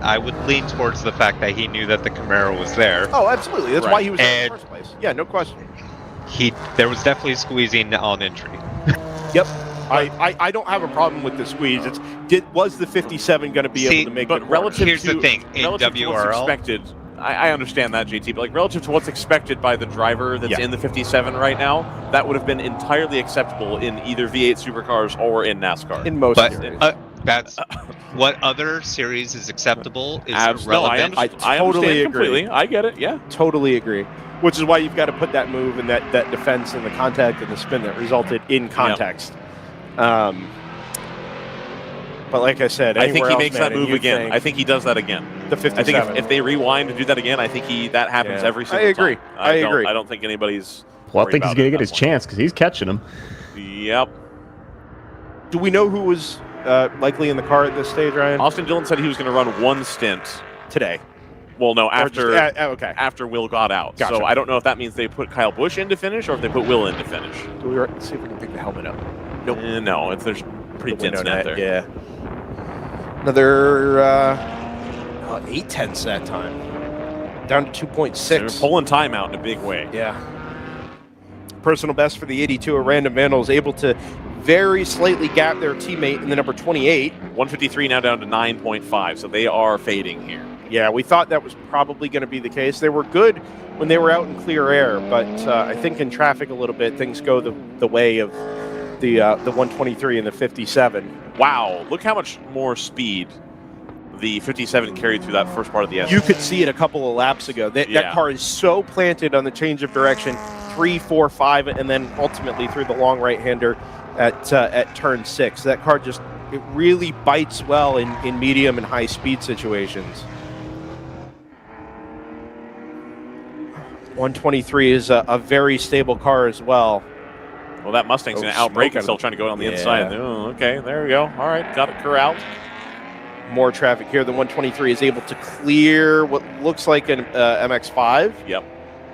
I would lean towards the fact that he knew that the Camaro was there. Oh, absolutely. That's why he was there in the first place. Yeah, no question. There was definitely squeezing on entry. Yep. I don't have a problem with the squeeze. Was the 57 going to be able to make it work? Here's the thing. In relative to what's WRL, expected, I understand that, JT, but relative to what's expected by the driver that's in the 57 right now, that would have been entirely acceptable in either V8 supercars or in NASCAR. In most series. That's what other series is acceptable is No, irrelevant. I totally agree. Completely. I get it. Yeah. Totally agree. Which is why you've got to put that move and that defense and the contact and the spin that resulted in context. But like I said, I think he else, makes that move again. think I think he does that again. The 57. I think if they rewind and do that again, I think that happens every single time. I agree. I don't think anybody's. Well, I think he's going to get his chance because he's catching him. Yep. Do we know who was likely in the car at this stage, Ryan? Austin Dillon said he was going to run one stint today. Well, no, after okay. After Will got out. Gotcha. So I don't know if that means they put Kyle Busch in to finish or if they put Will in to finish. Let's see if we can pick the helmet up. Nope. No, there's pretty dense net there. Yeah. Another 8/10 that time. Down to 2.6. So they're pulling time out in a big way. Yeah. Personal best for the 82 of Random Vandals, able to very slightly gap their teammate in the number 28. 153 now down to 9.5, so they are fading here. Yeah, we thought that was probably going to be the case. They were good when they were out in clear air, but I think in traffic a little bit, things go the way of the 123 and the 57. Wow, look how much more speed the 57 carried through that first part of the S. You could see it a couple of laps ago. That car is so planted on the change of direction, 3, 4, 5, and then ultimately through the long right-hander at turn 6. That car it really bites well in medium and high speed situations. 123 is a very stable car as well. Well, that Mustang's going to outbrake it, still trying to go on the inside. Oh, okay, there we go. All right, got it corralled. More traffic here. The 123 is able to clear what looks like an MX-5. Yep.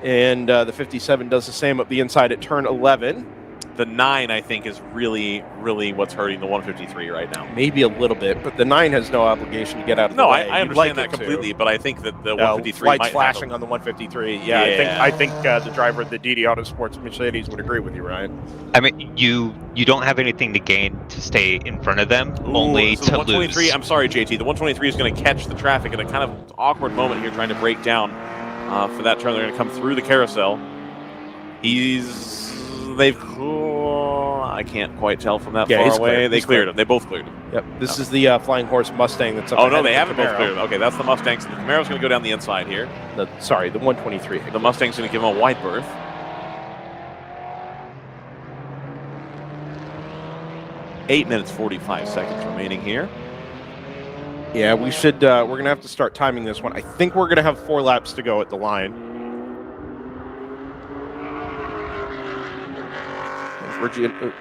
And the 57 does the same up the inside at turn 11. The 9, I think, is really, really what's hurting the 153 right now. Maybe a little bit, but the 9 has no obligation to get out of the way. I understand that completely, but I think that the 153 lights might flashing on the 153. Yeah. I think the driver of the DD Autosports Mercedes would agree with you, Ryan. I mean, you don't have anything to gain to stay in front of them, only so to the 123, lose. I'm sorry, JT. The 123 is going to catch the traffic at a kind of awkward moment here, trying to break down for that turn. They're going to come through the carousel. I can't quite tell from that far away. They cleared him. They both cleared him. Yep. This is the Flying Horse Mustang that's up Oh, ahead no, they of haven't the both Camaro. cleared him. Okay, that's the Mustang. So the Camaro's going to go down the inside here. The 123. The Mustang's going to give him a wide berth. Eight minutes, 45 seconds remaining here. Yeah, we should. We're going to have to start timing this one. I think we're going to have 4 laps to go at the line. We're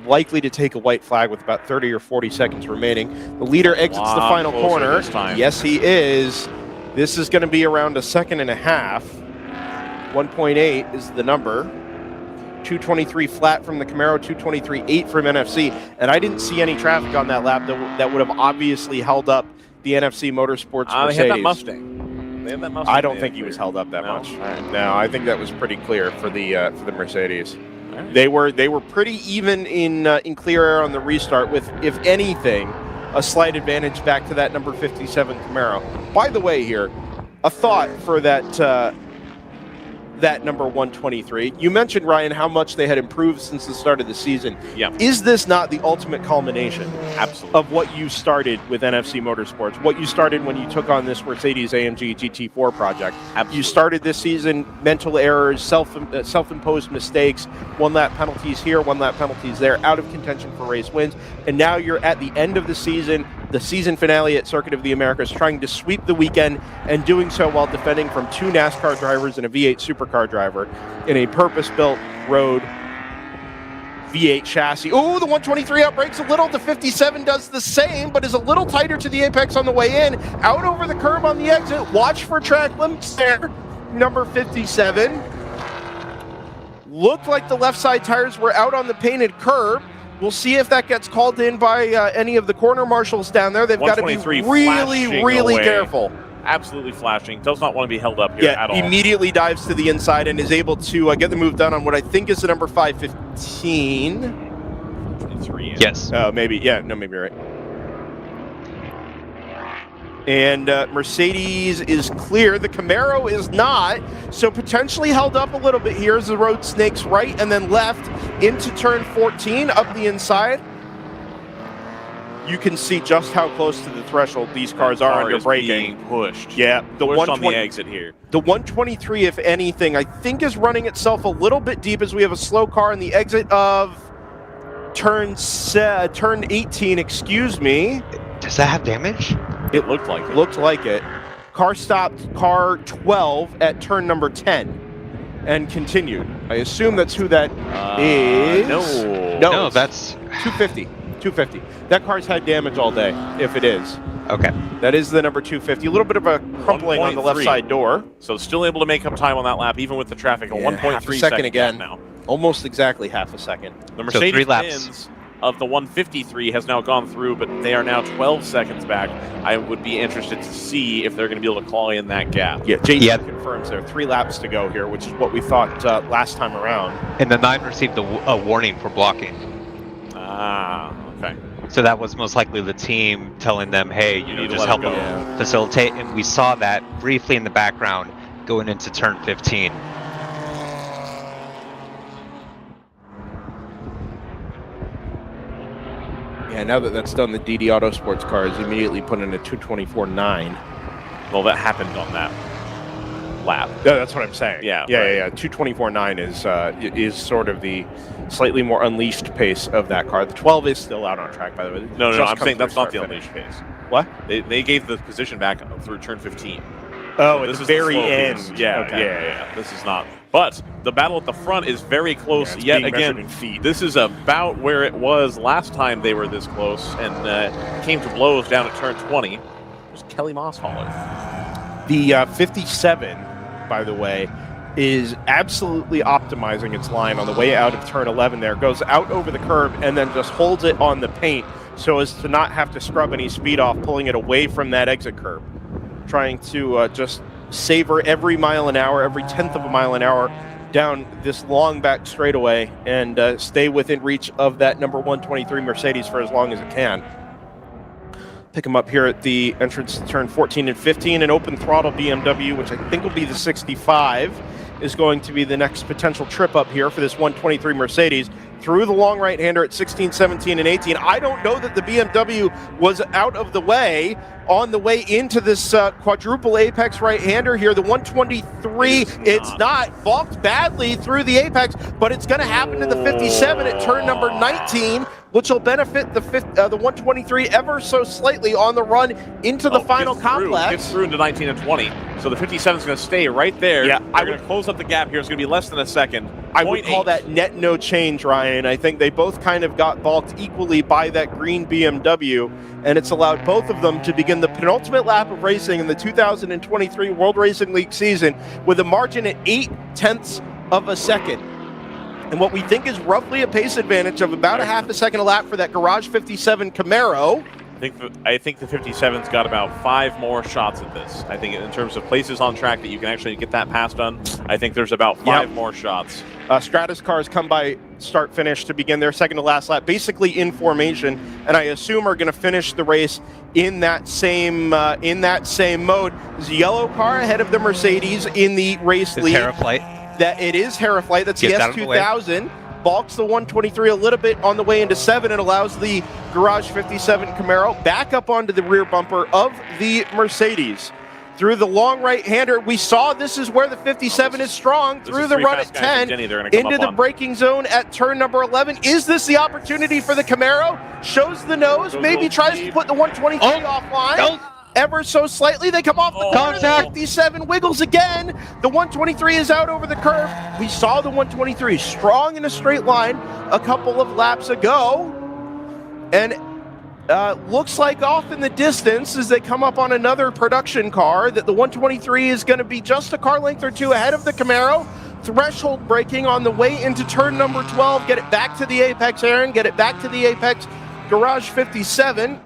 likely to take a white flag with about 30 or 40 seconds remaining. The leader exits the final corner. Yes, he is. This is going to be around a second and a half. 1.8 is the number. 223 flat from the Camaro, 223.8 from NFC. And I didn't see any traffic on that lap that would have obviously held up the NFC Motorsports Mercedes. They had that Mustang. I don't think he was held up that much. No, I think that was pretty clear for the Mercedes. Right. They were pretty even in clear air on the restart with, if anything, a slight advantage back to that number 57 Camaro. By the way here, a thought for that number 123. You mentioned, Ryan, how much they had improved since the start of the season. Yeah. Is this not the ultimate culmination Absolutely. of what you started with NFC Motorsports, what you started when you took on this Mercedes-AMG GT4 project? Absolutely. You started this season, mental errors, self-imposed mistakes, one-lap penalties here, one-lap penalties there, out of contention for race wins, and now you're at the end of the season finale at Circuit of the Americas, trying to sweep the weekend and doing so while defending from 2 NASCAR drivers and a V8 supercar driver in a purpose-built road V8 chassis. Oh, the 123 outbrakes a little. The 57 does the same, but is a little tighter to the apex on the way in. Out over the curb on the exit. Watch for track limits there. Number 57. Looked like the left side tires were out on the painted curb. We'll see if that gets called in by any of the corner marshals down there. They've got to be really careful. Absolutely flashing. Does not want to be held up here at all. Immediately dives to the inside and is able to get the move done on what I think is the number 515. 23. Yes. Maybe. Yeah, no, maybe you're right. And Mercedes is clear. The Camaro is not. So potentially held up a little bit here as the road snakes right and then left into turn 14 up the inside. You can see just how close to the threshold these cars are under braking. Pushed. Yeah, the pushed on the exit here. The 123, if anything, I think is running itself a little bit deep as we have a slow car on the exit of turn 18. Excuse me. Does that have damage? It looked like it. Looked like it. Car stopped car 12 at turn number 10 and continued. I assume that's who that is. No, that's 250. 250. That car's had damage all day, if it is. Okay. That is the number 250. A little bit of a crumpling on the left side door. So still able to make up time on that lap, even with the traffic. A 1.3 second again. Now. Almost exactly half a second. The Mercedes-Benz of the 153 has now gone through, but they are now 12 seconds back. I would be interested to see if they're going to be able to claw in that gap. Yeah, JT confirms there are 3 laps to go here, which is what we thought last time around. And the 9 received a warning for blocking. Ah, okay. So that was most likely the team telling them, hey, you know, just help them facilitate. And we saw that briefly in the background going into turn 15. Yeah, now that that's done, the DD Autosports car is immediately put in a 224.9. Well, that happened on that lap. Yeah, that's what I'm saying. Yeah. Yeah. 224.9 is sort of the slightly more unleashed pace of that car. The 12 is still out on track, by the way. No, I'm saying that's not the unleashed pace. What? They gave the position back through turn 15. Oh, this at the is very the end. Pace. Yeah, okay. yeah. This is not But the battle at the front is very close yet again. In feet. This is about where it was last time they were this close and came to blows down at turn 20. There's Kelly Mosshaller. The 57, by the way, is absolutely optimizing its line on the way out of turn 11 there. Goes out over the curb and then just holds it on the paint so as to not have to scrub any speed off, pulling it away from that exit curb. Trying to just savor every mile an hour, every tenth of a mile an hour down this long back straightaway and stay within reach of that number 123 Mercedes for as long as it can. Pick them up here at the entrance to turn 14 and 15. An open throttle BMW, which I think will be the 65, is going to be the next potential trip up here for this 123 Mercedes. Through the long right-hander at 16, 17, and 18. I don't know that the BMW was out of the way on the way into this quadruple apex right-hander here. The 123, it's not. Balked badly through the apex, but it's going to happen to the 57 at turn number 19, which will benefit the 123 ever so slightly on the run into the final complex. Gets through into 19 and 20. So the 57 is going to stay right there. Yeah, I'm going to close up the gap here. It's going to be less than a second. I would call that net no change, Ryan. I think they both kind of got balked equally by that green BMW, and it's allowed both of them to begin the penultimate lap of racing in the 2023 World Racing League season with a margin at 0.8 of a second. And what we think is roughly a pace advantage of about a half a second a lap for that Garage 57 Camaro. I think the 57's got about 5 more shots at this. I think in terms of places on track that you can actually get that pass done, I think there's about 5 more shots. Stratus cars come by start-finish to begin their second to last lap, basically in formation, and I assume are going to finish the race in that same mode. There's a yellow car ahead of the Mercedes in the race lead. That it is Heraflight. That's the S2000. Balks the 123 a little bit on the way into 7 and allows the Garage 57 Camaro back up onto the rear bumper of the Mercedes. Through the long right-hander, we saw this is where the 57 is strong. Through the run at 10, into the braking zone at turn number 11. Is this the opportunity for the Camaro? Shows the nose, maybe tries to put the 123 offline. Ever so slightly, they come off the corner. The 57 wiggles again. The 123 is out over the curve. We saw the 123 strong in a straight line a couple of laps ago. And looks like off in the distance as they come up on another production car that the 123 is going to be just a car length or two ahead of the Camaro. Threshold braking on the way into turn number 12. Get it back to the apex, Aaron. Get it back to the apex. Garage 57.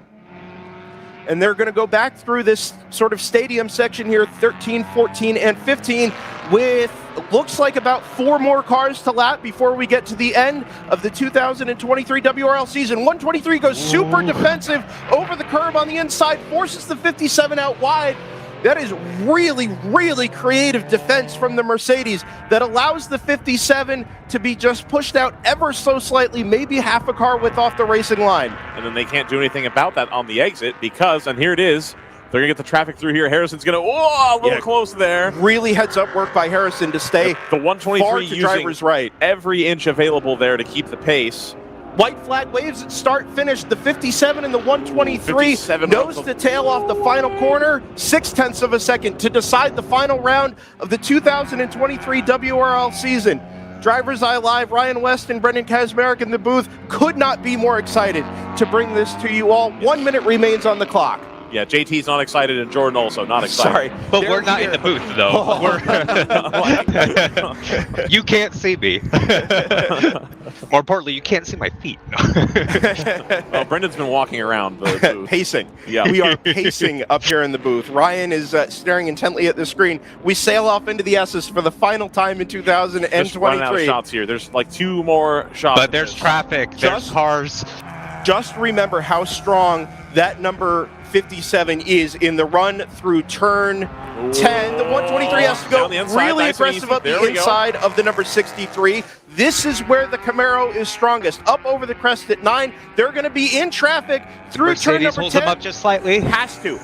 And they're going to go back through this sort of stadium section here, 13, 14, and 15, with looks like about 4 more cars to lap before we get to the end of the 2023 WRL season. 123 goes super defensive over the curb on the inside, forces the 57 out wide. That is really, really creative defense from the Mercedes that allows the 57 to be just pushed out ever so slightly, maybe half a car width off the racing line. And then they can't do anything about that on the exit because, and here it is, they're going to get the traffic through here. Harrison's going to, a little close there. Really heads up work by Harrison to stay the 123 far to using driver's right. Every inch available there to keep the pace. White flag waves at start finish. The 57 and the 123 nose to tail off the final corner. 0.6 of a second to decide the final round of the 2023 WRL season. DriversEye Live, Ryan West and Brendan Kazmarek in the booth. Could not be more excited to bring this to you all. 1 minute remains on the clock. Yeah, JT's not excited and Jordan also not excited. Sorry. But we're not in the booth, though. You can't see me. More importantly, you can't see my feet. Well, Brendan's been walking around the booth. Pacing. Yeah. We are pacing up here in the booth. Ryan is staring intently at the screen. We sail off into the S's for the final time in 2023. Just running out of shots here. There's like 2 more shots. But there's traffic. There's cars. Just remember how strong that number 57 is in the run through turn 10. The 123 has to go really aggressive up the inside of the number 63. This is where the Camaro is strongest. Up over the crest at 9. They're going to be in traffic through turn number 10. Holds them up just slightly. Has to.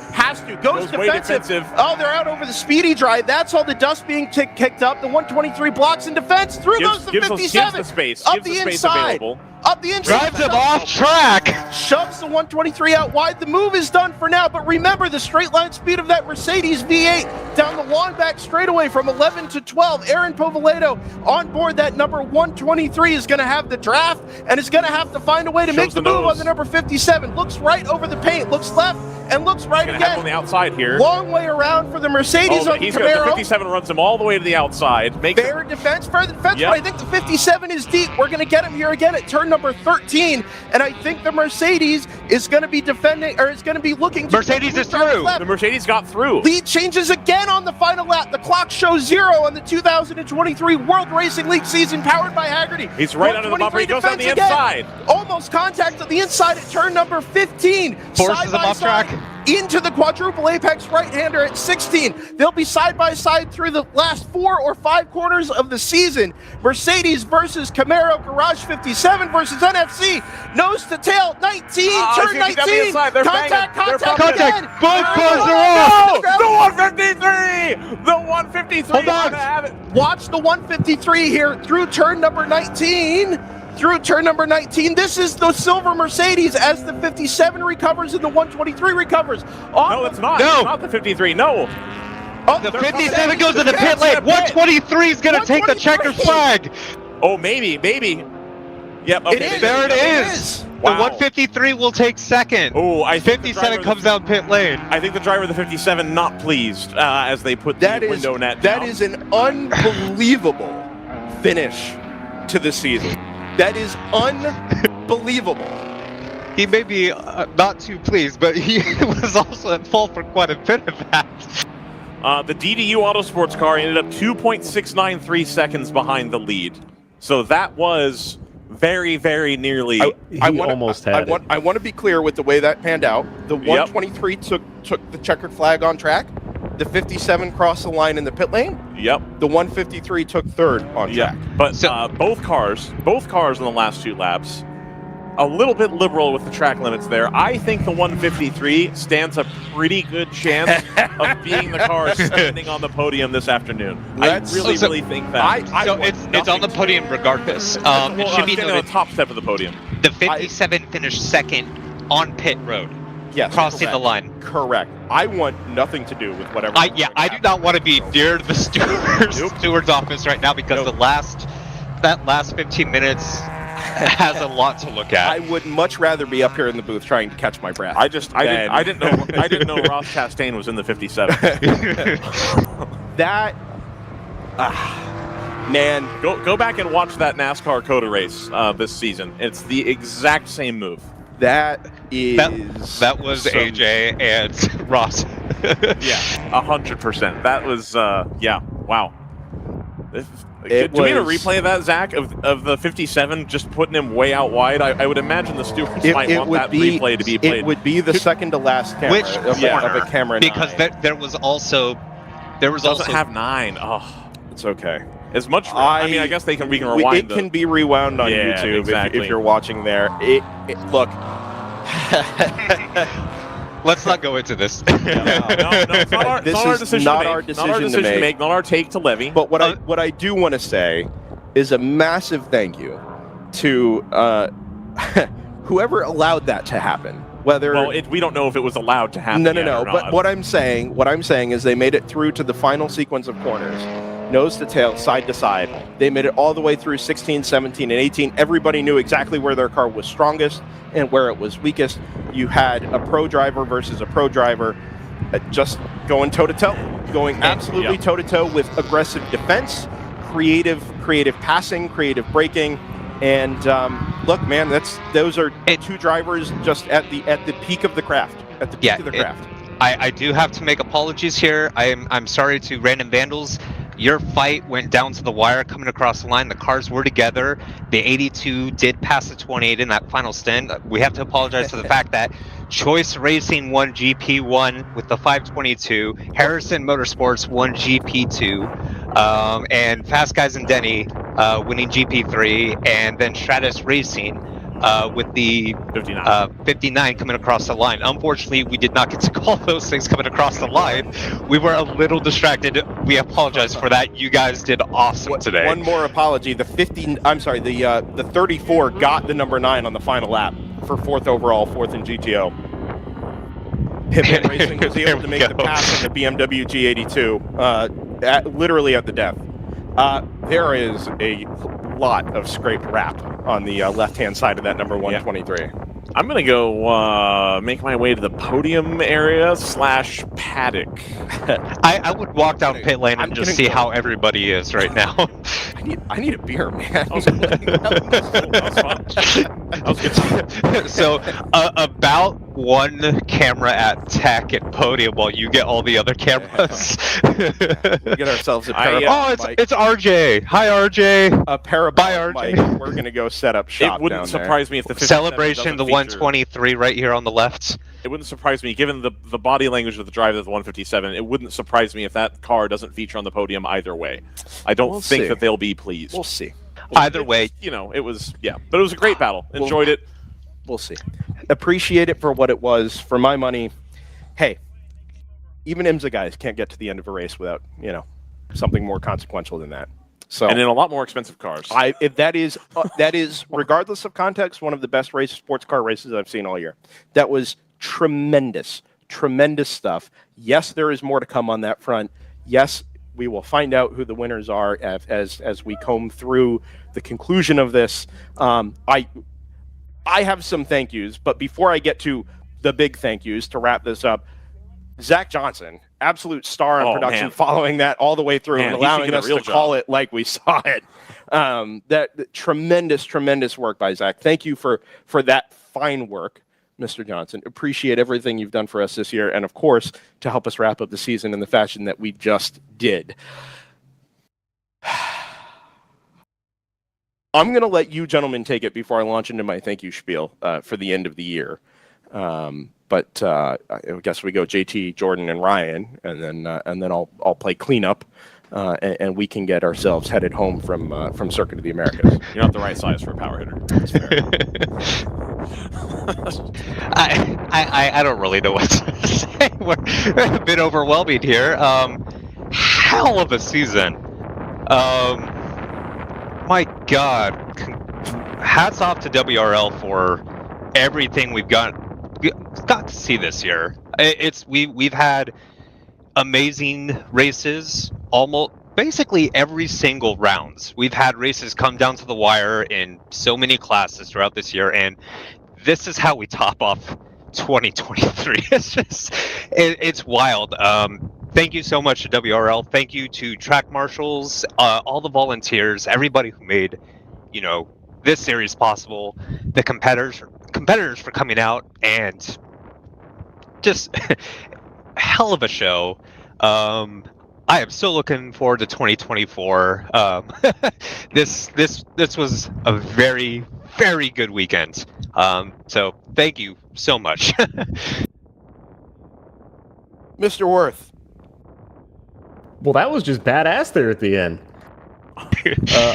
Goes defensive. Oh, they're out over the speedy drive. That's all the dust being kicked up. The 123 blocks in defense. Through goes the 57. Gives the space. Up the inside. Available. Up the inside. Drives him off track. Shoves the 123 out wide. The move is done for now, but remember the straight line speed of that Mercedes V8 down the long back straightaway from 11 to 12. Aaron Povaledo on board that number 123 is going to have the draft and is going to have to find a way to make the move on the number 57. Looks right over the paint, looks left, and looks right again. Have on the outside here. Long way around for the Mercedes on the he's Camaro. got the 57 runs him all the way to the outside. Fair defense, but I think the 57 is deep. We're going to get him here again at turn number 13, and I think the Mercedes is going to be defending, or is going to be looking to... Mercedes is through. The Mercedes got through. Lead changes again on the final lap. The clock shows 0 on the 2023 World Racing League season powered by Hagerty. He's right under the bumper. He goes on the inside. Almost contact on the inside at turn number 15. Forces him off track. Into the quadruple apex right-hander at 16. They'll be side by side through the last 4 or 5 quarters of the season. Mercedes versus Camaro, Garage 57 versus NFC. Nose to tail, 19, turn 19. Contact again. Both cars are off. The 153. The 153. Hold on. Watch the 153 here through turn number 19. Through turn number 19. This is the silver Mercedes as the 57 recovers and the 123 recovers. No, it's not. No. It's not the 53. No. Oh, the 57 goes to the pit lane. 123 is going to take the checkered flag. Oh, maybe. Yep. Okay. There it is. Wow. The 153 will take second. Oh, I think 57 comes down pit lane. I think the driver of the 57 not pleased as they put the window net down. That is an unbelievable finish to the season. That is unbelievable. He may be not too pleased, but he was also at fault for quite a bit of that. The DDU Autosports car ended up 2.693 seconds behind the lead. So that was very, very nearly. I want to be clear with the way that panned out. The 123 took the checkered flag on track. The 57 crossed the line in the pit lane. Yep. The 153 took third on track. But both cars in the last 2 laps, a little bit liberal with the track limits there. I think the 153 stands a pretty good chance of being the car standing on the podium this afternoon. I really think that. It's on the podium regardless. It should be on the top step of the podium. The 57 finished second on pit road. Yes, crossing the line. Correct. I want nothing to do with whatever. I do not want to be near the steward's office right now because that last 15 minutes has a lot to look at. I would much rather be up here in the booth trying to catch my breath. I didn't know Ross Chastain was in the 57. That man, go back and watch that NASCAR COTA race this season. It's the exact same move. That was AJ and Ross. Yeah, 100%. That was wow. Do we need a replay of that, Zach, of the 57 just putting him way out wide? I would imagine the stewards might want that replay to be played. It would be the second to last camera of a camera 9. Because there was also doesn't have 9. Oh, it's okay. As much, I guess we can rewind. It can be rewound on YouTube if you're watching there. Look. Let's not go into this. No, it's not our, this is not our decision to make. Not our take to levy. But what I do want to say is a massive thank you to whoever allowed that to happen. Whether we don't know if it was allowed to happen. No. But what I'm saying is they made it through to the final sequence of corners. Nose to tail, side to side. They made it all the way through 16, 17, and 18. Everybody knew exactly where their car was strongest and where it was weakest. You had a pro driver versus a pro driver just going toe-to-toe, going absolutely toe-to-toe with aggressive defense, creative passing, creative braking. And look, man, those are 2 drivers just at the peak of the craft. At the peak of the craft. I do have to make apologies here. I'm sorry to Random Vandals. Your fight went down to the wire coming across the line. The cars were together. The 82 did pass the 28 in that final stint. We have to apologize for the fact that Choice Racing won GP1 with the 522. Harrison Motorsports won GP2. And Fast Guys and Denny winning GP3. And then Stratus Racing with the 59 coming across the line. Unfortunately, we did not get to call those things coming across the line. We were a little distracted. We apologize for that. You guys did awesome today. One more apology. The 34 got the number 9 on the final lap for 4th overall, 4th in GTO. Hitman Racing was able to make the pass on the BMW G82, literally at the death. There is a lot of scraped wrap on the left-hand side of that number 123. Yeah. I'm going to go make my way to the podium area / paddock. I would walk down pit lane and just see how everybody is right now. I need a beer, man. So about one camera at tech and podium while you get all the other cameras. We get ourselves a parabolic mic. It's RJ. Hi, RJ. A parabolic mic. We're going to go set up shop. It wouldn't surprise me if the Celebration, the 123 right here on the left. It wouldn't surprise me, given the body language of the driver of the 157, it wouldn't surprise me if that car doesn't feature on the podium either way. I don't think that they'll be pleased. We'll see. Either way. You know, it was, but it was a great battle. Enjoyed it. We'll see. Appreciate it for what it was. For my money, hey, even IMSA guys can't get to the end of a race without, something more consequential than that. So, and in a lot more expensive cars. If that is regardless of context, one of the best sports car races I've seen all year. That was tremendous stuff. Yes, there is more to come on that front. Yes, we will find out who the winners are as we comb through the conclusion of this. I have some thank yous, but before I get to the big thank yous to wrap this up, Zach Johnson, absolute star on production, following that all the way through and allowing us to call it like we saw it. That tremendous work by Zach. Thank you for that fine work, Mr. Johnson. Appreciate everything you've done for us this year, and of course, to help us wrap up the season in the fashion that we just did. I'm going to let you gentlemen take it before I launch into my thank you spiel for the end of the year. But I guess we go JT, Jordan, and Ryan, and then I'll play cleanup, and we can get ourselves headed home from Circuit of the Americas. You're not the right size for a power hitter. That's fair. I don't really know what to say. We're a bit overwhelming here. Hell of a season. My God. Hats off to WRL for everything we've got to see this year. We've had amazing races almost basically every single rounds. We've had races come down to the wire in so many classes throughout this year, and this is how we top off 2023. It's wild. Thank you so much to WRL. Thank you to track marshals, all the volunteers, everybody who made, this series possible, the competitors for coming out, and just hell of a show. I am so looking forward to 2024. This was a very, very good weekend. So thank you so much. Mr. Worth. Well, that was just badass there at the end.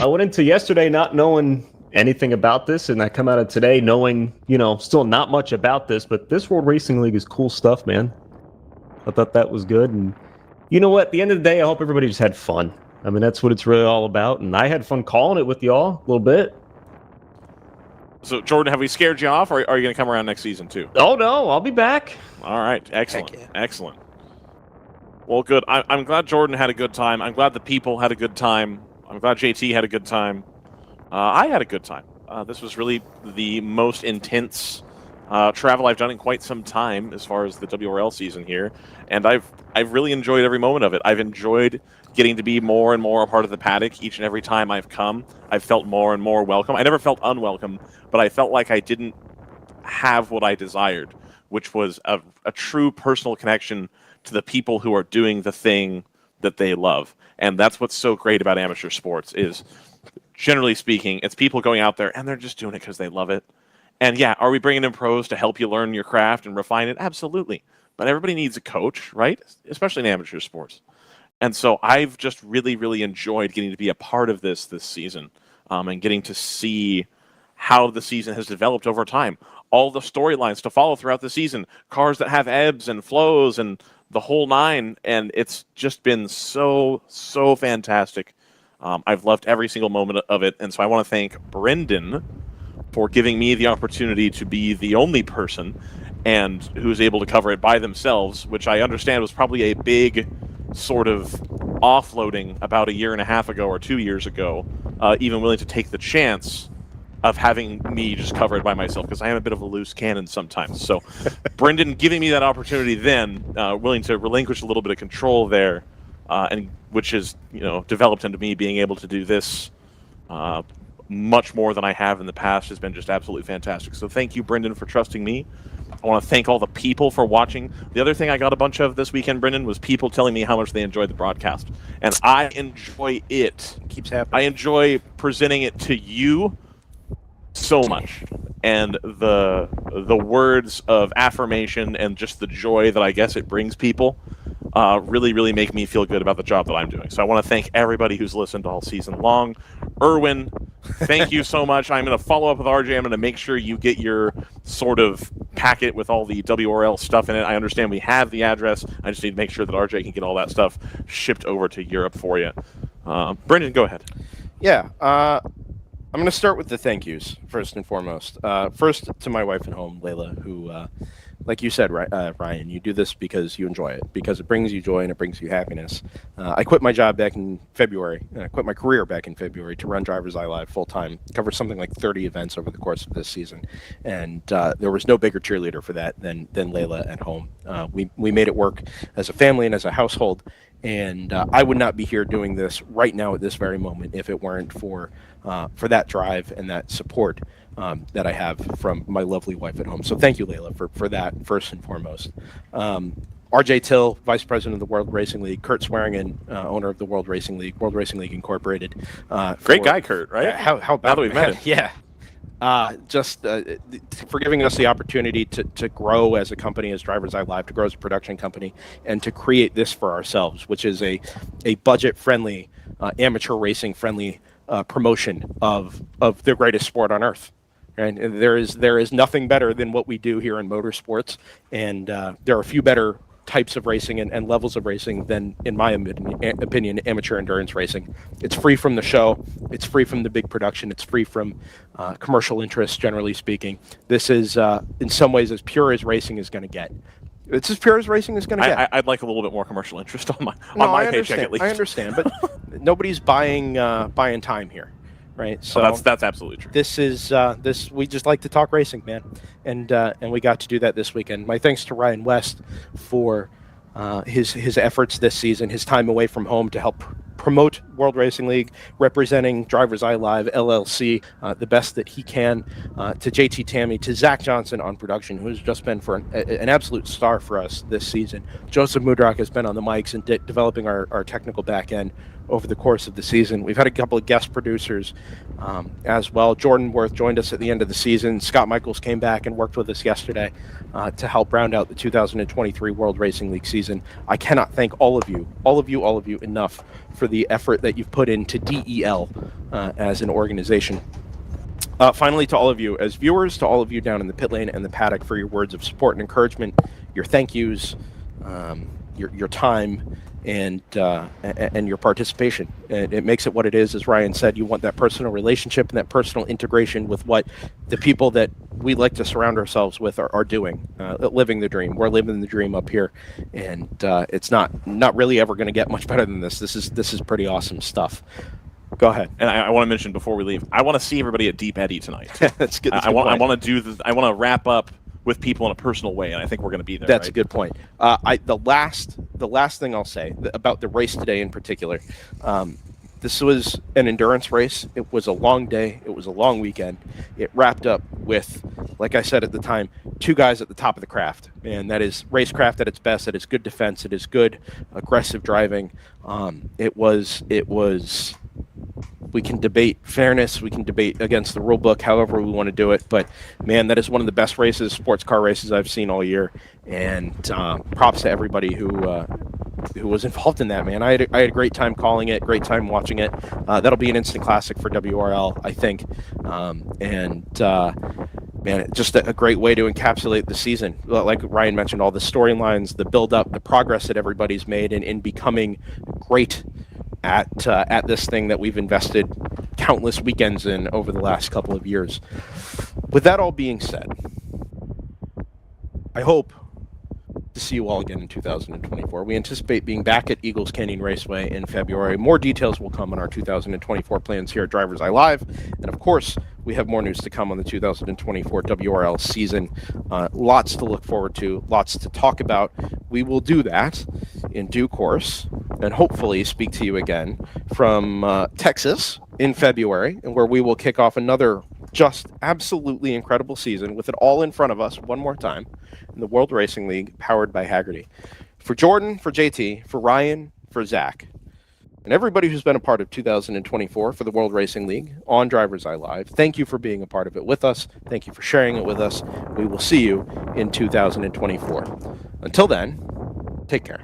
I went into yesterday not knowing anything about this, and I come out of today knowing, still not much about this, but this World Racing League is cool stuff, man. I thought that was good, and you know what? At the end of the day, I hope everybody just had fun. I mean, that's what it's really all about, and I had fun calling it with y'all a little bit. So, Jordan, have we scared you off, or are you going to come around next season, too? Oh, no, I'll be back. All right, excellent, excellent. Well, good. I'm glad Jordan had a good time. I'm glad the people had a good time. I'm glad JT had a good time. I had a good time. This was really the most intense travel I've done in quite some time as far as the WRL season here, and I've really enjoyed every moment of it. I've enjoyed getting to be more and more a part of the paddock each and every time I've come. I've felt more and more welcome. I never felt unwelcome, but I felt like I didn't have what I desired, which was a true personal connection to the people who are doing the thing that they love. And that's what's so great about amateur sports is, generally speaking, it's people going out there and they're just doing it because they love it. And yeah, are we bringing in pros to help you learn your craft and refine it? Absolutely. But everybody needs a coach, right? Especially in amateur sports. And so I've just really, really enjoyed getting to be a part of this season, and getting to see how the season has developed over time. All the storylines to follow throughout the season, cars that have ebbs and flows and the whole nine, and it's just been so fantastic. I've loved every single moment of it, and so I want to thank Brendan for giving me the opportunity to be the only person and who's able to cover it by themselves, which I understand was probably a big sort of offloading about a year and a half ago or 2 years ago, even willing to take the chance of having me just cover it by myself, because I am a bit of a loose cannon sometimes. So Brendan giving me that opportunity then, willing to relinquish a little bit of control there, and which has developed into me being able to do this much more than I have in the past, has been just absolutely fantastic. So thank you, Brendan, for trusting me. I want to thank all the people for watching. The other thing I got a bunch of this weekend, Brendan, was people telling me how much they enjoyed the broadcast. And I enjoy it. Keeps happening. I enjoy presenting it to you so much. And the words of affirmation and just the joy that I guess it brings people really make me feel good about the job that I'm doing. So I want to thank everybody who's listened all season long. Erwin, thank you so much. I'm going to follow up with RJ. I'm going to make sure you get your sort of packet with all the WRL stuff in it. I understand we have the address. I just need to make sure that RJ can get all that stuff shipped over to Europe for you. Brendan, go ahead. Yeah. I'm going to start with the thank yous, first and foremost. First, to my wife at home, Layla, who, like you said, Ryan, you do this because you enjoy it, because it brings you joy and it brings you happiness. I quit my job back in February. I quit my career back in February to run DriversEye Live full-time, cover something like 30 events over the course of this season. And there was no bigger cheerleader for that than Layla at home. We made it work as a family and as a household. And I would not be here doing this right now at this very moment if it weren't for that drive and that support that I have from my lovely wife at home. So thank you, Layla, for that, first and foremost. RJ Till, Vice President of the World Racing League. Kurt Swearingen, owner of the World Racing League Incorporated. Great guy, Kurt, right? How about we've met him. Yeah. Just for giving us the opportunity to grow as a company, as DriversEye Live, to grow as a production company, and to create this for ourselves, which is a budget-friendly, amateur racing-friendly promotion of the greatest sport on earth. And there is nothing better than what we do here in motorsports, and there are a few better types of racing and levels of racing than, in my opinion, amateur endurance racing. It's free from the show. It's free from the big production. It's free from commercial interests, generally speaking. This is, in some ways, as pure as racing is going to get. It's as pure as racing is going to get. I'd like a little bit more commercial interest on my paycheck, at least. I understand, but nobody's buying time here. Right, so that's absolutely true. This is we just like to talk racing, man, and we got to do that this weekend. My thanks to Ryan West for his efforts this season, his time away from home to help promote World Racing League, representing DriversEye Live LLC the best that he can. To JT Tammy, to Zach Johnson on production, who's just been an absolute star for us this season. Joseph Mudrock has been on the mics and developing our technical back end over the course of the season. We've had a couple of guest producers as well. Jordan Worth joined us at the end of the season. Scott Michaels came back and worked with us yesterday to help round out the 2023 World Racing League season. I cannot thank all of you enough for the effort that you've put into DEL as an organization. Finally, to all of you as viewers, to all of you down in the pit lane and the paddock, for your words of support and encouragement, your thank yous, your time, and your participation. It makes it what it is. As Ryan said, you want that personal relationship and that personal integration with what the people that we like to surround ourselves with are doing, living the dream. We're living the dream up here, and it's not really ever going to get much better than this. This is pretty awesome stuff. Go ahead. And I want to mention before we leave, I want to see everybody at Deep Eddy tonight. That's good. I want to do this. I want to wrap up with people in a personal way, and I think we're going to be there. That's a good point. The last thing I'll say about the race today in particular, this was an endurance race. It was a long day. It was a long weekend. It wrapped up with, like I said at the time, two guys at the top of the craft, and that is racecraft at its best. It is good defense. It is good aggressive driving. It was. We can debate fairness. We can debate against the rule book, however we want to do it. But, man, that is one of the best races, sports car races I've seen all year. And props to everybody who who was involved in that, man. I had a great time calling it, great time watching it. That'll be an instant classic for WRL, I think. Man, just a great way to encapsulate the season. Like Ryan mentioned, all the storylines, the build-up, the progress that everybody's made in becoming great at this thing that we've invested countless weekends in over the last couple of years. With that all being said, I hope to see you all again in 2024. We anticipate being back at Eagles Canyon Raceway in February. More details will come on our 2024 plans here at DriversEye Live. And of course, we have more news to come on the 2024 WRL season. Lots to look forward to, lots to talk about. We will do that in due course and hopefully speak to you again from Texas in February, and where we will kick off another just absolutely incredible season with it all in front of us one more time in the World Racing League, powered by Hagerty. For Jordan, for JT, for Ryan, for Zach, and everybody who's been a part of 2024 for the World Racing League on DriversEye Live, thank you for being a part of it with us. Thank you for sharing it with us. We will see you in 2024. Until then, take care.